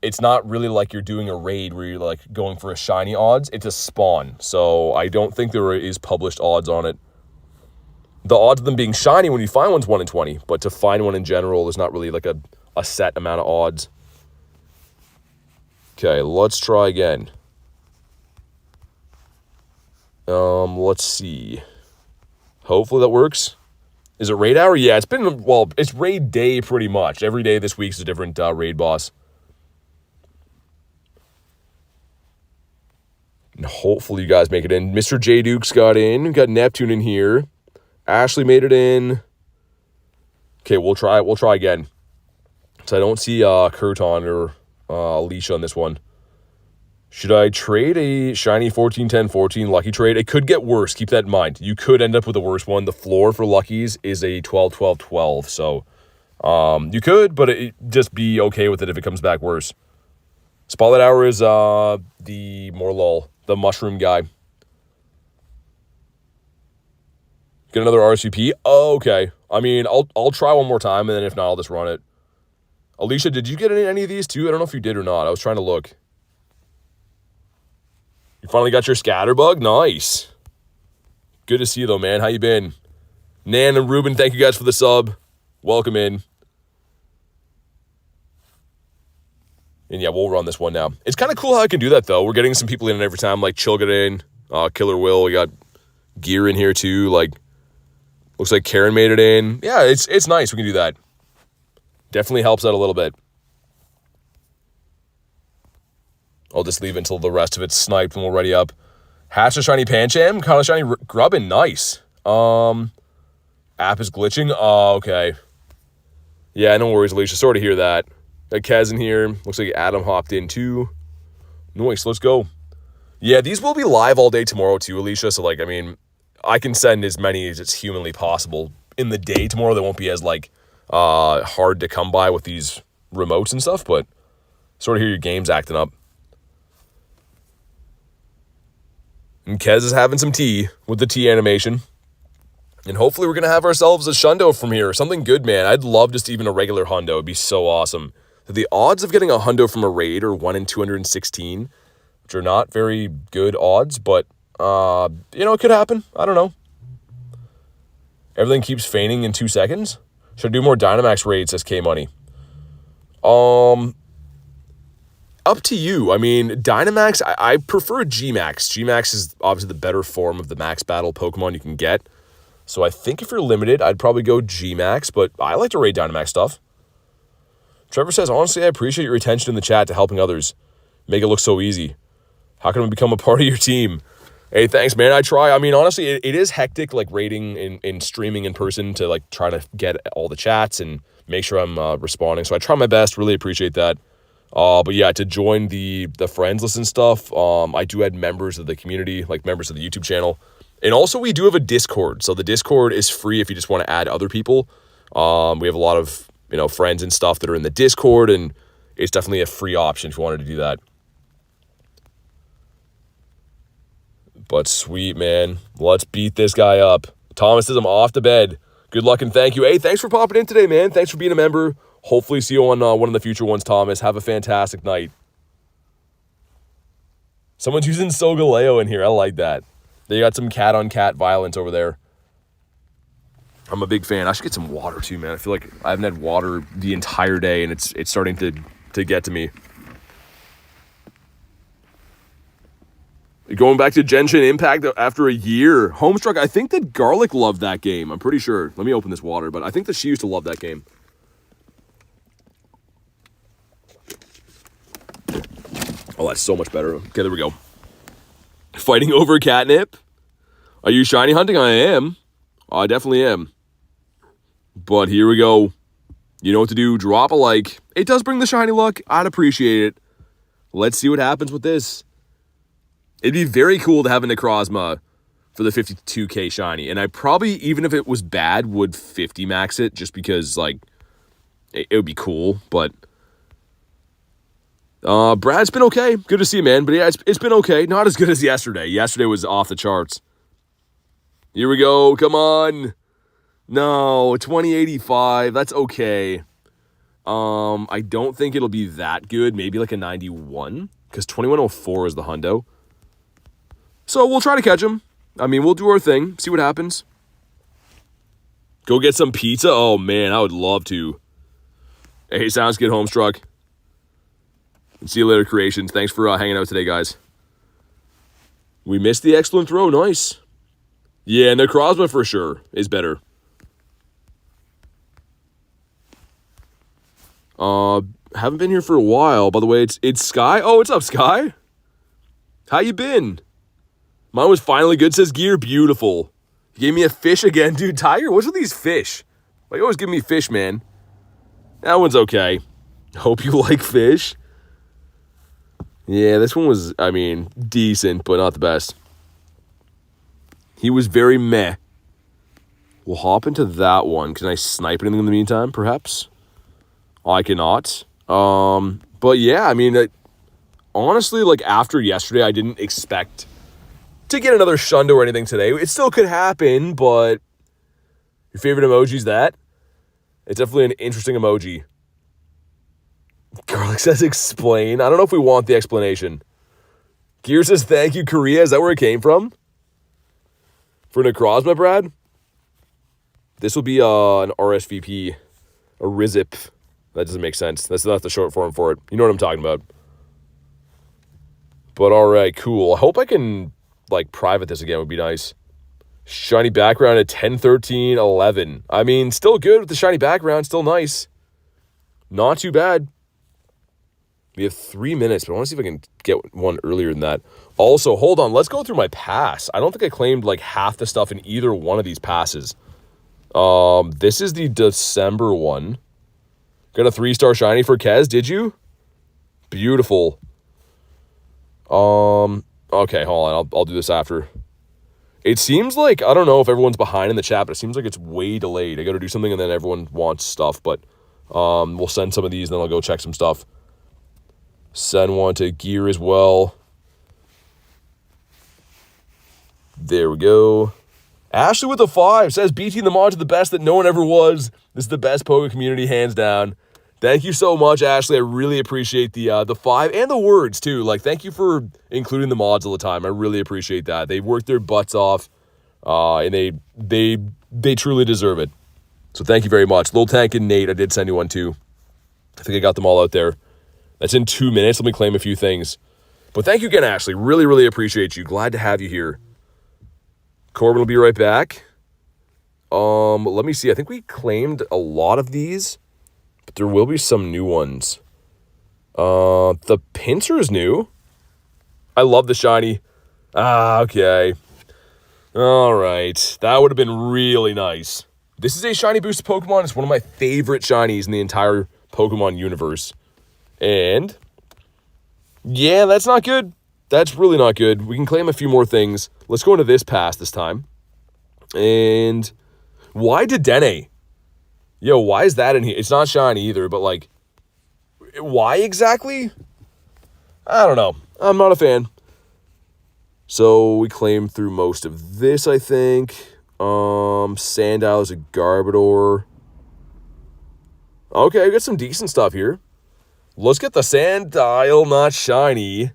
It's not really like you're doing a raid where you're like going for a shiny odds. It's a spawn. So I don't think there is published odds on it. The odds of them being shiny when you find one's 1 in 20, but to find one in general, there's not really like a set amount of odds. Okay, let's try again. Let's see. Hopefully that works. Is it raid hour? Yeah, it's been, well, it's raid day pretty much. Every day this week is a different raid boss. And hopefully you guys make it in. Mr. J. Dukes got in. We got Neptune in here. Ashley made it in. Okay, we'll try again. So I don't see Kurton or Alicia on this one. Should I trade a shiny 14-10-14 lucky trade? It could get worse. Keep that in mind. You could end up with a worse one. The floor for luckies is a 12-12-12. So you could, but just be okay with it if it comes back worse. Spotlight Hour is the Morlul, the mushroom guy. Get another RSVP? Oh, okay. I mean, I'll try one more time, and then if not, I'll just run it. Alicia, did you get any of these too? I don't know if you did or not. I was trying to look. You finally got your Scatterbug? Nice. Good to see you, though, man. How you been? Nan and Ruben, thank you guys for the sub. Welcome in. And yeah, we'll run this one now. It's kind of cool how I can do that, though. We're getting some people in every time, like Chill get in, Killer Will. We got Gear in here, too. Like, looks like Karen made it in. Yeah, it's nice. We can do that. Definitely helps out a little bit. I'll just leave it until the rest of it's sniped and we'll ready up. Hatch a shiny Pancham. Kind of shiny Grubbin. Nice. App is glitching. Oh, okay. Yeah, no worries, Alicia. Sorry to hear that. Got Kaz in here. Looks like Adam hopped in too. Nice, let's go. Yeah, these will be live all day tomorrow too, Alicia. So, like, I mean, I can send as many as it's humanly possible in the day tomorrow. They won't be as, like, hard to come by with these remotes and stuff, but sort of hear your game's acting up. And Kez is having some tea with the tea animation. And hopefully we're going to have ourselves a Shundo from here. Something good, man. I'd love just even a regular Hundo. It'd be so awesome. The odds of getting a Hundo from a raid are 1 in 216, which are not very good odds, but, you know, it could happen. I don't know. Everything keeps feigning in 2 seconds. Should I do more Dynamax raids, says K-Money. Up to you. I mean, Dynamax, I prefer G-Max. G-Max is obviously the better form of the max battle Pokemon you can get. So I think if you're limited, I'd probably go G-Max, but I like to raid Dynamax stuff. Trevor says, honestly, I appreciate your attention in the chat to helping others. Make it look so easy. How can I become a part of your team? Hey, thanks, man. I try. I mean, honestly, it is hectic, like, raiding and streaming in person to, like, try to get all the chats and make sure I'm responding. So I try my best. Really appreciate that. But yeah, to join the friends list and stuff, I do add members of the community, like members of the YouTube channel. And also we do have a Discord. So the Discord is free if you just want to add other people. We have a lot of, you know, friends and stuff that are in the Discord, and it's definitely a free option if you wanted to do that. But sweet, man. Let's beat this guy up. Thomas says I'm off to bed. Good luck and thank you. Hey, thanks for popping in today, man. Thanks for being a member. Hopefully see you on one of the future ones, Thomas. Have a fantastic night. Someone's using Solgaleo in here. I like that. They got some cat-on-cat violence over there. I'm a big fan. I should get some water too, man. I feel like I haven't had water the entire day, and it's starting to get to me. Going back to Genshin Impact after a year. Homestruck, I think that Garlic loved that game. I'm pretty sure. Let me open this water, but I think that she used to love that game. Oh, that's so much better. Okay, there we go. Fighting over catnip? Are you shiny hunting? I am. I definitely am. But here we go. You know what to do. Drop a like. It does bring the shiny luck. I'd appreciate it. Let's see what happens with this. It'd be very cool to have a Necrozma for the 52k shiny. And I probably, even if it was bad, would 50 max it just because, like, it would be cool. But Brad's been okay. Good to see you, man. But yeah, it's been okay. Not as good as yesterday. Yesterday was off the charts. Here we go. Come on. No, 2085. That's okay. I don't think it'll be that good. Maybe like a 91. Because 2104 is the hundo. So we'll try to catch him. I mean, we'll do our thing. See what happens. Go get some pizza? Oh, man, I would love to. Hey, sounds good, Homestruck. See you later, Creations. Thanks for hanging out today, guys. We missed the excellent throw. Nice. Yeah, Necrozma for sure is better. Haven't been here for a while. By the way, it's Sky. Oh, what's up, Sky? How you been? Mine was finally good, says Gear. Beautiful. You gave me a fish again, dude. Tiger, what's with these fish? Why you always give me fish, man? That one's okay. Hope you like fish. Yeah, this one was, I mean, decent, but not the best. He was very meh. We'll hop into that one. Can I snipe anything in the meantime, perhaps? I cannot. But yeah, I mean, honestly, like after yesterday, I didn't expect to get another Shundo or anything today. It still could happen, but your favorite emoji's that? It's definitely an interesting emoji. Garlic says explain. I don't know if we want the explanation. Gear says thank you, Korea. Is that where it came from? For Necrozma, Brad? This will be an RSVP, a RIZIP. That doesn't make sense. That's not the short form for it. You know what I'm talking about. But all right, cool. I hope I can, like, private this again. Would be nice. Shiny background at 10, 13, 11. I mean, still good with the shiny background. Still nice. Not too bad. We have 3 minutes, but I want to see if I can get one earlier than that. Also, hold on. Let's go through my pass. I don't think I claimed, like, half the stuff in either one of these passes. This is the December one. Got a 3-star shiny for Kez, did you? Beautiful. Okay, hold on. I'll do this after. It seems like, I don't know if everyone's behind in the chat, but it seems like it's way delayed. I got to do something and then everyone wants stuff, but we'll send some of these and then I'll go check some stuff. Send one to Gear as well. There we go. Ashley with the 5 says, BT the mods are the best that no one ever was. This is the best Poké community, hands down. Thank you so much, Ashley. I really appreciate the 5 and the words, too. Like, thank you for including the mods all the time. I really appreciate that. They've worked their butts off, and they truly deserve it. So thank you very much. Lil Tank and Nate, I did send you one, too. I think I got them all out there. That's in 2 minutes. Let me claim a few things. But thank you again, Ashley. Really, really appreciate you. Glad to have you here. Corbin will be right back. Let me see. I think we claimed a lot of these, but there will be some new ones. The Pinsir is new. I love the shiny. Okay. All right. That would have been really nice. This is a shiny boosted Pokemon. It's one of my favorite shinies in the entire Pokemon universe. And yeah, that's not good. That's really not good. We can claim a few more things. Let's go into this pass this time. And why Dedenne? Yo, why is that in here? It's not shiny either, but like, why exactly? I don't know. I'm not a fan. So we claimed through most of this, I think. Sandile is a Garbodor. Okay, I got some decent stuff here. Let's get the Sandile, not shiny.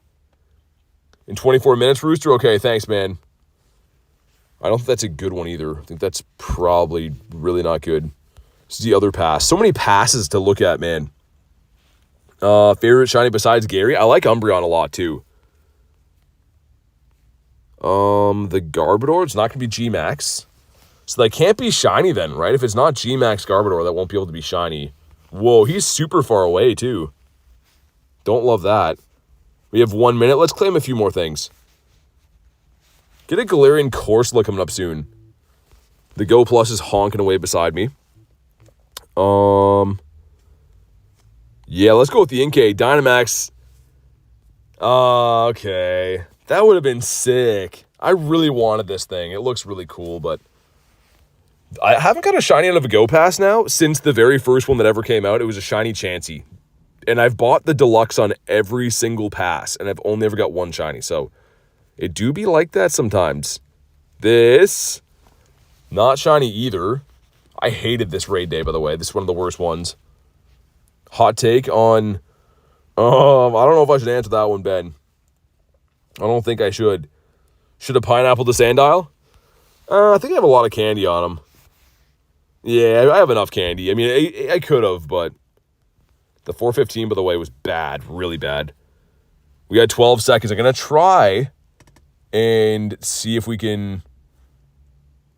In 24 minutes, Rooster? Okay, thanks, man. I don't think that's a good one either. I think that's probably really not good. This is the other pass. So many passes to look at, man. Favorite shiny besides Gary? I like Umbreon a lot, too. The Garbodor, it's not going to be G-Max. So that can't be shiny then, right? If it's not G-Max Garbodor, that won't be able to be shiny. Whoa, he's super far away, too. Don't love that. We have 1 minute. Let's claim a few more things. Get a Galarian Corsola coming up soon. The Go Plus is honking away beside me. Yeah, let's go with the Inkay. Dynamax. Okay. That would have been sick. I really wanted this thing. It looks really cool, but I haven't got a shiny out of a Go Pass now since the very first one that ever came out. It was a shiny Chansey. And I've bought the deluxe on every single pass, and I've only ever got one shiny. So it do be like that sometimes. This, not shiny either. I hated this raid day, by the way. This is one of the worst ones. Hot take on, I don't know if I should answer that one, Ben. I don't think I should. Should a pineapple to Sandile? I think I have a lot of candy on them. Yeah, I have enough candy. I mean, I could have, but the 415, by the way, was bad. Really bad. We got 12 seconds. I'm going to try and see if we can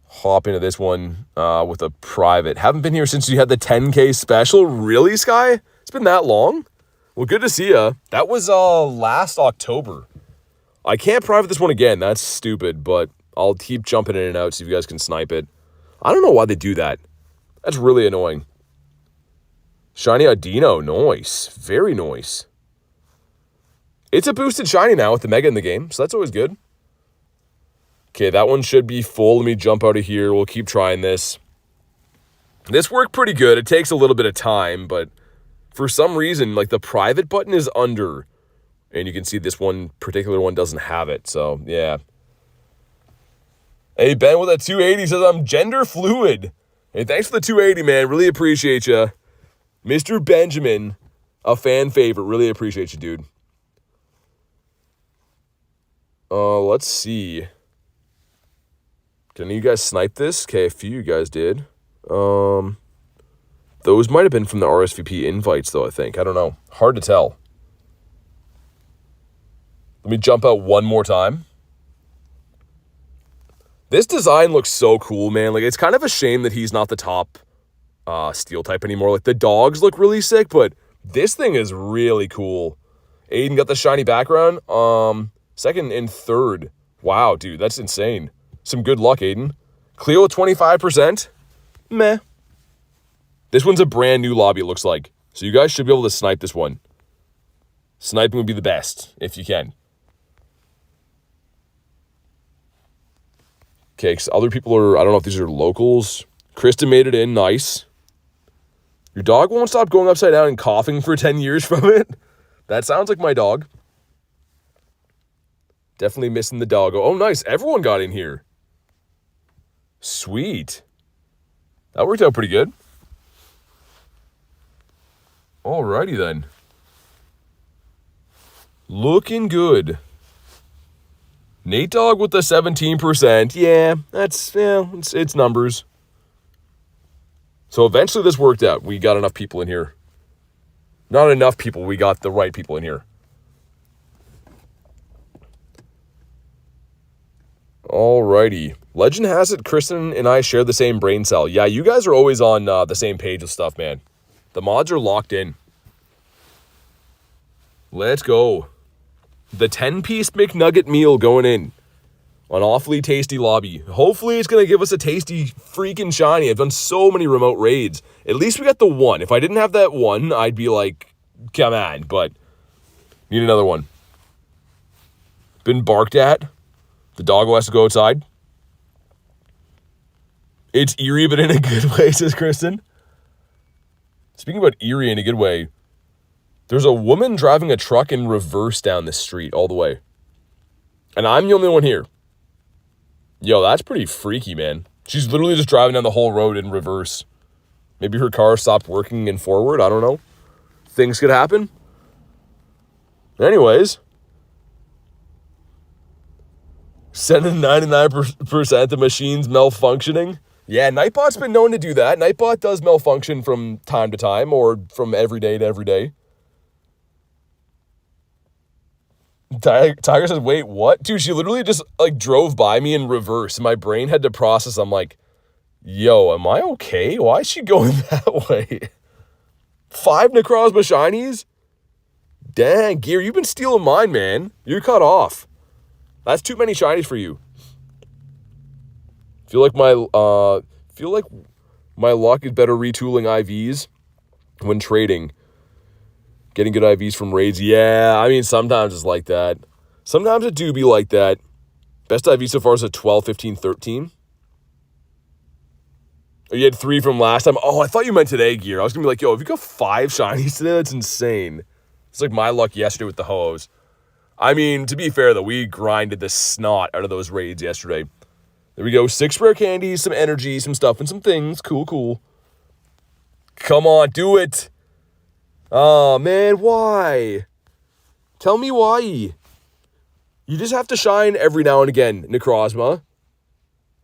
hop into this one with a private. Haven't been here since you had the 10K special. Really, Sky? It's been that long? Well, good to see ya. That was last October. I can't private this one again. That's stupid, but I'll keep jumping in and out, see if you guys can snipe it. I don't know why they do that. That's really annoying. Shiny Audino. Nice. Very nice. It's a boosted shiny now with the Mega in the game, so that's always good. Okay, that one should be full. Let me jump out of here. We'll keep trying this. This worked pretty good. It takes a little bit of time, but for some reason, like the private button is under. And you can see this one particular one doesn't have it. So, yeah. Hey, Ben with a 280 says, I'm gender fluid. Hey, thanks for the 280, man. Really appreciate you. Mr. Benjamin, a fan favorite. Really appreciate you, dude. Let's see. Can any of you guys snipe this? Okay, a few of you guys did. Those might have been from the RSVP invites, though, I think. I don't know. Hard to tell. Let me jump out one more time. This design looks so cool, man. Like, it's kind of a shame that he's not the top steel type anymore. Like, the dogs look really sick, but this thing is really cool. Aiden got the shiny background. Second and third. Wow, dude, that's insane. Some good luck, Aiden. Cleo at 25%. Meh. This one's a brand new lobby, it looks like. So you guys should be able to snipe this one. Sniping would be the best, if you can. Okay, because other people are, I don't know if these are locals. Kristen made it in, nice. Your dog won't stop going upside down and coughing for 10 years from it. That sounds like my dog. Definitely missing the doggo. Oh, nice. Everyone got in here. Sweet. That worked out pretty good. Alrighty then. Looking good. Nate Dogg with the 17%. Yeah, it's numbers. So eventually this worked out. We got enough people in here. Not enough people. We got the right people in here. Alrighty. Legend has it Kristen and I share the same brain cell. Yeah, you guys are always on the same page with stuff, man. The mods are locked in. Let's go. The 10-piece McNugget meal going in. An awfully tasty lobby. Hopefully it's going to give us a tasty freaking shiny. I've done so many remote raids. At least we got the one. If I didn't have that one, I'd be like, come on. But need another one. Been barked at. The doggo has to go outside. It's eerie, but in a good way, says Kristen. Speaking about eerie in a good way, there's a woman driving a truck in reverse down the street all the way. And I'm the only one here. Yo, that's pretty freaky, man. She's literally just driving down the whole road in reverse. Maybe her car stopped working in forward. I don't know. Things could happen. Anyways. 99% the machine's malfunctioning. Yeah, Nightbot's been known to do that. Nightbot does malfunction from time to time or from every day to every day. Tiger says, wait, what? Dude, she literally just like drove by me in reverse. My brain had to process. I'm like, yo, am I okay? Why is she going that way? 5 Necrozma shinies? Dang, Gear, you've been stealing mine, man. You're cut off. That's too many shinies for you. Feel like my luck is better retooling IVs when trading. Getting good IVs from raids. Yeah, I mean, sometimes it's like that. Sometimes it do be like that. Best IV so far is a 12, 15, 13. Oh, you had 3 from last time. Oh, I thought you meant today, Gear. I was going to be like, yo, if you got 5 shinies today, that's insane. It's like my luck yesterday with the hoes. I mean, to be fair, though, we grinded the snot out of those raids yesterday. There we go. 6 rare candies, some energy, some stuff, and some things. Cool, cool. Come on, do it. Oh, man, why? Tell me why. You just have to shine every now and again, Necrozma.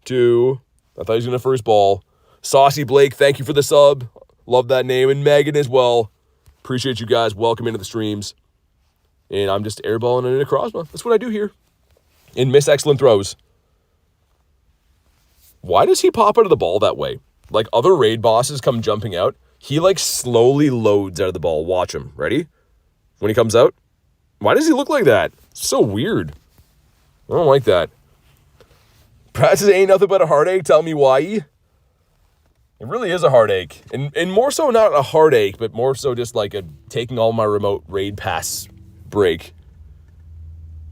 2. I thought he was going to first ball. Saucy Blake, thank you for the sub. Love that name. And Megan as well. Appreciate you guys. Welcome into the streams. And I'm just airballing a Necrozma. That's what I do here. And miss excellent throws. Why does he pop out of the ball that way? Like other raid bosses come jumping out. He like slowly loads out of the ball. Watch him. Ready? When he comes out. Why does he look like that? It's so weird. I don't like that. Pratt says, ain't nothing but a heartache. Tell me why. It really is a heartache. And more so not a heartache, but more so just like taking all my remote raid pass break.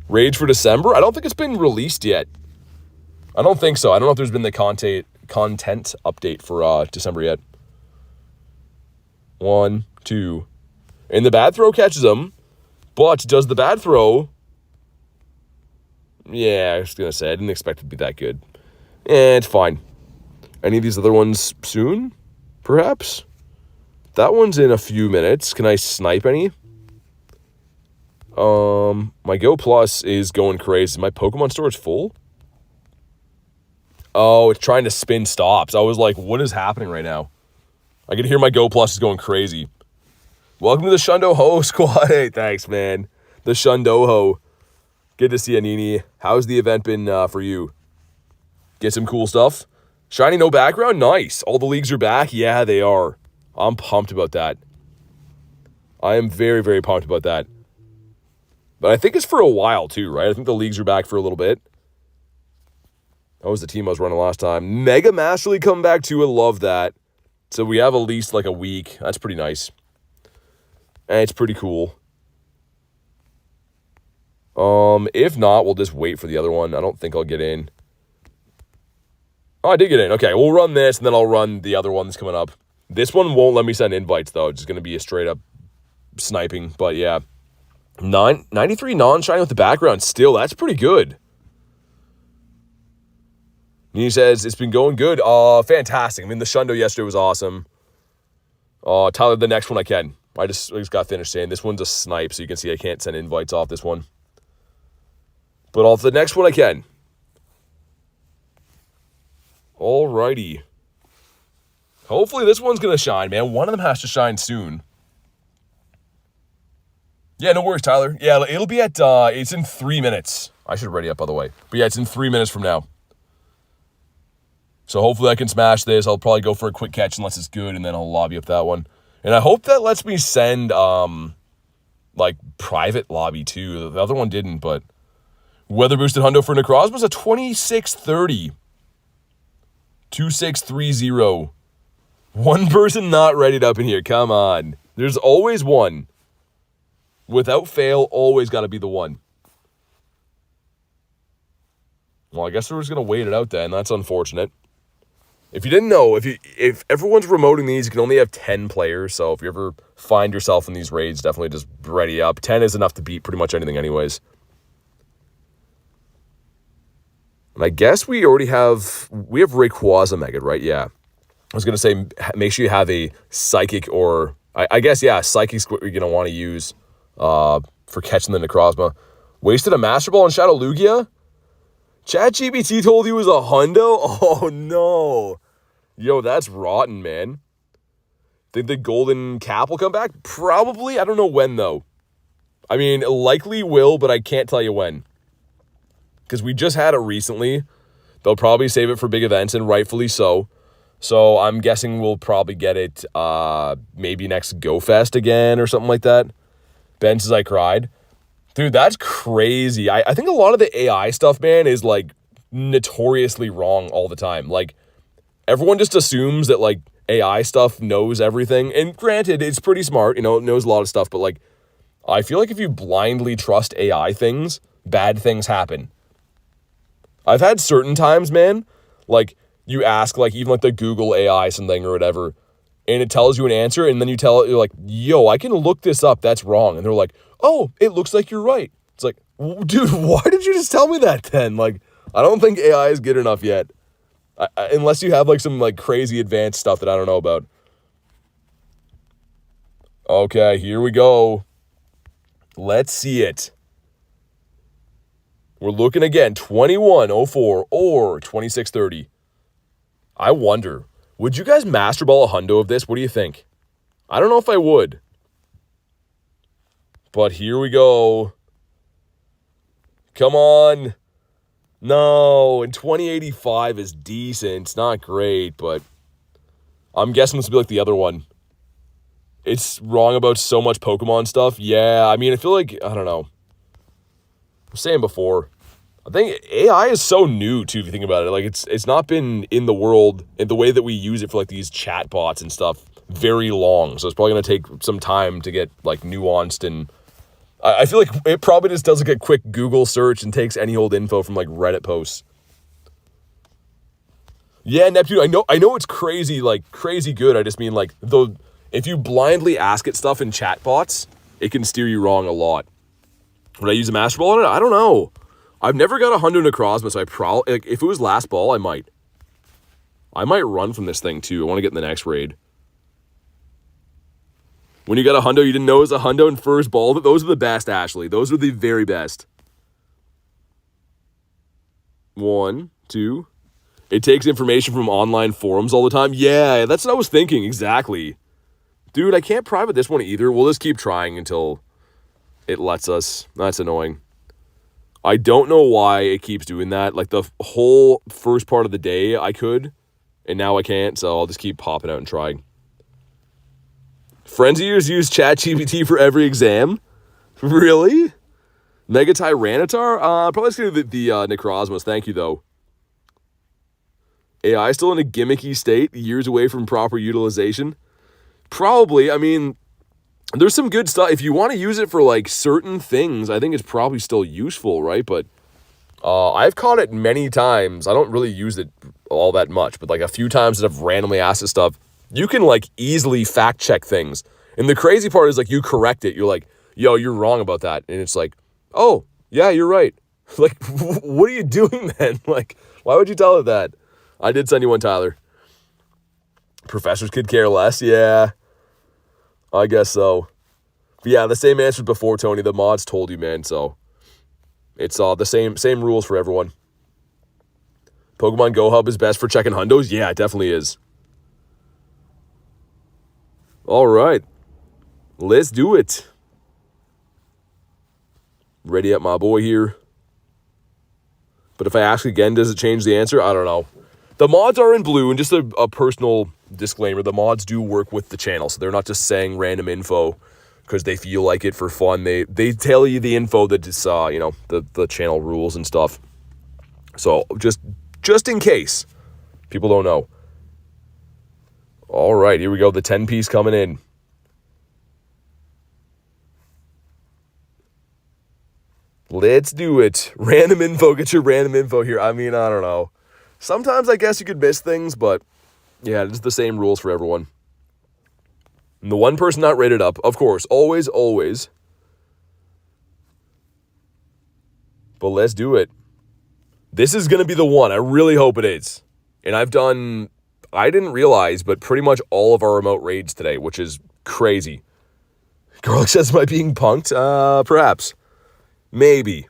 Raids for December? I don't think it's been released yet. I don't think so. I don't know if there's been the content update for December yet. 1, 2. And the bad throw catches him. But does the bad throw... Yeah, I was going to say, I didn't expect it to be that good. It's fine. Any of these other ones soon? Perhaps? That one's in a few minutes. Can I snipe any? My Go Plus is going crazy. My Pokemon store is full? Oh, it's trying to spin stops. I was like, what is happening right now? I can hear my Go Plus is going crazy. Welcome to the Shundo Ho squad. Hey, thanks, man. The Shundo Ho. Good to see you, Nini. How's the event been for you? Get some cool stuff? Shiny no background? Nice. All the leagues are back? Yeah, they are. I'm pumped about that. I am very, very pumped about that. But I think it's for a while, too, right? I think the leagues are back for a little bit. That was the team I was running last time. Mega Master League coming back, too. I love that. So we have at least like a week. That's pretty nice. And it's pretty cool. If not, we'll just wait for the other one. I don't think I'll get in. Oh, I did get in. Okay, we'll run this, and then I'll run the other one that's coming up. This one won't let me send invites, though. It's just going to be a straight-up sniping. But, yeah. 93 non-shiny with the background still. That's pretty good. He says, it's been going good. Fantastic. I mean, the Shundo yesterday was awesome. Tyler, the next one I can. I just got finished saying this one's a snipe, so you can see I can't send invites off this one. But off the next one I can. Alrighty. Hopefully this one's going to shine, man. One of them has to shine soon. Yeah, no worries, Tyler. Yeah, it'll be at, it's in 3 minutes. I should ready up, by the way. But yeah, it's in 3 minutes from now. So hopefully I can smash this. I'll probably go for a quick catch unless it's good, and then I'll lobby up that one. And I hope that lets me send, like, private lobby, too. The other one didn't, but... Weather boosted hundo for Necrozma was a 2630. 2630. One person not readied up in here. Come on. There's always one. Without fail, always got to be the one. Well, I guess we're just going to wait it out then. That's unfortunate. If you didn't know, if everyone's remoting these, you can only have 10 players. So if you ever find yourself in these raids, definitely just ready up. 10 is enough to beat pretty much anything anyways. And I guess we already have... We have Rayquaza Mega, right? Yeah. I was going to say, make sure you have a Psychic or... I guess, yeah, Psychic's what you're going to want to use for catching the Necrozma. Wasted a Master Ball on Shadow Lugia? ChatGPT told you it was a hundo? Oh, no. Yo, that's rotten, man. Think the golden cap will come back? Probably. I don't know when, though. I mean, it likely will, but I can't tell you when. Because we just had it recently. They'll probably save it for big events, and rightfully so. So I'm guessing we'll probably get it maybe next Go Fest again or something like that. Ben says I cried. Dude, that's crazy. I think a lot of the AI stuff, man, is, like, notoriously wrong all the time. Like, everyone just assumes that, like, AI stuff knows everything. And granted, it's pretty smart, you know, it knows a lot of stuff. But, like, I feel like if you blindly trust AI things, bad things happen. I've had certain times, man, like, you ask, like, even, like, the Google AI something or whatever, and it tells you an answer, and then you tell it, you're like, yo, I can look this up, that's wrong. And they're like, oh, it looks like you're right. It's like, dude, why did you just tell me that then? Like, I don't think AI is good enough yet. Unless you have, like, some, like, crazy advanced stuff that I don't know about. Okay, here we go. Let's see it. We're looking again, 2104 or 2630. I wonder, would you guys Master Ball a hundo of this? What do you think? I don't know if I would. But here we go. Come on. No, and 2085 is decent. It's not great, but I'm guessing this will be like the other one. It's wrong about so much Pokemon stuff. Yeah, I mean, I feel like, I don't know. I was saying before, I think AI is so new, too, if you think about it. Like, it's not been in the world, in the way that we use it for, like, these chat bots and stuff, very long. So it's probably going to take some time to get, like, nuanced. And I feel like it probably just does, like, a quick Google search and takes any old info from, like, Reddit posts. Yeah, Neptune, I know it's crazy, like, crazy good. I just mean, like, if you blindly ask it stuff in chat bots, it can steer you wrong a lot. Would I use a Master Ball on it? I don't know. I've never got a hundo Necrozma, so I probably, like, if it was last ball, I might. I might run from this thing, too. I want to get in the next raid. When you got a hundo, you didn't know it was a hundo in first ball. Those are the best, Ashley. Those are the very best. 1, 2. It takes information from online forums all the time. Yeah, that's what I was thinking, exactly. Dude, I can't private this one either. We'll just keep trying until it lets us. That's annoying. I don't know why it keeps doing that. Like, the whole first part of the day I could, and now I can't, so I'll just keep popping out and trying. Frenziers use ChatGPT for every exam? Really? Mega Tyranitar? Probably just gonna do the Necrozmas. Thank you, though. AI still in a gimmicky state, years away from proper utilization? Probably. I mean, there's some good stuff. If you want to use it for, like, certain things, I think it's probably still useful, right? But I've caught it many times. I don't really use it all that much, but, like, a few times that I've randomly asked it stuff, you can, like, easily fact-check things. And the crazy part is, like, you correct it. You're like, yo, you're wrong about that. And it's like, oh, yeah, you're right. Like, what are you doing then? Like, why would you tell it that? I did send you one, Tyler. Professors could care less. Yeah, I guess so. But yeah, the same answers before, Tony. The mods told you, man. So it's the same rules for everyone. Pokemon Go Hub is best for checking hundos. Yeah, it definitely is. All right, let's do it. Ready up, my boy here. But if I ask again, does it change the answer? I don't know. The mods are in blue, and just a personal disclaimer, the mods do work with the channel, so they're not just saying random info because they feel like it for fun. They tell you the info that is, the channel rules and stuff. So just in case people don't know. All right, here we go. The 10-piece coming in. Let's do it. Random info. Get your random info here. I mean, I don't know. Sometimes I guess you could miss things, but yeah, it's the same rules for everyone. And the one person not rated up, of course, always. But let's do it. This is going to be the one. I really hope it is. And I didn't realize, but pretty much all of our remote raids today, which is crazy. Garlic says, am I being punked? Perhaps. Maybe.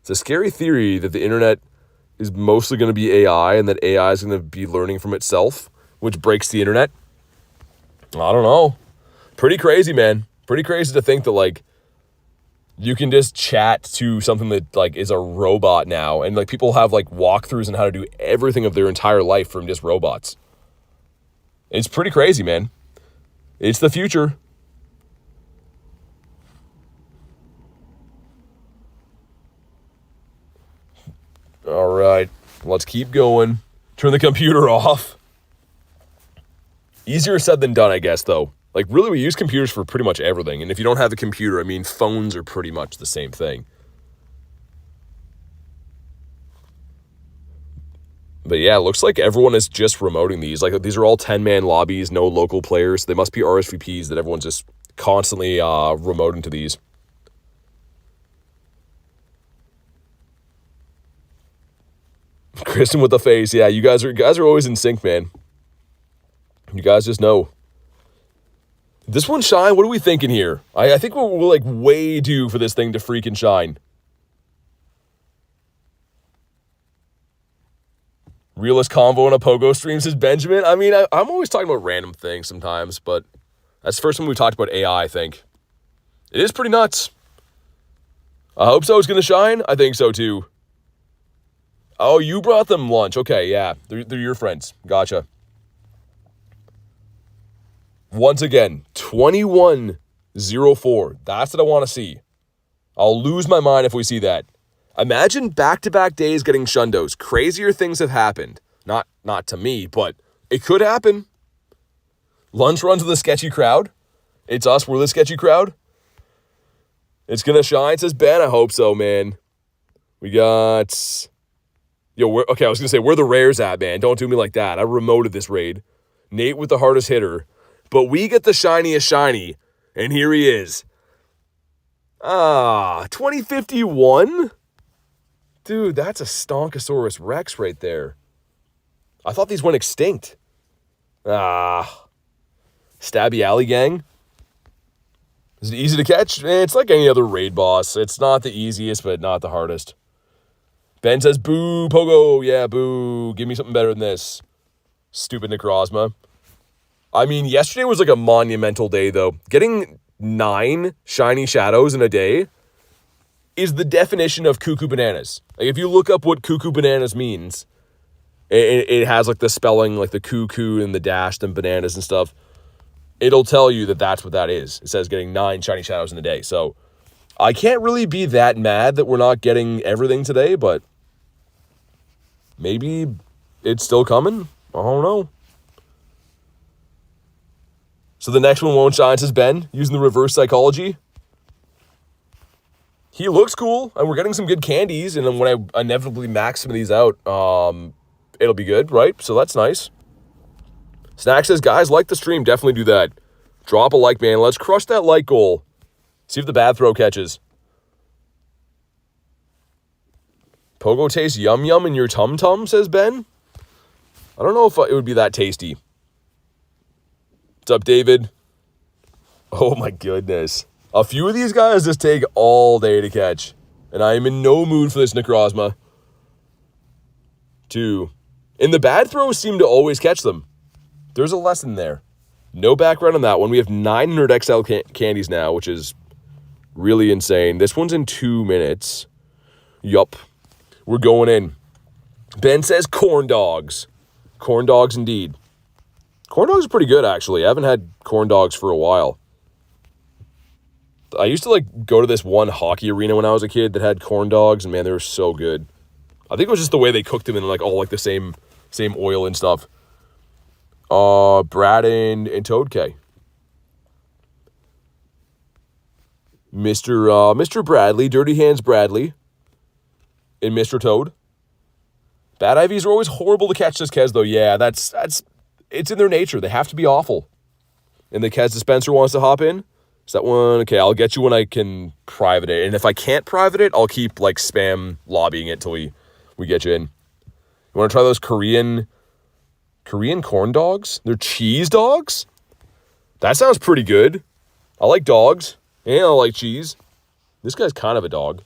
It's a scary theory that the internet is mostly going to be AI and that AI is going to be learning from itself, which breaks the internet. I don't know. Pretty crazy, man. Pretty crazy to think that, like, you can just chat to something that, like, is a robot now. And, like, people have, like, walkthroughs on how to do everything of their entire life from just robots. It's pretty crazy, man. It's the future. All right, let's keep going. Turn the computer off. Easier said than done, I guess, though. Like, really, we use computers for pretty much everything. And if you don't have a computer, I mean, phones are pretty much the same thing. But yeah, it looks like everyone is just remoting these. Like, these are all 10-man lobbies, no local players. They must be RSVPs that everyone's just constantly remoting to these. Kristen with the face. Yeah, you guys are always in sync, man. You guys just know. This one shine? What are we thinking here? I think we're like way due for this thing to freaking shine. Realist convo on a pogo stream, says Benjamin. I mean, I'm always talking about random things sometimes, but that's the first time we talked about AI, I think. It is pretty nuts. I hope so. It's going to shine. I think so, too. Oh, you brought them lunch. Okay, yeah. They're your friends. Gotcha. Once again, 2104. That's what I want to see. I'll lose my mind if we see that. Imagine back-to-back days getting shundos. Crazier things have happened. Not to me, but it could happen. Lunch runs with a sketchy crowd. It's us. We're the sketchy crowd. It's going to shine, says Ben. I hope so, man. We got... Yo, okay, I was going to say, where the rares at, man? Don't do me like that. I remoted this raid. Nate with the hardest hitter. But we get the shiniest shiny. And here he is. 2051? Dude, that's a Stonkosaurus Rex right there. I thought these went extinct. Stabby Alley Gang. Is it easy to catch? It's like any other raid boss. It's not the easiest, but not the hardest. Ben says, boo, Pogo. Yeah, boo. Give me something better than this. Stupid Necrozma. I mean, yesterday was like a monumental day, though. Getting 9 shiny shadows in a day is the definition of cuckoo bananas. Like, if you look up what cuckoo bananas means, it has like the spelling, like the cuckoo and the dashed and bananas and stuff. It'll tell you that that's what that is. It says getting 9 shiny shadows in a day. So I can't really be that mad that we're not getting everything today, but maybe it's still coming. I don't know. So the next one won't shine, says Ben, using the reverse psychology. He looks cool, and we're getting some good candies, and then when I inevitably max some of these out, it'll be good, right? So that's nice. Snack says, guys, like the stream. Definitely do that. Drop a like, man. Let's crush that like goal. See if the bad throw catches. Pogo tastes yum-yum in your tum-tum, says Ben. I don't know if it would be that tasty. What's up, David? Oh, my goodness. A few of these guys just take all day to catch. And I am in no mood for this Necrozma. 2. And the bad throws seem to always catch them. There's a lesson there. No background on that one. We have 900 XL candies now, which is really insane. This one's in 2 minutes. Yup. We're going in. Ben says corn dogs. Corn dogs indeed. Corn dogs are pretty good, actually. I haven't had corn dogs for a while. I used to, like, go to this one hockey arena when I was a kid that had corn dogs, and, man, they were so good. I think it was just the way they cooked them in, like, all, like, the same oil and stuff. Brad and Toad K. Mr. Bradley, Dirty Hands Bradley, and Mr. Toad. Bad IVs are always horrible to catch, says Kez, though. Yeah, that's it's in their nature. They have to be awful. And the Kez dispenser wants to hop in. Is that one? Okay, I'll get you when I can private it. And if I can't private it, I'll keep, like, spam lobbying it till we get you in. You want to try those Korean corn dogs? They're cheese dogs? That sounds pretty good. I like dogs, and I like cheese. This guy's kind of a dog.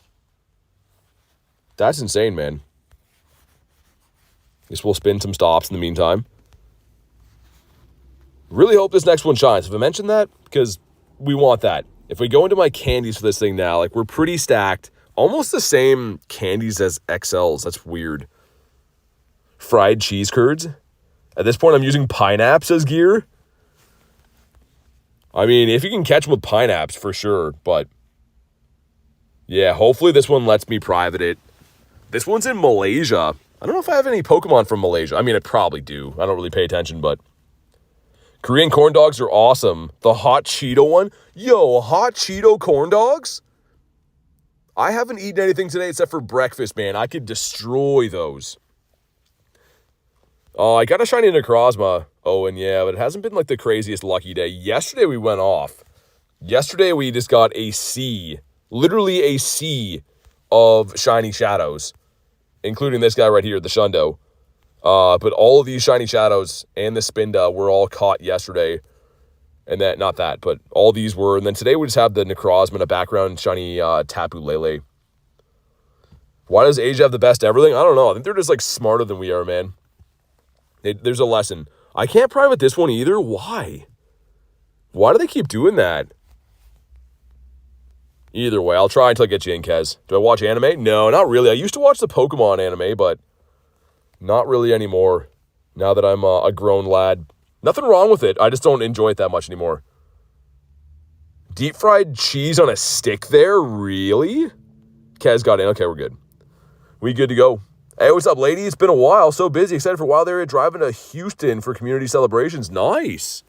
That's insane, man. Guess we'll spin some stops in the meantime. Really hope this next one shines. Have I mentioned that? Because we want that. If we go into my candies for this thing now, like, we're pretty stacked. Almost the same candies as XLs. That's weird. Fried cheese curds. At this point, I'm using pineapples as gear. I mean, if you can catch them with pineapples, for sure. But, yeah, hopefully this one lets me private it. This one's in Malaysia. I don't know if I have any Pokemon from Malaysia. I mean, I probably do. I don't really pay attention, but Korean corn dogs are awesome. The hot Cheeto one. Yo, hot Cheeto corn dogs? I haven't eaten anything today except for breakfast, man. I could destroy those. I got a shiny Necrozma. Oh, and yeah, but it hasn't been like the craziest lucky day. Yesterday we went off. Yesterday we just got a sea. Literally a sea of shiny shadows. Including this guy right here, the Shundo. But all of these shiny shadows and the Spinda were all caught yesterday. And that, not that, but all these were. And then today we just have the Necrozma in a background shiny Tapu Lele. Why does Asia have the best everything? I don't know. I think they're just, like, smarter than we are, man. There's a lesson. I can't private this one either. Why? Why do they keep doing that? Either way, I'll try until I get you in, Kez. Do I watch anime? No, not really. I used to watch the Pokemon anime, but not really anymore. Now that I'm a grown lad. Nothing wrong with it. I just don't enjoy it that much anymore. Deep fried cheese on a stick there? Really? Kez got in. Okay, we're good. We good to go. Hey, what's up, lady? It's been a while. So busy. Excited for Wild Area driving to Houston for community celebrations. Nice.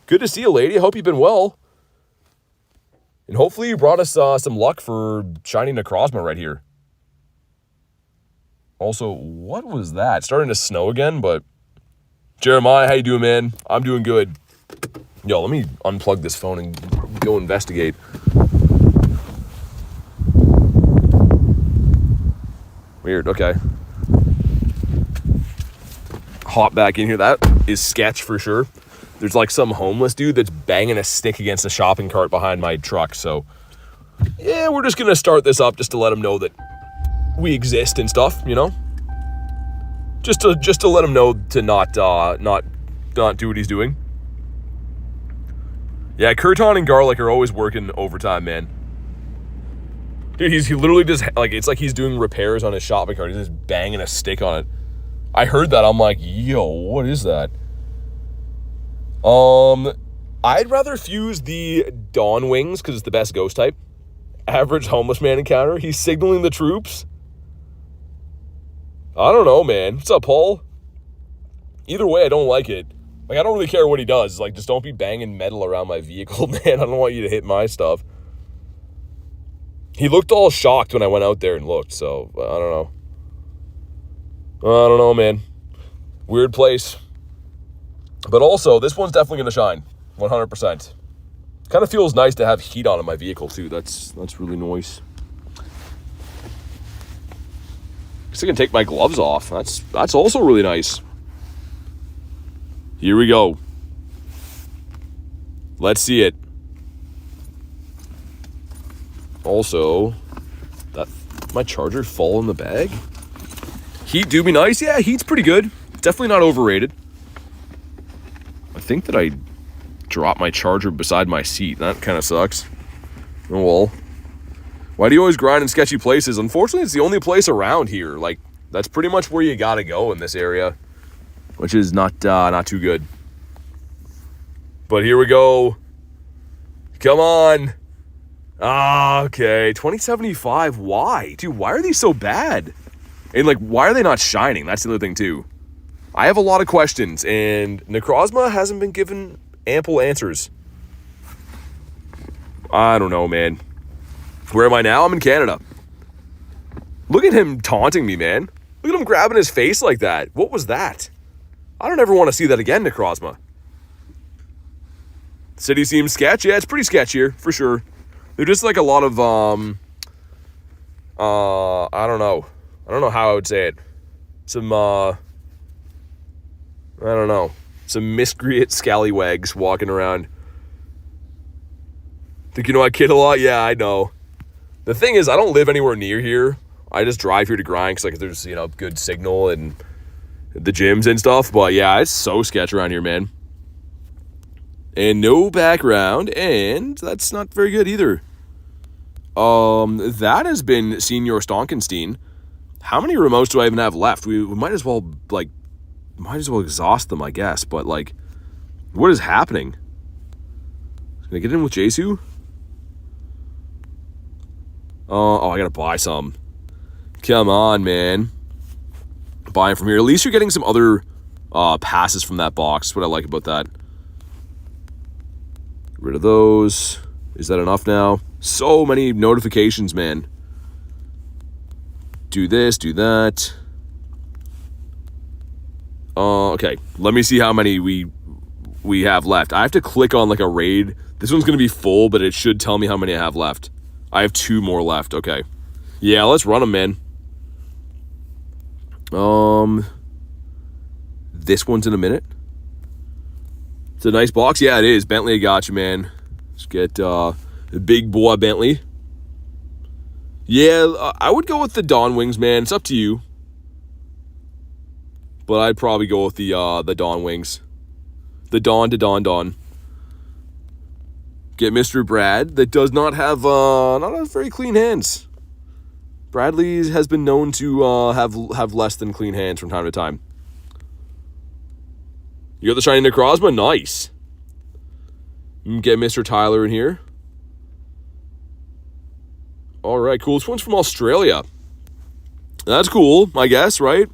Good to see you, lady. I hope you've been well. And hopefully you brought us some luck for shiny Necrozma right here. Also, what was that? It's starting to snow again, but Jeremiah, how you doing, man? I'm doing good. Yo, let me unplug this phone and go investigate. Weird, okay. Hop back in here. That is sketch for sure. There's like some homeless dude that's banging a stick against a shopping cart behind my truck. So, yeah, we're just going to start this up just to let him know that we exist and stuff, you know? Just to let him know to not do what he's doing. Yeah, Kurton and Garlic are always working overtime, man. Dude, he literally just, like, it's like he's doing repairs on his shopping cart. He's just banging a stick on it. I heard that. I'm like, yo, what is that? I'd rather fuse the Dawn Wings because it's the best ghost type. Average homeless man encounter. He's signaling the troops. I don't know, man. What's up, Paul? Either way, I don't like it. Like, I don't really care what he does. Like, just don't be banging metal around my vehicle, man. I don't want you to hit my stuff. He looked all shocked when I went out there and looked, so I don't know. I don't know, man. Weird place. But also, this one's definitely going to shine. 100%. Kind of feels nice to have heat on in my vehicle, too. That's really nice. Guess I can take my gloves off. That's also really nice. Here we go. Let's see it. Also, that my charger fall in the bag? Heat do be nice. Yeah, heat's pretty good. Definitely not overrated. I think that I dropped my charger beside my seat. That kind of sucks. Oh well. Why do you always grind in sketchy places? Unfortunately, it's the only place around here. Like, that's pretty much where you gotta go in this area, which is not too good. But here we go. Come on. Okay, 2075. Why? Dude, why are these so bad? And, like, why are they not shining? That's the other thing, too. I have a lot of questions, and Necrozma hasn't been given ample answers. I don't know, man. Where am I now? I'm in Canada. Look at him taunting me, man. Look at him grabbing his face like that. What was that? I don't ever want to see that again, Necrozma. City seems sketchy. Yeah, it's pretty sketchy here, for sure. They're just like a lot of, I don't know. I don't know how I would say it. Some, I don't know. Some miscreant scallywags walking around. Think you know I kid a lot? Yeah, I know. The thing is, I don't live anywhere near here. I just drive here to grind because, like, there's, you know, good signal and the gyms and stuff. But, yeah, it's so sketch around here, man. And no background, and that's not very good either. That has been Senior Stonkenstein. How many remotes do I even have left? We might as well, like, exhaust them, I guess. But, like, what is happening? Can I get in with Jesu? Oh, I gotta buy some. Come on, man. Buying from here. At least you're getting some other passes from that box. That's what I like about that. Get rid of those. Is that enough now? So many notifications, man. Do this, do that. Okay. Let me see how many we have left. I have to click on, like, a raid. This one's going to be full, but it should tell me how many I have left. I have 2 more left. Okay. Yeah, let's run them, man. This one's in a minute. It's a nice box. Yeah, it is. Bentley, I got you, man. Let's get the big boy Bentley. Yeah, I would go with the Dawn Wings, man. It's up to you. But I'd probably go with the Dawn Wings. The Dawn to Dawn. Get Mr. Brad that does not have very clean hands. Bradley has been known to have less than clean hands from time to time. You got the shiny Necrozma? Nice. Get Mr. Tyler in here. All right, cool. This one's from Australia. That's cool, I guess, right?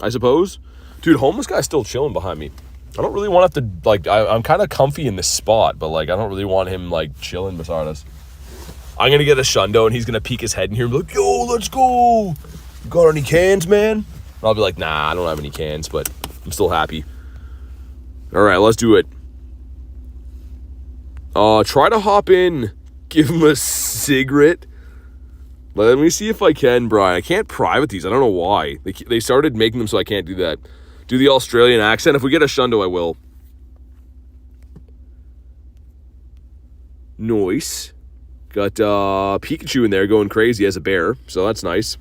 I suppose. Dude, homeless guy's still chilling behind me. I don't really want to have to, like, I'm kind of comfy in this spot, but, like, I don't really want him, like, chilling beside us. I'm going to get a shundo, and he's going to peek his head in here and be like, yo, let's go. You got any cans, man? And I'll be like, nah, I don't have any cans, but I'm still happy. All right, let's do it. Try to hop in. Give him a cigarette. Let me see if I can, Brian. I can't private these. I don't know why. They started making them so I can't do that. Do the Australian accent. If we get a shundo, I will. Nice. Got Pikachu in there going crazy as a bear, so that's nice.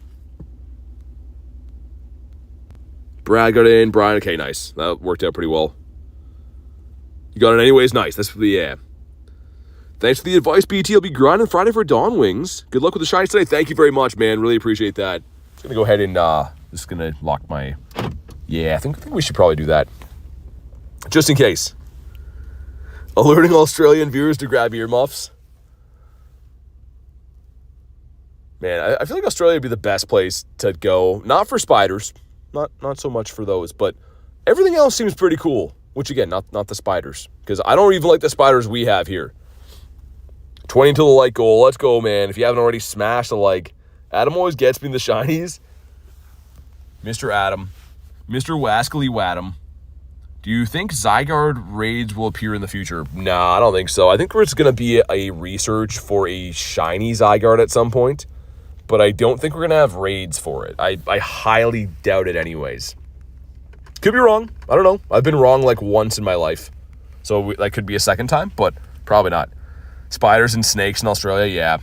Brad got in, Brian, okay, nice. That worked out pretty well. You got it anyways, nice. That's yeah. Thanks for the advice, BT. I'll be grinding Friday for Dawn Wings. Good luck with the shinies today. Thank you very much, man. Really appreciate that. Just gonna go ahead and just gonna lock my. Yeah, I think we should probably do that, just in case. Alerting Australian viewers to grab earmuffs. Man, I feel like Australia would be the best place to go. Not for spiders, not so much for those, but everything else seems pretty cool. Which again, not the spiders, because I don't even like the spiders we have here. 20 to the like goal. Let's go, man. If you haven't already smashed a like. Adam always gets me the shinies. Mr. Adam. Mr. Wascally Wadam. Do you think Zygarde raids will appear in the future? Nah, I don't think so. I think there's going to be a research for a shiny Zygarde at some point. But I don't think we're going to have raids for it. I highly doubt it anyways. Could be wrong. I don't know. I've been wrong like once in my life. So that could be a second time, but probably not. Spiders and snakes in Australia, yeah.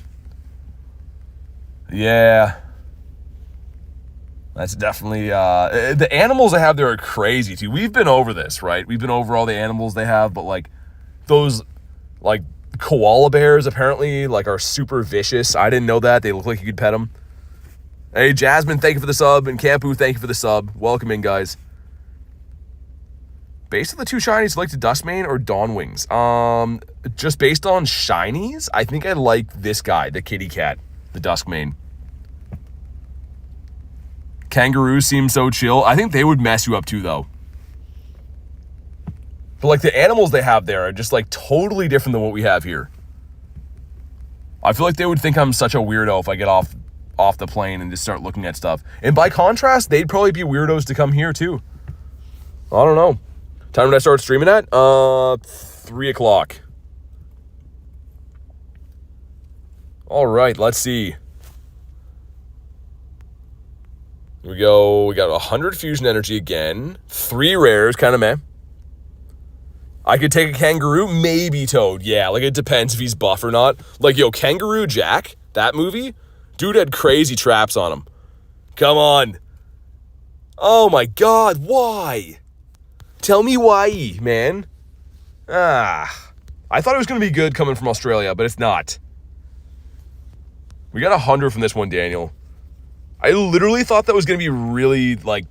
Yeah. That's definitely... the animals they have there are crazy, too. We've been over this, right? We've been over all the animals they have, but, like, those, like, koala bears, apparently, like, are super vicious. I didn't know that. They look like you could pet them. Hey, Jasmine, thank you for the sub. And Campu, thank you for the sub. Welcome in, guys. Based on the two shinies, like the Duskmane or Dawnwings? Just based on shinies, I think I like this guy, the kitty cat, the Duskmane. Kangaroos seem so chill. I think they would mess you up too, though. But like the animals they have there are just like totally different than what we have here. I feel like they would think I'm such a weirdo if I get off the plane and just start looking at stuff. And by contrast, they'd probably be weirdos to come here too. I don't know. Time did I start streaming at? 3 o'clock. All right, let's see. Here we go. We got 100 fusion energy again. 3 rares, kind of meh. I could take a kangaroo, maybe Toad. Yeah, like it depends if he's buff or not. Like, yo, Kangaroo Jack, that movie, dude had crazy traps on him. Come on. Oh my God, why? Tell me why, man. I thought it was going to be good coming from Australia, but it's not. We got 100 from this one, Daniel. I literally thought that was going to be really, like,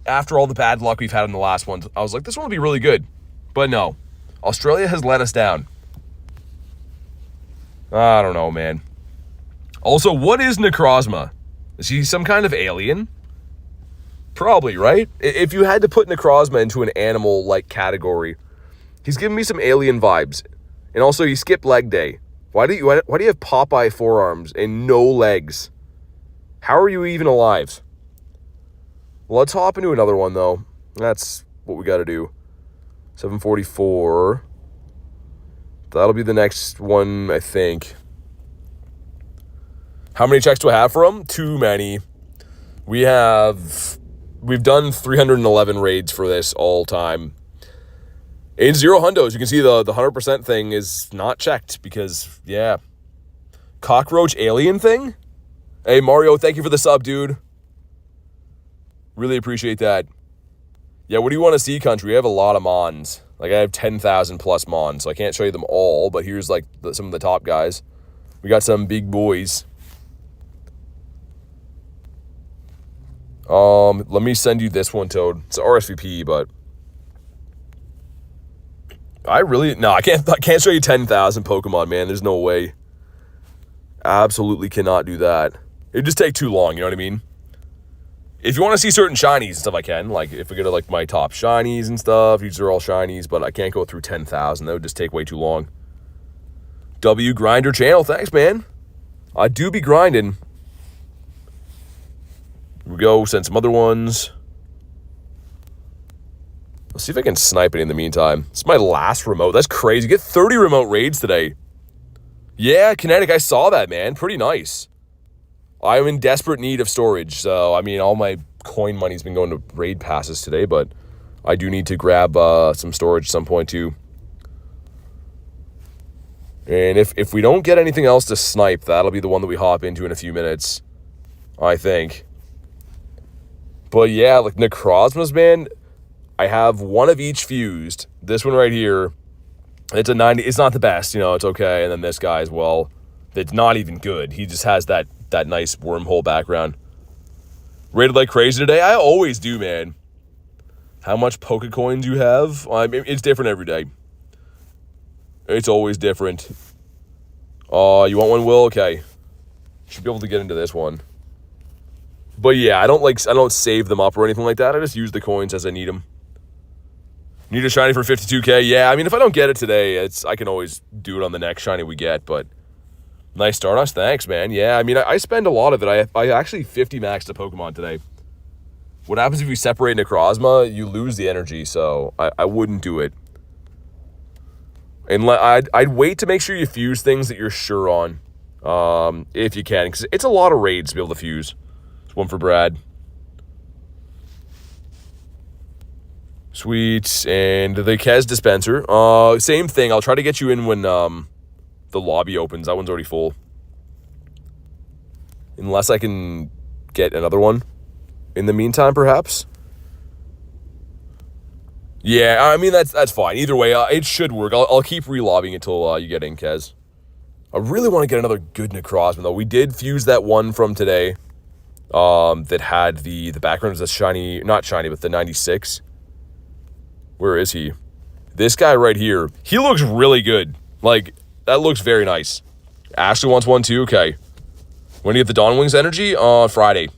after all the bad luck we've had in the last one, I was like, this one will be really good. But no. Australia has let us down. I don't know, man. Also, what is Necrozma? Is he some kind of alien? Probably, right? If you had to put Necrozma into an animal-like category, he's giving me some alien vibes. And also, you skipped leg day. Why do you have Popeye forearms and no legs? How are you even alive? Well, let's hop into another one, though. That's what we got to do. 744. That'll be the next one, I think. How many checks do I have for him? Too many. We've done 311 raids for this all time. In 0 hundos, you can see the 100% thing is not checked because, yeah. Cockroach alien thing? Hey, Mario, thank you for the sub, dude. Really appreciate that. Yeah, what do you want to see, country? I have a lot of mons. Like, I have 10,000 plus mons, so I can't show you them all, but here's, like, some of the top guys. We got some big boys. Let me send you this one, Toad. It's RSVP, but I can't show you 10,000 Pokemon, man. There's no way. Absolutely cannot do that. It'd just take too long, you know what I mean? If you want to see certain shinies and stuff, I can. Like, if we go to, like, my top shinies and stuff, these are all shinies, but I can't go through 10,000. That would just take way too long. W Grinder channel, thanks, man. I do be grinding. Here we go, send some other ones. Let's see if I can snipe it in the meantime. It's my last remote. That's crazy. Get 30 remote raids today. Yeah, Kinetic, I saw that, man. Pretty nice. I'm in desperate need of storage, so, I mean, all my coin money's been going to raid passes today, but I do need to grab some storage at some point, too. And if we don't get anything else to snipe, that'll be the one that we hop into in a few minutes, I think. But yeah, like Necrozmas, man, I have one of each fused. This one right here, it's a 90. It's not the best, you know, it's okay. And then this guy as well, it's not even good. He just has that nice wormhole background. Rated like crazy today? I always do, man. How much Pokecoins you have? I mean, it's different every day. It's always different. You want one, Will? Okay. Should be able to get into this one. But yeah, I don't save them up or anything like that. I just use the coins as I need them. Need a shiny for 52k? Yeah, I mean, if I don't get it today, I can always do it on the next shiny we get, but nice Stardust. Thanks, man. Yeah, I mean, I spend a lot of it. I actually 50 maxed a Pokemon today. What happens if you separate Necrozma? You lose the energy, so I wouldn't do it. And I'd wait to make sure you fuse things that you're sure on, if you can, because it's a lot of raids to be able to fuse. It's one for Brad. Sweet. And the Kez dispenser. Same thing. I'll try to get you in when the lobby opens. That one's already full. Unless I can get another one in the meantime, perhaps. Yeah, I mean, that's fine. Either way, it should work. I'll keep re-lobbying until you get in, Kez. I really want to get another good Necrozma, though. We did fuse that one from today that had the background was a shiny, not shiny, but the 96. Where is he? This guy right here. He looks really good. Like, that looks very nice. Ashley wants one, too? Okay. When do you get the Dawn Wings energy? On Friday.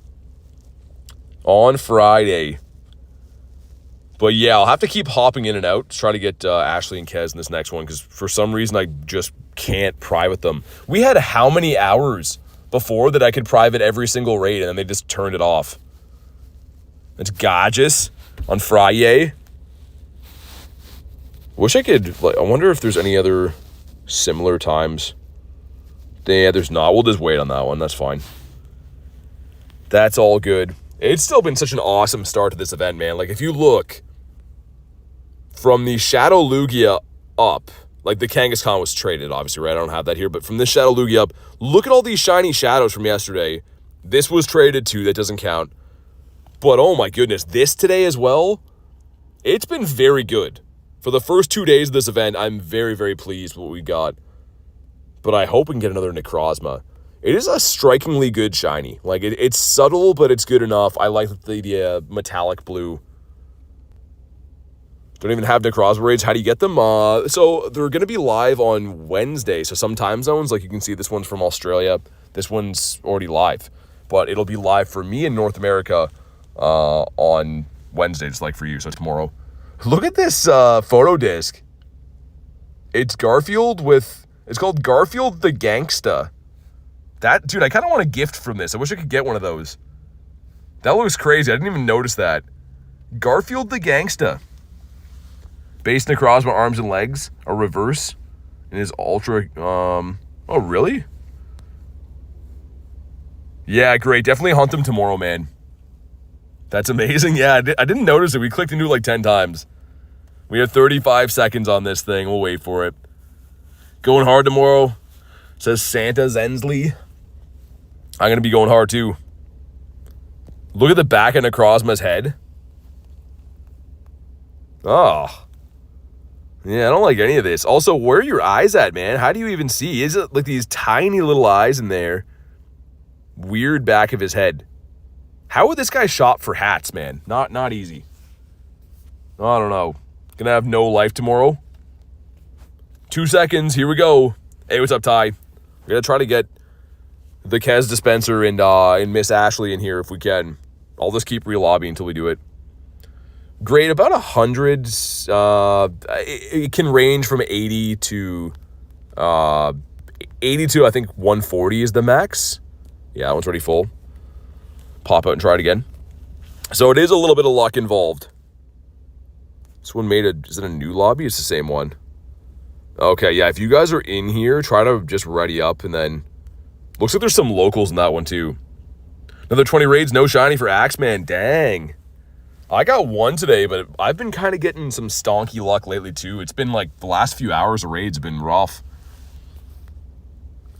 On Friday. But yeah, I'll have to keep hopping in and out to try to get Ashley and Kez in this next one, because for some reason I just can't private them. We had how many hours before that I could private every single raid, and then they just turned it off. It's gorgeous on Friday. Wish I could, like, I wonder if there's any other similar times. Yeah, there's not. We'll just wait on that one. That's fine. That's all good. It's still been such an awesome start to this event, man. Like, if you look from the Shadow Lugia up, like the Kangaskhan was traded, obviously, right? I don't have that here, but from this Shadow Lugia up, look at all these shiny shadows from yesterday. This was traded too, that doesn't count. But oh my goodness, this today as well, it's been very good. For the first 2 days of this event, I'm very, very pleased with what we got. But I hope we can get another Necrozma. It is a strikingly good shiny. Like, it's subtle, but it's good enough. I like the metallic blue. Don't even have Necrozma raids. How do you get them? So they're going to be live on Wednesday. So some time zones, like you can see, this one's from Australia. This one's already live. But it'll be live for me in North America on Wednesday, just like for you. So tomorrow. Look at this photo disc. It's Garfield with... It's called Garfield the Gangsta. That, dude, I kind of want a gift from this. I wish I could get one of those. That looks crazy. I didn't even notice that. Garfield the Gangsta. Base Necrozma arms and legs are reverse. And his ultra, oh, really? Yeah, great. Definitely hunt them tomorrow, man. That's amazing. Yeah, I didn't notice it. We clicked into it like 10 times. We have 35 seconds on this thing. We'll wait for it. Going hard tomorrow, says Santa Zensley. I'm going to be going hard too. Look at the back of Necrozma's head. Oh. Yeah, I don't like any of this. Also, where are your eyes at, man? How do you even see? Is it like these tiny little eyes in there? Weird back of his head. How would this guy shop for hats, man? Not easy. I don't know. Gonna have no life tomorrow. 2 seconds. Here we go. Hey, what's up, Ty? We're gonna try to get the Kez dispenser and Miss Ashley in here if we can. I'll just keep re-lobbying until we do it. Great, about 100. It can range from 80 to 80 to I think 140 is the max. Yeah, that one's already full. Pop out and try it again. So it is a little bit of luck involved. This one is it a new lobby? It's the same one. Okay, yeah, if you guys are in here, try to just ready up, and then... Looks like there's some locals in that one, too. Another 20 raids, no shiny for Axeman. Dang. I got one today, but I've been kind of getting some stonky luck lately, too. It's been like the last few hours of raids have been rough.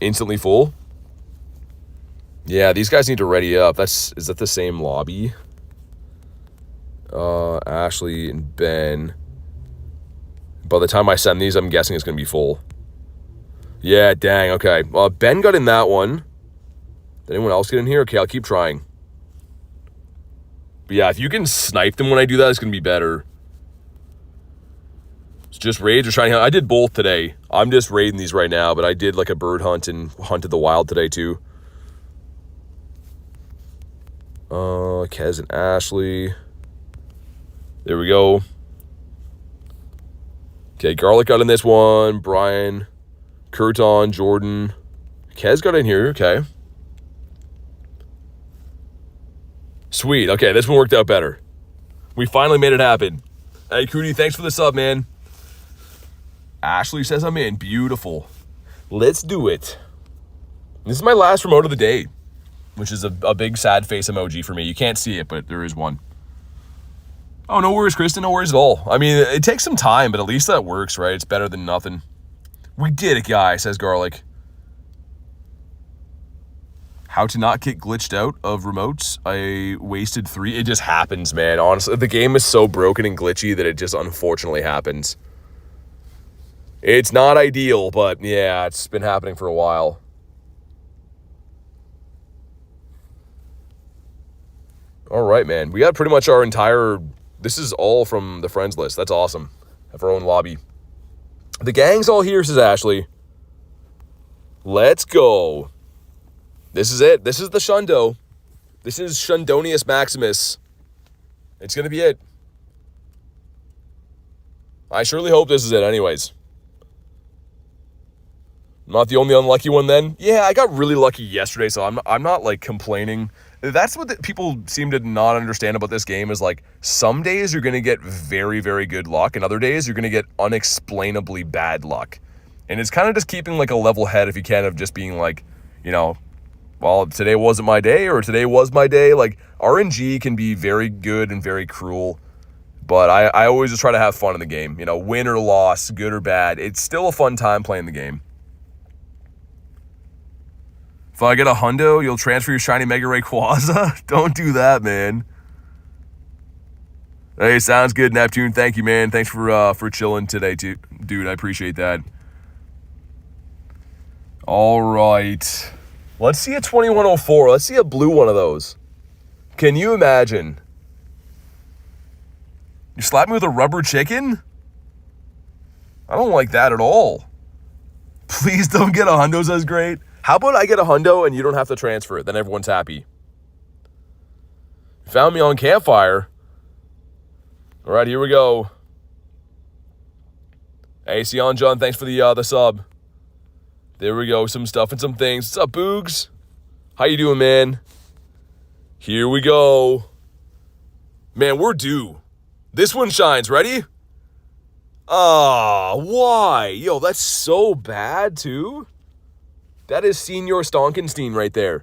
Instantly full. Yeah, these guys need to ready up. Is that the same lobby? Ashley and Ben. By the time I send these, I'm guessing it's going to be full. Yeah, dang, okay. Well, Ben got in that one. Did anyone else get in here? Okay, I'll keep trying. But yeah, if you can snipe them when I do that, it's going to be better. It's just raids or trying to hunt. I did both today. I'm just raiding these right now, but I did like a bird hunt and hunted the wild today too. Kez and Ashley. There we go. Okay, Garlic got in this one. Brian, Kurton, Jordan. Kez got in here. Okay. Sweet. Okay, this one worked out better. We finally made it happen. Hey, Cootie, thanks for the sub, man. Ashley says I'm in. Beautiful. Let's do it. This is my last remote of the day, which is a big sad face emoji for me. You can't see it, but there is one. Oh, no worries, Kristen. No worries at all. I mean, it takes some time, but at least that works, right? It's better than nothing. We did it, guy, says Garlic. How to not get glitched out of remotes. I wasted 3. It just happens, man. Honestly, the game is so broken and glitchy that it just unfortunately happens. It's not ideal, but yeah, it's been happening for a while. All right, man. We got pretty much our entire... This is all from the friends list. That's awesome. Have our own lobby. The gang's all here, says Ashley. Let's go. This is it. This is the Shundo. This is Shundonius Maximus. It's going to be it. I surely hope this is it anyways. Not the only unlucky one then? Yeah, I got really lucky yesterday, so I'm not like complaining. That's what people seem to not understand about this game is like some days you're going to get very, very good luck and other days you're going to get unexplainably bad luck. And it's kind of just keeping like a level head if you can of just being like, you know, well, today wasn't my day or today was my day. Like RNG can be very good and very cruel, but I always just try to have fun in the game. You know, win or loss, good or bad. It's still a fun time playing the game. If I get a hundo, you'll transfer your shiny Mega Ray Quaza? Don't do that, man. Hey, sounds good, Neptune. Thank you, man. Thanks for chilling today, too. Dude, I appreciate that. All right. Let's see a 2104. Let's see a blue one of those. Can you imagine? You slap me with a rubber chicken? I don't like that at all. Please don't get a hundo, says great. How about I get a hundo and you don't have to transfer it? Then everyone's happy. Found me on Campfire. All right, here we go. Hey, Sion John, thanks for the sub. There we go, some stuff and some things. What's up, Boogs? How you doing, man? Here we go. Man, we're due. This one shines. Ready? Ah, why? Yo, that's so bad, too. That is Senior Stonkenstein right there.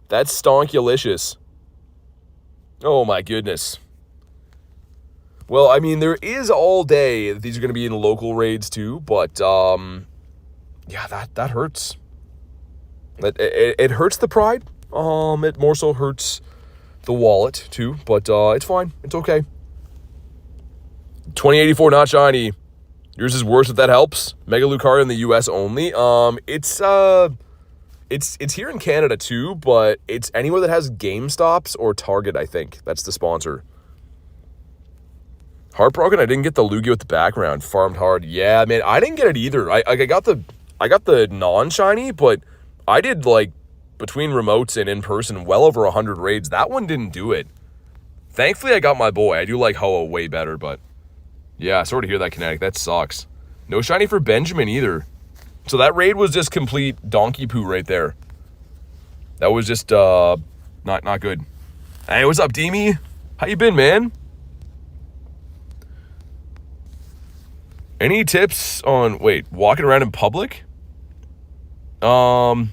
That's stonkulicious. Oh, my goodness. Well, I mean, there is all day that these are going to be in local raids, too, but, yeah, that hurts. It hurts the pride. It more so hurts the wallet, too, but it's fine. It's okay. 2084, not shiny. Yours is worse if that helps. Mega Lucario in the US only. It's here in Canada too, but it's anywhere that has GameStops or Target, I think. That's the sponsor. Heartbroken, I didn't get the Lugia with the background. Farmed hard. Yeah, man, I didn't get it either. I got the non-shiny, but I did like between remotes and in person well over 100 raids. That one didn't do it. Thankfully, I got my boy. I do like Hoa way better, but yeah, sorry to hear that, Kinetic. That sucks. No shiny for Benjamin either. So that raid was just complete donkey poo right there. That was just not good. Hey, what's up, Deemy? How you been, man? Any tips on walking around in public? I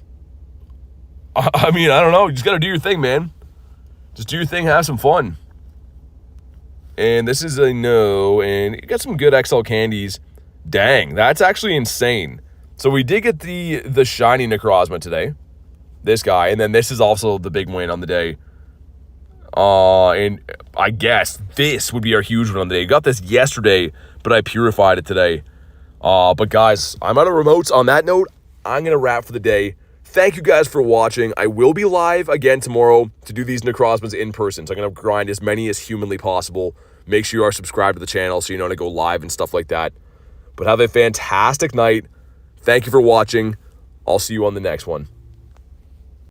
mean, I don't know. You just gotta do your thing, man. Just do your thing, have some fun. And this is a no, and you got some good XL candies. Dang, that's actually insane. So we did get the shiny Necrozma today. This guy. And then this is also the big win on the day. And I guess this would be our huge one on the day. Got this yesterday, but I purified it today. But guys, I'm out of remotes. On that note, I'm going to wrap for the day. Thank you guys for watching. I will be live again tomorrow to do these Necrozmas in person. So I'm going to grind as many as humanly possible. Make sure you are subscribed to the channel so you know when I go live and stuff like that. But have a fantastic night. Thank you for watching. I'll see you on the next one.